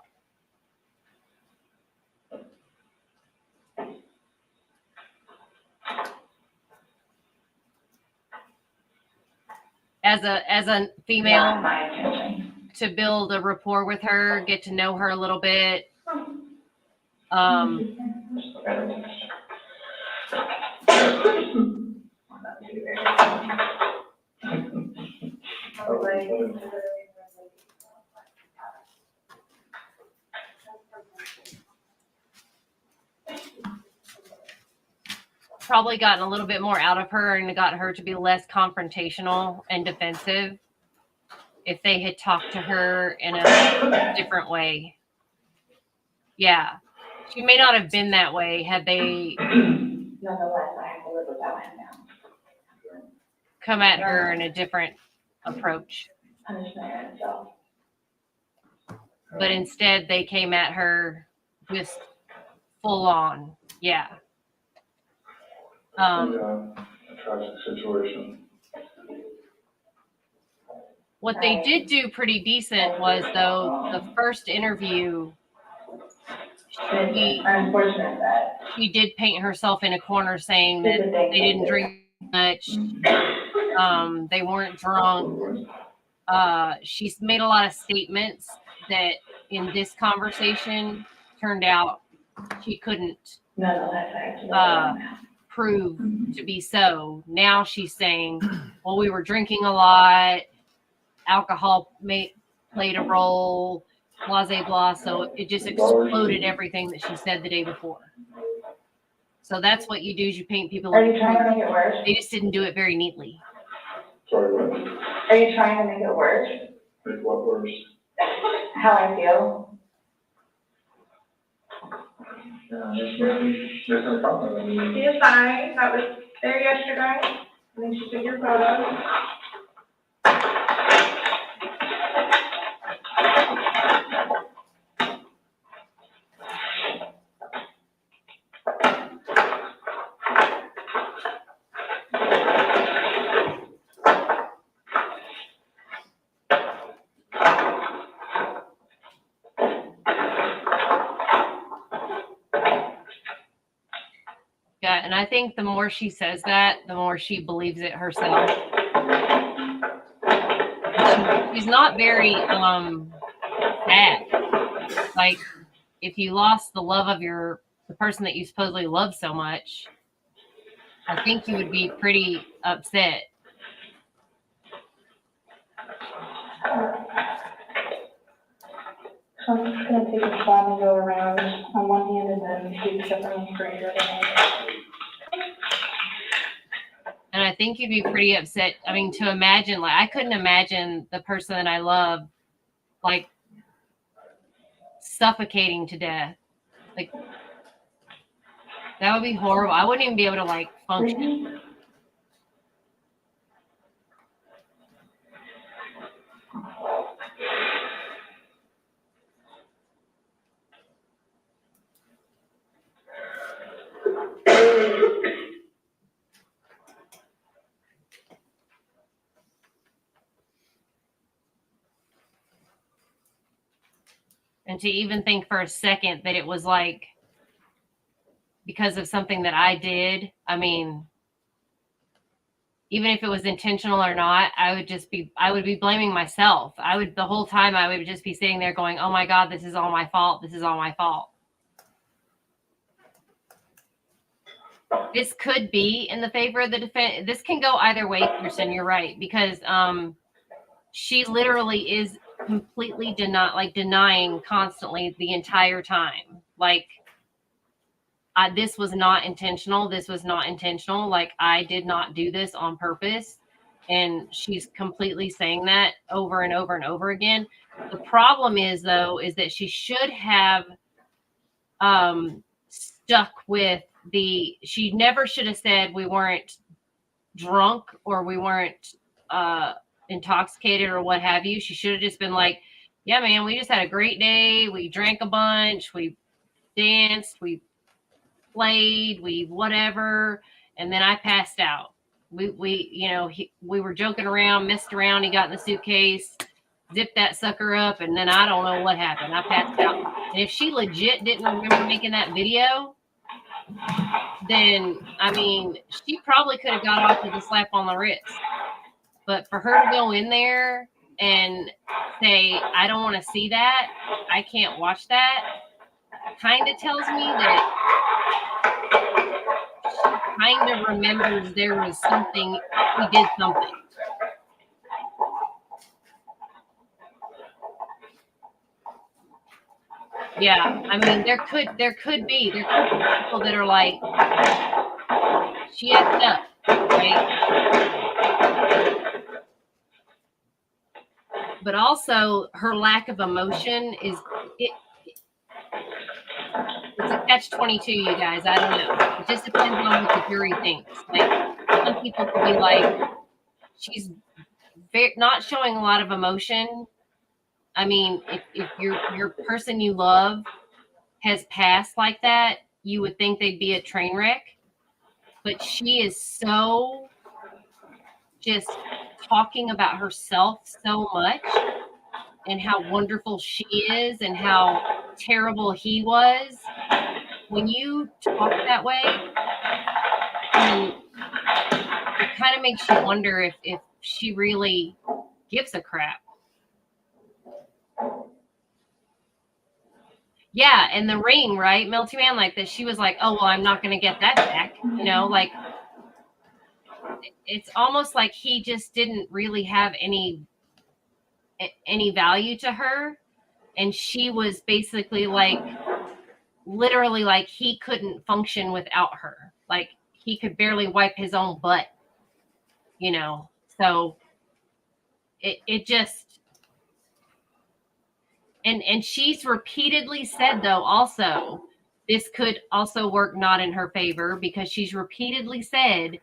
As a female, Not my intention. to build a rapport with her, get to know her a little bit. Probably gotten a little bit more out of her and got her to be less confrontational and defensive if they had talked to her in a different way. Yeah. She may not have been that way had they Nonetheless, I have to live without him now. come at her in a different approach. Punishment in itself. But instead they came at her just full on. Yeah. A tragic situation. What they did do pretty decent was, though, the first interview, she did paint herself in a corner saying that they didn't drink much, they weren't drunk. She's made a lot of statements that in this conversation turned out she couldn't prove to be so. Now she's saying, well, we were drinking a lot, alcohol played a role, blah, blah, blah. So it just exploded everything that she said the day before. So that's what you do, is you paint people. Are you trying to make it worse? They just didn't do it very neatly. Sorry, what? Are you trying to make it worse? Make what worse? How I feel? Just a compliment. I mean, She is fine. That was there yesterday. I think she took your photos. Yeah, and I think the more she says that, the more she believes it herself. She's not very sad. Like, if you lost the love of the person that you supposedly love so much, I think you would be pretty upset. So I'm just gonna take a shot and go around on one hand and then shoot different for your other hand. And I think you'd be pretty upset. I mean, to imagine, like, I couldn't imagine the person that I love, like, suffocating to death. Like, that would be horrible. I wouldn't even be able to, like, function. And to even think for a second that it was like because of something that I did, I mean, even if it was intentional or not, I would be blaming myself. The whole time I would just be sitting there going, oh my God, this is all my fault. This is all my fault. This could be in the favor of the defense. This can go either way, Kirsten, you're right. Because she literally is completely denying constantly the entire time. Like, this was not intentional. This was not intentional. Like, I did not do this on purpose. And she's completely saying that over and over and over again. The problem is, though, is that she should have stuck with she never should have said we weren't drunk or we weren't intoxicated or what have you. She should have just been like, yeah, man, we just had a great day. We drank a bunch. We danced. We played. We whatever. And then I passed out. We were joking around, messed around. He got in the suitcase, zipped that sucker up, and then I don't know what happened. I passed out. And if she legit didn't remember making that video, then, I mean, she probably could have got off with a slap on the wrist. But for her to go in there and say, I don't want to see that, I can't watch that, kind of tells me that she kind of remembers there was something, we did something. Yeah, I mean, there could be people that are like, she acted up, right? But also her lack of emotion it's a catch-22, you guys. I don't know. It just depends on what the jury thinks. Like, some people could be like, she's not showing a lot of emotion. I mean, if your person you love has passed like that, you would think they'd be a train wreck. But she is so just talking about herself so much and how wonderful she is and how terrible he was. When you talk that way, it kind of makes you wonder if she really gives a crap. Yeah, and the ring, right? Melty Man, like that. She was like, oh, well, I'm not going to get that back. You know, like, it's almost like he just didn't really have any value to her. And she was basically like, literally like he couldn't function without her. Like, he could barely wipe his own butt, you know? So it just, and she's repeatedly said, though, also, this could also work not in her favor, because she's repeatedly said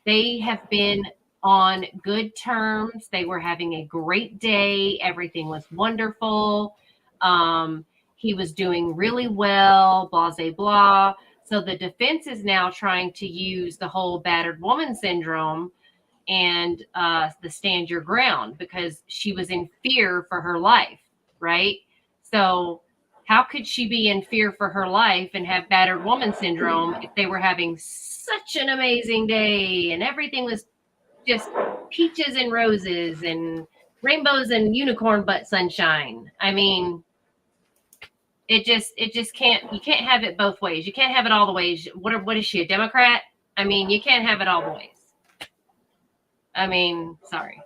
they have been on good terms. They were having a great day. Everything was wonderful. He was doing really well, blah, blah, blah. So the defense is now trying to use the whole battered woman syndrome and the stand your ground, because she was in fear for her life, right? So how could she be in fear for her life and have battered woman syndrome if they were having such an amazing day and everything was just peaches and roses and rainbows and unicorn butt sunshine? I mean, it just can't, you can't have it both ways. You can't have it all the ways. What is she, a Democrat? I mean, you can't have it all the ways. I mean, sorry.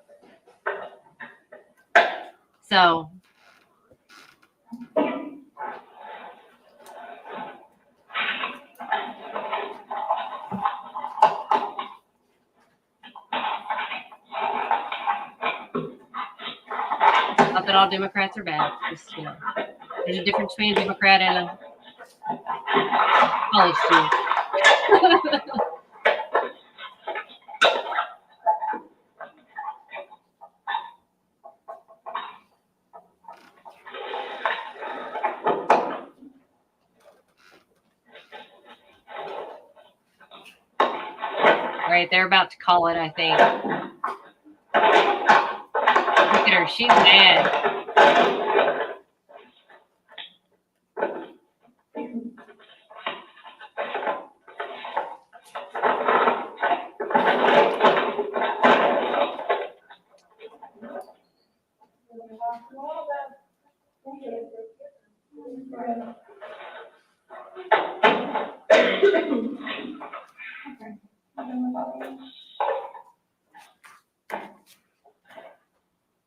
So not that all Democrats are bad. Just, you know, there's a difference between a Democrat and a college student. Right, they're about to call it, I think. Look at her, she's mad.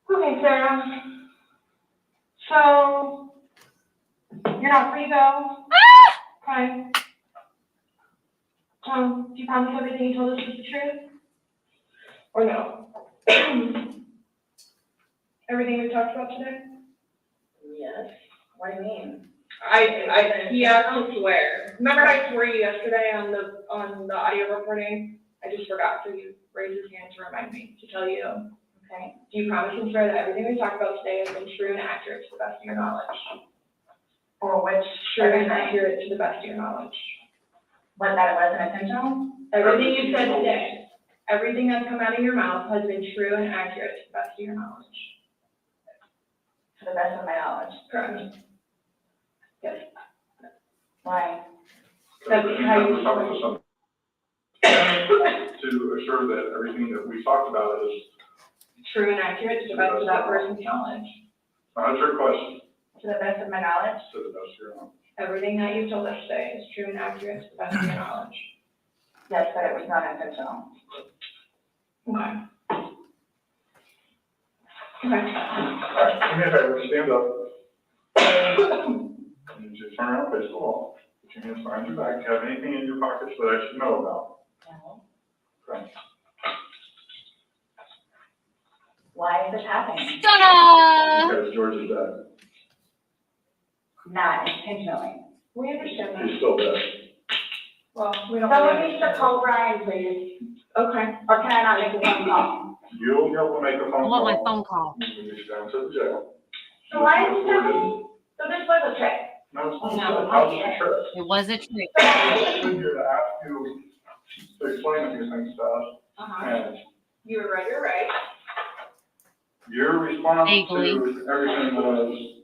Okay, Sarah. So, you're not free to go? Okay. Do you promise everything you told us is the truth? Or no? Everything we talked about today? Yes. What do you mean? He asked to swear. Remember I swore you yesterday on the audio recording? I just forgot, so you raised his hand to remind me to tell you. Okay. Do you promise and swear that everything we talked about today has been true and accurate to the best of your knowledge? Or which? True and accurate to the best of your knowledge. What, that it wasn't intentional? Everything you said today, everything that's come out of your mouth has been true and accurate to the best of your knowledge. To the best of my knowledge. Correct. Yes. Why? That's how you Something to assure that everything that we talked about is true and accurate to the best of that person's knowledge. not a trick question. To the best of my knowledge? To the best of your knowledge. Everything that you've told us today is true and accurate to the best of your knowledge. Yes, but it was not intentional. Okay. All right, do me a favor, stand up. You need to turn around, face the wall. Put your hands behind your back. Do you have anything in your pockets that I should know about? No. Okay. Why is this happening? Because George is dead. Not intentionally. We understand that. He's still dead. Well, we don't. Someone needs to call Brian, please. Okay. Or can I not make a phone call? You'll be able to make a phone I call. want my phone call. When you get down to the jail. So why is this happening? So this was a trick. No, it's not. No, How's it a trick? It was a trick. I'm here to ask you to explain a few things to us. And You were right, you're right. your response Vaguely. to everything was,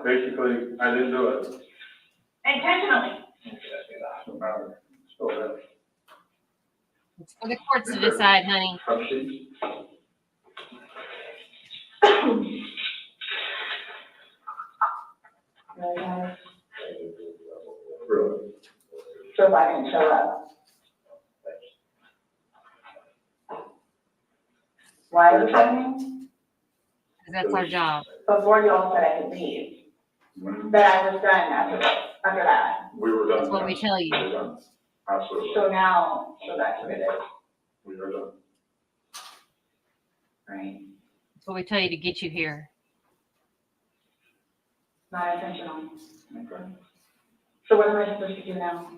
basically, I didn't do it. Intentionally. Doesn't matter. Still there. It's for the courts to decide, honey. Have sheets. Really? So if I can show up. Why is this happening? Because that's our job. Before you all said I could leave. That I was done after that. We were done. That's what we tell you. We were done. Absolutely. So now, so that's what it is, We are done. right? That's what we tell you to get you here. Not intentional. Okay. So what am I supposed to do now?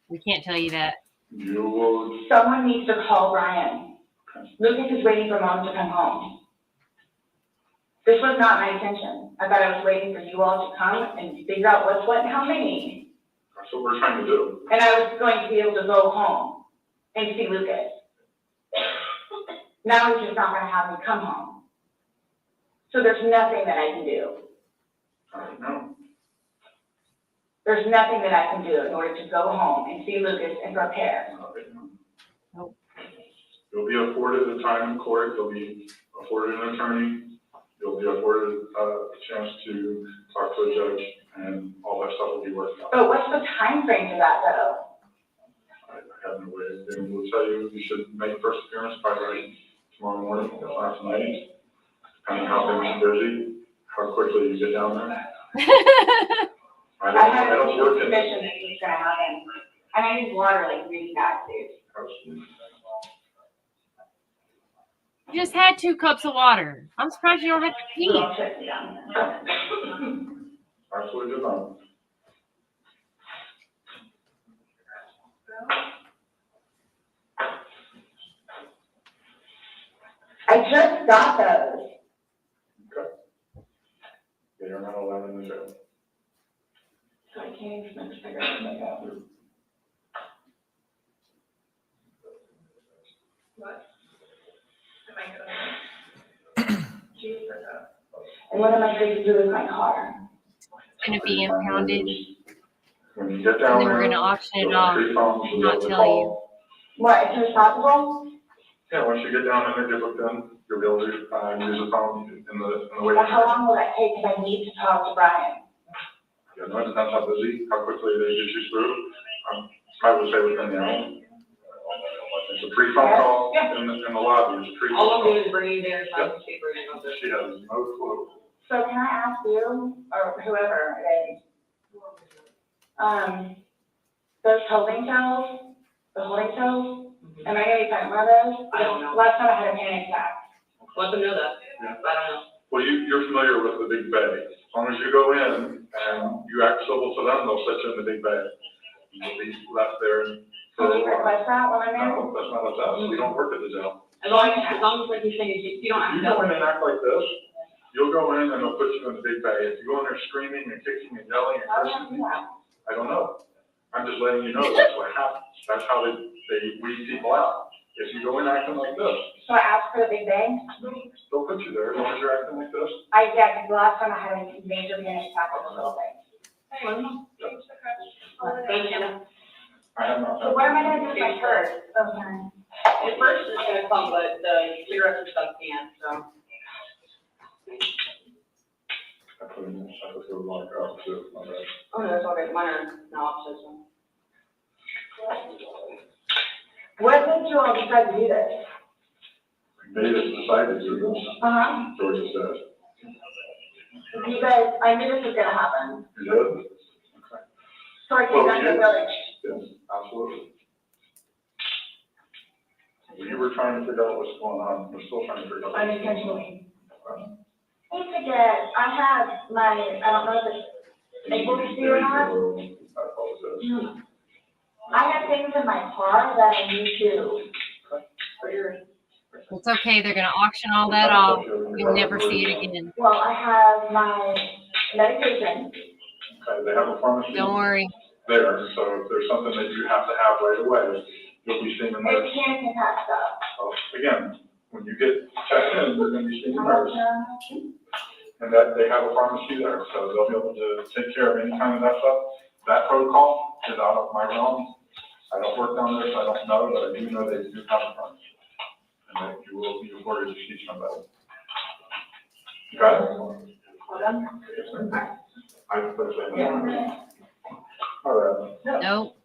We can't tell you that. You will, Someone needs to call Brian. Lucas is waiting for Mom to come home. This was not my intention. I thought I was waiting for you all to come and figure out what's what and how many. that's what we're trying to do. And I was going to be able to go home and see Lucas. Now he's just not gonna have me come home. So there's nothing that I can do. No. There's nothing that I can do in order to go home and see Lucas and prepare. Nope. You'll be afforded the time in court, you'll be afforded an attorney, you'll be afforded a chance to talk to a judge, and all that stuff will be worked out. But what's the time frame for that though? I have no way, and we'll tell you, you should make first appearance by right tomorrow morning, if not tonight, depending how things are busy, how quickly you get down there. I have a suspicion that it's gonna happen. And I need water like really bad, dude. Absolutely. You just had 2 cups of water. I'm surprised you don't have to pee. Don't shut me down. Absolutely divine. I just got those. Okay. Yeah, you're not allowed in the jail. So I can't even figure out what I got. What? Am I going? And what am I supposed to do with my car? It's going to be impounded. When you get And down then there. we're going to auction it you'll off. have 3 phones, you'll be Not able to tell call. What, as soon as possible? Yeah, once you get down in there, get hooked in, you'll be able to use the phone in the way. But how long will that take? Because I need to talk to Brian. Yeah, no, it depends how busy, how quickly they get you through. I would say within the hour. It's a free phone call in the lobby. It's a free phone call. Is bring you there, so She has no clue. So can I ask you, or whoever it is, those holding cells, am I gonna be put in one of those? I don't know. Last time I had a panic attack. Let them know that. Yeah. I don't know. Well, you're familiar with the big bay. As long as you go in and you act civil to them, they'll set you in the big bay. You'll be left there for a Can you while. request that when I'm there? No, that's not what's us. We don't work at the jail. As long as like you're saying, you don't have If to you go know. in and act like this, you'll go in and they'll put you in the big bay. If you go in there screaming and kicking and yelling and How do cursing, I do that? I don't know. I'm just letting you know that's what happens. That's how they weed people out. If you go in acting like this, So I asked for the big bang? they'll put you there as long as you're acting like this. Because the last time I had a major panic attack with a little thing. Thank you. I have not. So what am I gonna do with my purse? Okay. At first it's gonna come, but the cigarettes and stuff can't, so. I put it like opposite, my bad. Oh, no, that's all right. Mine are not opposite, so. What made you all decide to do this? They just decided to do this. Uh-huh. Georgia said. You guys, I knew this was gonna happen. You did? Okay. So I came back to the village. Yes, absolutely. We were trying to figure out what's going on. We're still trying to figure out. Unintentionally. Don't forget, I have my, I don't know if it's able to see or not. I apologize. I have things in my car that I need to. It's okay. They're going to auction all that off. You'll never see it again. Well, I have my medication. Okay, they have a pharmacy. Don't worry. There, so if there's something that you have to have right away, you'll be seeing a nurse. It's panic attack stuff. So, again, when you get checked in, you're gonna be seeing a nurse. And that, they have a pharmacy there, so they'll be able to take care of any kind of that stuff. That protocol is out of my realm. I don't work down there, so I don't know, but I do know they do have a pharmacy. And that you will be afforded to see somebody. Got it? I can put it in. All right. Nope.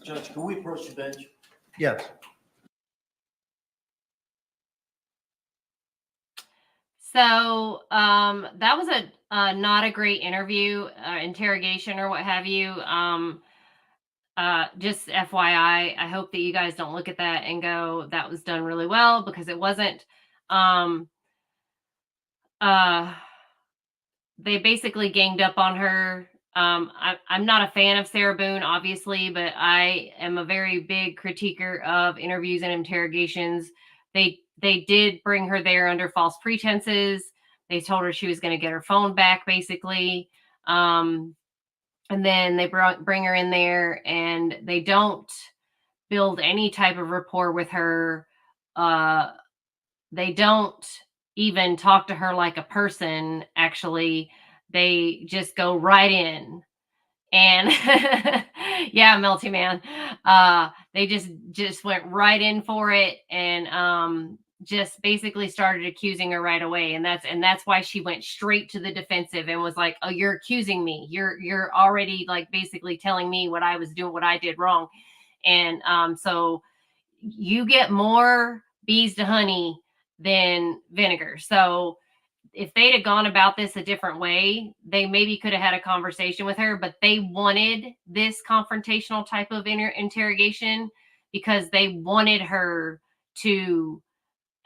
Judge, can we approach the bench? Yes. So that was a not a great interview, interrogation or what have you. Just FYI, I hope that you guys don't look at that and go, that was done really well, because it wasn't. They basically ganged up on her. I'm not a fan of Sarah Boone, obviously, but I am a very big critiquer of interviews and interrogations. They did bring her there under false pretenses. They told her she was going to get her phone back, basically. And then they bring her in there, and they don't build any type of rapport with her. They don't even talk to her like a person. Actually, they just go right in. And yeah, Melty Man. They just went right in for it, and just basically started accusing her right away. And that's why she went straight to the defensive and was like, "Oh, you're accusing me. You're already like basically telling me what I was doing, what I did wrong." And so you get more bees to honey than vinegar. So if they'd have gone about this a different way, they maybe could have had a conversation with her, but they wanted this confrontational type of interrogation because they wanted her to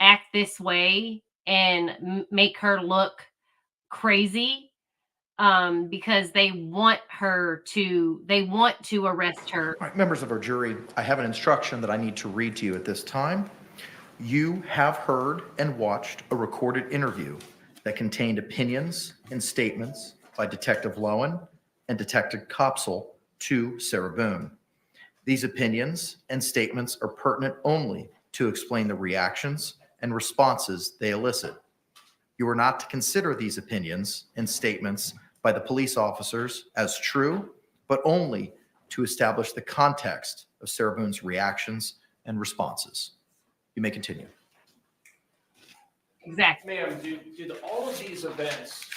act this way and make her look crazy, because they want to arrest her. All right, members of our jury, I have an instruction that I need to read to you at this time. You have heard and watched a recorded interview that contained opinions and statements by Detective Lowen and Detective Copsel to Sarah Boone. These opinions and statements are pertinent only to explain the reactions and responses they elicit. You are not to consider these opinions and statements by the police officers as true but only to establish the context of Sarah Boone's reactions and responses. You may continue. Exactly. Ma'am, did all of these events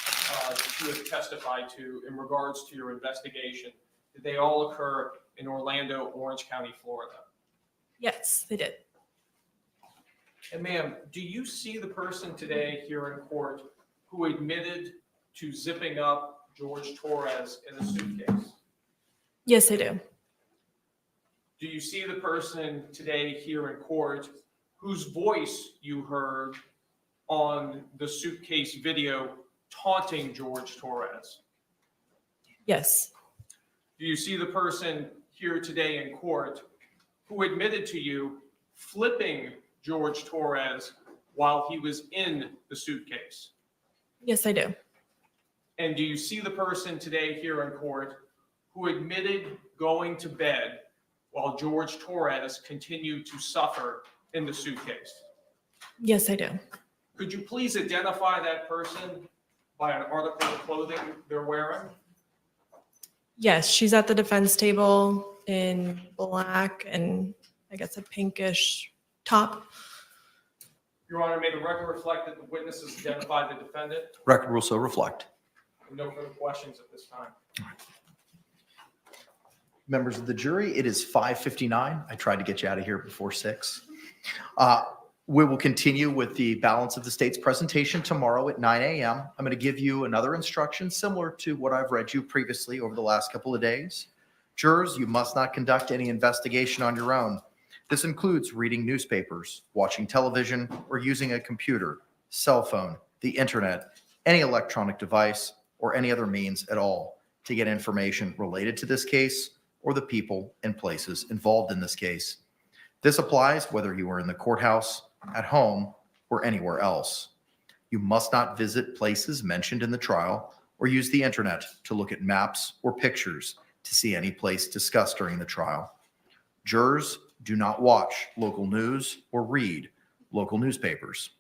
that you have testified to in regards to your investigation, did they all occur in Orlando, Orange County, Florida? Yes, they did. And ma'am, do you see the person today here in court who admitted to zipping up George Torres in a suitcase? Yes, I do. Do you see the person today here in court whose voice you heard on the suitcase video taunting George Torres? Yes. Do you see the person here today in court who admitted to you flipping George Torres while he was in the suitcase? Yes, I do. And do you see the person today here in court who admitted going to bed while George Torres continued to suffer in the suitcase? Yes, I do. Could you please identify that person by an article of clothing they're wearing? Yes, she's at the defense table in black and I guess a pinkish top. Your Honor, may the record reflect that the witnesses identified the defendant? Record will so reflect. No further questions at this time. Members of the jury, it is 5:59. I tried to get you out of here before 6. We will continue with the balance of the state's presentation tomorrow at 9 a.m. I'm going to give you another instruction similar to what I've read you previously over the last couple of days. Jurors, you must not conduct any investigation on your own. This includes reading newspapers, watching television, or using a computer, cell phone, the internet, any electronic device, or any other means at all to get information related to this case or the people and places involved in this case. This applies whether you are in the courthouse, at home, or anywhere else. You must not visit places mentioned in the trial or use the internet to look at maps or pictures to see any place discussed during the trial. Jurors, do not watch local news or read local newspapers.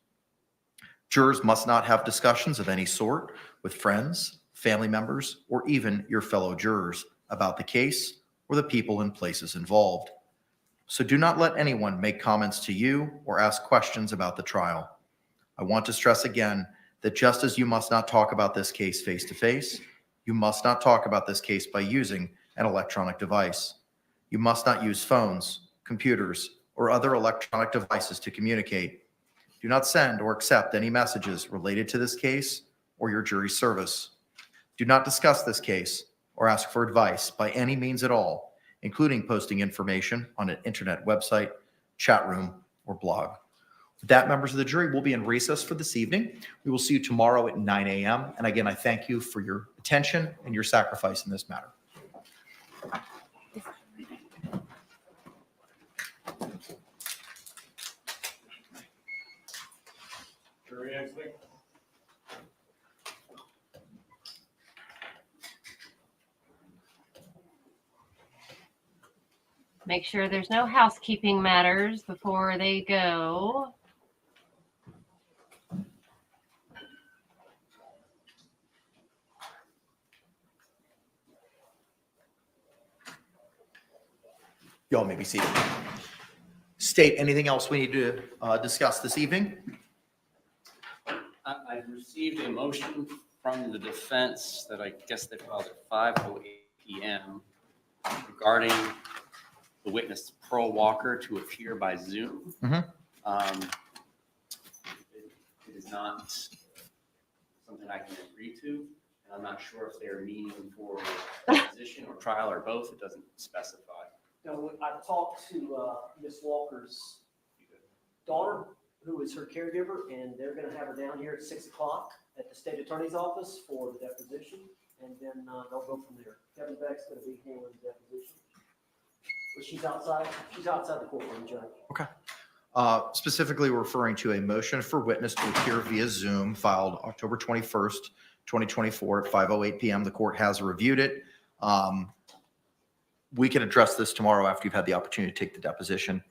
Jurors must not have discussions of any sort with friends, family members, or even your fellow jurors about the case or the people and places involved. So do not let anyone make comments to you or ask questions about the trial. I want to stress again that just as you must not talk about this case face-to-face, you must not talk about this case by using an electronic device. You must not use phones, computers, or other electronic devices to communicate. Do not send or accept any messages related to this case or your jury service. Do not discuss this case or ask for advice by any means at all, including posting information on an internet website, chat room, or blog. With that, members of the jury, we'll be in recess for this evening. We will see you tomorrow at 9 a.m. And again, I thank you for your attention and your sacrifice in this matter. Jury exiting. Make sure there's no housekeeping matters before they go. Y'all may be seated. State, anything else we need to discuss this evening? I've received a motion from the defense that I guess they filed at 5:08 p.m. regarding the witness Pearl Walker to appear by Zoom. Mm-hmm. It is not something I can agree to, and I'm not sure if they're meeting for deposition or trial or both. It doesn't specify. No, I talked to Miss Walker's daughter, who is her caregiver, and they're gonna have her down here at 6 o'clock at the state attorney's office for the deposition, and then they'll go from there. Kevin Beck's gonna be handling the deposition. But she's outside the courtroom, Judge. Okay. Specifically referring to a motion for witness to appear via Zoom filed October 21st, 2024 at 5:08 p.m. The court has reviewed it. We can address this tomorrow after you've had the opportunity to take the deposition.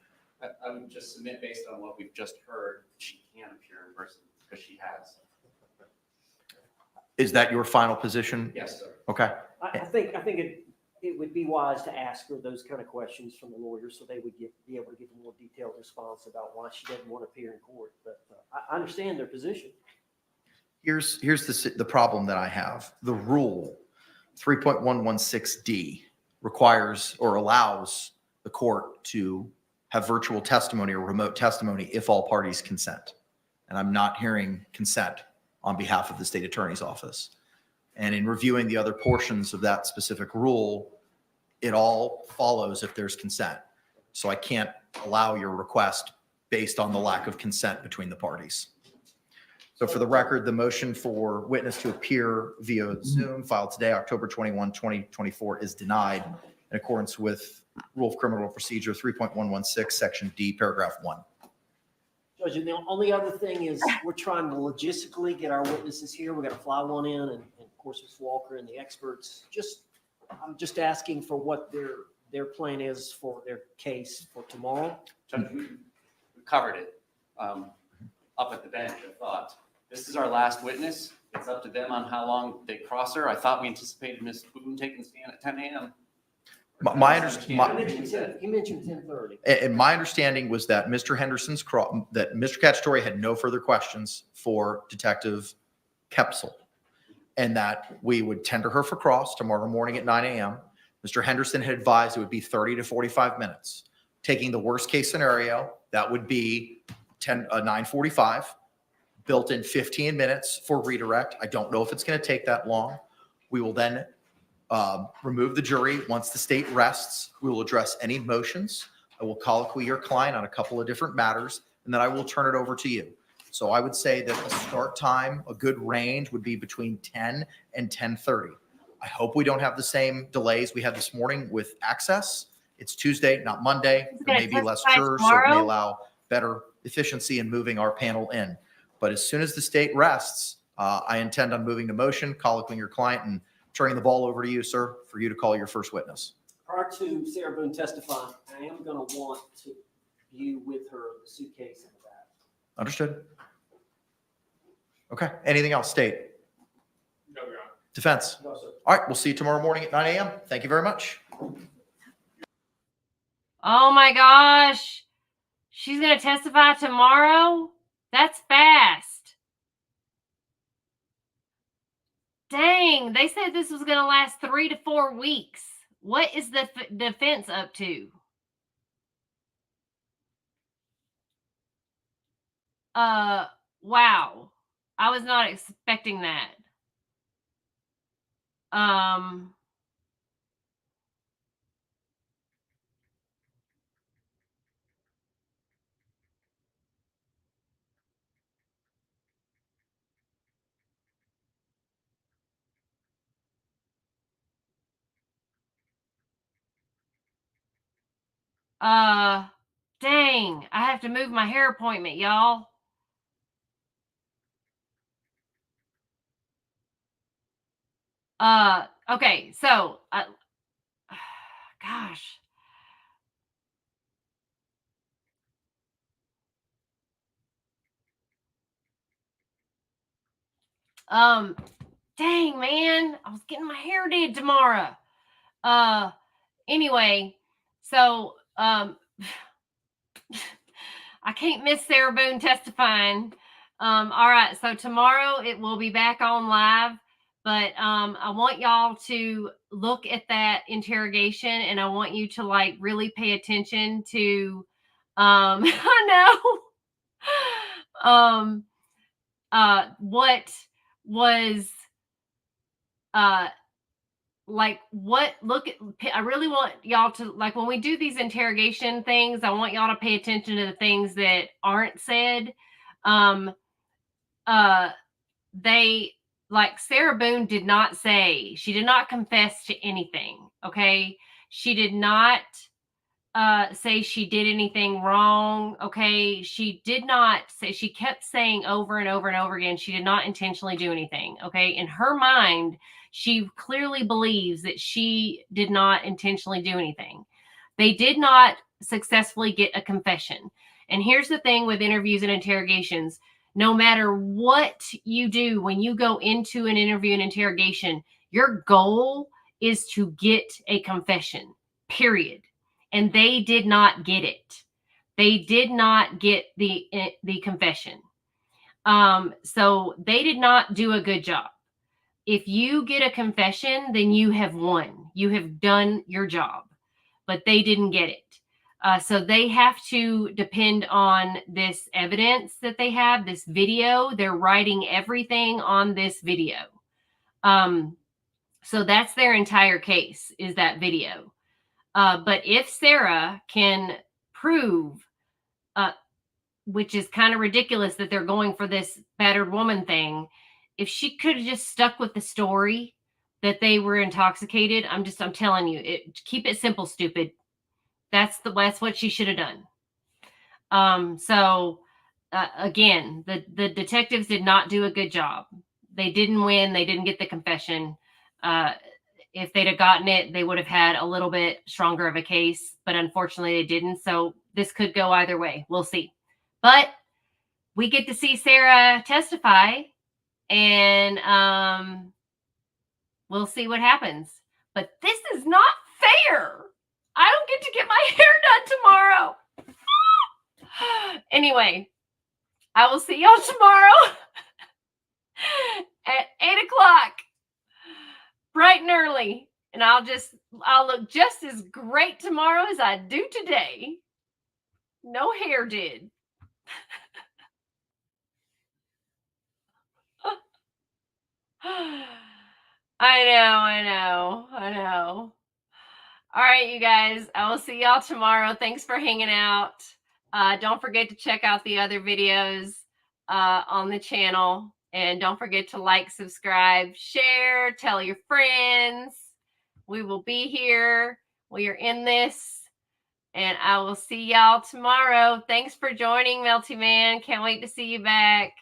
I would just submit based on what we've just heard, she can appear in person because she has. Is that your final position? Yes, sir. Okay. I think it would be wise to ask her those kind of questions from the lawyer so they would be able to give a more detailed response about why she doesn't want to appear in court. But I understand their position. Here's the problem that I have. The rule 3.116D requires or allows the court to have virtual testimony or remote testimony if all parties consent. And I'm not hearing consent on behalf of the state attorney's office. And in reviewing the other portions of that specific rule, it all follows if there's consent. So I can't allow your request based on the lack of consent between the parties. So for the record, the motion for witness to appear via Zoom filed today, October 21, 2024 is denied in accordance with Rule of Criminal Procedure 3.116, Section D, Paragraph 1. Judge, and the only other thing is we're trying to logistically get our witnesses here. We're going to fly one in, and of course, Ms. Walker and the experts. I'm just asking for what their plan is for their case for tomorrow. Judge, we covered it up at the bench. I thought this is our last witness. It's up to them on how long they cross her. I thought we anticipated Ms. Boone taking the stand at 10 a.m. My understanding. He mentioned 10:30. And my understanding was that Mr. Mr. Cacciatore had no further questions for Detective Kepsel, and that we would tender her for cross tomorrow morning at 9 a.m. Mr. Henderson had advised it would be 30 to 45 minutes. Taking the worst case scenario, that would be 9:45, built in 15 minutes for redirect. I don't know if it's going to take that long. We will then remove the jury. Once the state rests, we will address any motions. I will colloquy your client on a couple of different matters, and then I will turn it over to you. So I would say that the start time, a good range would be between 10 and 10:30. I hope we don't have the same delays we had this morning with access. It's Tuesday, not Monday. There may be less jurors, so it may allow better efficiency in moving our panel in. But as soon as the state rests, I intend on moving to motion, colloquying your client, and turning the ball over to you, sir, for you to call your first witness. Prior to Sarah Boone testifying, I am going to want to view with her the suitcase in the back. Understood. Okay. Anything else, state? No, Your Honor. Defense? No, sir. All right. We'll see you tomorrow morning at 9 a.m. Thank you very much. Oh my gosh. She's going to testify tomorrow? That's fast. Dang, they said this was going to last 3 to 4 weeks. What is the defense up to? Wow. I was not expecting that. Dang, I have to move my hair appointment, y'all. Okay, so, gosh. Dang, man, I was getting my hair did tomorrow. Anyway, so, I can't miss Sarah Boone testifying. All right, so tomorrow it will be back on live, but I want y'all to look at that interrogation, and I want you to like really pay attention to I know what was I really want y'all to, like, when we do these interrogation things, I want y'all to pay attention to the things that aren't said. They, like, Sarah Boone did not say, she did not confess to anything. Okay. She did not say she did anything wrong. Okay. She did not say, she kept saying over and over and over again, she did not intentionally do anything. Okay. In her mind, she clearly believes that she did not intentionally do anything. They did not successfully get a confession. And here's the thing with interviews and interrogations. No matter what you do when you go into an interview and interrogation, your goal is to get a confession, period. And they did not get it. They did not get the confession. So they did not do a good job. If you get a confession, then you have won. You have done your job, but they didn't get it. So they have to depend on this evidence that they have, this video. They're writing everything on this video. So that's their entire case, is that video. But if Sarah can prove, which is kind of ridiculous that they're going for this battered woman thing, if she could have just stuck with the story that they were intoxicated, I'm telling you, keep it simple, stupid. That's what she should have done. Again, the detectives did not do a good job. They didn't win. They didn't get the confession. If they'd have gotten it, they would have had a little bit stronger of a case, but unfortunately they didn't. So this could go either way. We'll see. But we get to see Sarah testify, and we'll see what happens. But this is not fair. I don't get to get my hair done tomorrow. Anyway, I will see y'all tomorrow at 8:00, bright and early. And I'll look just as great tomorrow as I do today. No hair did. I know. All right, you guys, I will see y'all tomorrow. Thanks for hanging out. Don't forget to check out the other videos on the channel. And don't forget to like, subscribe, share, tell your friends. We will be here. We are in this. And I will see y'all tomorrow. Thanks for joining, Melty Man. Can't wait to see you back.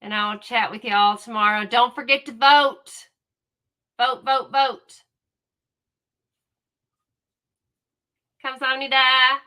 And I'll chat with y'all tomorrow. Don't forget to vote. Vote. 감사합니다.